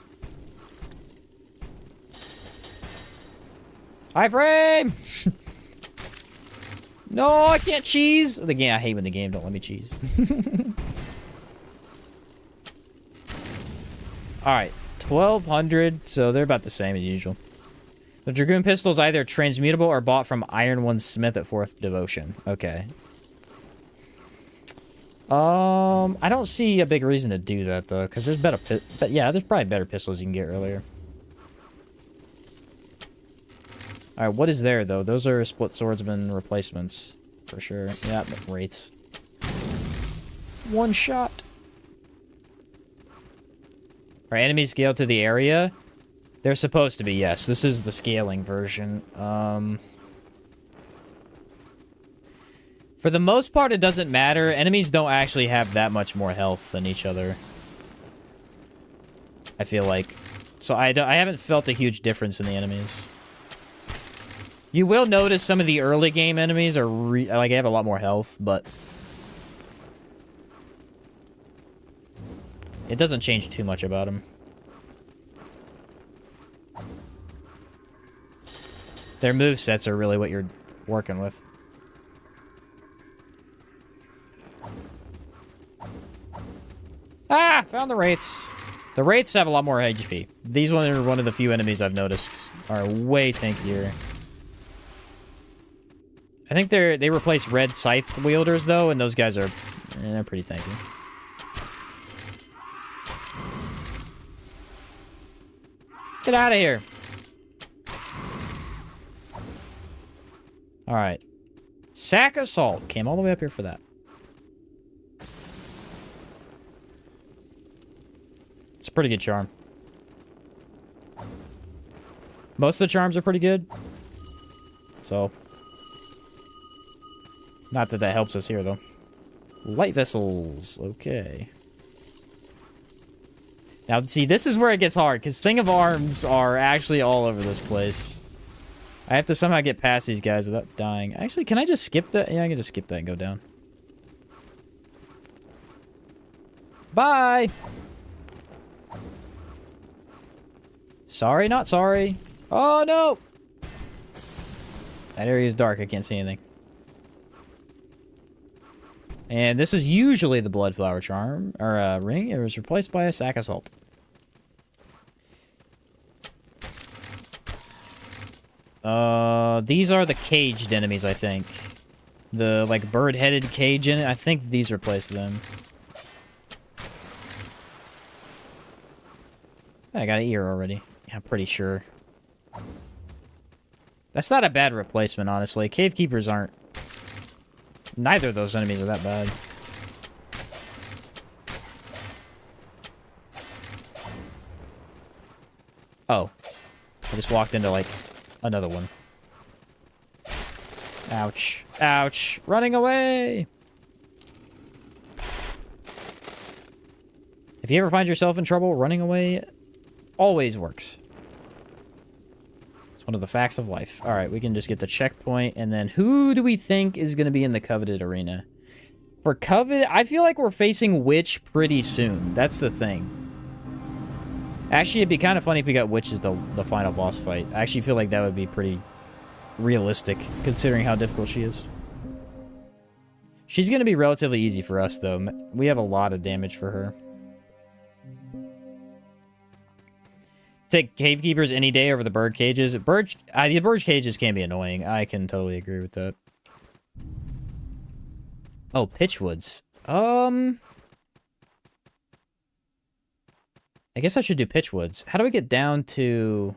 S1: Iframe! No, I can't cheese! The game, I hate when the game don't let me cheese. Alright. 1,200, so they're about the same as usual. The Dragoon pistol is either transmutable or bought from Iron One Smith at 4th Devotion. Okay. I don't see a big reason to do that, though, because there's better but yeah, there's probably better pistols you can get earlier. Alright, what is there, though? Those are split swordsman replacements, for sure. Yeah, wraiths. One shot. Are enemies scaled to the area? They're supposed to be, yes. This is the scaling version. For the most part, it doesn't matter. Enemies don't actually have that much more health than each other. I feel like. So I haven't felt a huge difference in the enemies. You will notice some of the early game enemies are like they have a lot more health, but it doesn't change too much about them. Their movesets are really what you're working with. Ah! Found the Wraiths. The Wraiths have a lot more HP. These ones are one of the few enemies I've noticed are way tankier. I think they replace red scythe wielders, though, and those guys are... they're pretty tanky. Get out of here. Alright. Sack Assault. Came all the way up here for that. It's a pretty good charm. Most of the charms are pretty good. So. Not that that helps us here, though. Light vessels. Okay. Now, see, this is where it gets hard, because Thing of Arms are actually all over this place. I have to somehow get past these guys without dying. Actually, can I just skip that? Yeah, I can just skip that and go down. Bye! Sorry, not sorry. Oh, no! That area is dark. I can't see anything. And this is usually the Bloodflower charm, or ring. It was replaced by a Sack Assault. These are the caged enemies, I think. the like bird-headed cage in it. I think these replace them. I got an ear already. Yeah, I'm pretty sure. That's not a bad replacement, honestly. Cave keepers aren't. Neither of those enemies are that bad. Oh. I just walked into, like, another one. Ouch. Ouch. Running away! If you ever find yourself in trouble, running away always works. It's one of the facts of life. Alright, we can just get the checkpoint, and then who do we think is going to be in the Coveted arena? For Coveted, I feel like we're facing Witch pretty soon. That's the thing. Actually, it'd be kind of funny if we got Witch as the final boss fight. I actually feel like that would be pretty realistic, considering how difficult she is. She's going to be relatively easy for us, though. We have a lot of damage for her. Take cave keepers any day over the bird cages. The bird cages can be annoying. I can totally agree with that. Oh, pitchwoods. I guess I should do pitchwoods. How do we get down to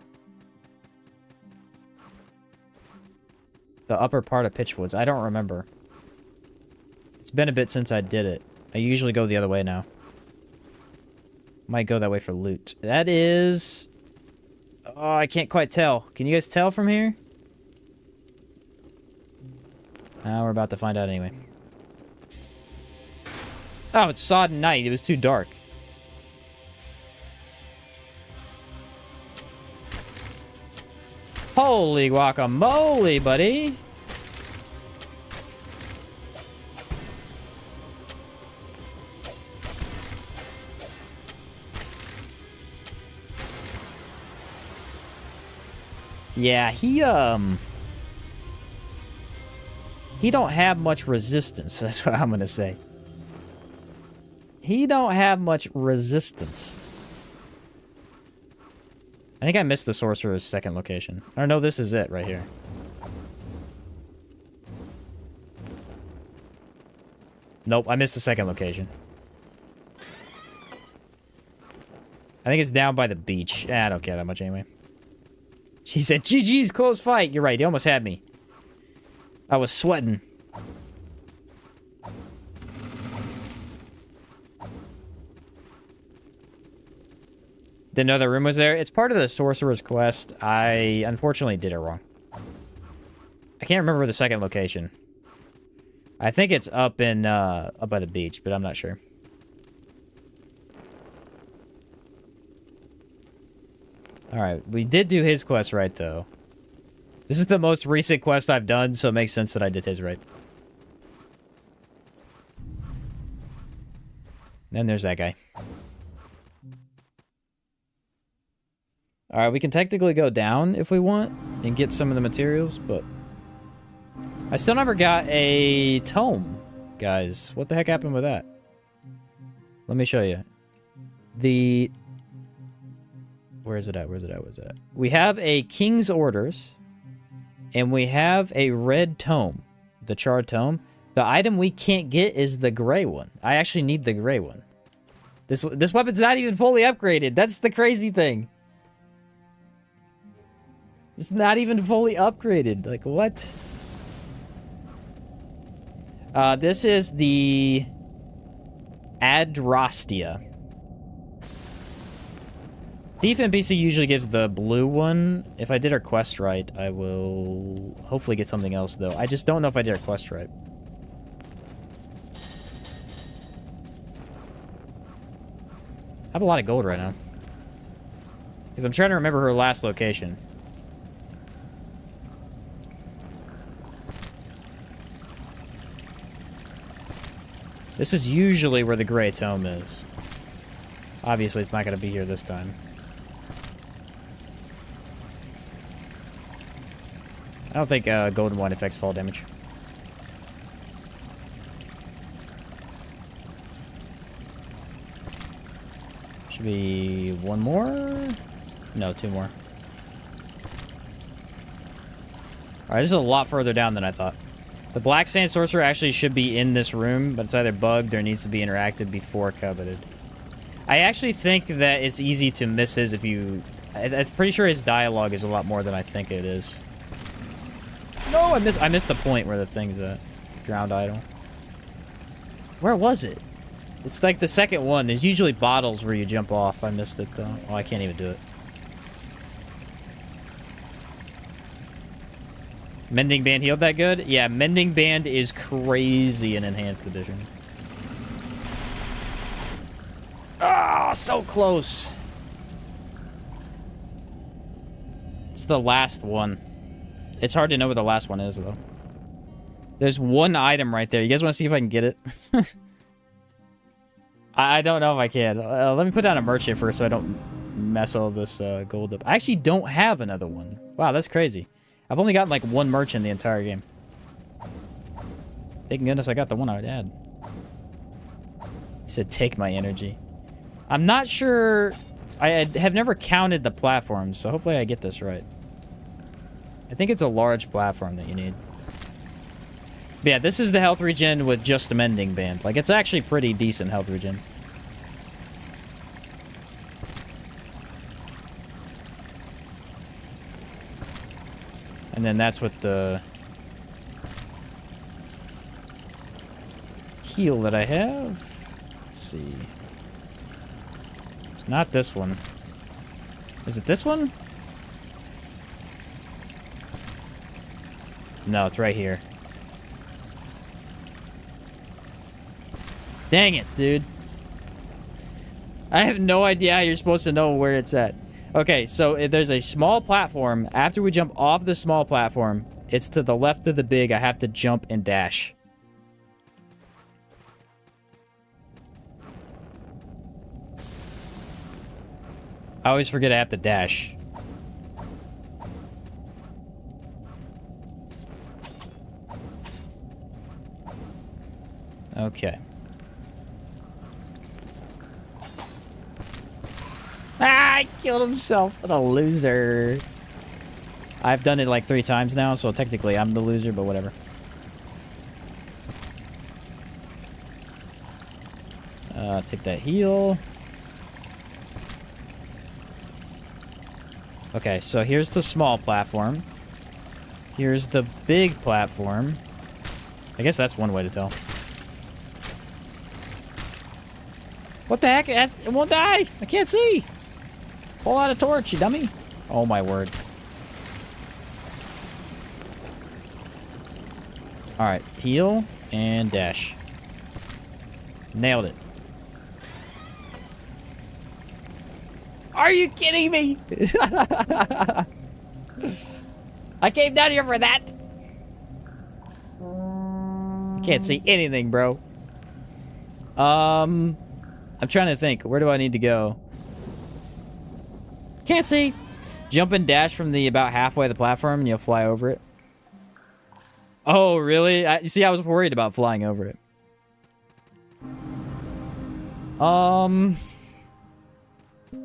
S1: the upper part of pitchwoods? I don't remember. It's been a bit since I did it. I usually go the other way now. Might go that way for loot. That is... Oh, I can't quite tell. Can you guys tell from here? We're about to find out anyway. Oh, it's sodden night. It was too dark. Holy guacamole, buddy. Yeah, he don't have much resistance. That's what I'm gonna say. He don't have much resistance. I think I missed the sorcerer's second location. Or no, this is it right here. Nope, I missed the second location. I think it's down by the beach. I don't care that much anyway. She said, GG's, close fight. You're right, he almost had me. I was sweating. Didn't know the room was there. It's part of the sorcerer's quest. I unfortunately did it wrong. I can't remember the second location. I think it's up in up by the beach, but I'm not sure. Alright, we did do his quest right, though. This is the most recent quest I've done, so it makes sense that I did his right. Then there's that guy. Alright, we can technically go down if we want and get some of the materials, but... I still never got a tome, guys. What the heck happened with that? Let me show you. Where is it at? Where's it at? Where's it at? We have a King's Orders, and we have a red tome, the charred tome. The item we can't get is the gray one. I actually need the gray one. This weapon's not even fully upgraded. That's the crazy thing. It's not even fully upgraded. Like, what? This is the Adrastia. Thief NPC usually gives the blue one. If I did our quest right, I will hopefully get something else, though. I just don't know if I did our quest right. I have a lot of gold right now. Because I'm trying to remember her last location. This is usually where the gray tome is. Obviously, it's not going to be here this time. I don't think golden wine affects fall damage. Should be one more? No, two more. Alright, this is a lot further down than I thought. The Black Sand Sorcerer actually should be in this room, but it's either bugged or needs to be interacted before Coveted. I actually think that it's easy to miss his if you... I'm pretty sure his dialogue is a lot more than I think it is. No, I missed the point where the thing's at. Drowned idol. Where was it? It's like the second one. There's usually bottles where you jump off. I missed it, though. Oh, I can't even do it. Mending Band healed that good? Yeah, Mending Band is crazy in Enhanced Edition. Ah, so close. It's the last one. It's hard to know what the last one is, though. There's one item right there. You guys want to see if I can get it? I don't know if I can. Let me put down a merchant first so I don't mess all this gold up. I actually don't have another one. Wow, that's crazy. I've only gotten like one merchant the entire game. Thank goodness I got the one I would add. He said, take my energy. I'm not sure... I have never counted the platforms, so hopefully I get this right. I think it's a large platform that you need. But yeah, this is the health regen with just a Mending Band. Like, it's actually pretty decent health regen. And then that's with the heal that I have. Let's see. It's not this one. Is it this one? No, it's right here. Dang it, dude. I have no idea how you're supposed to know where it's at. Okay, so if there's a small platform. After we jump off the small platform, it's to the left of the big. I have to jump and dash. I always forget I have to dash. Okay. Ah, he killed himself. What a loser. I've done it like 3 times now, so technically I'm the loser, but whatever. Take that heal. Okay, so here's the small platform. Here's the big platform. I guess that's one way to tell. What the heck? It won't die. I can't see. Pull out a torch, you dummy. Oh, my word. All right, heal and dash. Nailed it. Are you kidding me? I came down here for that. I can't see anything, bro. I'm trying to think. Where do I need to go? Can't see. Jump and dash from the about halfway of the platform and you'll fly over it. Oh, really? You see, I was worried about flying over it.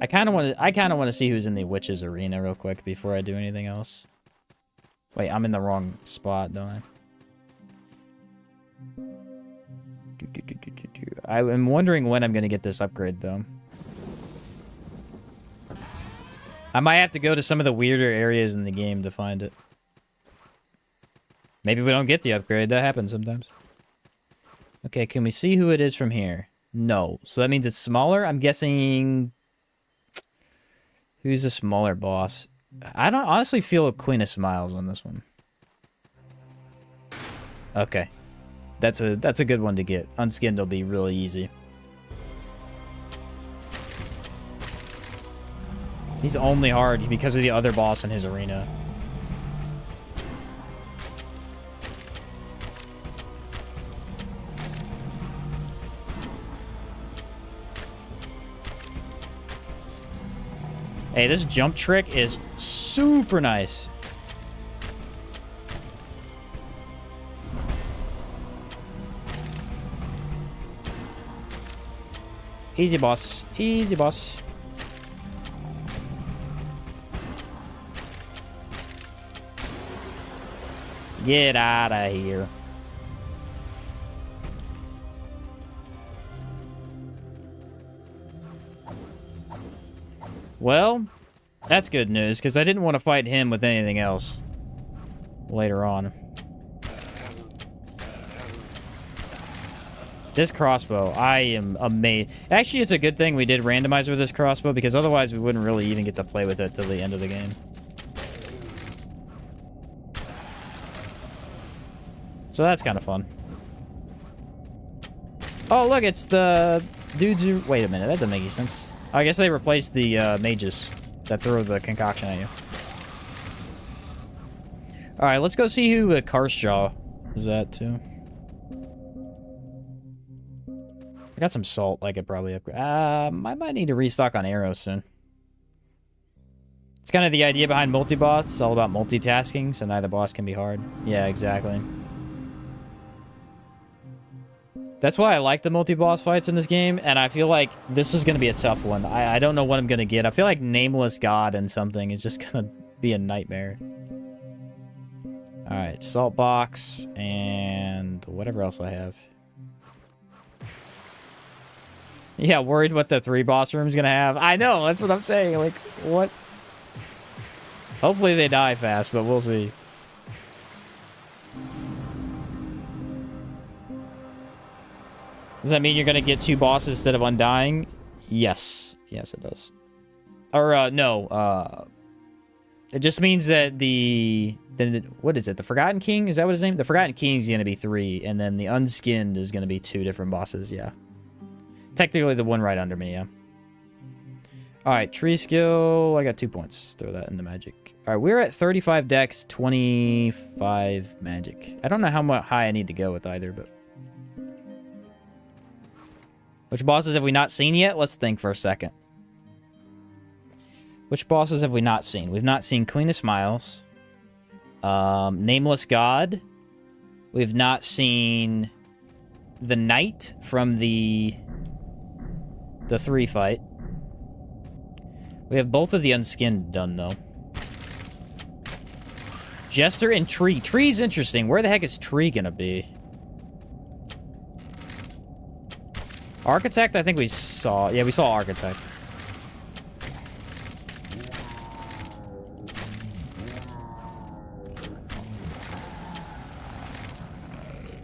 S1: I kind of want to see who's in the witch's arena real quick before I do anything else. Wait, I'm in the wrong spot, don't I? I'm wondering when I'm going to get this upgrade, though. I might have to go to some of the weirder areas in the game to find it. Maybe we don't get the upgrade. That happens sometimes. Okay, can we see who it is from here? No. So that means it's smaller? I'm guessing... Who's the smaller boss? I don't honestly feel a Queen of Smiles on this one. Okay. That's a good one to get. Unskinned will be really easy. He's only hard because of the other boss in his arena. Hey, this jump trick is super nice. Easy, boss. Easy, boss. Get out of here. Well, that's good news, because I didn't want to fight him with anything else later on. This crossbow, I am amazed. Actually, it's a good thing we did randomizer with this crossbow, because otherwise we wouldn't really even get to play with it till the end of the game. So that's kind of fun. Oh, look, it's the dudes who... Wait a minute, that doesn't make any sense. I guess they replaced the mages that throw the concoction at you. Alright, let's go see who Carshaw is that, too. I got some salt I could probably upgrade. I might need to restock on arrows soon. It's kind of the idea behind multi-boss. It's all about multitasking, so neither boss can be hard. Yeah, exactly. That's why I like the multi-boss fights in this game, and I feel like this is going to be a tough one. I don't know what I'm going to get. I feel like Nameless God and something is just going to be a nightmare. Alright, salt box, and whatever else I have. Yeah, worried what the 3 boss room's gonna have. I know, that's what I'm saying. Like, what? Hopefully they die fast, but we'll see. Does that mean you're gonna get 2 bosses instead of undying? Yes. Yes, it does. Or, no, it just means that what is it? The Forgotten King? Is that what his name? The Forgotten King is gonna be 3, and then the Unskinned is gonna be 2 different bosses, yeah. Technically the one right under me, yeah. Alright, tree skill. I got 2 points. Throw that into magic. Alright, we're at 35 dex, 25 magic. I don't know how high I need to go with either, but... Which bosses have we not seen yet? Let's think for a second. Which bosses have we not seen? We've not seen Queen of Smiles. Nameless God. We've not seen... the Knight from the 3 fight. We have both of the Unskinned done, though. Jester and Tree. Tree's interesting. Where the heck is Tree gonna be? Architect, I think we saw. Yeah, we saw Architect.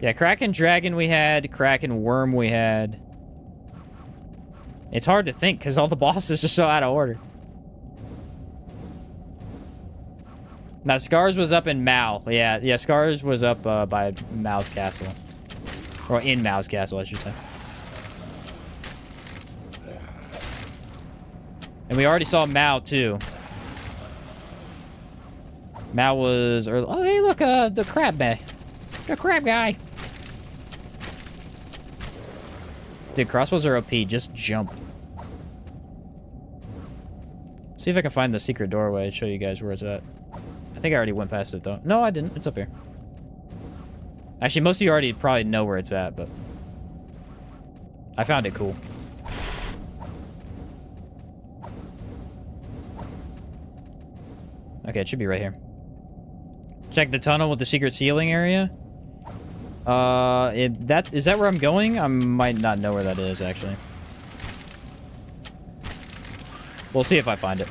S1: Yeah, Kraken Dragon we had. Kraken Worm we had. It's hard to think because all the bosses are so out of order. Now, Scars was up in Mal. Yeah, Scars was up by Mal's Castle. Or in Mal's Castle, I should say. And we already saw Mal, too. Mal was early. Oh, hey, look, the crab guy. The crab guy. Dude, crossbows are OP. Just jump. See if I can find the secret doorway and show you guys where it's at. I think I already went past it, though. No, I didn't. It's up here. Actually, most of you already probably know where it's at, but... I found it cool. Okay, it should be right here. Check the tunnel with the secret ceiling area. Is that where I'm going? I might not know where that is, actually. We'll see if I find it.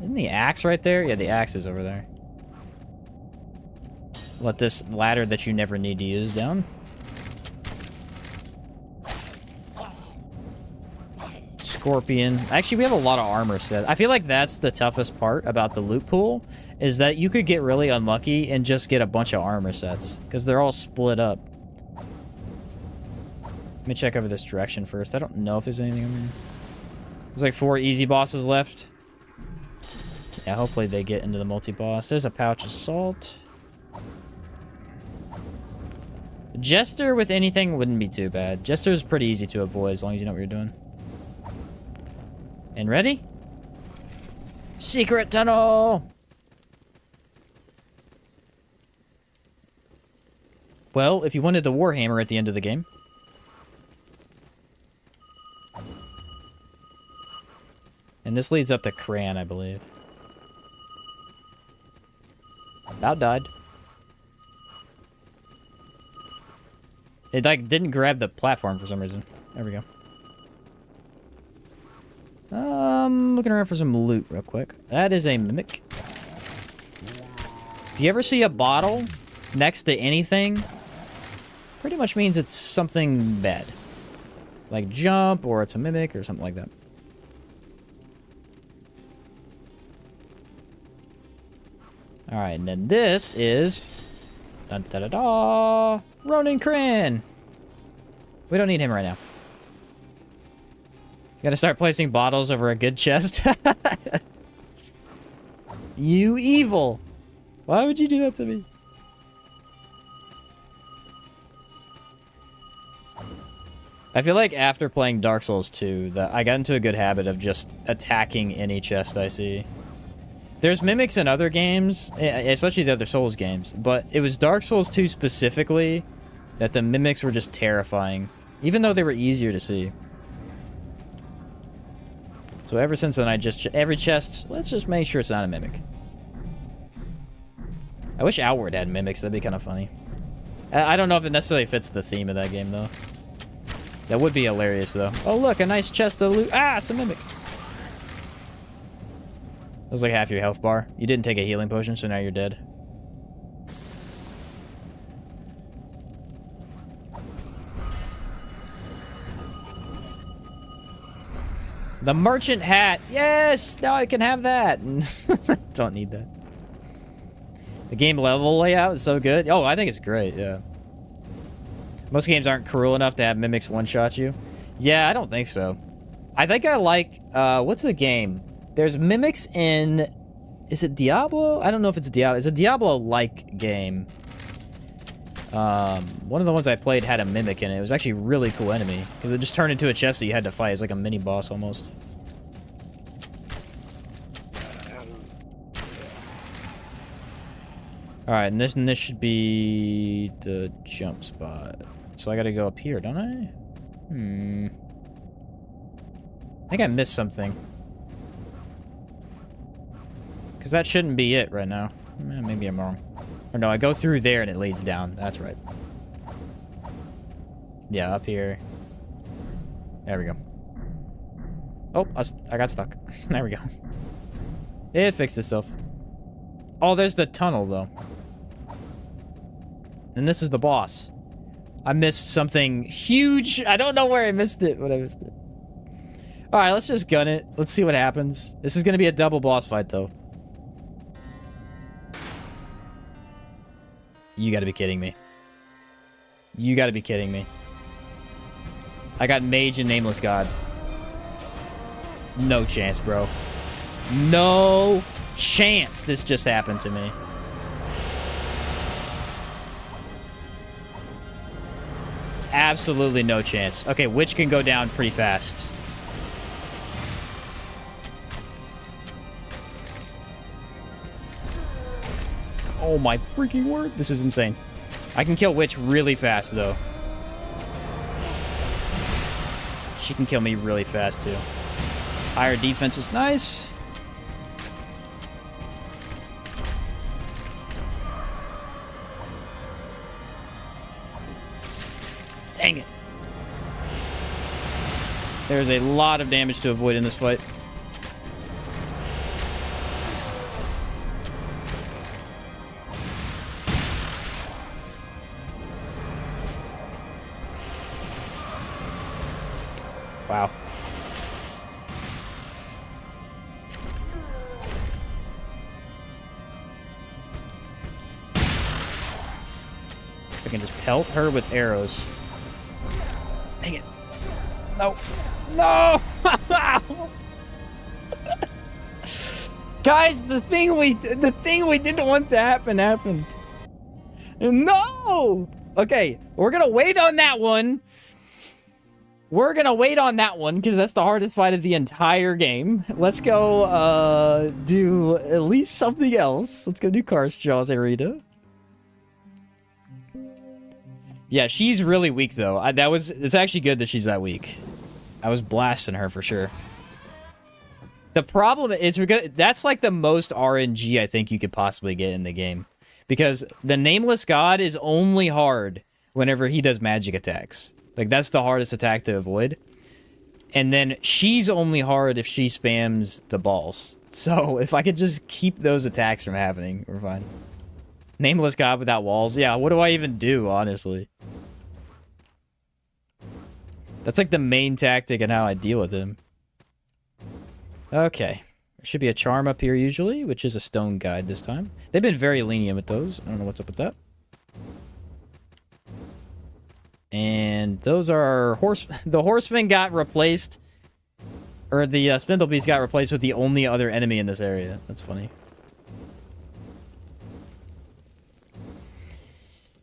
S1: Isn't the axe right there? Yeah, the axe is over there. Let this ladder that you never need to use down. Scorpion. Actually, we have a lot of armor set. I feel like that's the toughest part about the loot pool, is that you could get really unlucky and just get a bunch of armor sets, because they're all split up. Let me check over this direction first. I don't know if there's anything over here. There's like 4 easy bosses left. Yeah, hopefully they get into the multi-boss. There's a pouch of salt. Jester with anything wouldn't be too bad. Jester's pretty easy to avoid as long as you know what you're doing. And ready? Secret tunnel! Well, if you wanted the Warhammer at the end of the game. And this leads up to Cran, I believe. About died. It like didn't grab the platform for some reason. There we go. Looking around for some loot real quick. That is a mimic. If you ever see a bottle next to anything, pretty much means it's something bad. Like jump, or it's a mimic, or something like that. Alright, and then this is... Dun, da, da, da, Ronin Cran! We don't need him right now. Gotta start placing bottles over a good chest. You evil! Why would you do that to me? I feel like after playing Dark Souls 2, that I got into a good habit of just attacking any chest I see. There's mimics in other games, especially the other Souls games, but it was Dark Souls 2 specifically that the mimics were just terrifying, even though they were easier to see. So ever since then, every chest, let's just make sure it's not a mimic. I wish Outward had mimics, that'd be kind of funny. I don't know if it necessarily fits the theme of that game, though. That would be hilarious, though. Oh, look, a nice chest of loot. Ah, it's a mimic. That was like half your health bar. You didn't take a healing potion, so now you're dead. The merchant hat. Yes, now I can have that. Don't need that. The game level layout is so good. Oh, I think it's great, yeah. Most games aren't cruel enough to have mimics one-shot you. Yeah, I don't think so. I think I like, what's the game? There's mimics in, is it Diablo? I don't know if it's Diablo. It's a Diablo-like game. One of the ones I played had a mimic in it. It was actually a really cool enemy, because it just turned into a chest that you had to fight. It's like a mini-boss almost. Alright, and this should be the jump spot. So I gotta go up here, don't I? I think I missed something. Because that shouldn't be it right now. Maybe I'm wrong. Or no, I go through there and it leads down. That's right. Yeah, up here. There we go. Oh, I got stuck. There we go. It fixed itself. Oh, there's the tunnel, though. And this is the boss. I missed something huge. I don't know where I missed it, but I missed it. Alright, let's just gun it. Let's see what happens. This is going to be a double boss fight, though. You gotta be kidding me. You gotta be kidding me. I got Mage and Nameless God. No chance, bro. No chance this just happened to me. Absolutely no chance. Okay, Witch can go down pretty fast. Oh my freaking word. This is insane. I can kill Witch really fast, though. She can kill me really fast, too. Higher defense is nice. Dang it. There's a lot of damage to avoid in this fight. Wow. If I can just pelt her with arrows. Dang it. No. No! Guys, the thing we didn't want to happen happened. No! Okay, we're gonna wait on that one. We're gonna wait on that one, because that's the hardest fight of the entire game. Let's go, do at least something else. Let's go do Karst Jaws Arena. Yeah, she's really weak, though. It's actually good that she's that weak. I was blasting her for sure. The problem is, that's like the most RNG I think you could possibly get in the game. Because the Nameless God is only hard whenever he does magic attacks. Like, that's the hardest attack to avoid. And then she's only hard if she spams the balls. So if I could just keep those attacks from happening, we're fine. Nameless god without walls. Yeah, what do I even do, honestly? That's like the main tactic and how I deal with him. Okay. There should be a charm up here usually, which is a stone guide this time. They've been very lenient with those. I don't know what's up with that. And those are the horseman got replaced, or the spindle beast got replaced with the only other enemy in this area. That's funny.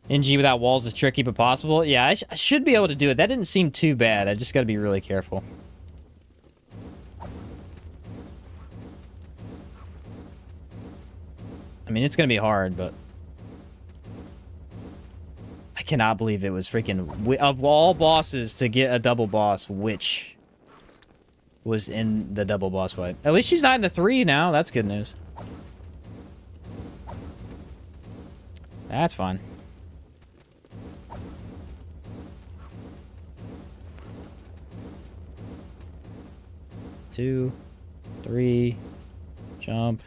S1: NG without walls is tricky but possible. Yeah, I should be able to do it. That didn't seem too bad. I just got to be really careful. I mean, it's going to be hard, but... I cannot believe it was freaking... Of all bosses to get a double boss, which was in the double boss fight. At least she's not in the 3 now. That's good news. That's fine. Two, 3, jump,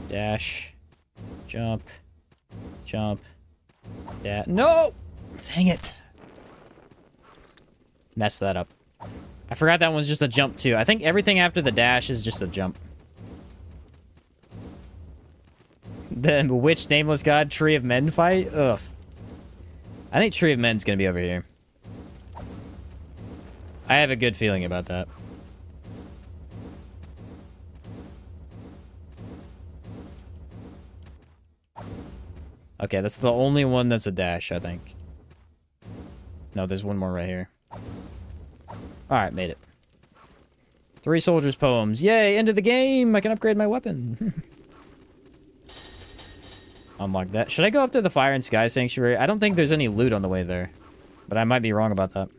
S1: dash, jump, jump, dash. No! Dang it. Messed that up. I forgot that one's just a jump too. I think everything after the dash is just a jump. The Witch Nameless God Tree of Men fight? Ugh. I think Tree of Men's gonna be over here. I have a good feeling about that. Okay, that's the only one that's a dash, I think. No, there's one more right here. Alright, made it. 3 soldiers' poems. Yay, end of the game! I can upgrade my weapon. Unlock that. Should I go up to the Fire and Sky Sanctuary? I don't think there's any loot on the way there. But I might be wrong about that.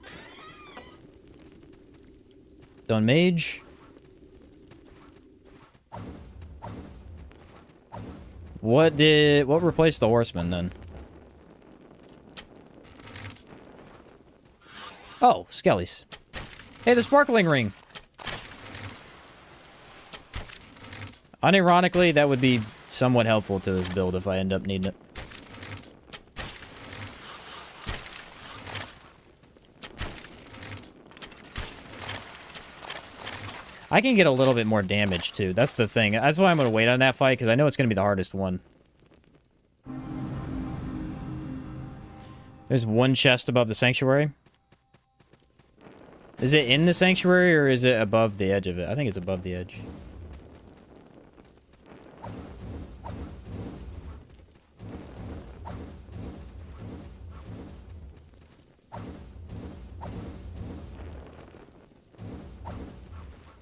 S1: Stone Mage. What replaced the horseman then? Oh, Skellies. Hey, the sparkling ring. Unironically, that would be somewhat helpful to this build if I end up needing it. I can get a little bit more damage, too. That's the thing. That's why I'm going to wait on that fight, because I know it's going to be the hardest one. There's one chest above the sanctuary. Is it in the sanctuary, or is it above the edge of it? I think it's above the edge.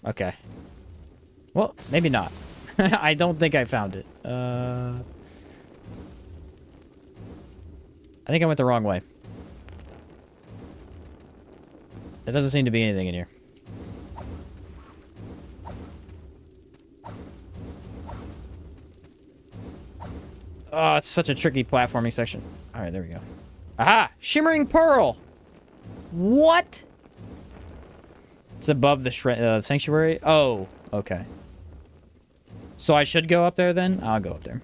S1: Okay. Well, maybe not. I don't think I found it. I think I went the wrong way. There doesn't seem to be anything in here. Oh, it's such a tricky platforming section. All right, there we go. Aha! Shimmering Pearl! What? It's above the sanctuary? Oh, okay. So I should go up there then? I'll go up there.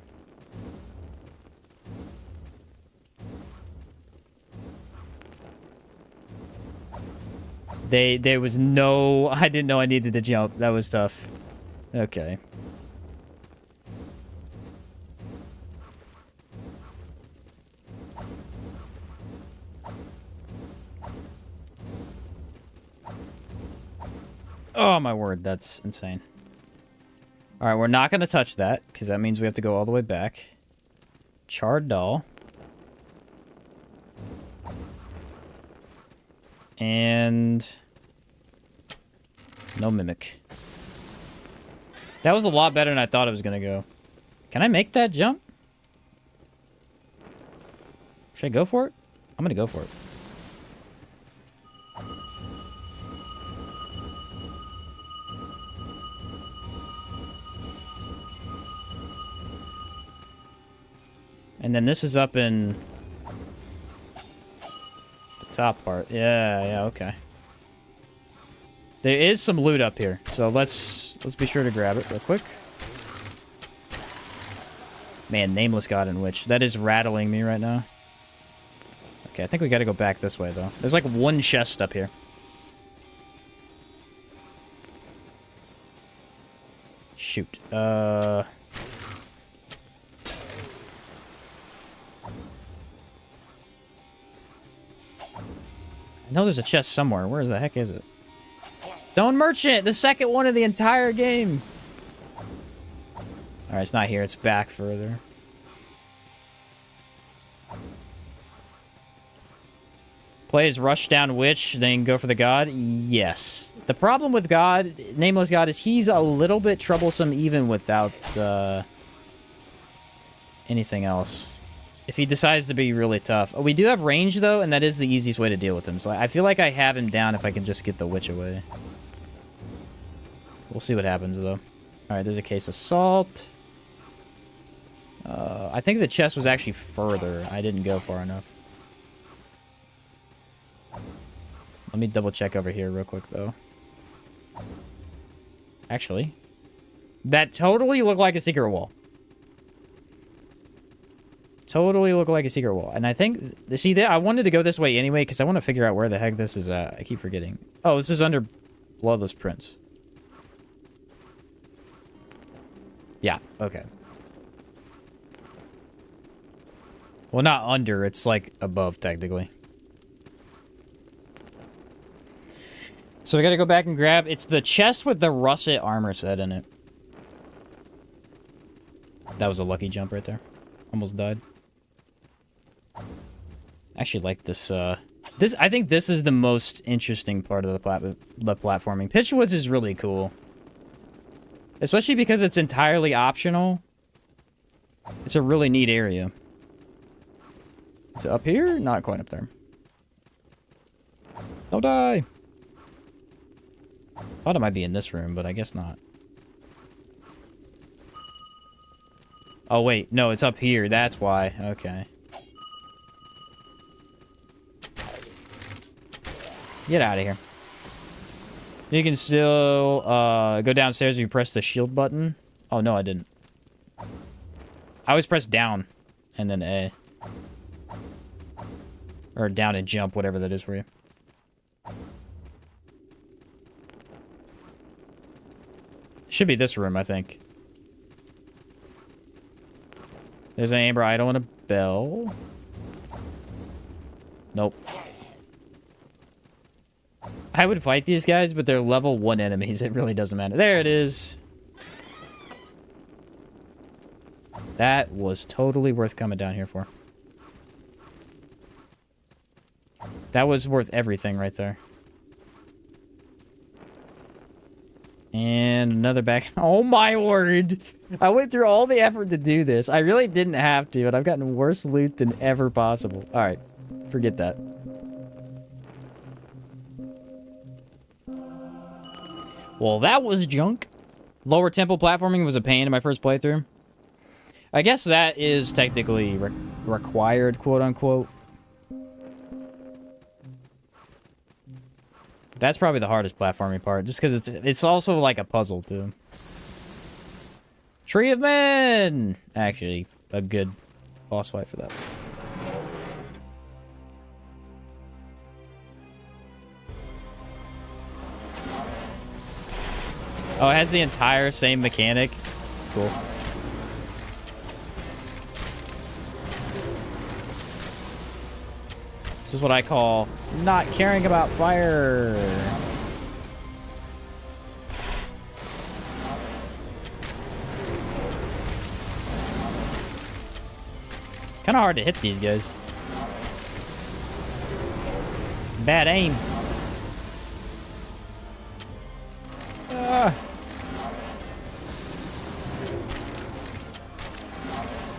S1: There was no... I didn't know I needed to jump. That was tough. Okay. Oh, my word. That's insane. All right, we're not going to touch that, because that means we have to go all the way back. Charred doll. And... no mimic. That was a lot better than I thought it was going to go. Can I make that jump? Should I go for it? I'm going to go for it. And then this is up in the top part. Yeah, okay. There is some loot up here, so let's be sure to grab it real quick. Man, Nameless God and Witch. That is rattling me right now. Okay, I think we gotta go back this way, though. There's like one chest up here. Shoot. I know there's a chest somewhere. Where the heck is it? Stone Merchant! The second one of the entire game! Alright, it's not here. It's back further. Play as Rush Down Witch, then go for the God? Yes. The problem with God, Nameless God, is he's a little bit troublesome even without anything else. If he decides to be really tough. We do have range, though, and that is the easiest way to deal with him. So I feel like I have him down if I can just get the Witch away. We'll see what happens, though. Alright, there's a case of salt. I think the chest was actually further. I didn't go far enough. Let me double check over here real quick, though. Actually, that totally looked like a secret wall. Totally looked like a secret wall. And I think, see, I wanted to go this way anyway, because I want to figure out where the heck this is at. I keep forgetting. Oh, this is under Bloodless Prince. Yeah, okay. Well, not under. It's like above, technically. So we gotta go back and grab... It's the chest with the russet armor set in it. That was a lucky jump right there. Almost died. I actually like this, I think this is the most interesting part of the platforming. Pitchwoods is really cool. Especially because it's entirely optional. It's a really neat area. Is it up here? Not quite up there. Don't die! Thought it might be in this room, but I guess not. Oh, wait. No, it's up here. That's why. Okay. Get out of here. You can still go downstairs if you press the shield button. Oh, no, I didn't. I always press down and then A. Or down and jump, whatever that is for you. Should be this room, I think. There's an amber idol and a bell. Nope. I would fight these guys, but they're level 1 enemies. It really doesn't matter. There it is. That was totally worth coming down here for. That was worth everything right there. And another back. Oh my word. I went through all the effort to do this. I really didn't have to, and I've gotten worse loot than ever possible. Alright. Forget that. Well, that was junk. Lower temple platforming was a pain in my first playthrough. I guess that is technically required, quote-unquote. That's probably the hardest platforming part, just because it's also like a puzzle, too. Tree of Men! Actually, a good boss fight for that. Oh, it has the entire same mechanic. Cool. This is what I call not caring about fire. It's kind of hard to hit these guys. Bad aim.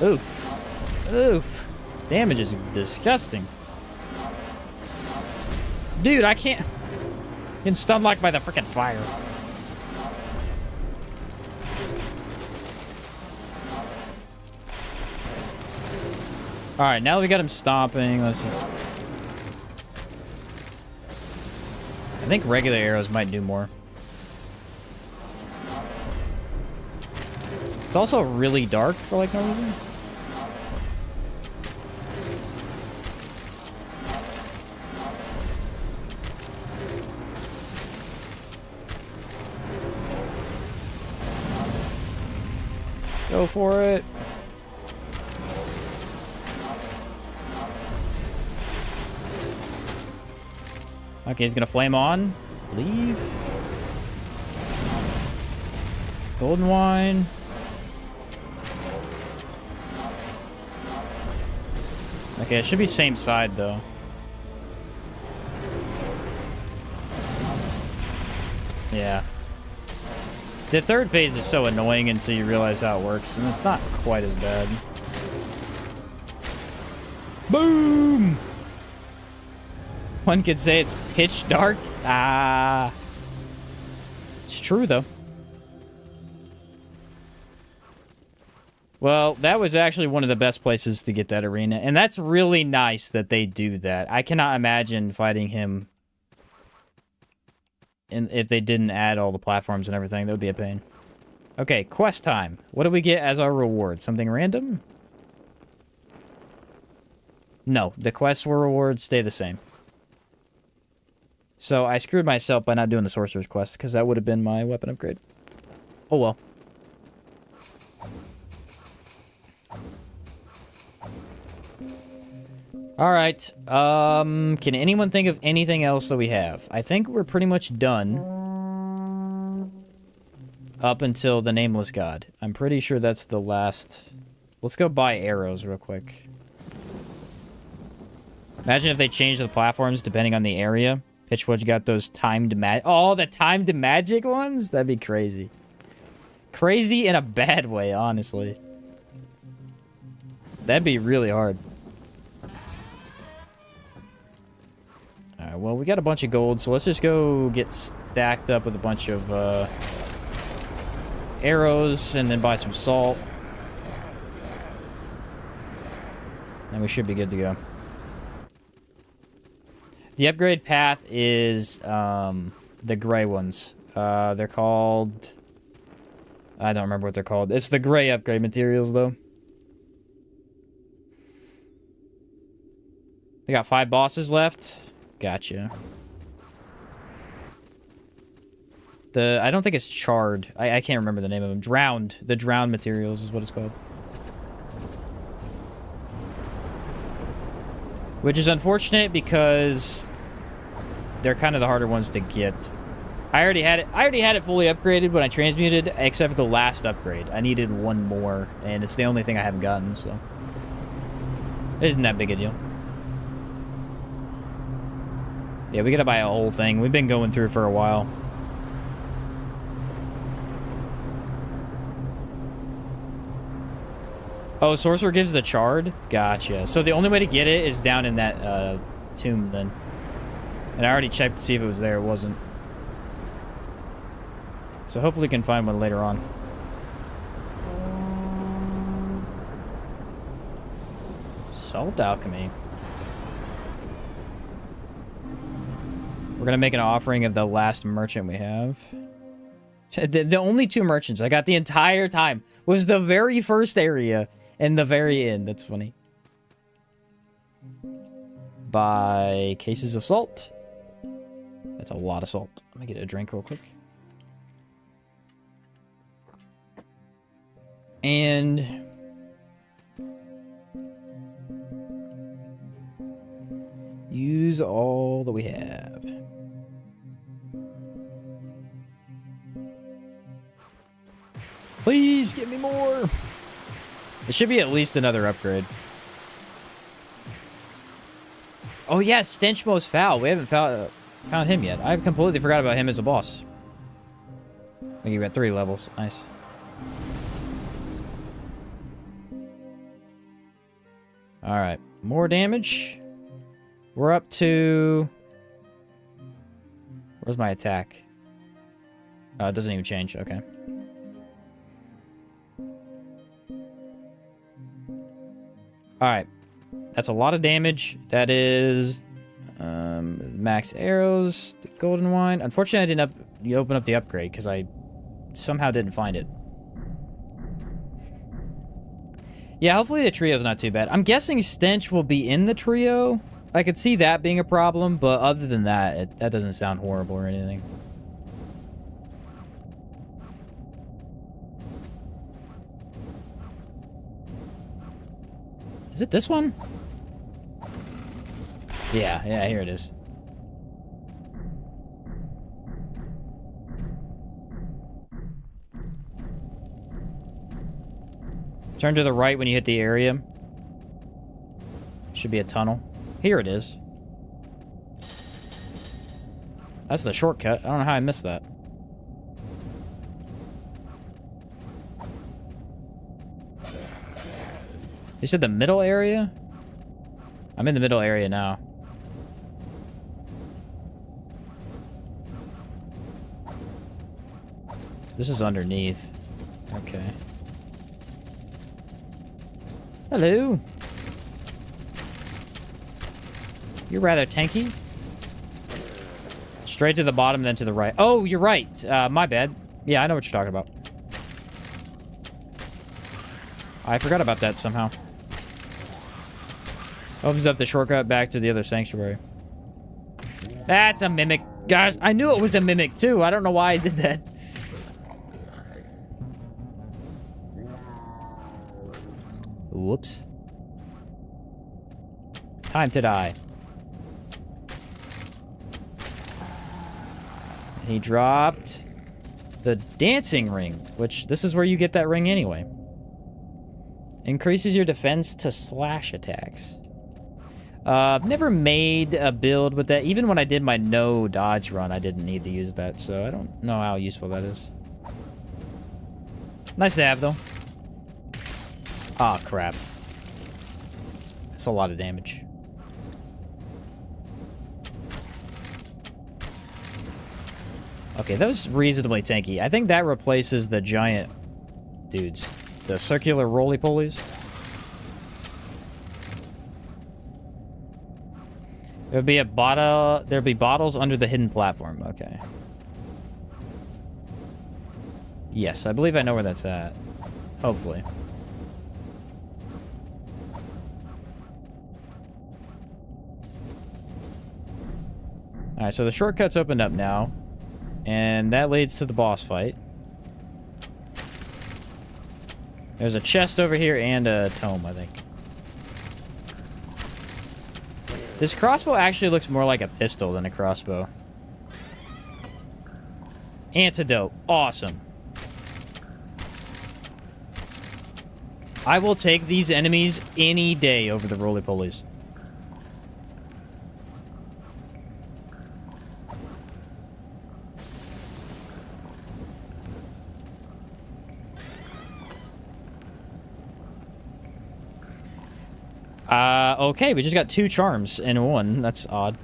S1: Oof. Oof. Damage is disgusting. Dude, I can't... Getting stunned like by the freaking fire. Alright, now that we got him stomping, let's just... I think regular arrows might do more. It's also really dark for like no reason. Go for it. Okay, he's gonna flame on. Leave. Golden wine. Okay, it should be same side though. Yeah. The third phase is so annoying until you realize how it works, and it's not quite as bad. Boom! One could say it's pitch dark. Ah. It's true, though. Well, that was actually one of the best places to get that arena, and that's really nice that they do that. I cannot imagine fighting him if they didn't add all the platforms and everything. That would be a pain. Okay, quest time. What do we get as our reward? Something random? No, the quests or rewards stay the same. So I screwed myself by not doing the sorcerer's quest, because that would have been my weapon upgrade. Oh well. Alright, can anyone think of anything else that we have? I think we're pretty much done. Up until the Nameless God. I'm pretty sure that's the last... Let's go buy arrows real quick. Imagine if they changed the platforms depending on the area. Pitchwood got those timed magic... Oh, the timed magic ones? That'd be crazy. Crazy in a bad way, honestly. That'd be really hard. Alright, well, we got a bunch of gold, so let's just go get stacked up with a bunch of arrows and then buy some salt. And we should be good to go. The upgrade path is the gray ones. They're called... I don't remember what they're called. It's the gray upgrade materials, though. They got 5 bosses left. Gotcha. I don't think it's charred. I can't remember the name of them. Drowned. The drowned materials is what it's called. Which is unfortunate because they're kind of the harder ones to get. I already had it fully upgraded when I transmuted, except for the last upgrade. I needed one more, and it's the only thing I haven't gotten, so it isn't that big a deal. Yeah, we gotta buy a whole thing. We've been going through for a while. Oh, Sorcerer gives the Charred? Gotcha. So the only way to get it is down in that tomb, then. And I already checked to see if it was there. It wasn't. So hopefully we can find one later on. Salt alchemy. We're gonna make an offering of the last merchant we have. The only 2 merchants I got the entire time was the very first area and the very end. That's funny. Buy cases of salt. That's a lot of salt. Let me get a drink real quick. And use all that we have. Please give me more. It should be at least another upgrade. Oh yeah, Stench Most Foul. We haven't found him yet. I completely forgot about him as a boss. I think you got 3 levels. Nice. Alright, more damage. We're up to... Where's my attack? Oh, it doesn't even change. Okay. Alright. That's a lot of damage. That is... max arrows, the golden wine. Unfortunately, I didn't open up the upgrade because I somehow didn't find it. Yeah, hopefully the trio's not too bad. I'm guessing stench will be in the trio. I could see that being a problem, but other than that, that doesn't sound horrible or anything. Is it this one? Yeah, here it is. Turn to the right when you hit the area. Should be a tunnel. Here it is. That's the shortcut. I don't know how I missed that. You said the middle area? I'm in the middle area now. This is underneath. Okay. Hello. You're rather tanky. Straight to the bottom, then to the right. Oh, you're right. My bad. Yeah, I know what you're talking about. I forgot about that somehow. Opens up the shortcut back to the other sanctuary. That's a mimic. Guys, I knew it was a mimic too. I don't know why I did that. Whoops. Time to die. He dropped the dancing ring, which this is where you get that ring anyway. Increases your defense to slash attacks. I've never made a build with that. Even when I did my no dodge run, I didn't need to use that, so I don't know how useful that is. Nice to have, though. Ah, crap. That's a lot of damage. Okay, that was reasonably tanky. I think that replaces the giant dudes. The circular roly-polies. There'd be a bottle. There'd be bottles under the hidden platform. Okay. Yes, I believe I know where that's at. Hopefully. Alright, so the shortcut's opened up now. And that leads to the boss fight. There's a chest over here and a tome, I think. This crossbow actually looks more like a pistol than a crossbow. Antidote. Awesome. I will take these enemies any day over the roly-polies. Okay, we just got 2 charms in one. That's odd.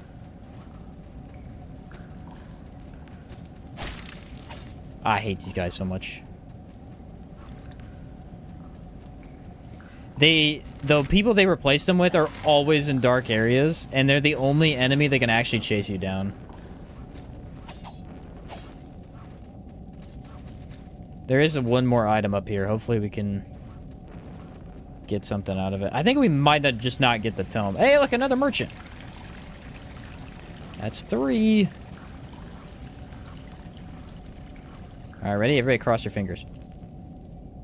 S1: I hate these guys so much. The people they replaced them with are always in dark areas, and they're the only enemy that can actually chase you down. There is one more item up here. Hopefully we can get something out of it. I think we might just not get the tome. Hey, look, another merchant. That's 3. All right, ready? Everybody cross your fingers.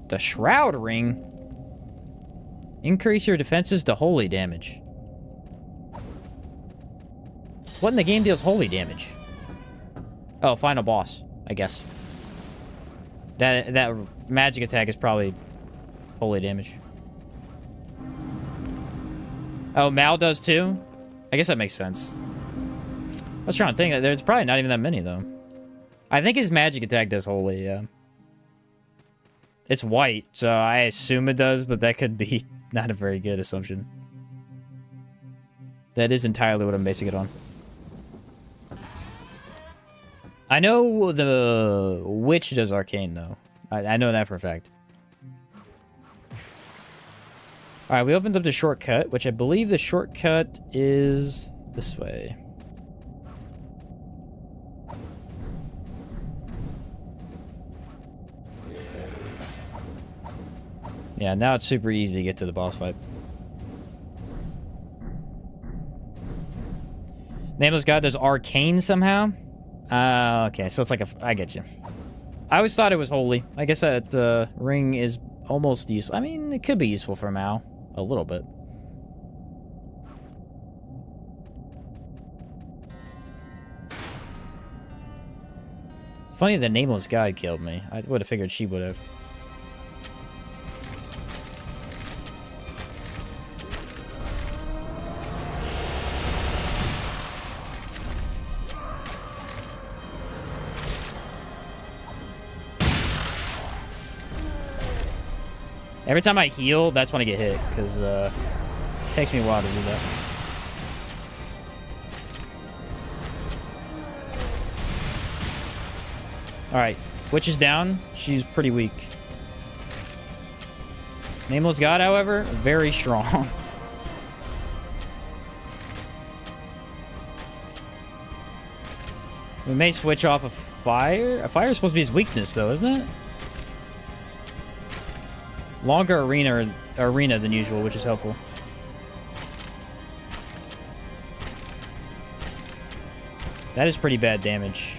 S1: The Shroud Ring. Increase your defenses to holy damage. What in the game deals holy damage? Oh, final boss, I guess. That magic attack is probably holy damage. Oh, Mal does too? I guess that makes sense. I was trying to think. There's probably not even that many, though. I think his magic attack does holy, yeah. It's white, so I assume it does, but that could be not a very good assumption. That is entirely what I'm basing it on. I know the witch does arcane, though. I know that for a fact. Alright, we opened up the shortcut, which I believe the shortcut is this way. Yeah, now it's super easy to get to the boss fight. Nameless God does arcane somehow? Okay, so it's like a... I get you. I always thought it was holy. I guess that ring is almost useful. I mean, it could be useful for Mal. A little bit. Funny the Nameless God killed me. I would have figured she would have. Every time I heal, that's when I get hit, because it takes me a while to do that. Alright, Witch is down. She's pretty weak. Nameless God, however, very strong. We may switch off a fire. A fire is supposed to be his weakness, though, isn't it? Longer arena than usual, which is helpful. That is pretty bad damage.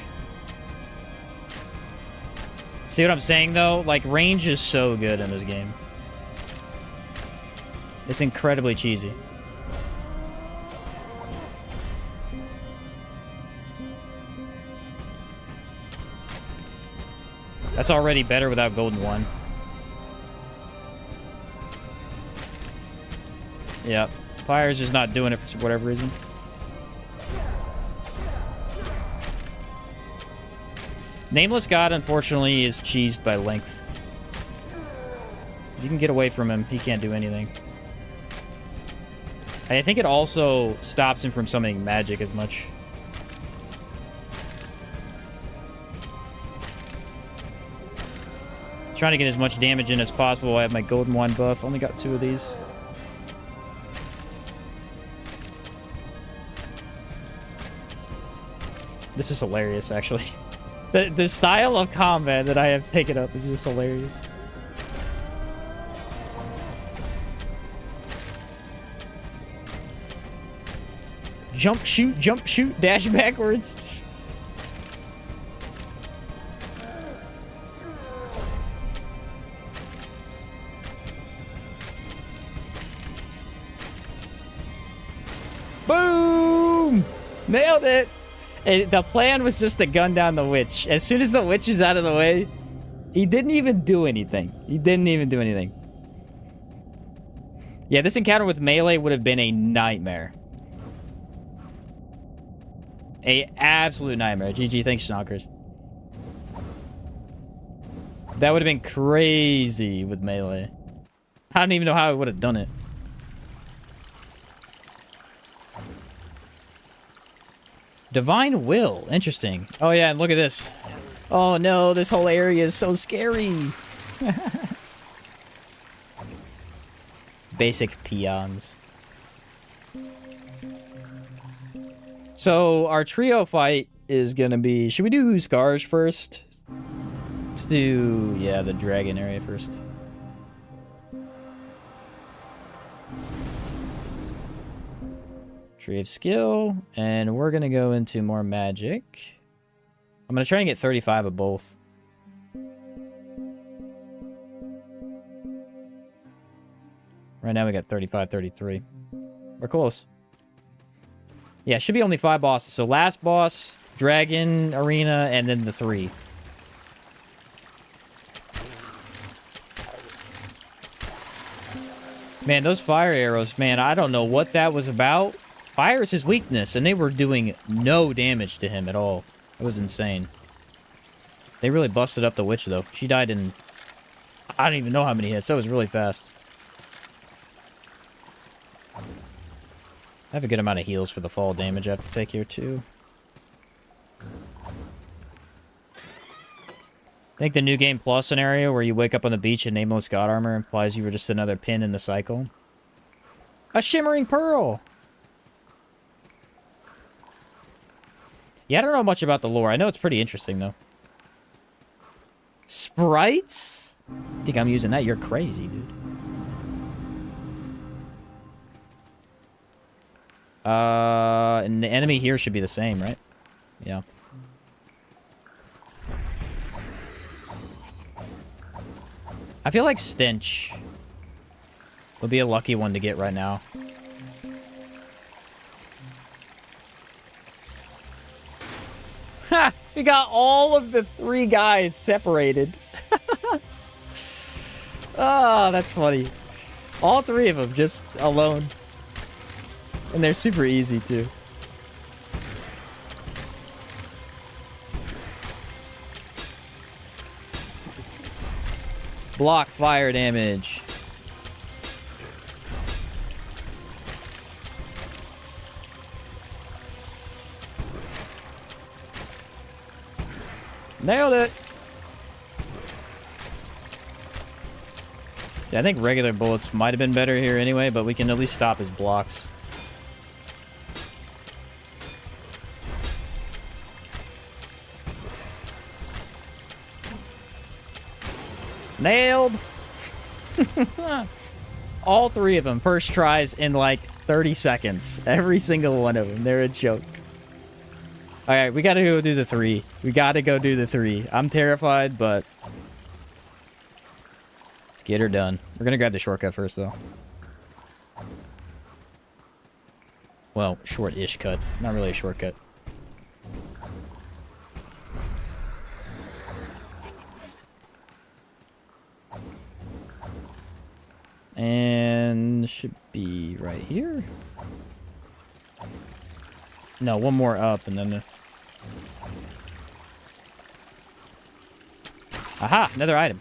S1: See what I'm saying, though? Like, range is so good in this game. It's incredibly cheesy. That's already better without Golden One. Yep. Fire's just not doing it for whatever reason. Nameless God, unfortunately, is cheesed by length. You can get away from him. He can't do anything. I think it also stops him from summoning magic as much. Trying to get as much damage in as possible. I have my Golden Wand buff. Only got 2 of these. This is hilarious, actually. The style of combat that I have taken up is just hilarious. Jump, shoot, dash backwards. Boom! Nailed it! The plan was just to gun down the witch. As soon as the witch is out of the way, he didn't even do anything. Yeah, this encounter with melee would have been a nightmare. A absolute nightmare. GG, thanks, Schnockers. That would have been crazy with melee. I don't even know how I would have done it. Divine Will. Interesting. Oh, yeah, and look at this. Oh, no, this whole area is so scary. Basic peons. So, our trio fight is going to be... Should we do Scars first? Let's do, yeah, the dragon area first. Tree of Skill, and we're gonna go into more magic. I'm gonna try and get 35 of both. Right now we got 35, 33. We're close. Yeah, it should be only 5 bosses. So last boss, dragon, arena, and then the 3. Man, those fire arrows, man, I don't know what that was about. Fire is his weakness, and they were doing no damage to him at all. It was insane. They really busted up the witch, though. She died in... I don't even know how many hits. That was really fast. I have a good amount of heals for the fall damage I have to take here, too. I think the New Game Plus scenario where you wake up on the beach in Nameless God armor implies you were just another pin in the cycle. A shimmering pearl! Yeah, I don't know much about the lore. I know it's pretty interesting, though. Sprites? Think I'm using that? You're crazy, dude. And the enemy here should be the same, right? Yeah. I feel like Stench would be a lucky one to get right now. Ha! We got all of the 3 guys separated. Oh, that's funny. All 3 of them just alone. And they're super easy, too. Block fire damage. Nailed it. See, I think regular bullets might have been better here anyway, but we can at least stop his blocks. Nailed. All 3 of them first tries in like 30 seconds. Every single one of them. They're a joke. All right, we got to go do the 3. We got to go do the 3. I'm terrified, but let's get her done. We're going to grab the shortcut first, though. Well, short-ish cut. Not really a shortcut. And should be right here. No, one more up and then... Aha! Another item.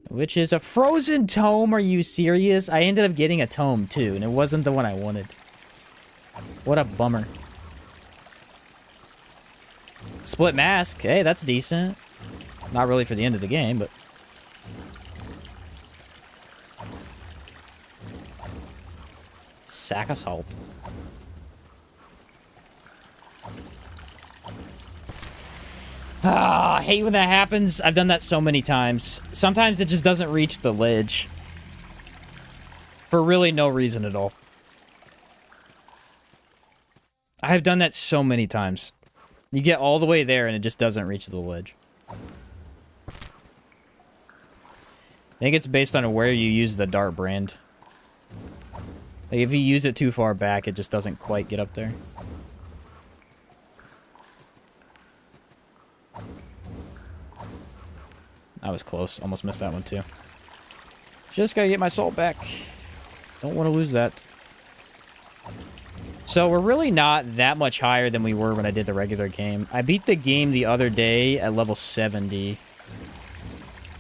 S1: Which is a frozen tome. Are you serious? I ended up getting a tome too, and it wasn't the one I wanted. What a bummer. Split mask. Hey, that's decent. Not really for the end of the game, but... Sack of salt. Ah, I hate when that happens. I've done that so many times. Sometimes it just doesn't reach the ledge. For really no reason at all. I have done that so many times. You get all the way there and it just doesn't reach the ledge. I think it's based on where you use the dart brand. Like if you use it too far back, it just doesn't quite get up there. I was close. Almost missed that one too. Just gotta get my soul back. Don't want to lose that. So we're really not that much higher than we were when I did the regular game. I beat the game the other day at level 70.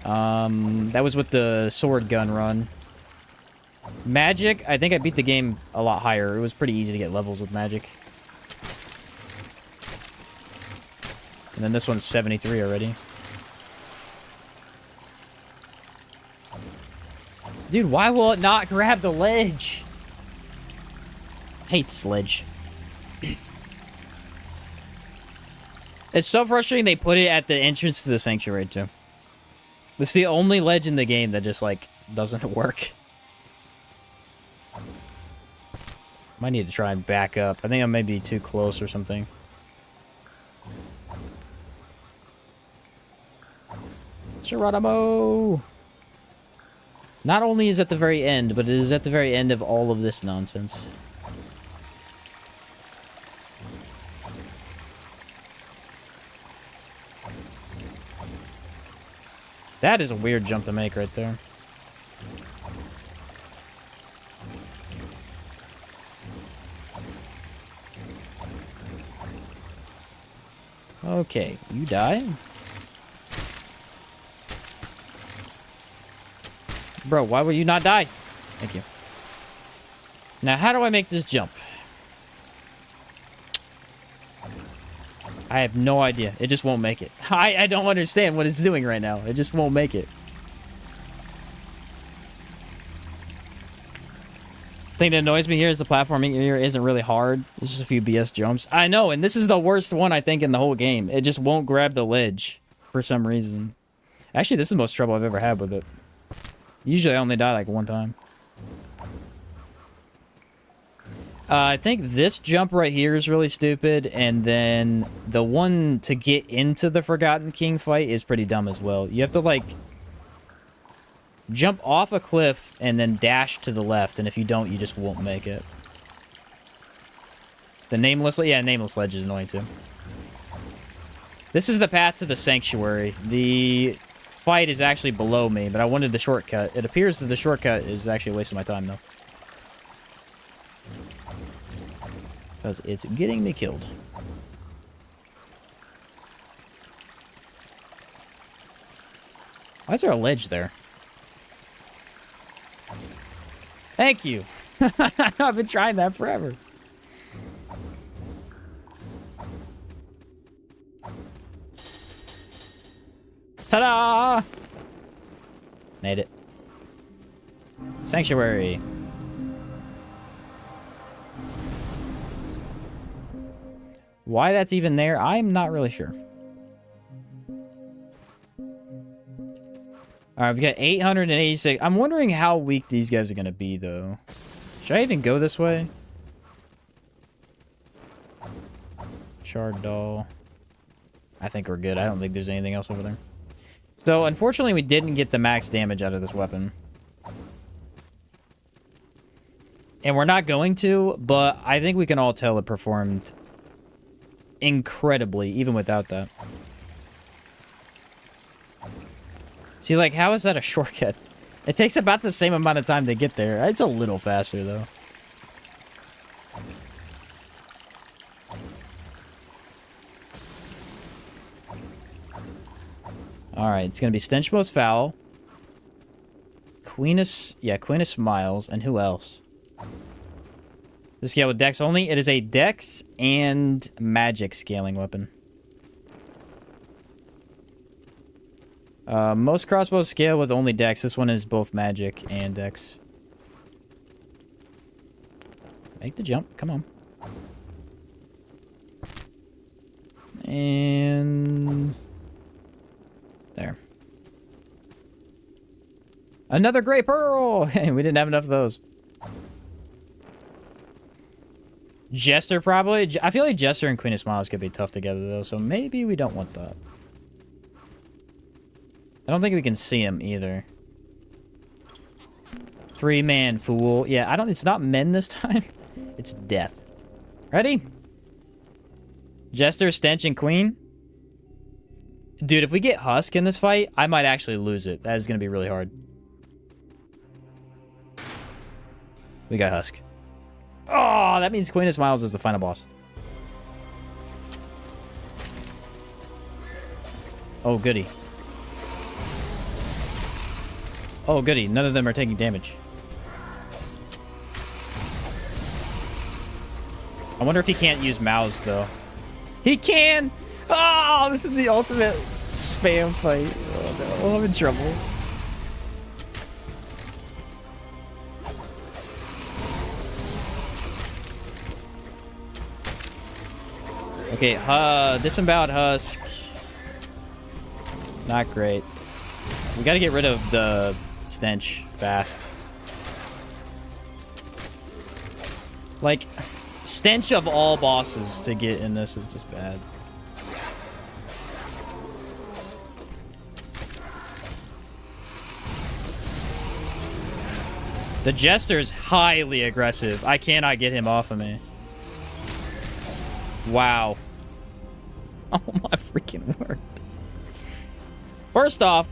S1: That was with the sword gun run. Magic, I think I beat the game a lot higher. It was pretty easy to get levels with magic. And then this one's 73 already. Dude, why will it not grab the ledge? I hate this ledge. It's so frustrating they put it at the entrance to the sanctuary, too. It's the only ledge in the game that just, like, doesn't work. Might need to try and back up. I think I may be too close or something. Geronimo! Not only is at the very end, but it is at the very end of all of this nonsense. That is a weird jump to make right there. Okay, you die. Bro, why would you not die? Thank you. Now, how do I make this jump? I have no idea. It just won't make it. I don't understand what it's doing right now. It just won't make it. The thing that annoys me here is the platforming here isn't really hard. It's just a few BS jumps. I know, and this is the worst one, I think, in the whole game. It just won't grab the ledge for some reason. Actually, this is the most trouble I've ever had with it. Usually I only die like one time. I think this jump right here is really stupid, and then the one to get into the Forgotten King fight is pretty dumb as well. You have to, like, jump off a cliff and then dash to the left, and if you don't, you just won't make it. The Nameless... Yeah, Nameless Ledge is annoying, too. This is the path to the Sanctuary. The fight is actually below me, but I wanted the shortcut. It appears that the shortcut is actually a waste of my time, though. Because it's getting me killed. Why is there a ledge there? Thank you. I've been trying that forever. Ta-da! Made it. Sanctuary. Why that's even there, I'm not really sure. Alright, we got 886. I'm wondering how weak these guys are going to be, though. Should I even go this way? Shard doll. I think we're good. I don't think there's anything else over there. So, unfortunately, we didn't get the max damage out of this weapon. And we're not going to, but I think we can all tell it performed incredibly, even without that. See, like, how is that a shortcut? It takes about the same amount of time to get there. It's a little faster, though. Alright, it's gonna be Stench Most Foul. Queen Smiles, and who else? This scale with Dex only. It is a Dex and Magic scaling weapon. Most crossbows scale with only Dex. This one is both Magic and Dex. Make the jump. Come on. And... there. Another Great Pearl! We didn't have enough of those. Jester, probably. I feel like Jester and Queen of Smiles could be tough together, though, so maybe we don't want that. I don't think we can see him, either. 3-man fool. Yeah, it's not men this time. It's death. Ready? Jester, Stench, and Queen. Dude, if we get Husk in this fight, I might actually lose it. That is going to be really hard. We got Husk. Oh, that means Queen of Smiles is the final boss. Oh, goody. Oh, goody. None of them are taking damage. I wonder if he can't use Mouse, though. He can! Oh, this is the ultimate spam fight. Oh, no. I'm in trouble. Okay, disemboweled Husk. Not great. We gotta get rid of the Stench fast. Like, Stench of all bosses to get in this is just bad. The Jester is highly aggressive. I cannot get him off of me. Wow. Oh my freaking word. First off,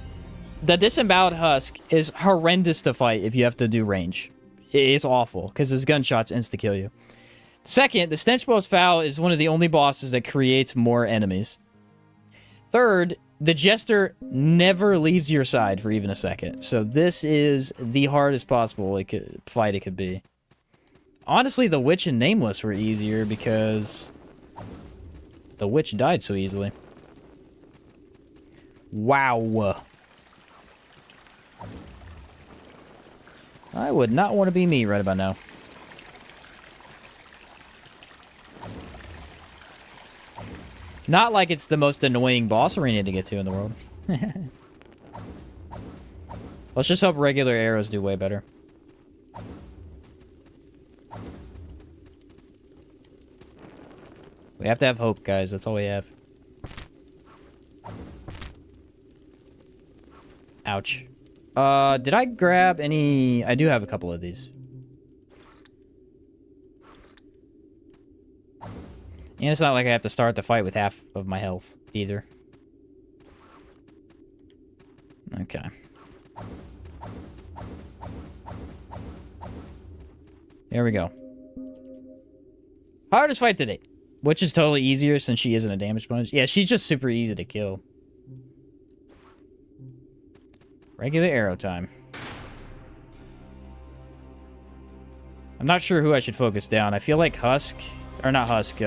S1: the disemboweled Husk is horrendous to fight if you have to do range. It's awful, because his gunshots insta-kill you. Second, the Stench Most Foul is one of the only bosses that creates more enemies. Third, the Jester never leaves your side for even a second. So this is the hardest possible fight it could be. Honestly, the Witch and Nameless were easier because the Witch died so easily. Wow. I would not want to be me right about now. Not like it's the most annoying boss arena to get to in the world. Let's just hope regular arrows do way better. We have to have hope, guys. That's all we have. Ouch. Did I grab any... I do have a couple of these. And it's not like I have to start the fight with half of my health, either. Okay. There we go. Hardest fight to date. Which is totally easier since she isn't a damage bonus. Yeah, she's just super easy to kill. Regular arrow time. I'm not sure who I should focus down. I feel like Husk... Or not Husk,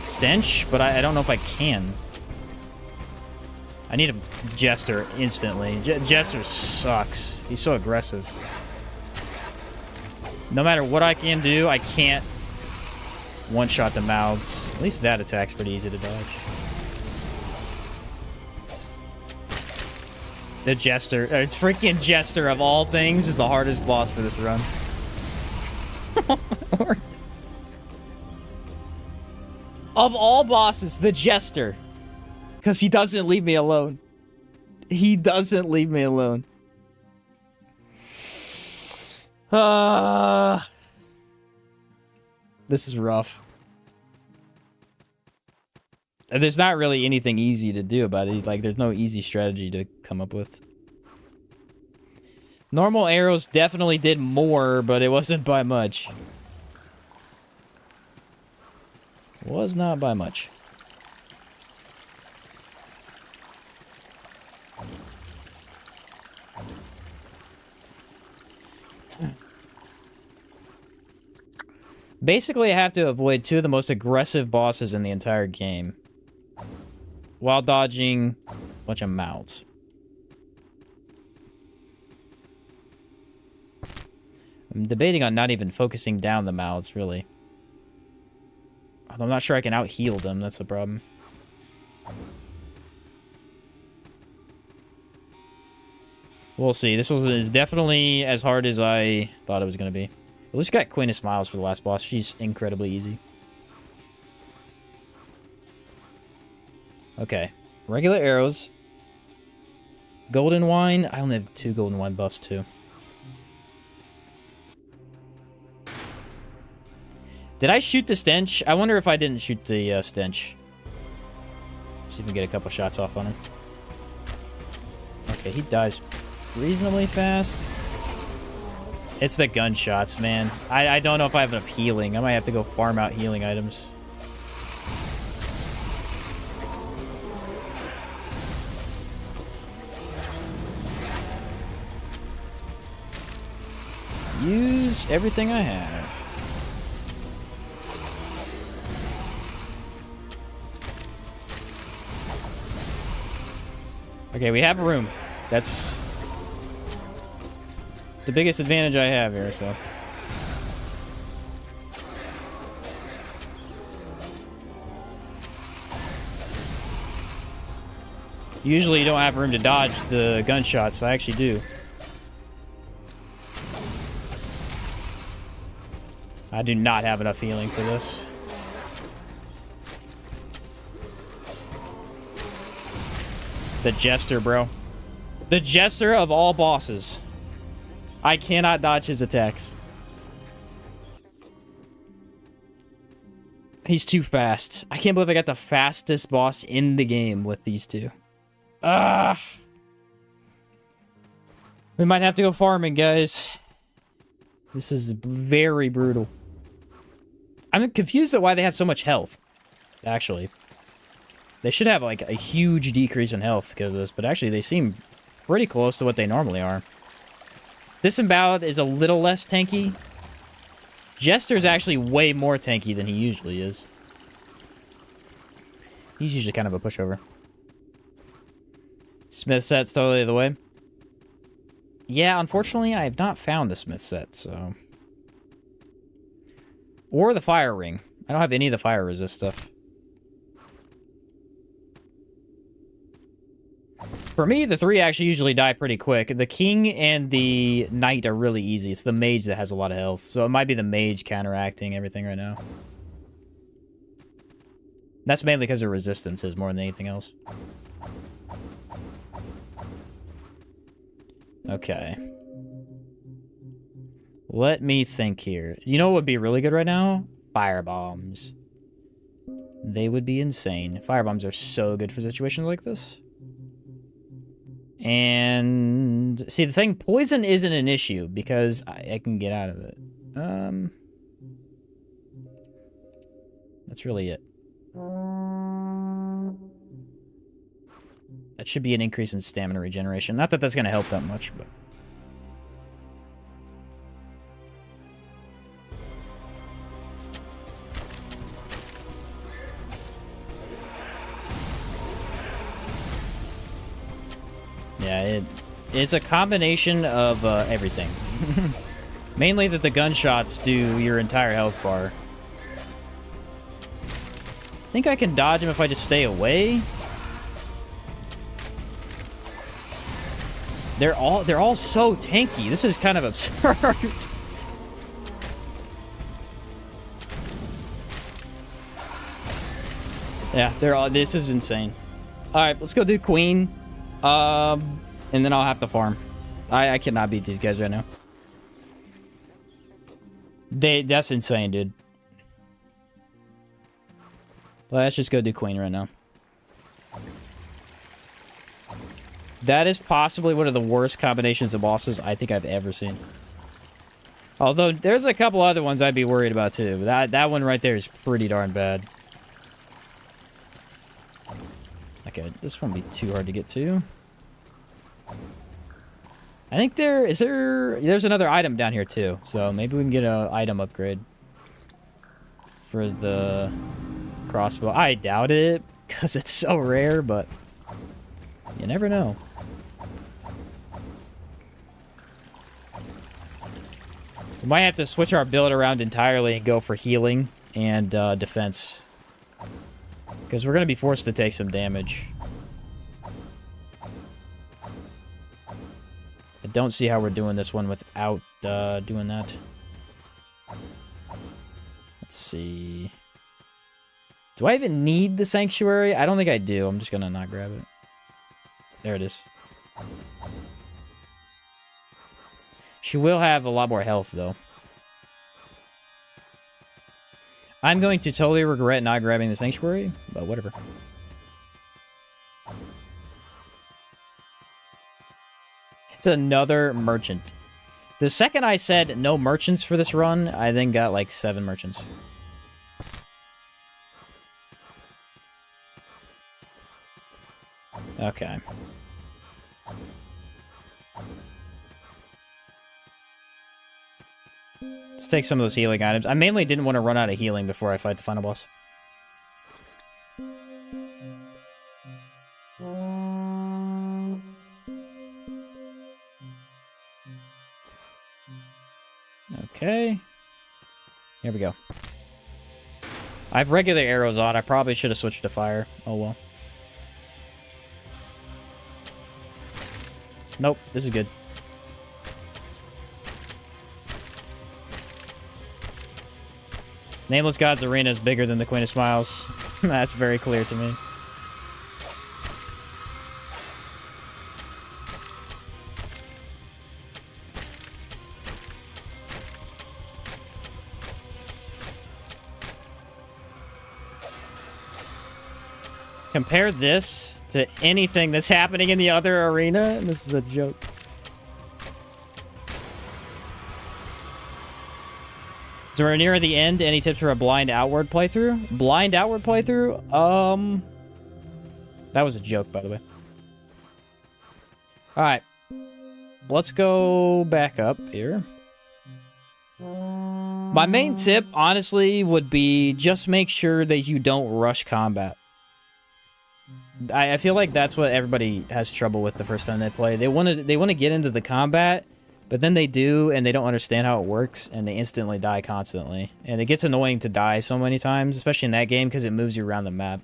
S1: Stench, but I don't know if I can. I need a Jester instantly. Jester sucks. He's so aggressive. No matter what I can do, I can't one-shot the mouths. At least that attack's pretty easy to dodge. The Jester, freaking Jester of all things, is the hardest boss for this run. Oh my lord. Of all bosses, the Jester. Because he doesn't leave me alone. He doesn't leave me alone. This is rough. There's not really anything easy to do about it. Like, there's no easy strategy to come up with. Normal arrows definitely did more, but it wasn't by much. Was not by much. Basically, I have to avoid two of the most aggressive bosses in the entire game, while dodging a bunch of mouths. I'm debating on not even focusing down the mouths, really. Although I'm not sure I can out-heal them, that's the problem. We'll see. This is definitely as hard as I thought it was going to be. At least got Queen of Smiles for the last boss. She's incredibly easy. Okay. Regular arrows. Golden wine. I only have 2 golden wine buffs, too. Did I shoot the stench? I wonder if I didn't shoot the stench. See if we can get a couple shots off on him. Okay, he dies reasonably fast. It's the gunshots, man. I don't know if I have enough healing. I might have to go farm out healing items. Use everything I have. Okay, we have room. That's the biggest advantage I have here, so. Usually you don't have room to dodge the gunshots, so I actually do. I do not have enough healing for this. The Jester, bro. The Jester of all bosses. I cannot dodge his attacks. He's too fast. I can't believe I got the fastest boss in the game with these two. Ah. We might have to go farming, guys. This is very brutal. I'm confused at why they have so much health, actually. They should have, like, a huge decrease in health because of this, but actually they seem pretty close to what they normally are. Disemboweled is a little less tanky. Jester's actually way more tanky than he usually is. He's usually kind of a pushover. Smith set's totally the way. Yeah, unfortunately, I have not found the Smith set, so... Or the fire ring. I don't have any of the fire resist stuff. For me, the 3 actually usually die pretty quick. The king and the knight are really easy. It's the mage that has a lot of health. So it might be the mage counteracting everything right now. That's mainly because of resistances more than anything else. Okay. Let me think here. You know what would be really good right now? Firebombs. They would be insane. Firebombs are so good for situations like this. And see, the thing, poison isn't an issue because I can get out of it. That's really it. That should be an increase in stamina regeneration. Not that that's going to help that much, but... Yeah, it's a combination of everything. Mainly that the gunshots do your entire health bar. I think I can dodge them if I just stay away. They're all so tanky. This is kind of absurd. Yeah, this is insane. All right, let's go do queen. And then I'll have to farm. I cannot beat these guys right now. That's insane, dude. Let's just go do queen right now. That is possibly one of the worst combinations of bosses I think I've ever seen. Although, there's a couple other ones I'd be worried about, too. That one right there is pretty darn bad. Okay, this won't be too hard to get to. I think there's another item down here, too. So, maybe we can get an item upgrade. For the crossbow. I doubt it, because it's so rare, but... You never know. We might have to switch our build around entirely and go for healing and defense. Because we're going to be forced to take some damage. I don't see how we're doing this one without doing that. Let's see. Do I even need the sanctuary? I don't think I do. I'm just going to not grab it. There it is. She will have a lot more health, though. I'm going to totally regret not grabbing the sanctuary, but whatever. It's another merchant. The second I said no merchants for this run, I then got like 7 merchants. Okay. Let's take some of those healing items. I mainly didn't want to run out of healing before I fight the final boss. Okay. Here we go. I have regular arrows on. I probably should have switched to fire. Oh well. Nope, this is good. Nameless God's Arena is bigger than the Queen of Smiles. That's very clear to me. Compare this to anything that's happening in the other arena, and this is a joke. So we're near the end. Any tips for a blind outward playthrough? Blind outward playthrough? That was a joke, by the way. Alright. Let's go back up here. My main tip, honestly, would be just make sure that you don't rush combat. I feel like that's what everybody has trouble with the first time they play. They want to get into the combat, but then they do, and they don't understand how it works, and they instantly die constantly. And it gets annoying to die so many times, especially in that game, because it moves you around the map.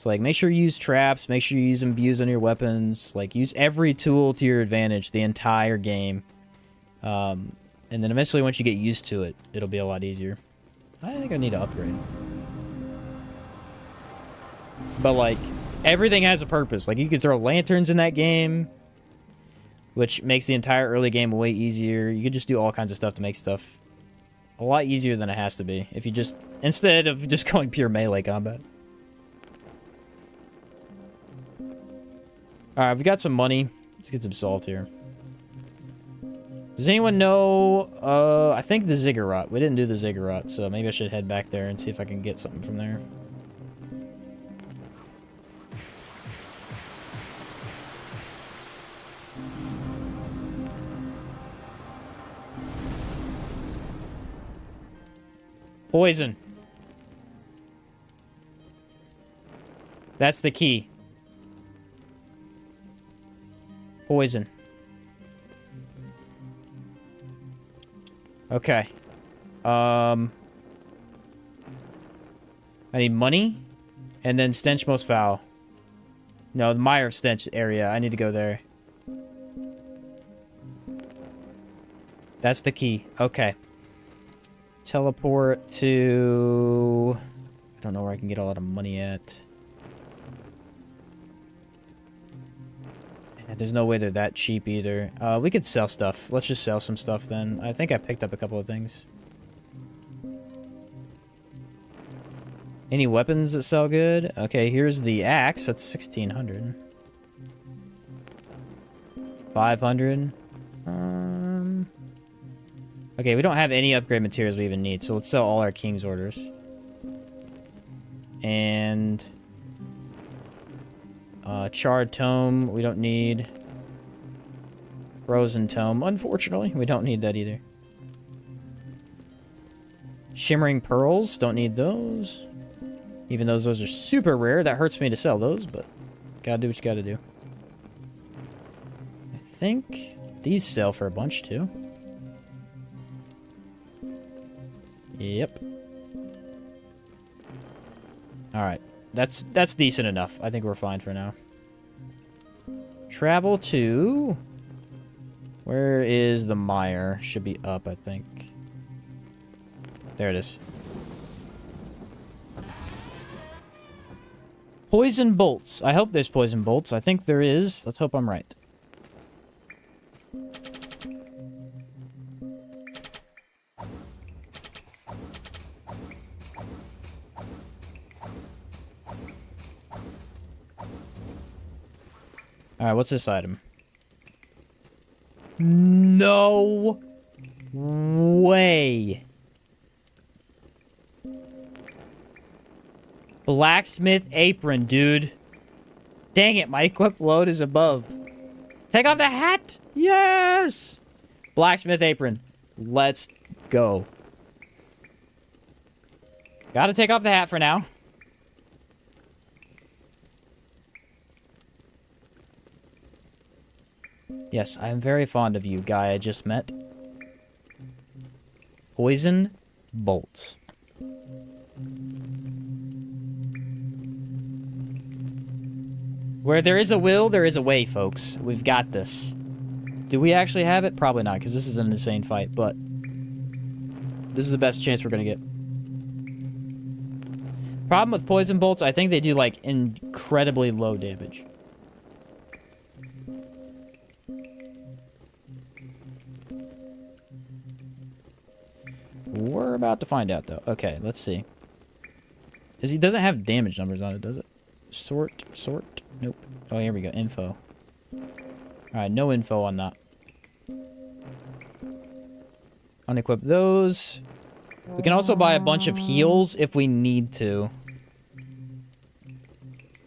S1: It's like, make sure you use traps, make sure you use imbues on your weapons, like, use every tool to your advantage the entire game. And then eventually, once you get used to it, it'll be a lot easier. I think I need to upgrade. But, like, everything has a purpose. Like, you can throw lanterns in that game, which makes the entire early game way easier. You could just do all kinds of stuff to make stuff a lot easier than it has to be. If you just, instead of just going pure melee combat. Alright, we got some money. Let's get some salt here. Does anyone know, I think the ziggurat. We didn't do the ziggurat, so maybe I should head back there and see if I can get something from there. Poison. That's the key. Poison. Okay. I need money. And then stench most foul. No, the mire of stench area. I need to go there. That's the key. Okay. Teleport to... I don't know where I can get a lot of money at. There's no way they're that cheap either. We could sell stuff. Let's just sell some stuff then. I think I picked up a couple of things. Any weapons that sell good? Okay, here's the axe. That's 1,600. 500. Okay, we don't have any upgrade materials we even need, so let's sell all our king's orders. And... charred tome, we don't need. Frozen tome, unfortunately, we don't need that either. Shimmering pearls, don't need those. Even though those are super rare, that hurts me to sell those, but gotta do what you gotta do. I think these sell for a bunch too. Yep. Alright. That's decent enough. I think we're fine for now. Travel to... Where is the mire? Should be up, I think. There it is. Poison bolts. I hope there's poison bolts. I think there is. Let's hope I'm right. Alright, what's this item? No way. Blacksmith apron, dude. Dang it, my equip load is above. Take off the hat! Yes! Blacksmith apron. Let's go. Gotta take off the hat for now. Yes, I am very fond of you, guy I just met. Poison bolts. Where there is a will, there is a way, folks. We've got this. Do we actually have it? Probably not, because this is an insane fight, but... this is the best chance we're gonna get. Problem with poison bolts, I think they do, like, incredibly low damage. We're about to find out, though. Okay, let's see. He doesn't have damage numbers on it, does it? Sort. Nope. Oh, here we go. Info. Alright, no info on that. Unequip those. We can also buy a bunch of heals if we need to.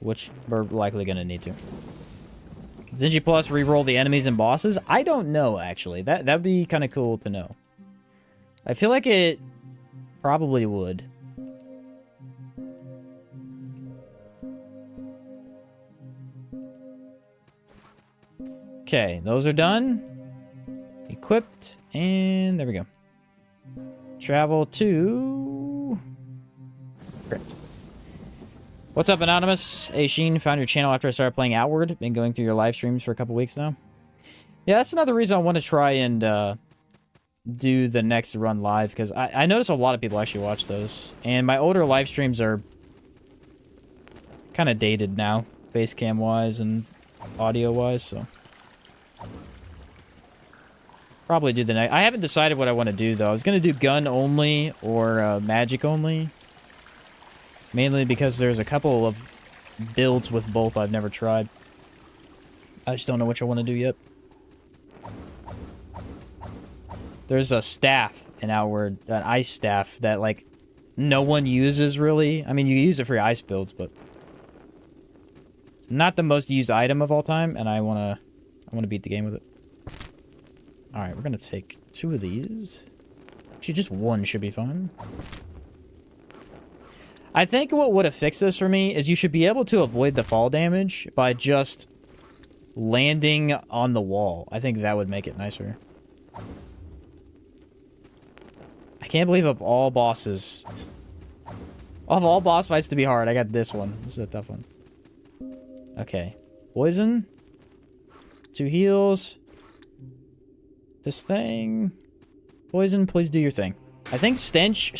S1: Which we're likely going to need to. Zinji Plus reroll the enemies and bosses? I don't know, actually. That'd be kind of cool to know. I feel like it probably would. Okay, those are done. Equipped, and there we go. Travel to... Correct. What's up, Anonymous? Hey, Sheen, found your channel after I started playing Outward. Been going through your live streams for a couple weeks now. Yeah, that's another reason I want to try and do the next run live, because I notice a lot of people actually watch those. And my older live streams are kind of dated now, face cam wise and audio wise, so probably do the next. I haven't decided what I want to do though. I was gonna do gun only or magic only, mainly because there's a couple of builds with both I've never tried. I just don't know which I want to do yet. There's a staff in Outward, an ice staff that like no one uses really. I mean, you use it for your ice builds, but it's not the most used item of all time, and I wanna beat the game with it. All right, we're gonna take 2 of these. Actually, just 1 should be fine. I think what would have fixed this for me is you should be able to avoid the fall damage by just landing on the wall. I think that would make it nicer. I can't believe of all bosses, of all boss fights to be hard, I got this one. This is a tough one. Okay. Poison. 2 heals. This thing. Poison, please do your thing. I think Stench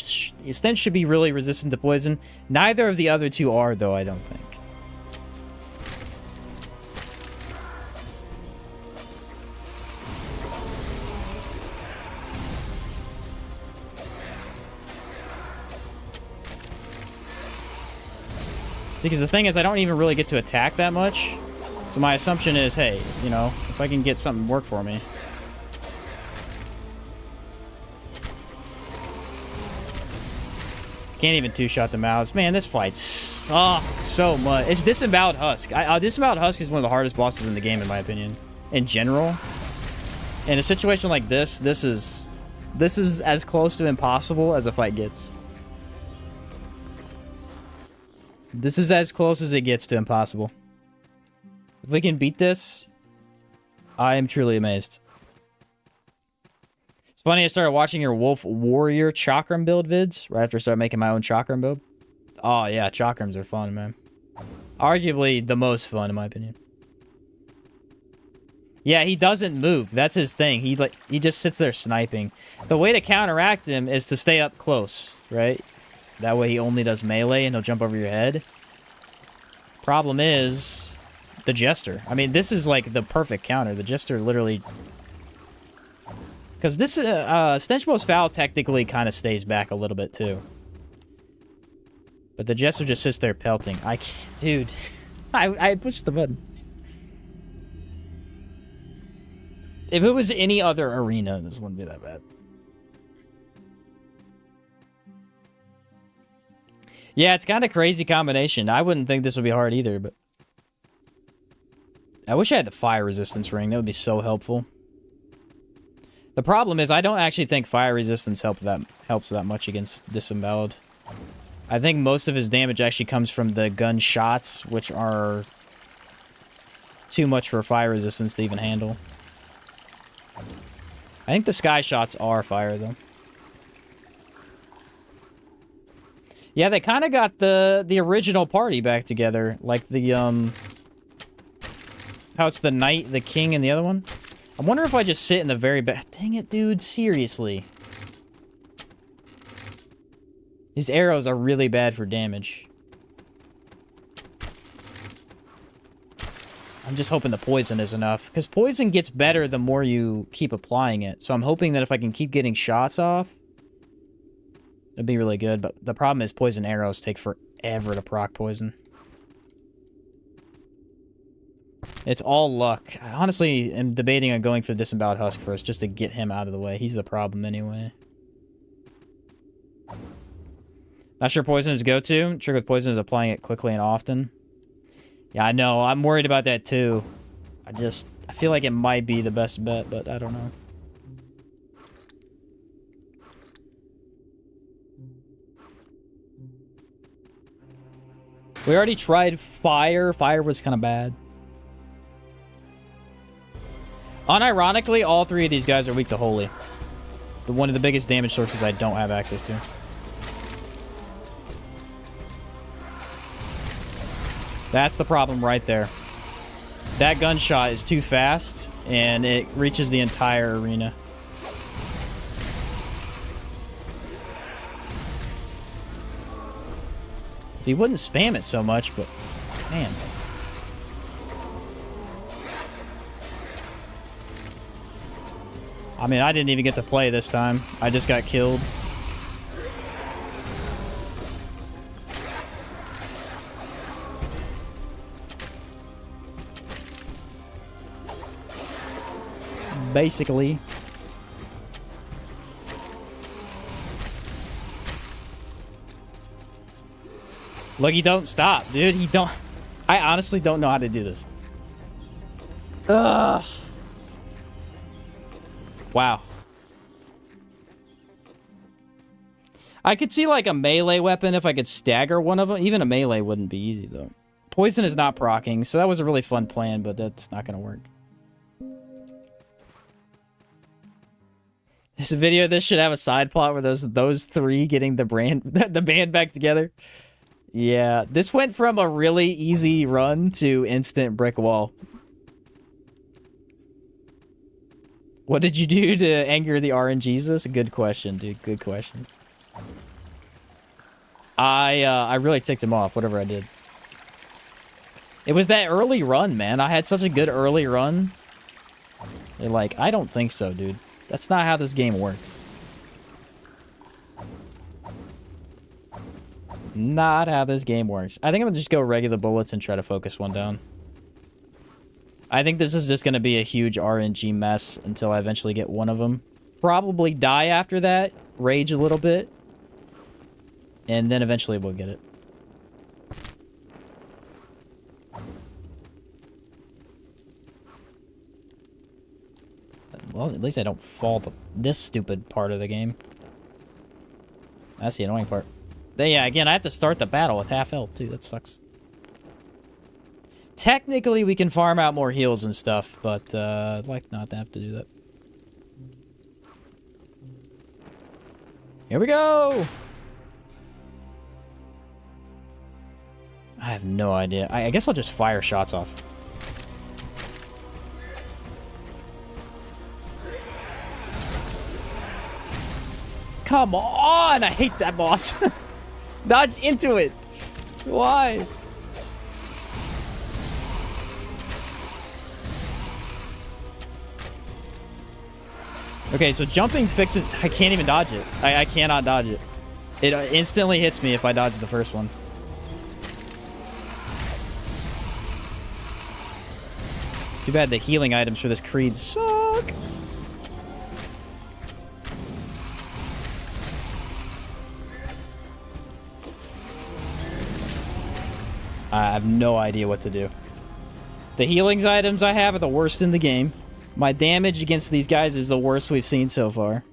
S1: should be really resistant to poison. Neither of the other 2 are, though, I don't think. See, because the thing is, I don't even really get to attack that much. So my assumption is, hey, you know, if I can get something to work for me. Can't even 2-shot the mouse. Man, this fight sucks so much. It's Disemboweled Husk. Disemboweled Husk is one of the hardest bosses in the game, in my opinion. In general. In a situation like this, this is as close to impossible as a fight gets. This is as close as it gets to impossible. If we can beat this, I am truly amazed. It's funny, I started watching your Wolf Warrior Chakram build vids right after I started making my own Chakram build. Oh yeah, Chakrams are fun, man. Arguably the most fun, in my opinion. Yeah, he doesn't move. That's his thing. He just sits there sniping. The way to counteract him is to stay up close, right? That way he only does melee and he'll jump over your head. Problem is the Jester. I mean, this is like the perfect counter. The Jester literally... Because this Stenchbow's Foul technically kind of stays back a little bit too. But the Jester just sits there pelting. I can't... Dude. I pushed the button. If it was any other arena, this wouldn't be that bad. Yeah, it's kind of crazy combination. I wouldn't think this would be hard either, but... I wish I had the fire resistance ring. That would be so helpful. The problem is, I don't actually think fire resistance helps that much against Disemboweled. I think most of his damage actually comes from the gun shots, which are too much for fire resistance to even handle. I think the sky shots are fire, though. Yeah, they kind of got the original party back together. Like the, how it's the knight, the king, and the other one. I wonder if I just sit in the very back. Dang it, dude. Seriously. His arrows are really bad for damage. I'm just hoping the poison is enough. Because poison gets better the more you keep applying it. So I'm hoping that if I can keep getting shots off, it'd be really good. But the problem is poison arrows take forever to proc poison. It's all luck. I honestly am debating on going for the Disemboweled Husk first, just to get him out of the way. He's the problem anyway. Not sure poison is go-to. Trick with poison is applying it quickly and often. Yeah, I know. I'm worried about that too. I feel like it might be the best bet, but I don't know. We already tried fire. Fire was kind of bad. Unironically, all 3 of these guys are weak to holy. One of the biggest damage sources I don't have access to. That's the problem right there. That gunshot is too fast, and it reaches the entire arena. If he wouldn't spam it so much, but... Man. I mean, I didn't even get to play this time. I just got killed. Basically. Look, he don't stop, dude. He don't... I honestly don't know how to do this. Ugh. Wow. I could see, like, a melee weapon if I could stagger one of them. Even a melee wouldn't be easy, though. Poison is not proccing, so that was a really fun plan, but that's not going to work. This video, this should have a side plot where those three getting the band back together. Yeah, this went from a really easy run to instant brick wall. What did you do to anger the RNGesus? Good question, dude. Good question. I really ticked him off, whatever I did. It was that early run, man. I had such a good early run. They're like, I don't think so, dude. That's not how this game works. Not how this game works. I think I'm gonna just go regular bullets and try to focus one down. I think this is just gonna be a huge RNG mess until I eventually get one of them. Probably die after that, rage a little bit, and then eventually we'll get it. Well, at least I don't fall to this stupid part of the game. That's the annoying part. Then, yeah, again, I have to start the battle with half health, too. That sucks. Technically, we can farm out more heals and stuff, but I'd like not to have to do that. Here we go! I have no idea. I guess I'll just fire shots off. Come on! I hate that boss. Dodge into it. Why? Okay, so jumping fixes... I can't even dodge it. I cannot dodge it. It instantly hits me if I dodge the first one. Too bad the healing items for this creed suck. I have no idea what to do. The healings items I have are the worst in the game. My damage against these guys is the worst we've seen so far.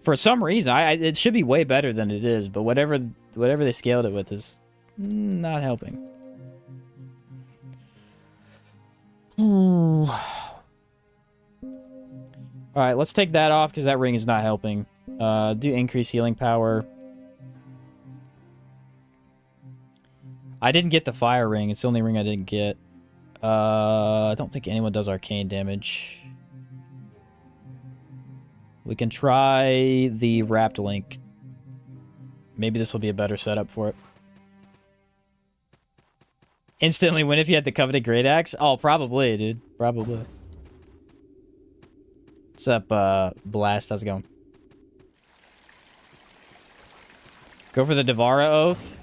S1: For some reason, it should be way better than it is, but whatever they scaled it with is not helping. Alright, let's take that off because that ring is not helping. Do increase healing power. I didn't get the fire ring. It's the only ring I didn't get. I don't think anyone does arcane damage. We can try the wrapped link. Maybe this will be a better setup for it. Instantly win if you had the coveted great axe? Oh, probably, dude. Probably. What's up, Blast? How's it going? Go for the Devara Oath.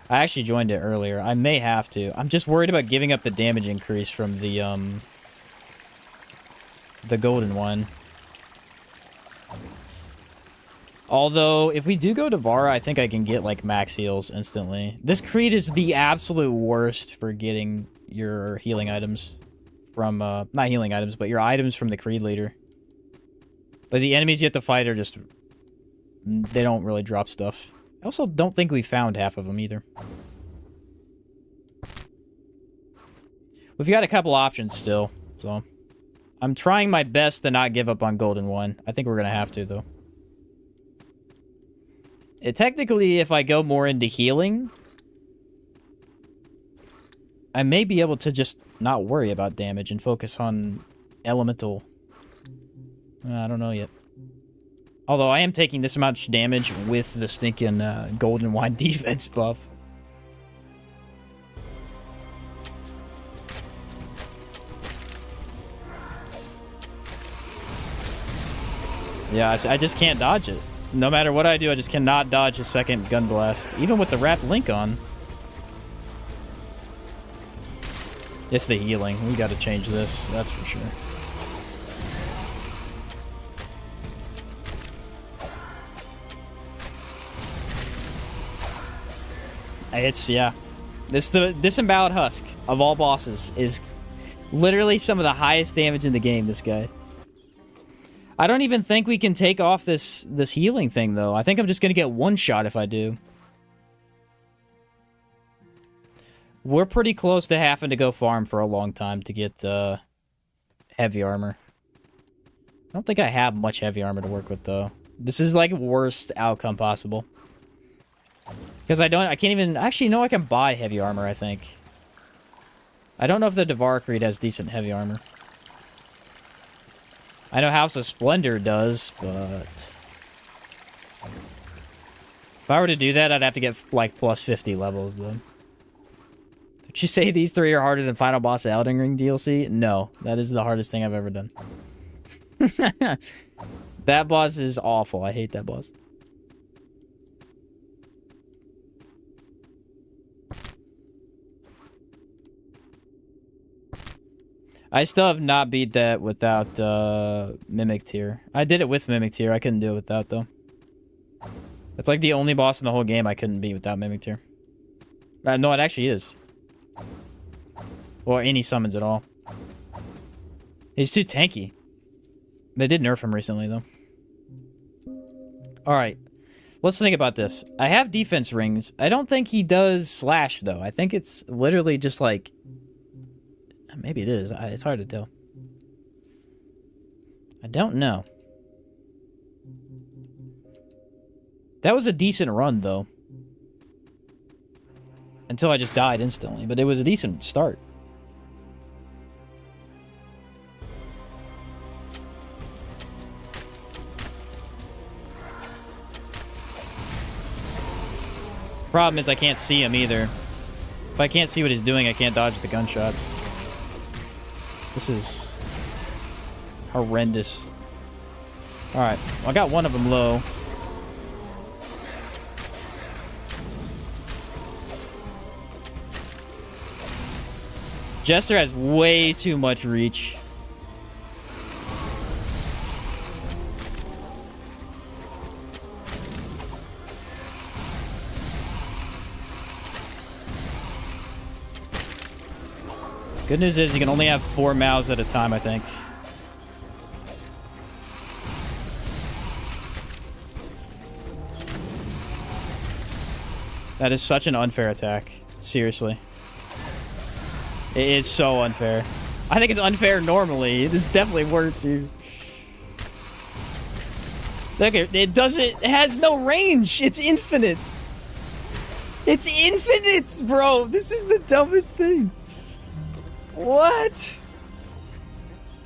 S1: I actually joined it earlier. I may have to. I'm just worried about giving up the damage increase from the golden one. Although, if we do go to Vara, I think I can get, like, max heals instantly. This creed is the absolute worst for getting your healing items from, not healing items, but your items from the creed leader. Like, the enemies you have to fight are just... They don't really drop stuff. I also don't think we found half of them either. We've got a couple options still, so... I'm trying my best to not give up on Golden 1. I think we're gonna have to, though. Technically, if I go more into healing... I may be able to just not worry about damage and focus on elemental. I don't know yet. Although I am taking this much damage with the stinking golden wine defense buff. Yeah, I just can't dodge it. No matter what I do, I just cannot dodge a second gun blast. Even with the wrapped link on. It's the healing. We gotta change this, that's for sure. It's, yeah. The disemboweled husk of all bosses is literally some of the highest damage in the game, this guy. I don't even think we can take off this healing thing, though. I think I'm just gonna get one shot if I do. We're pretty close to having to go farm for a long time to get heavy armor. I don't think I have much heavy armor to work with, though. This is like worst outcome possible. Because I can't even... Actually, no, I can buy heavy armor, I think. I don't know if the Devar Creed has decent heavy armor. I know House of Splendor does, but... If I were to do that, I'd have to get, like, plus 50 levels, though. Did you say these 3 are harder than Final Boss Elden Ring DLC? No, that is the hardest thing I've ever done. That boss is awful. I hate that boss. I still have not beat that without Mimic Tier. I did it with Mimic Tier. I couldn't do it without, though. It's like the only boss in the whole game I couldn't beat without Mimic Tier. No, it actually is. Or any summons at all. He's too tanky. They did nerf him recently, though. Alright. Let's think about this. I have defense rings. I don't think he does slash, though. I think it's literally just like... Maybe it is. It's hard to tell. I don't know. That was a decent run, though. Until I just died instantly. But it was a decent start. Problem is I can't see him either. If I can't see what he's doing, I can't dodge the gunshots. This is horrendous. Alright, well, I got one of them low. Jester has way too much reach. Good news is you can only have 4 mouths at a time, I think. That is such an unfair attack. Seriously. It is so unfair. I think it's unfair normally. It's definitely worse here. Look, it has no range. It's infinite. It's infinite, bro. This is the dumbest thing. What?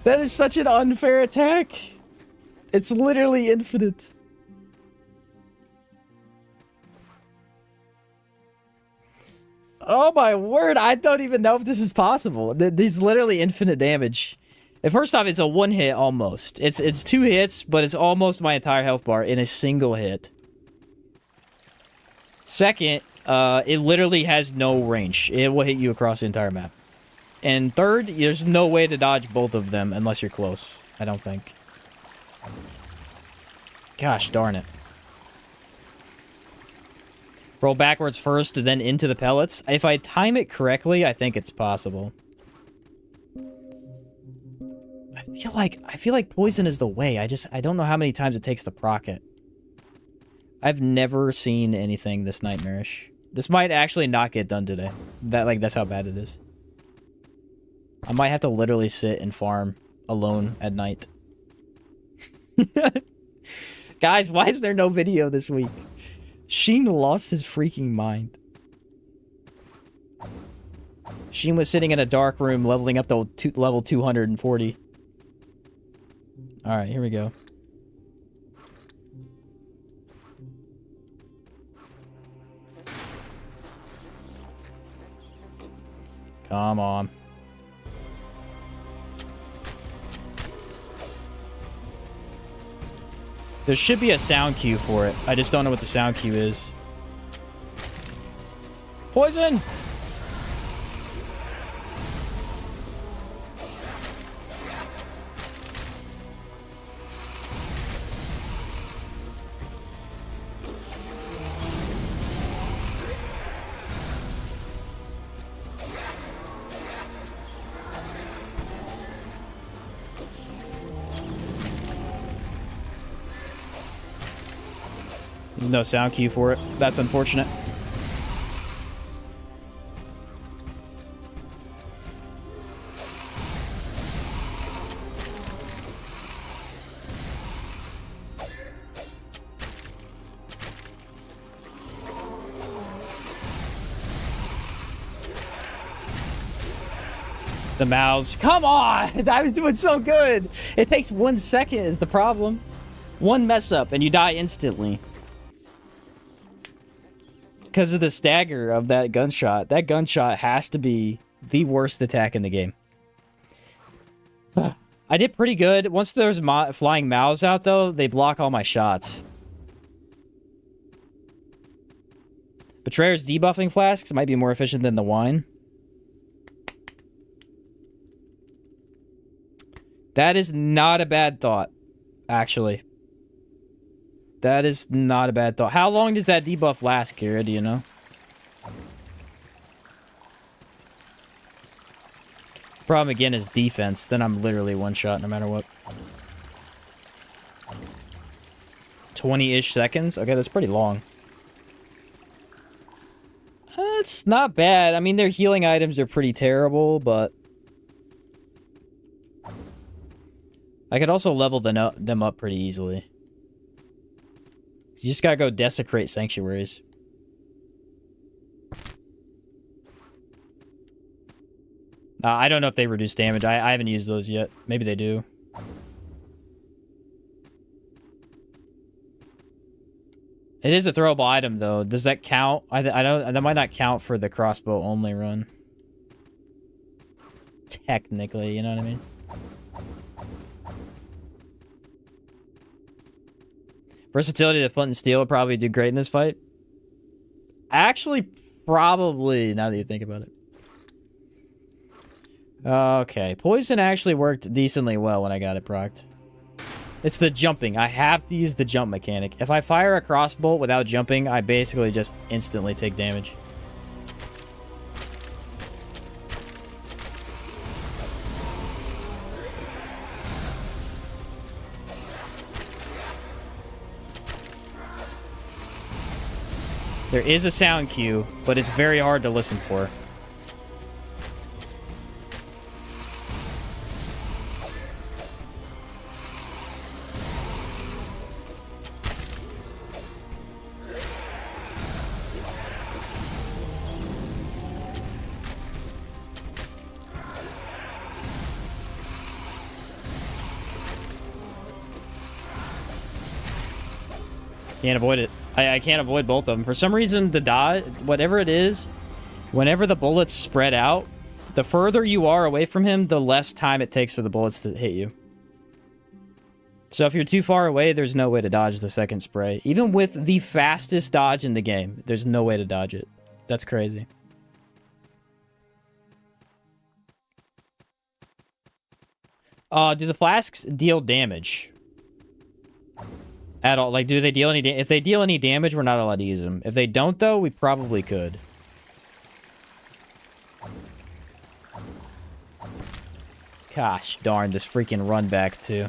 S1: That is such an unfair attack. It's literally infinite. Oh my word, I don't even know if this is possible. There's literally infinite damage. And first off, it's a one hit almost. It's 2 hits, but it's almost my entire health bar in a single hit. Second, it literally has no range. It will hit you across the entire map. And third, there's no way to dodge both of them unless you're close. I don't think. Gosh darn it. Roll backwards first, then into the pellets. If I time it correctly, I think it's possible. I feel like poison is the way. I don't know how many times it takes to proc it. I've never seen anything this nightmarish. This might actually not get done today. That's how bad it is. I might have to literally sit and farm alone at night. Guys, why is there no video this week? Sheen lost his freaking mind. Sheen was sitting in a dark room leveling up to level 240. Alright, here we go. Come on. There should be a sound cue for it. I just don't know what the sound cue is. Poison! There's no sound cue for it. That's unfortunate. The mouths. Come on! I was doing so good! It takes 1 second is the problem. One mess up and you die instantly. Because of the stagger of that gunshot. That gunshot has to be the worst attack in the game. I did pretty good. Once there's flying mouths out, though, they block all my shots. Betrayer's debuffing flasks might be more efficient than the wine. That is not a bad thought, actually. That is not a bad thought. How long does that debuff last, Kira? Do you know? Problem again is defense. Then I'm literally one shot no matter what. 20-ish seconds? Okay, that's pretty long. It's not bad. I mean, their healing items are pretty terrible, but... I could also level them up pretty easily. You just gotta go desecrate sanctuaries. I don't know if they reduce damage. I haven't used those yet. Maybe they do. It is a throwable item, though. Does that count? I don't. That might not count for the crossbow only run. Technically, you know what I mean? Versatility to flint and steel would probably do great in this fight. Actually, probably, now that you think about it. Okay, poison actually worked decently well when I got it procced. It's the jumping. I have to use the jump mechanic. If I fire a crossbow without jumping, I basically just instantly take damage. There is a sound cue, but it's very hard to listen for. Can't avoid it. I can't avoid both of them. For some reason, the dodge, whatever it is, whenever the bullets spread out, the further you are away from him, the less time it takes for the bullets to hit you. So if you're too far away, there's no way to dodge the second spray. Even with the fastest dodge in the game, there's no way to dodge it. That's crazy. Do the flasks deal damage? At all? Like, do they deal any if they deal any damage, we're not allowed to use them. If they don't, though, we probably could. Gosh darn, this freaking run back, too.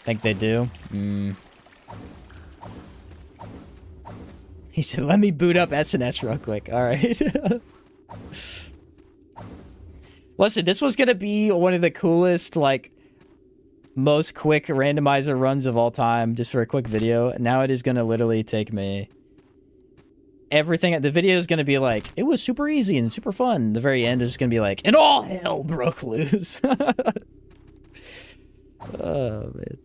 S1: Think they do? He said, let me boot up SNS real quick. Alright. Listen, this was gonna be one of the coolest, like... most quick randomizer runs of all time, just for a quick video. Now it is going to literally take me everything. The video is going to be like, it was super easy and super fun. The very end is going to be like, and all hell broke loose. Oh, man.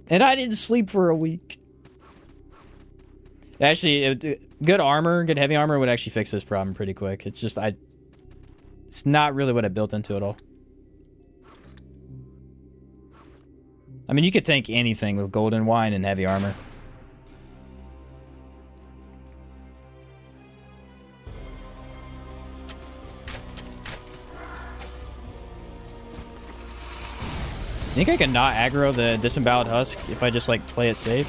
S1: And I didn't sleep for a week. Actually, good armor, good heavy armor would actually fix this problem pretty quick. It's just, it's not really what I built into it all. I mean, you could tank anything with golden wine and heavy armor. Think I can not aggro the disemboweled husk if I just, like, play it safe?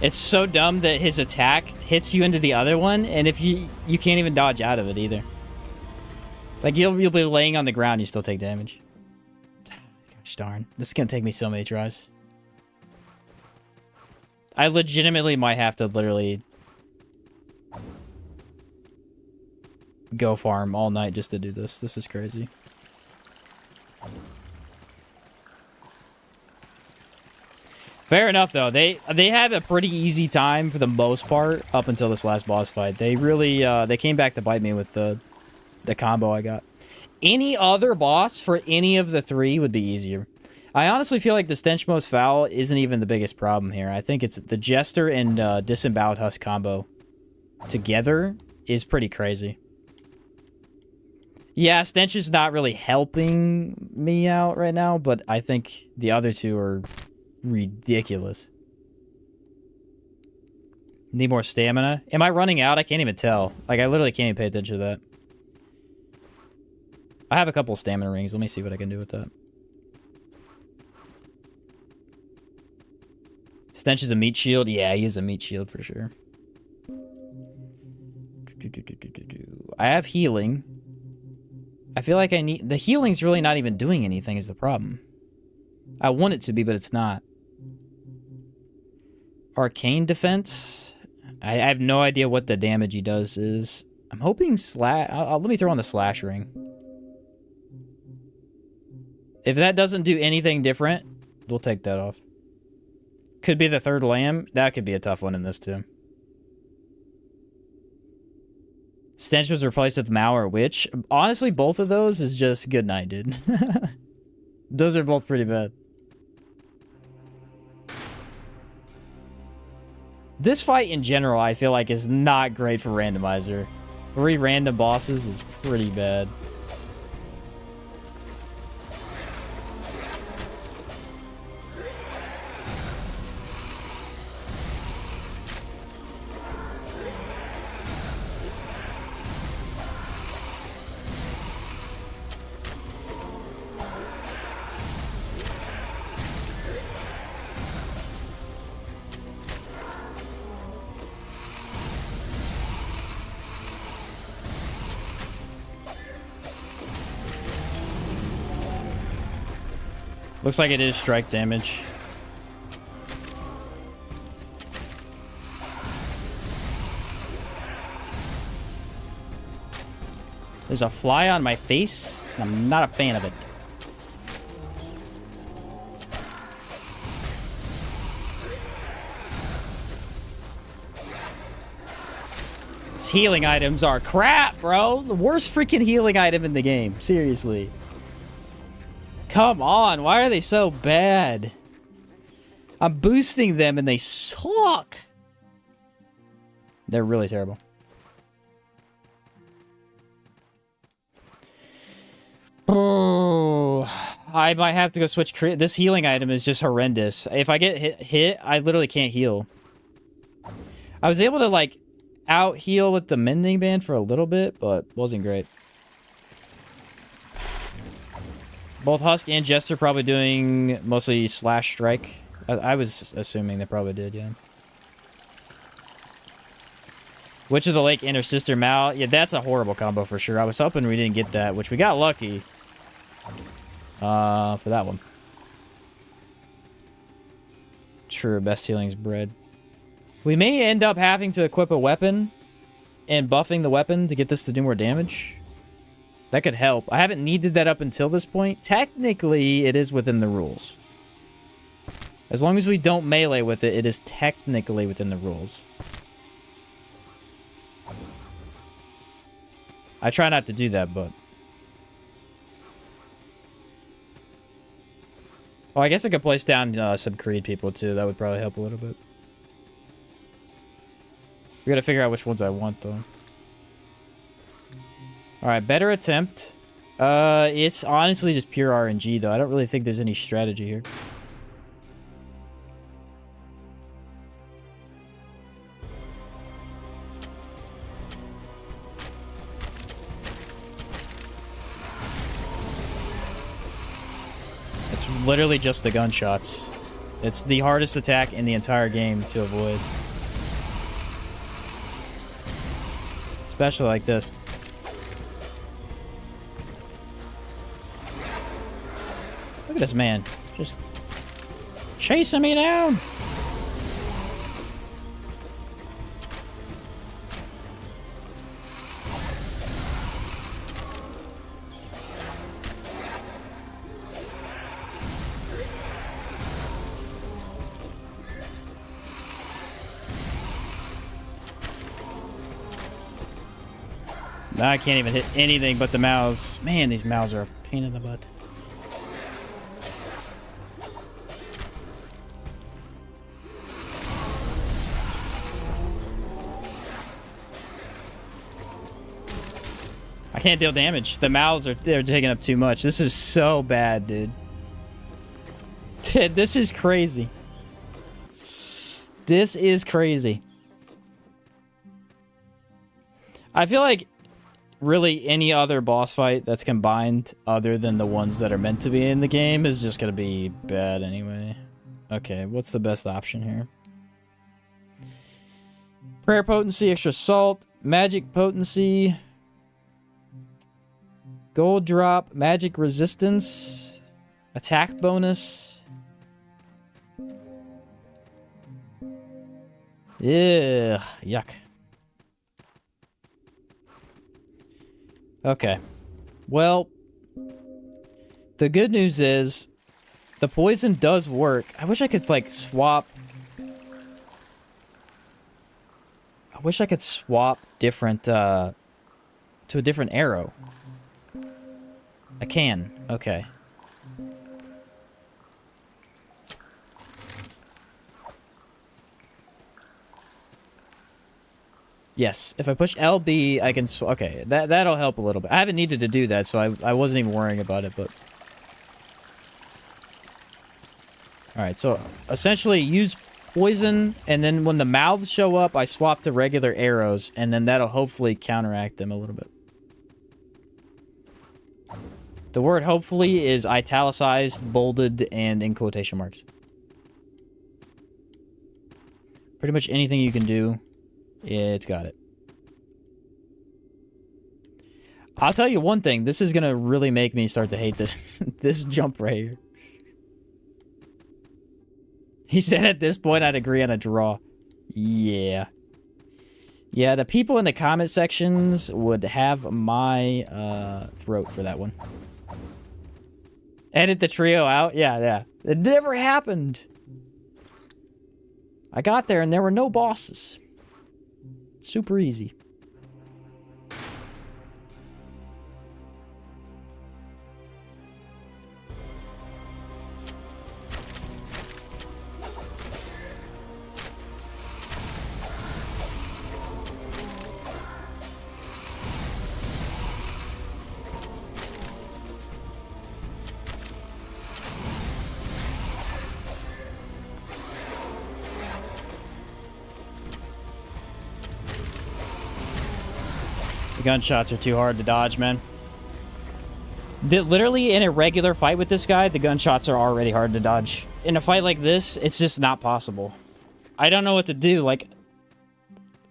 S1: It's so dumb that his attack hits you into the other one, and if you can't even dodge out of it either. Like, you'll be laying on the ground, you still take damage. Gosh darn. This is gonna take me so many tries. I legitimately might have to literally go farm all night just to do this. This is crazy. Fair enough, though. They had a pretty easy time for the most part up until this last boss fight. They really they came back to bite me with the combo I got. Any other boss for any of the three would be easier. I honestly feel like the Stench Most Foul isn't even the biggest problem here. I think it's the Jester and Disemboweled Husk combo together is pretty crazy. Yeah, Stench is not really helping me out right now, but I think the other two are ridiculous. Need more stamina. Am I running out? I can't even tell. Like, I literally can't even pay attention to that. I have a couple stamina rings. Let me see what I can do with that. Stench is a meat shield. Yeah, he is a meat shield for sure. I have healing. I feel like I need... The healing's really not even doing anything is the problem. I want it to be, but it's not. Arcane defense. I have no idea what the damage he does is. I'm hoping slash... let me throw on the slash ring. If that doesn't do anything different, we'll take that off. Could be the third lamb. That could be a tough one in this too. Stench was replaced with Mao or Witch. Honestly, both of those is just good night, dude. Those are both pretty bad. This fight in general, I feel like, is not great for Randomizer. 3 random bosses is pretty bad. Looks like it is strike damage. There's a fly on my face, and I'm not a fan of it. These healing items are crap, bro. The worst freaking healing item in the game. Seriously. Come on, why are they so bad? I'm boosting them and they suck. They're really terrible. Oh, I might have to go switch. This healing item is just horrendous. If I get hit, I literally can't heal. I was able to, like, out heal with the mending band for a little bit, but wasn't great. Both Husk and Jester probably doing mostly slash strike. I was assuming they probably did, yeah. Witch of the Lake and her sister Mal. Yeah, that's a horrible combo for sure. I was hoping we didn't get that, which we got lucky. For that one. True, best healing's bread. We may end up having to equip a weapon and buffing the weapon to get this to do more damage. That could help. I haven't needed that up until this point. Technically, it is within the rules. As long as we don't melee with it, it is technically within the rules. I try not to do that, but... Oh, I guess I could place down some Creed people, too. That would probably help a little bit. We gotta figure out which ones I want, though. Alright, better attempt. It's honestly just pure RNG, though. I don't really think there's any strategy here. It's literally just the gunshots. It's the hardest attack in the entire game to avoid. Especially like this. Look at this man. Just chasing me down. Now I can't even hit anything but the mouths. Man, these mouths are a pain in the butt. I can't deal damage. The mouths they're taking up too much. This is so bad, dude. This is crazy. This is crazy. I feel like really any other boss fight that's combined other than the ones that are meant to be in the game is just gonna be bad anyway. Okay, what's the best option here? Prayer potency, extra salt, magic potency, gold drop, magic resistance, attack bonus. Yeah, yuck. Okay. Well, the good news is the poison does work. I wish I could, like, swap... I wish I could swap different, to a different arrow. I can. Okay. Yes, if I push LB, I can... Okay, that'll help a little bit. I haven't needed to do that, so I wasn't even worrying about it, but... Alright, so essentially use poison, and then when the mouths show up, I swap to regular arrows, and then that'll hopefully counteract them a little bit. The word hopefully is italicized, bolded, and in quotation marks. Pretty much anything you can do. It's got it. I'll tell you one thing. This is going to really make me start to hate this, this jump right here. He said at this point I'd agree on a draw. Yeah. Yeah, the people in the comment sections would have my throat for that one. Edit the trio out? Yeah. It never happened. I got there and there were no bosses. Super easy. The gunshots are too hard to dodge, man. Literally, in a regular fight with this guy, the gunshots are already hard to dodge. In a fight like this, it's just not possible. I don't know what to do, like...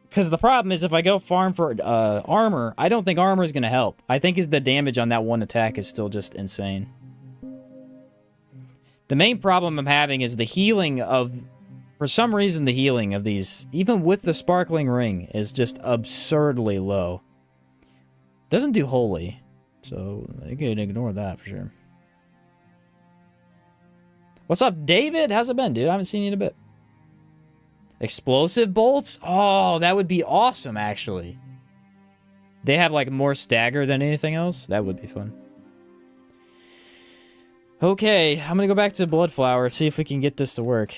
S1: Because the problem is, if I go farm for armor, I don't think armor is going to help. I think the damage on that one attack is still just insane. The main problem I'm having is the healing of For some reason, the healing of these, even with the sparkling ring, is just absurdly low. Doesn't do holy, so you can ignore that for sure. What's up, David? How's it been, dude? I haven't seen you in a bit. Explosive bolts? Oh, that would be awesome, actually. They have, like, more stagger than anything else? That would be fun. Okay, I'm gonna go back to Bloodflower, see if we can get this to work.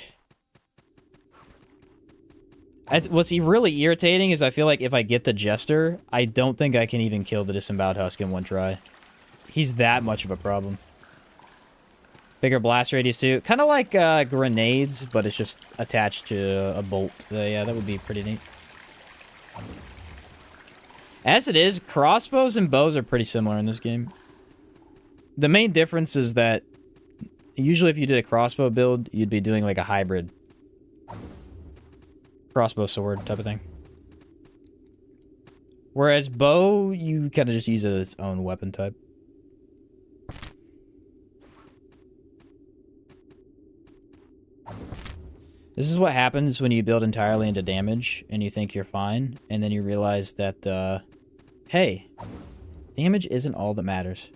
S1: What's really irritating is I feel like if I get the Jester, I don't think I can even kill the Disemboweled Husk in one try. He's that much of a problem. Bigger blast radius too. Kind of like grenades, but it's just attached to a bolt. Yeah, that would be pretty neat. As it is, crossbows and bows are pretty similar in this game. The main difference is that usually if you did a crossbow build, you'd be doing like a hybrid. Crossbow sword type of thing. Whereas bow, you kind of just use it as its own weapon type. This is what happens when you build entirely into damage and you think you're fine, and then you realize that, hey, damage isn't all that matters.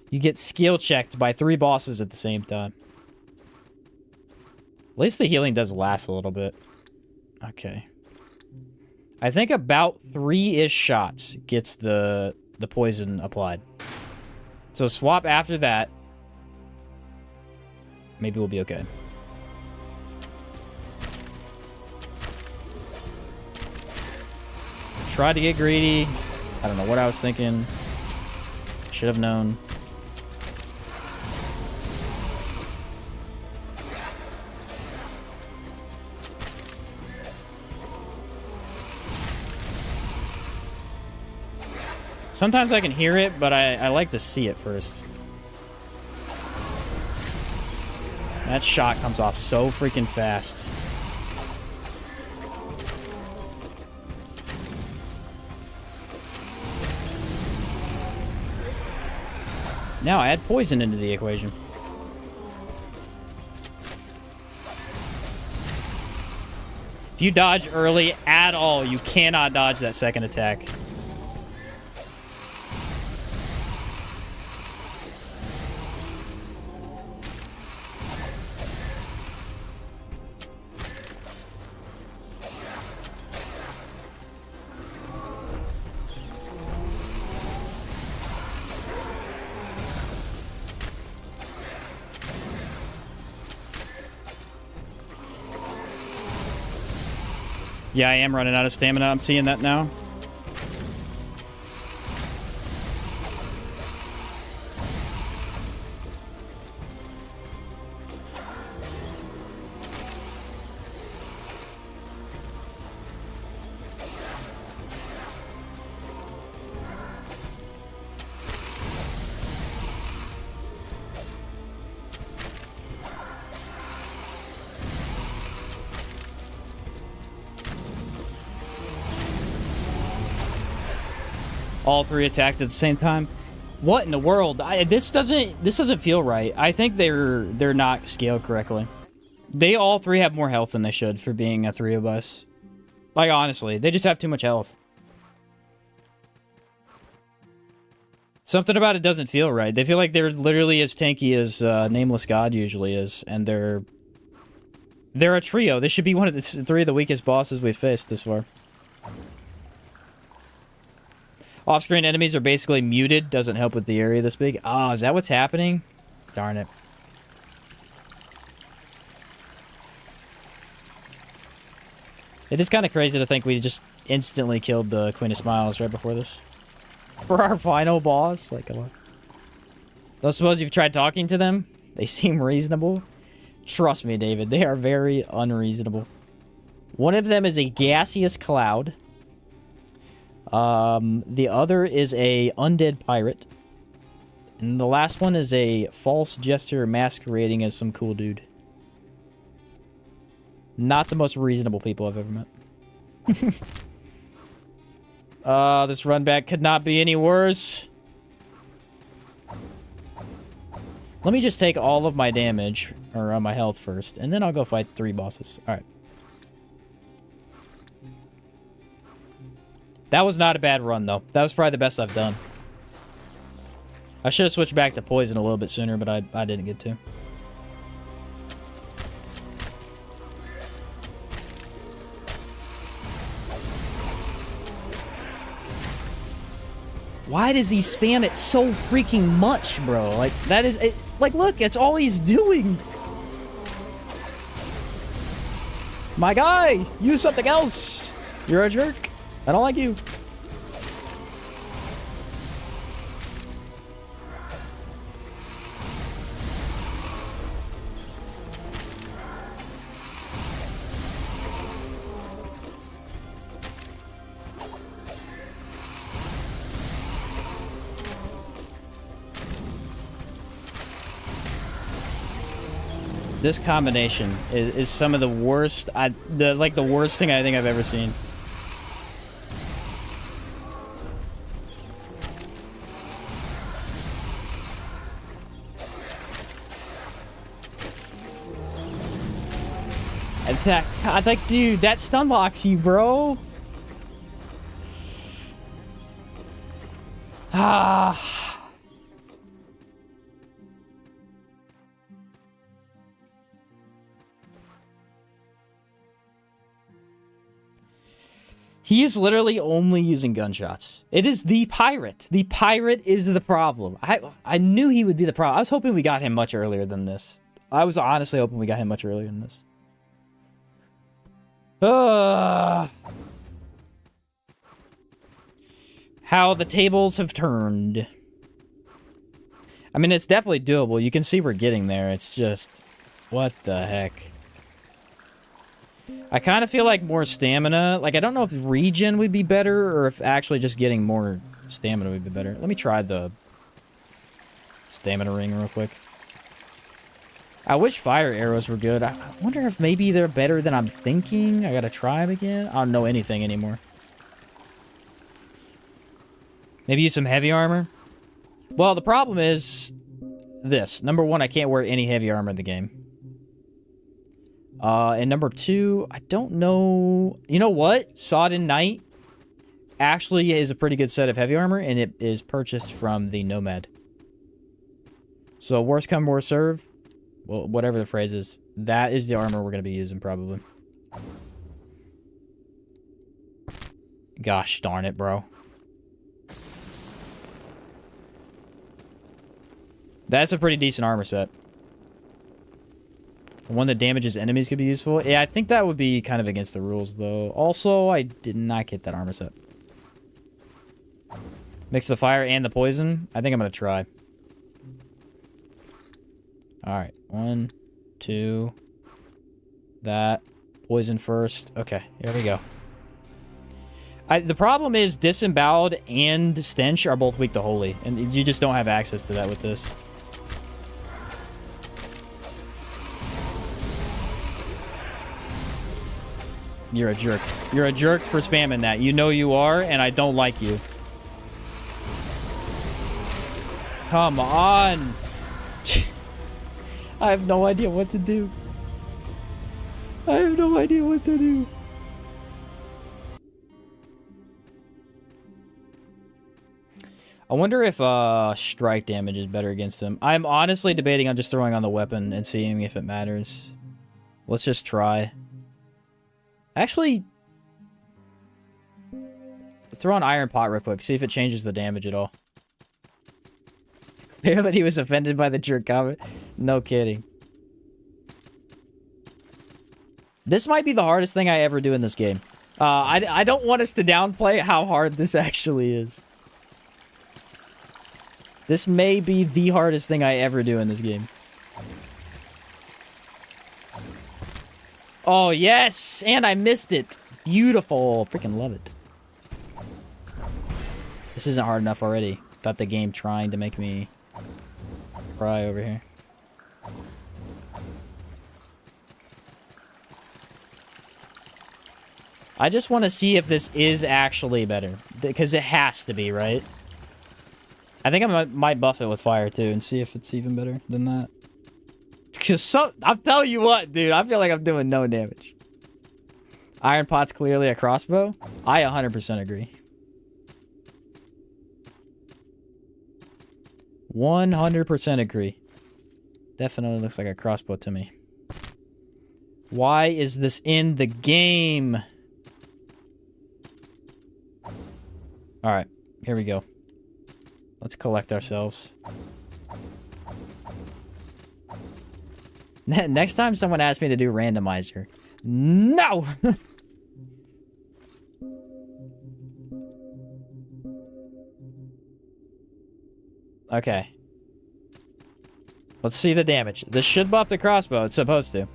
S1: You get skill checked by 3 bosses at the same time. At least the healing does last a little bit. Okay. I think about 3-ish shots gets the poison applied. So swap after that. Maybe we'll be okay. Tried to get greedy. I don't know what I was thinking. Should have known. Sometimes I can hear it, but I like to see it first. That shot comes off so freaking fast. Now add poison into the equation. If you dodge early at all, you cannot dodge that second attack. Yeah, I am running out of stamina. I'm seeing that now. All 3 attacked at the same time. What in the world? This doesn't feel right. I think they're not scaled correctly. They all 3 have more health than they should for being a 3 of us. Like honestly, they just have too much health. Something about it doesn't feel right. They feel like they're literally as tanky as Nameless God usually is, and they're a trio. They should be one of the 3 of the weakest bosses we've faced this far. Off-screen enemies are basically muted. Doesn't help with the area this big. Oh, is that what's happening? Darn it. It is kind of crazy to think we just instantly killed the Queen of Smiles right before this. For our final boss. Like, come on. Don't suppose you've tried talking to them? They seem reasonable. Trust me, David. They are very unreasonable. One of them is a gaseous cloud. The other is a undead pirate. And the last one is a false jester masquerading as some cool dude. Not the most reasonable people I've ever met. This run back could not be any worse. Let me just take all of my damage, or my health first, and then I'll go fight 3 bosses. Alright. That was not a bad run, though. That was probably the best I've done. I should have switched back to poison a little bit sooner, but I didn't get to. Why does he spam it so freaking much, bro? Like, that is... like, look, it's all he's doing. My guy, use something else. You're a jerk. I don't like you. This combination is some of the worst, like the worst thing I think I've ever seen. Attack. I like, dude, that stun locks you, bro. Ah. He is literally only using gunshots. It is the pirate. The pirate is the problem. I knew he would be the problem. I was hoping we got him much earlier than this. I was honestly hoping we got him much earlier than this. How the tables have turned. I mean, it's definitely doable. You can see we're getting there. It's just... what the heck? I kind of feel like more stamina. Like, I don't know if regen would be better or if actually just getting more stamina would be better. Let me try the stamina ring real quick. I wish fire arrows were good. I wonder if maybe they're better than I'm thinking. I gotta try them again. I don't know anything anymore. Maybe use some heavy armor? Well, the problem is this. Number one, I can't wear any heavy armor in the game. And number two, I don't know... You know what? Sodden Knight actually is a pretty good set of heavy armor, and it is purchased from the Nomad. So, worst come, worst serve. Well, whatever the phrase is. That is the armor we're going to be using, probably. Gosh darn it, bro. That's a pretty decent armor set. The one that damages enemies could be useful. Yeah, I think that would be kind of against the rules, though. Also, I did not get that armor set. Mix the fire and the poison. I think I'm going to try. Alright. 1, 2. That. Poison first. Okay, here we go. The problem is Disemboweled and Stench are both weak to Holy. And you just don't have access to that with this. You're a jerk. You're a jerk for spamming that. You know you are, and I don't like you. Come on. I have no idea what to do. I have no idea what to do. I wonder if strike damage is better against him. I'm honestly debating on just throwing on the weapon and seeing if it matters. Let's just try. Actually, throw on Iron Pot real quick. See if it changes the damage at all. Clear that he was offended by the jerk comment. No kidding. This might be the hardest thing I ever do in this game. I don't want us to downplay how hard this actually is. This may be the hardest thing I ever do in this game. Oh, yes! And I missed it. Beautiful. Freaking love it. This isn't hard enough already. Got the game trying to make me cry over here. I just want to see if this is actually better. Because it has to be, right? I think I might buff it with fire too and see if it's even better than that. Because I'm telling you what, dude, I feel like I'm doing no damage. Iron pot's clearly a crossbow. I 100% agree. 100% agree. Definitely looks like a crossbow to me. Why is this in the game? Alright, here we go. Let's collect ourselves. Next time someone asks me to do randomizer. No! Okay. Let's see the damage. This should buff the crossbow. It's supposed to.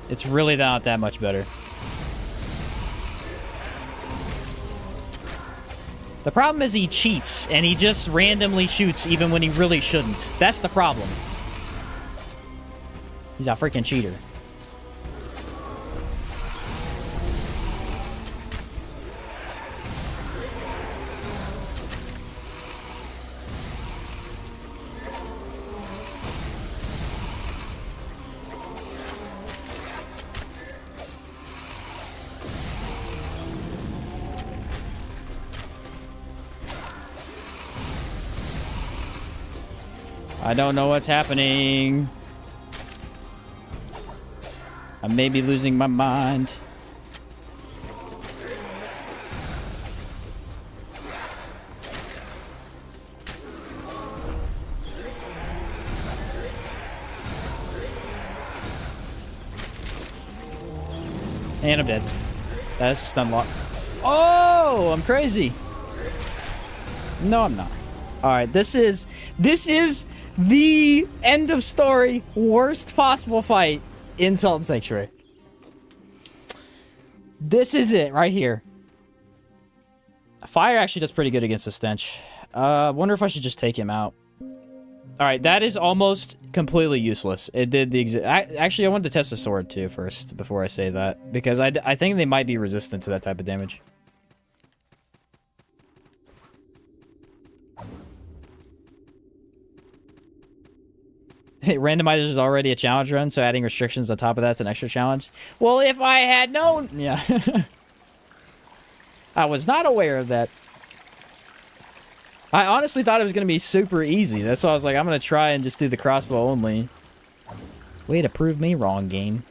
S1: It's really not that much better. The problem is he cheats, and he just randomly shoots even when he really shouldn't. That's the problem. He's a freaking cheater. I don't know what's happening. I may be losing my mind. And I'm dead. That's a stun lock. Oh, I'm crazy. No, I'm not. All right, this is the end of story, worst possible fight in Salt and Sanctuary. This is it right here. Fire actually does pretty good against the stench. Wonder if I should just take him out. All right, that is almost completely useless. It did the actually, I wanted to test the sword too first before I say that, because I think they might be resistant to that type of damage. Randomizer is already a challenge run, so adding restrictions on top of that's an extra challenge. Well, if I had known... Yeah. I was not aware of that. I honestly thought it was going to be super easy. That's why I was like, I'm going to try and just do the crossbow only. Way to prove me wrong, game.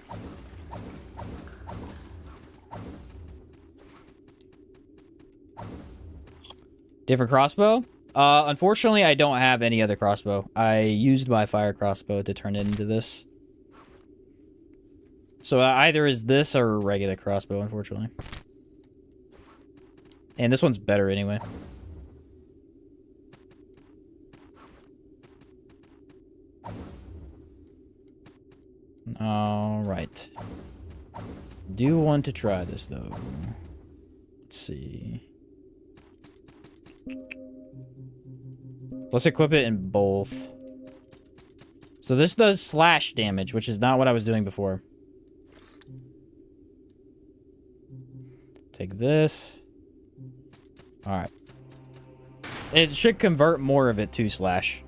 S1: Different crossbow? Unfortunately, I don't have any other crossbow. I used my fire crossbow to turn it into this. So either is this or a regular crossbow, unfortunately. And this one's better anyway. Alright. Do want to try this, though. Let's see. Let's equip it in both. So this does slash damage, which is not what I was doing before. Take this. Alright. It should convert more of it to slash.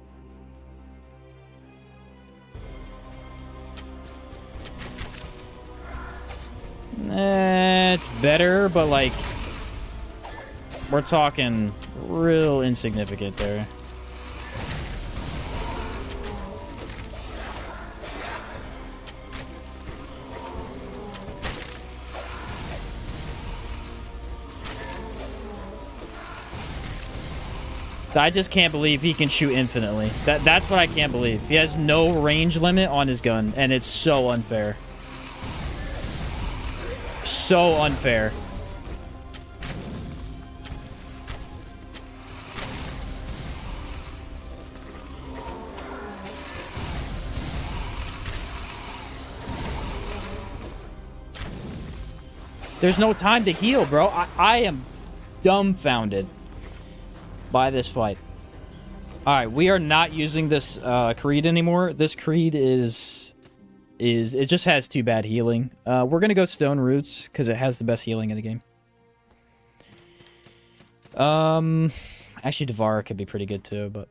S1: It's better, but like... We're talking real insignificant there. I just can't believe he can shoot infinitely. That's what I can't believe. He has no range limit on his gun, and it's so unfair. So unfair. There's no time to heal, bro. I am dumbfounded by this fight. Alright, we are not using this creed anymore. This creed is is it just has too bad healing. We're gonna go Stone Roots because it has the best healing in the game. Actually, Devourer could be pretty good too, but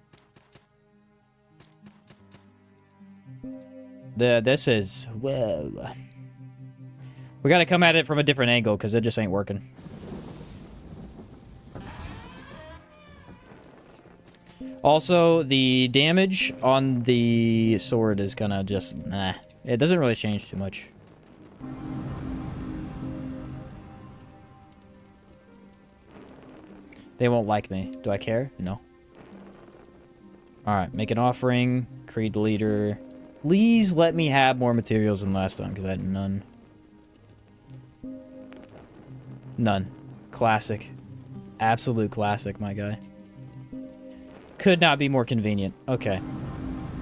S1: this is whoa. We gotta come at it from a different angle because it just ain't working. Also, the damage on the sword is kind of just nah. It doesn't really change too much. They won't like me. Do I care? No. Alright, make an offering. Creed leader. Please let me have more materials than last time, because I had none. None. Classic. Absolute classic, my guy. Could not be more convenient. Okay.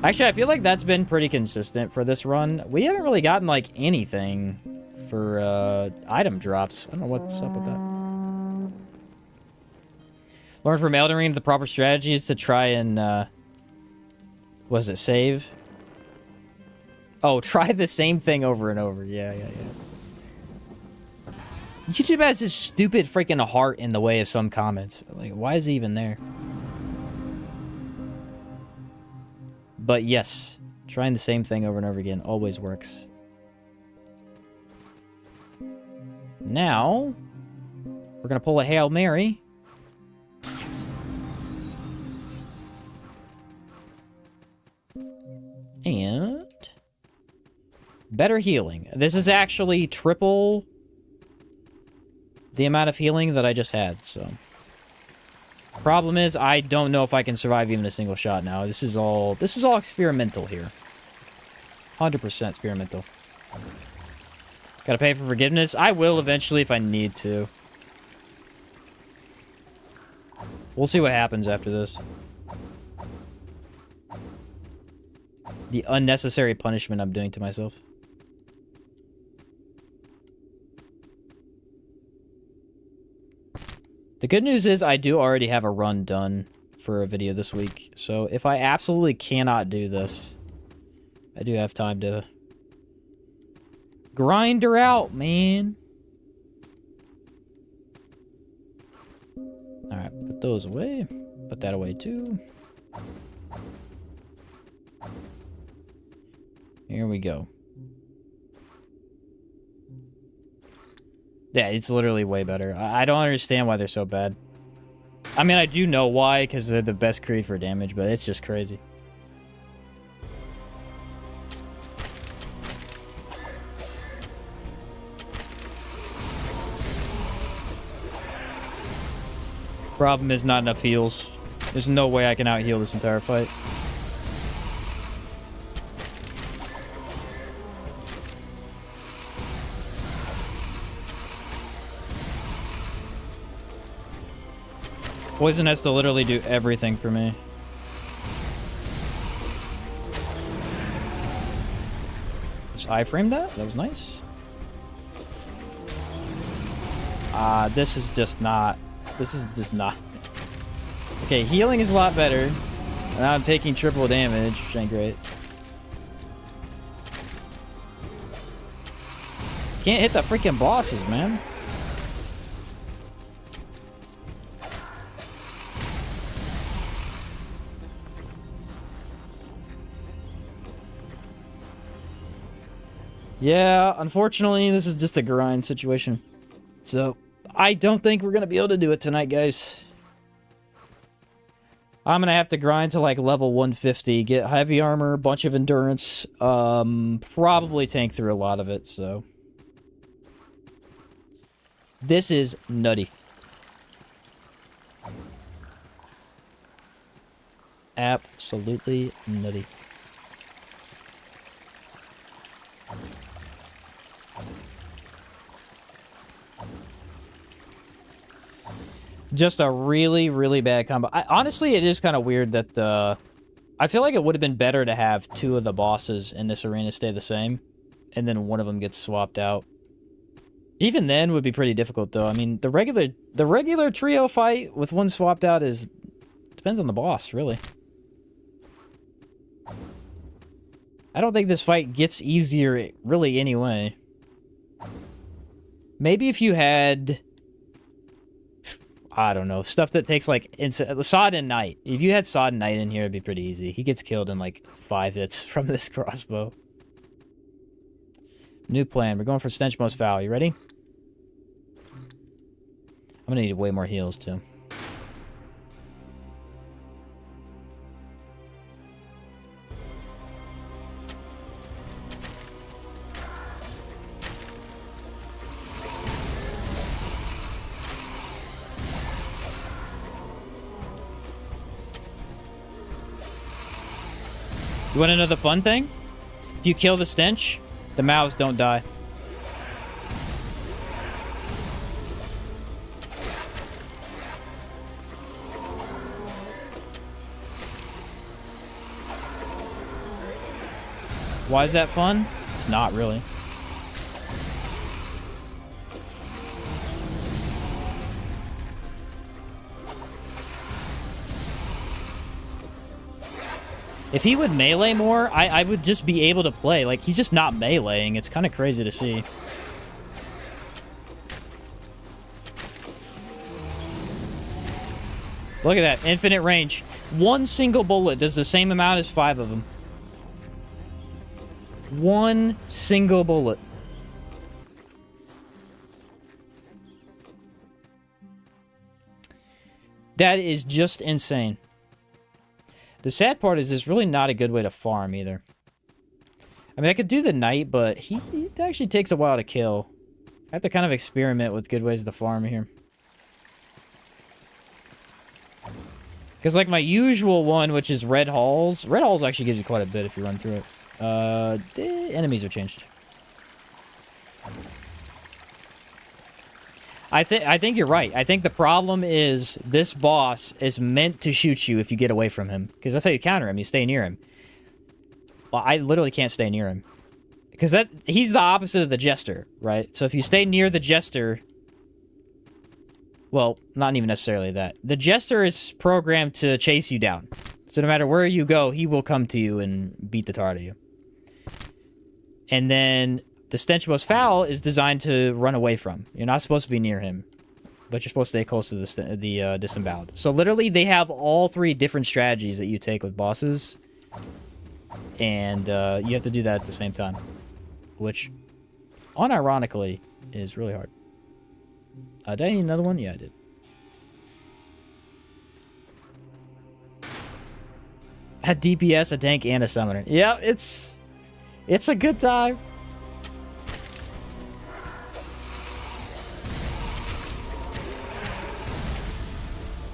S1: Actually, I feel like that's been pretty consistent for this run. We haven't really gotten, like, anything for, item drops. I don't know what's up with that. Learn from Elden Ring the proper strategies to try and, was it save? Oh, try the same thing over and over. Yeah. YouTube has this stupid freaking heart in the way of some comments. Like, why is it even there? But yes, trying the same thing over and over again always works. Now, we're gonna pull a Hail Mary. And better healing. This is actually triple the amount of healing that I just had, so. Problem is, I don't know if I can survive even a single shot now. This is all experimental here. 100% experimental. Gotta pay for forgiveness. I will eventually if I need to. We'll see what happens after this. The unnecessary punishment I'm doing to myself. The good news is I do already have a run done for a video this week. So if I absolutely cannot do this, I do have time to grind her out, man. Alright, put those away. Put that away too. Here we go. Yeah, it's literally way better. I don't understand why they're so bad. I mean, I do know why, because they're the best creed for damage, but it's just crazy. Problem is not enough heals. There's no way I can out-heal this entire fight. Poison has to literally do everything for me. Just iframed that? That was nice. This is just not... This is just not... Okay, healing is a lot better. Now I'm taking triple damage, which ain't great. Can't hit the freaking bosses, man. Yeah, unfortunately, this is just a grind situation. So, I don't think we're going to be able to do it tonight, guys. I'm going to have to grind to, like, level 150, get heavy armor, bunch of endurance, probably tank through a lot of it, so. This is nutty. Absolutely nutty. Just a really, really bad combo. Honestly, it is kind of weird that I feel like it would have been better to have two of the bosses in this arena stay the same, and then one of them gets swapped out. Even then would be pretty difficult, though. I mean, the regular trio fight with one swapped out depends on the boss, really. I don't think this fight gets easier really anyway. Maybe if you had, I don't know, stuff that takes like Sodden Knight. If you had Sodden Knight in here, it'd be pretty easy. He gets killed in like 5 hits from this crossbow. New plan. We're going for Stench Most Foul. You ready? I'm gonna need way more heals too. You want to know the fun thing? If you kill the stench, the mouths don't die. Why is that fun? It's not really. If he would melee more, I would just be able to play. Like, he's just not meleeing. It's kind of crazy to see. Look at that. Infinite range. One single bullet does the same amount as 5 of them. One single bullet. That is just insane. The sad part is it's really not a good way to farm either. I mean, I could do the knight, but he actually takes a while to kill. I have to kind of experiment with good ways to farm here. Because like my usual one, which is red halls. Red halls actually gives you quite a bit if you run through it. The enemies are changed. I think you're right. I think the problem is this boss is meant to shoot you if you get away from him. Because that's how you counter him. You stay near him. Well, I literally can't stay near him. Because he's the opposite of the jester, right? So if you stay near the jester... Well, not even necessarily that. The jester is programmed to chase you down. So no matter where you go, he will come to you and beat the tar out of you. And then... The Stench Most Foul is designed to run away from. You're not supposed to be near him, but you're supposed to stay close to the disemboweled. So literally, they have all 3 different strategies that you take with bosses, and you have to do that at the same time, which, unironically, is really hard. Did I need another one? Yeah, I did. A DPS, a tank, and a summoner. Yeah, it's a good time.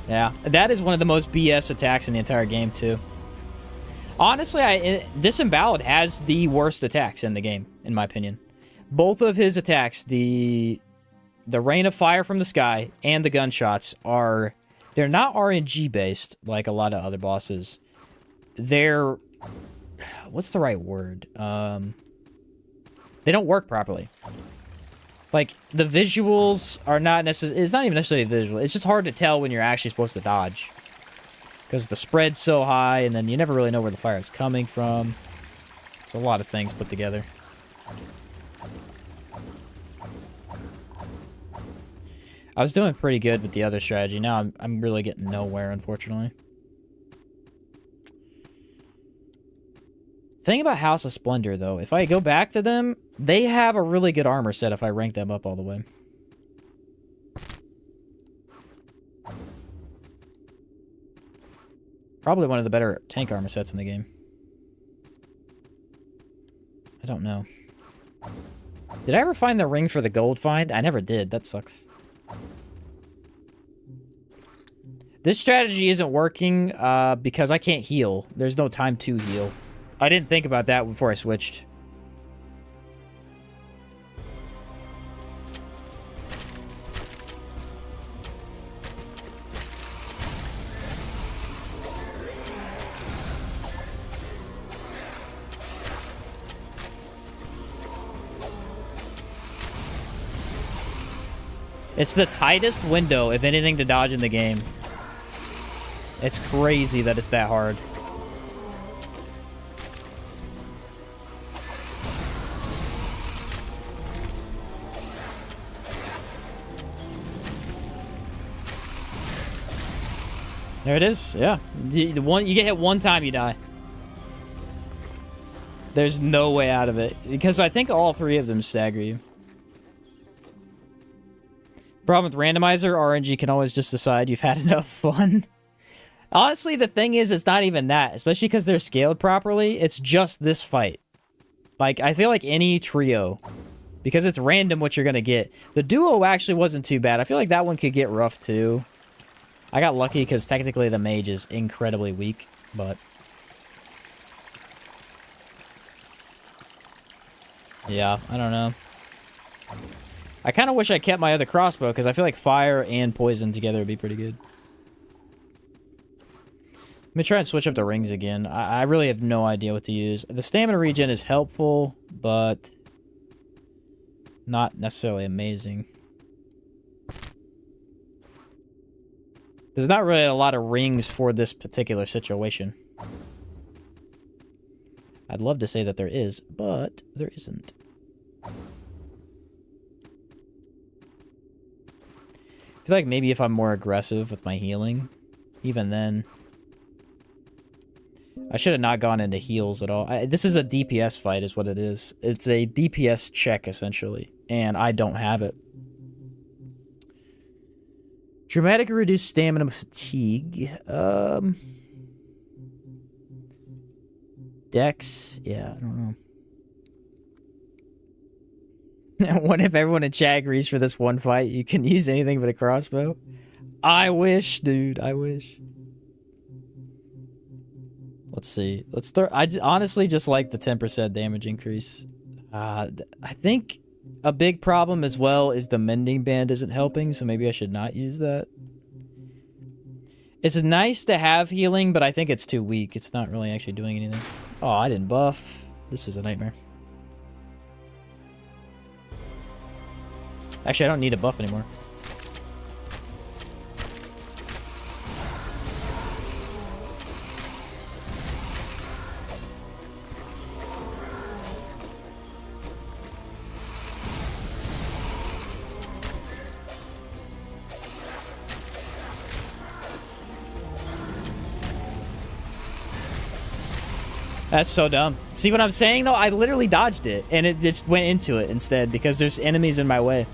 S1: Yeah, that is one of the most BS attacks in the entire game, too. Honestly, Disemboweled has the worst attacks in the game, in my opinion. Both of his attacks, the rain of fire from the sky and the gunshots, they're not RNG-based like a lot of other bosses. They're... What's the right word? They don't work properly. Like, the visuals are not necessarily... It's not even necessarily visual. It's just hard to tell when you're actually supposed to dodge. Because the spread's so high, and then you never really know where the fire is coming from. It's a lot of things put together. I was doing pretty good with the other strategy. Now I'm really getting nowhere, unfortunately. Thing about House of Splendor, though, if I go back to them, they have a really good armor set if I rank them up all the way. Probably one of the better tank armor sets in the game. I don't know. Did I ever find the ring for the gold find? I never did. That sucks. This strategy isn't working because I can't heal. There's no time to heal. I didn't think about that before I switched. It's the tightest window, if anything, to dodge in the game. It's crazy that it's that hard. There it is. Yeah. The one you get hit one time, you die. There's no way out of it because I think all three of them stagger you. Problem with randomizer, RNG can always just decide you've had enough fun. Honestly, the thing is, it's not even that, especially because they're scaled properly. It's just this fight. Like, I feel like any trio, because it's random what you're gonna get. The duo actually wasn't too bad. I feel like that one could get rough too. I got lucky because technically the mage is incredibly weak, but... yeah, I don't know. I kind of wish I kept my other crossbow, because I feel like fire and poison together would be pretty good. Let me try and switch up the rings again. I really have no idea what to use. The stamina regen is helpful, but not necessarily amazing. There's not really a lot of rings for this particular situation. I'd love to say that there is, but there isn't. I feel like maybe if I'm more aggressive with my healing, even then... I should have not gone into heals at all. This is a DPS fight is what it is. It's a DPS check, essentially. And I don't have it. Dramatically reduced stamina fatigue. Dex. Yeah, I don't know. What if everyone in chat agrees for this one fight? You can use anything but a crossbow? I wish, dude. I wish. Let's see. Let's throw. I honestly just like the 10% damage increase. I think a big problem as well is the mending band isn't helping, so maybe I should not use that. It's nice to have healing, but I think it's too weak. It's not really actually doing anything. Oh, I didn't buff. This is a nightmare. Actually, I don't need a buff anymore. That's so dumb. See what I'm saying, though? I literally dodged it, and it just went into it instead because there's enemies in my way.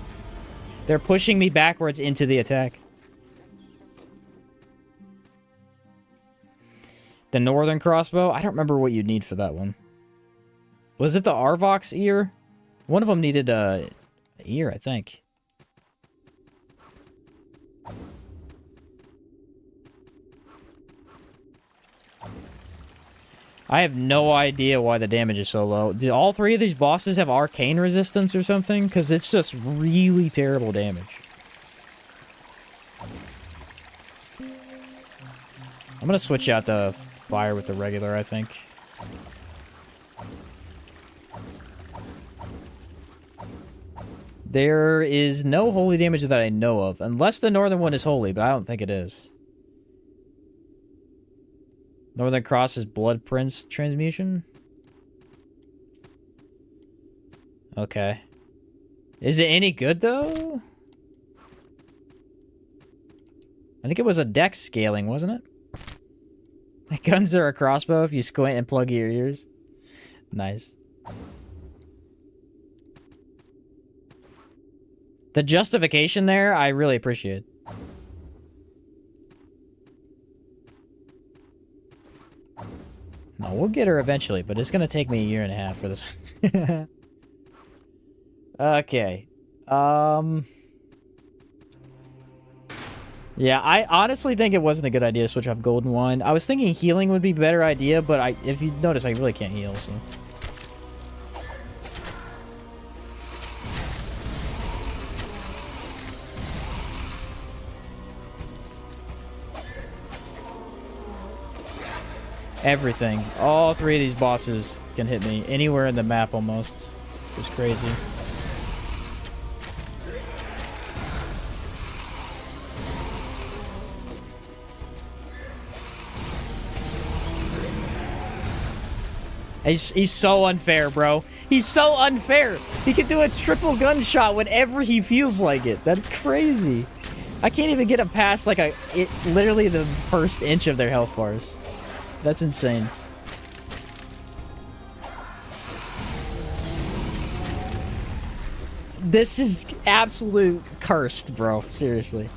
S1: They're pushing me backwards into the attack. The northern crossbow? I don't remember what you need for that one. Was it the Arvox ear? One of them needed a ear, I think. I have no idea why the damage is so low. Do all three of these bosses have arcane resistance or something? Because it's just really terrible damage. I'm going to switch out the fire with the regular, I think. There is no holy damage that I know of. Unless the northern one is holy, but I don't think it is. Northern Cross is Blood Prince transmutation? Okay. Is it any good, though? I think it was a dex scaling, wasn't it? Guns are a crossbow if you squint and plug your ears. Nice. The justification there, I really appreciate. No, we'll get her eventually, but it's gonna take me 1.5 years for this. Okay. Yeah, I honestly think it wasn't a good idea to switch off Golden Wine. I was thinking healing would be a better idea, but if you notice, I really can't heal, so... Everything. All three of these bosses can hit me anywhere in the map almost. It's crazy. He's so unfair, bro. He's so unfair. He can do a triple gunshot whenever he feels like it. That's crazy. I can't even get them past like literally the first inch of their health bars. That's insane. This is absolute cursed, bro. Seriously.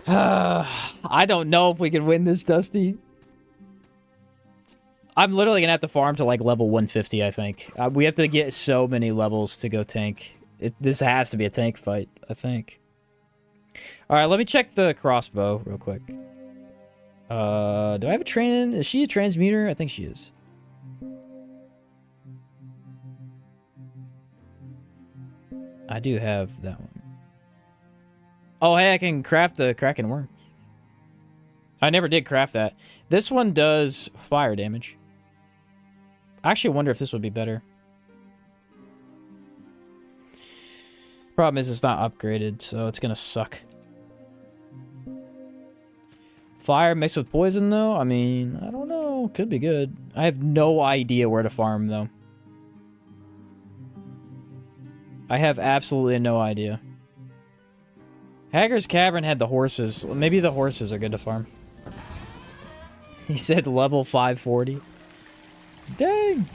S1: I don't know if we can win this, Dusty. I'm literally gonna have to farm to like level 150, I think. We have to get so many levels to go tank. This has to be a tank fight, I think. Alright, let me check the crossbow real quick. Do I have a is she a transmuter? I think she is. I do have that one. Oh, hey, I can craft the Kraken worm. I never did craft that. This one does fire damage. I actually wonder if this would be better. Problem is it's not upgraded, so it's gonna suck. Fire mixed with poison, though? I mean, I don't know. Could be good. I have no idea where to farm, though. I have absolutely no idea. Hager's Cavern had the horses. Maybe the horses are good to farm. He said level 540. Dang!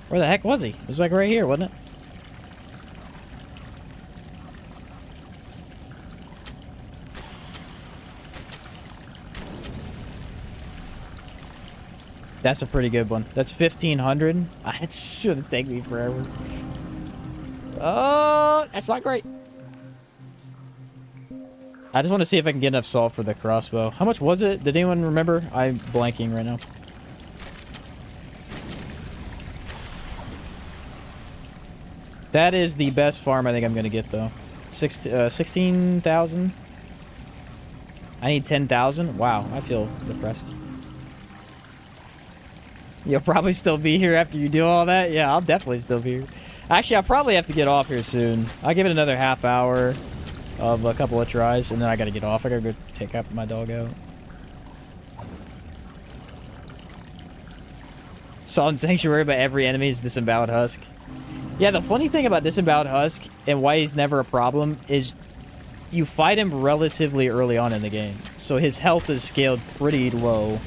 S1: Where the heck was he? It was like right here, wasn't it? That's a pretty good one. That's 1,500. It's gonna take me forever. Oh, that's not great. I just want to see if I can get enough salt for the crossbow. How much was it? Did anyone remember? I'm blanking right now. That is the best farm I think I'm going to get, though. 16,000. I need 10,000. Wow, I feel depressed. You'll probably still be here after you do all that? Yeah, I'll definitely still be here. Actually, I'll probably have to get off here soon. I'll give it another half hour of a couple of tries, and then I gotta get off. I gotta go take up my dog out. Salt Sanctuary, but every enemy is disemboweled husk. Yeah, the funny thing about disemboweled husk, and why he's never a problem, is you fight him relatively early on in the game. So his health is scaled pretty low.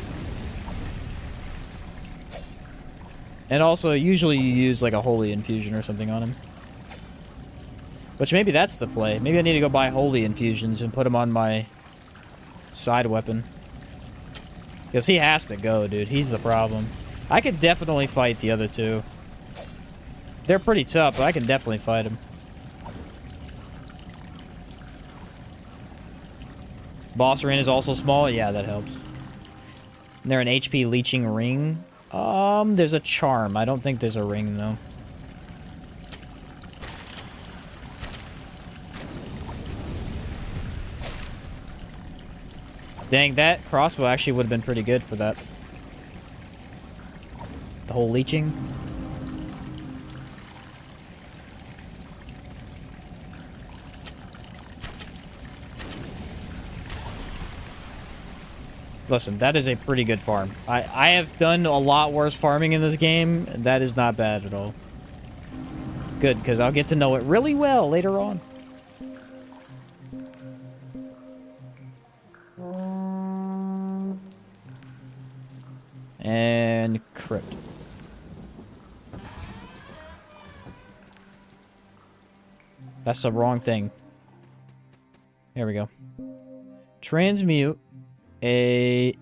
S1: And also, usually you use like a holy infusion or something on him. Which maybe that's the play. Maybe I need to go buy holy infusions and put them on my side weapon. Because he has to go, dude. He's the problem. I could definitely fight the other two. They're pretty tough, but I can definitely fight them. Boss arena is also small. Yeah, that helps. And they're an HP leeching ring. There's a charm. I don't think there's a ring, though. Dang, that crossbow actually would have been pretty good for that. The whole leeching. Listen, that is a pretty good farm. I have done a lot worse farming in this game. That is not bad at all. Good, because I'll get to know it really well later on. And crypt. That's the wrong thing. Here we go. Transmute a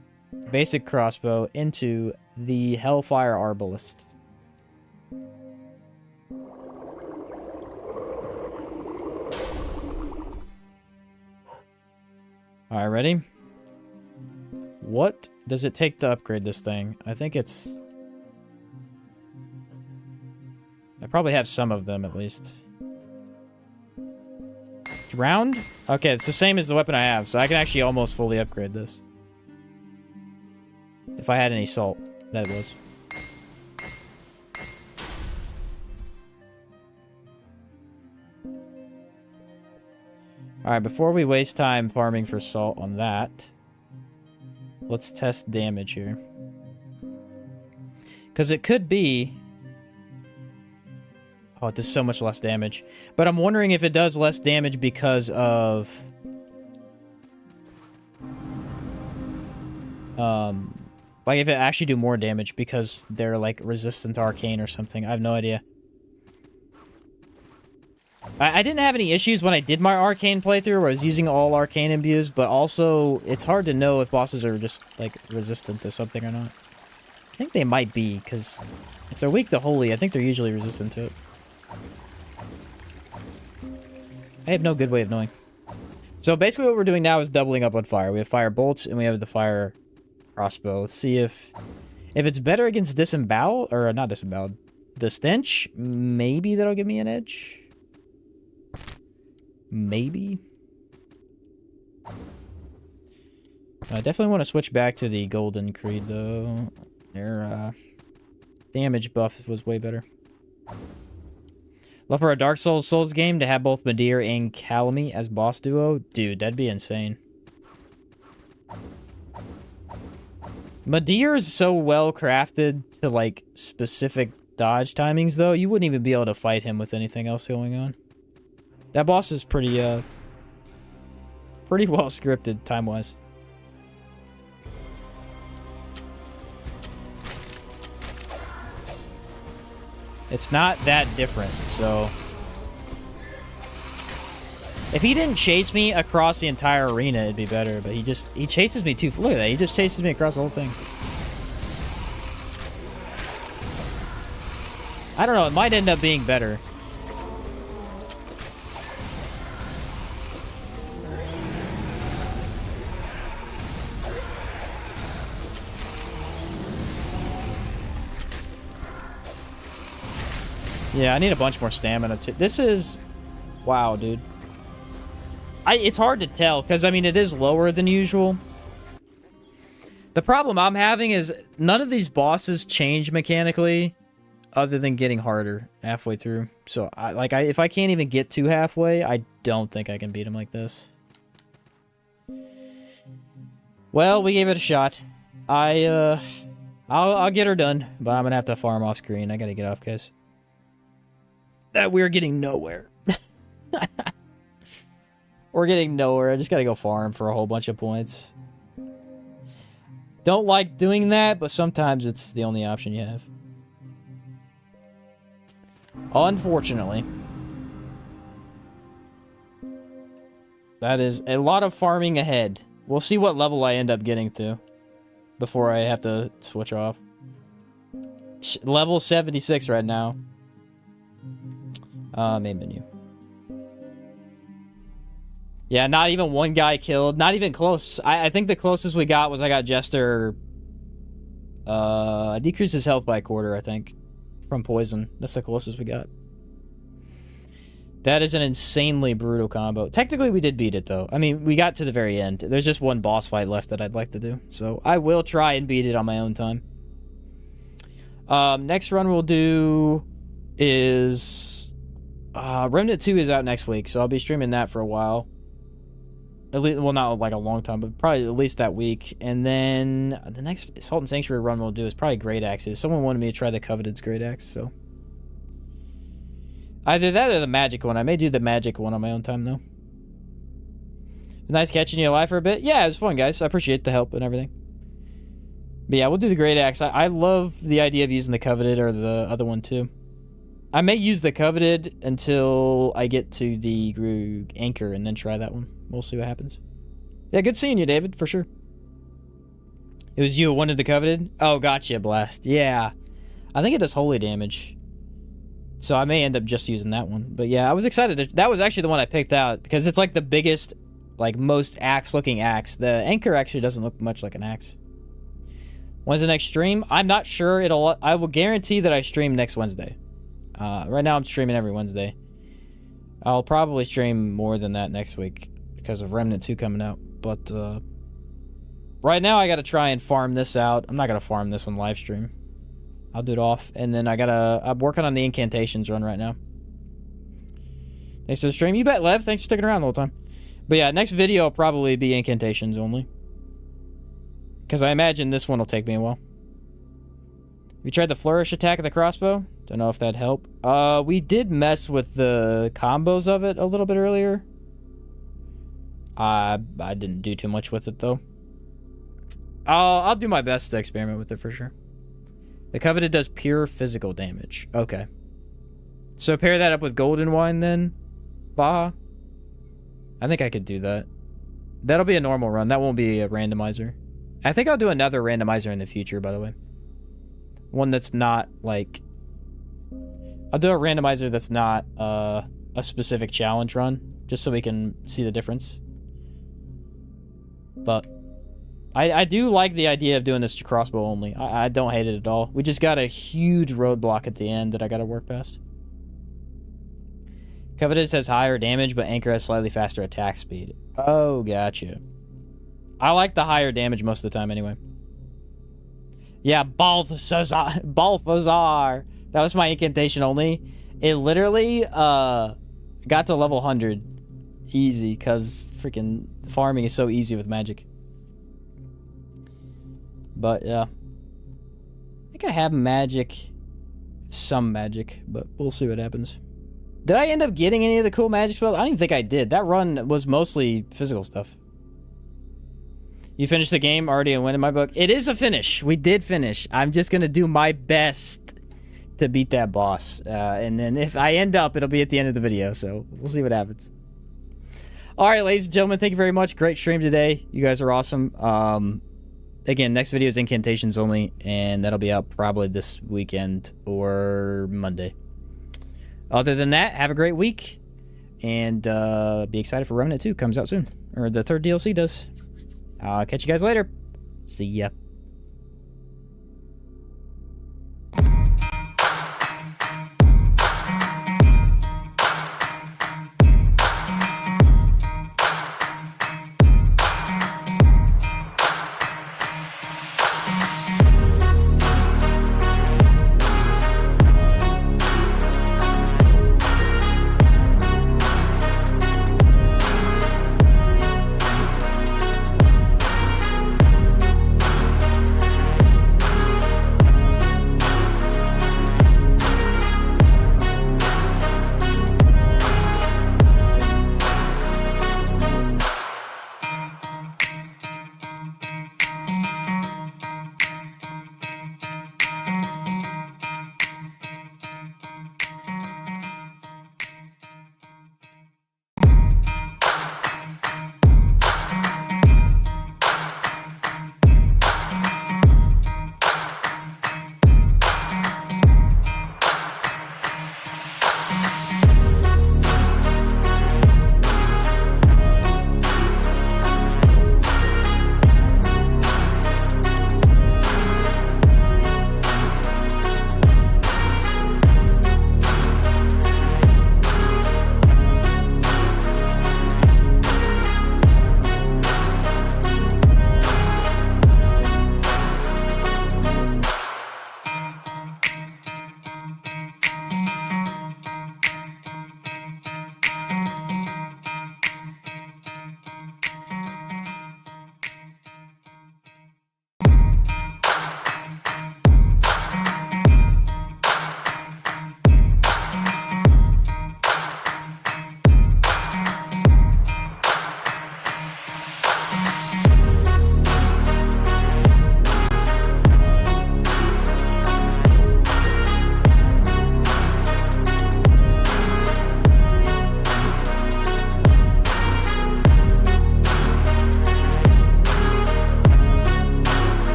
S1: basic crossbow into the Hellfire Arbalist. Alright, ready? What does it take to upgrade this thing? I think it's... I probably have some of them, at least. Drowned? Okay, it's the same as the weapon I have, so I can actually almost fully upgrade this. If I had any salt, that was. Alright, before we waste time farming for salt on that, let's test damage here. Because it could be Oh, it does so much less damage. But I'm wondering if it does less damage because of... like if it actually do more damage because they're like resistant to arcane or something. I have no idea. I didn't have any issues when I did my arcane playthrough where I was using all arcane imbues, but also it's hard to know if bosses are just like resistant to something or not. I think they might be, because if they're weak to holy, I think they're usually resistant to it. I have no good way of knowing. So basically what we're doing now is doubling up on fire. We have fire bolts and we have the fire crossbow. Let's see if it's better against disembowel, or not disemboweled, the stench. Maybe that'll give me an edge. Maybe. I definitely want to switch back to the Golden Creed though. Their damage buff was way better. Love for a Dark Souls game to have both Midir and Calamy as boss duo. Dude, that'd be insane. Midir is so well crafted to like specific dodge timings though. You wouldn't even be able to fight him with anything else going on. That boss is pretty well scripted time-wise. It's not that different, so... If he didn't chase me across the entire arena, it'd be better, but he chases me too... Look at that, he just chases me across the whole thing. I don't know, it might end up being better. Yeah, I need a bunch more stamina too. This is... Wow, dude. It's hard to tell, because, I mean, it is lower than usual. The problem I'm having is none of these bosses change mechanically, other than getting harder halfway through. So, if I can't even get to halfway, I don't think I can beat him like this. Well, we gave it a shot. I'll get her done, but I'm gonna have to farm off screen. I gotta get off, guys. That we're getting nowhere. We're getting nowhere. I just gotta go farm for a whole bunch of points. Don't like doing that, but sometimes it's the only option you have. Unfortunately. That is a lot of farming ahead. We'll see what level I end up getting to before I have to switch off. Level 76 right now. Main menu. Yeah, not even one guy killed. Not even close. I think the closest we got was I got Jester. I decreased his health by a quarter, I think. From poison. That's the closest we got. That is an insanely brutal combo. Technically, we did beat it, though. I mean, we got to the very end. There's just one boss fight left that I'd like to do. So, I will try and beat it on my own time. Next run we'll do is... Remnant 2 is out next week, so I'll be streaming that for a while. At least, well, not like a long time, but probably at least that week. And then the next Salt and Sanctuary run we'll do is probably Great Axes. Someone wanted me to try the Coveted's Great Axe, so... Either that or the Magic one. I may do the Magic one on my own time, though. It's nice catching you alive for a bit. Yeah, it was fun, guys. I appreciate the help and everything. But yeah, we'll do the Great Axe. I love the idea of using the Coveted or the other one, too. I may use the Coveted until I get to the Anchor and then try that one. We'll see what happens. Yeah, good seeing you, David, for sure. It was you who wanted the Coveted? Oh, gotcha, Blast. Yeah. I think it does holy damage. So I may end up just using that one. But yeah, I was excited. That was actually the one I picked out because it's like the biggest, like most axe-looking axe. The Anchor actually doesn't look much like an axe. When's the next stream? I'm not sure. I will guarantee that I stream next Wednesday. Right now I'm streaming every Wednesday. I'll probably stream more than that next week because of Remnant 2 coming out. But right now I gotta try and farm this out. I'm not gonna farm this on live stream. I'll do it off. And then I'm working on the incantations run right now. Thanks for the stream. You bet, Lev. Thanks for sticking around the whole time. But yeah, next video will probably be incantations only. Because I imagine this one will take me a while. Have you tried the flourish attack of the crossbow? Don't know if that'd help. We did mess with the combos of it a little bit earlier. I didn't do too much with it, though. I'll do my best to experiment with it for sure. The Coveted does pure physical damage. Okay. So pair that up with golden wine then, Baja. I think I could do that. That'll be a normal run. That won't be a randomizer. I think I'll do another randomizer in the future, by the way. One that's not, like... I'll do a randomizer that's not a specific challenge run, just so we can see the difference. But I do like the idea of doing this to crossbow only. I don't hate it at all. We just got a huge roadblock at the end that I gotta work past. Coveted has higher damage, but Anchor has slightly faster attack speed. Oh, gotcha. I like the higher damage most of the time anyway. Yeah, Balthazar. That was my incantation only. It literally got to level 100 easy because freaking farming is so easy with magic. But yeah. I think I have magic. Some magic, but we'll see what happens. Did I end up getting any of the cool magic spells? I don't even think I did. That run was mostly physical stuff. You finished the game? Already a win in my book. It is a finish. We did finish. I'm just going to do my best to beat that boss. And then if I end up, it'll be at the end of the video. So we'll see what happens. All right, ladies and gentlemen, thank you very much. Great stream today. You guys are awesome. Again, next video is incantations only. And that'll be out probably this weekend or Monday. Other than that, have a great week. And be excited for Remnant 2. Comes out soon. Or the third DLC does. Catch you guys later. See ya.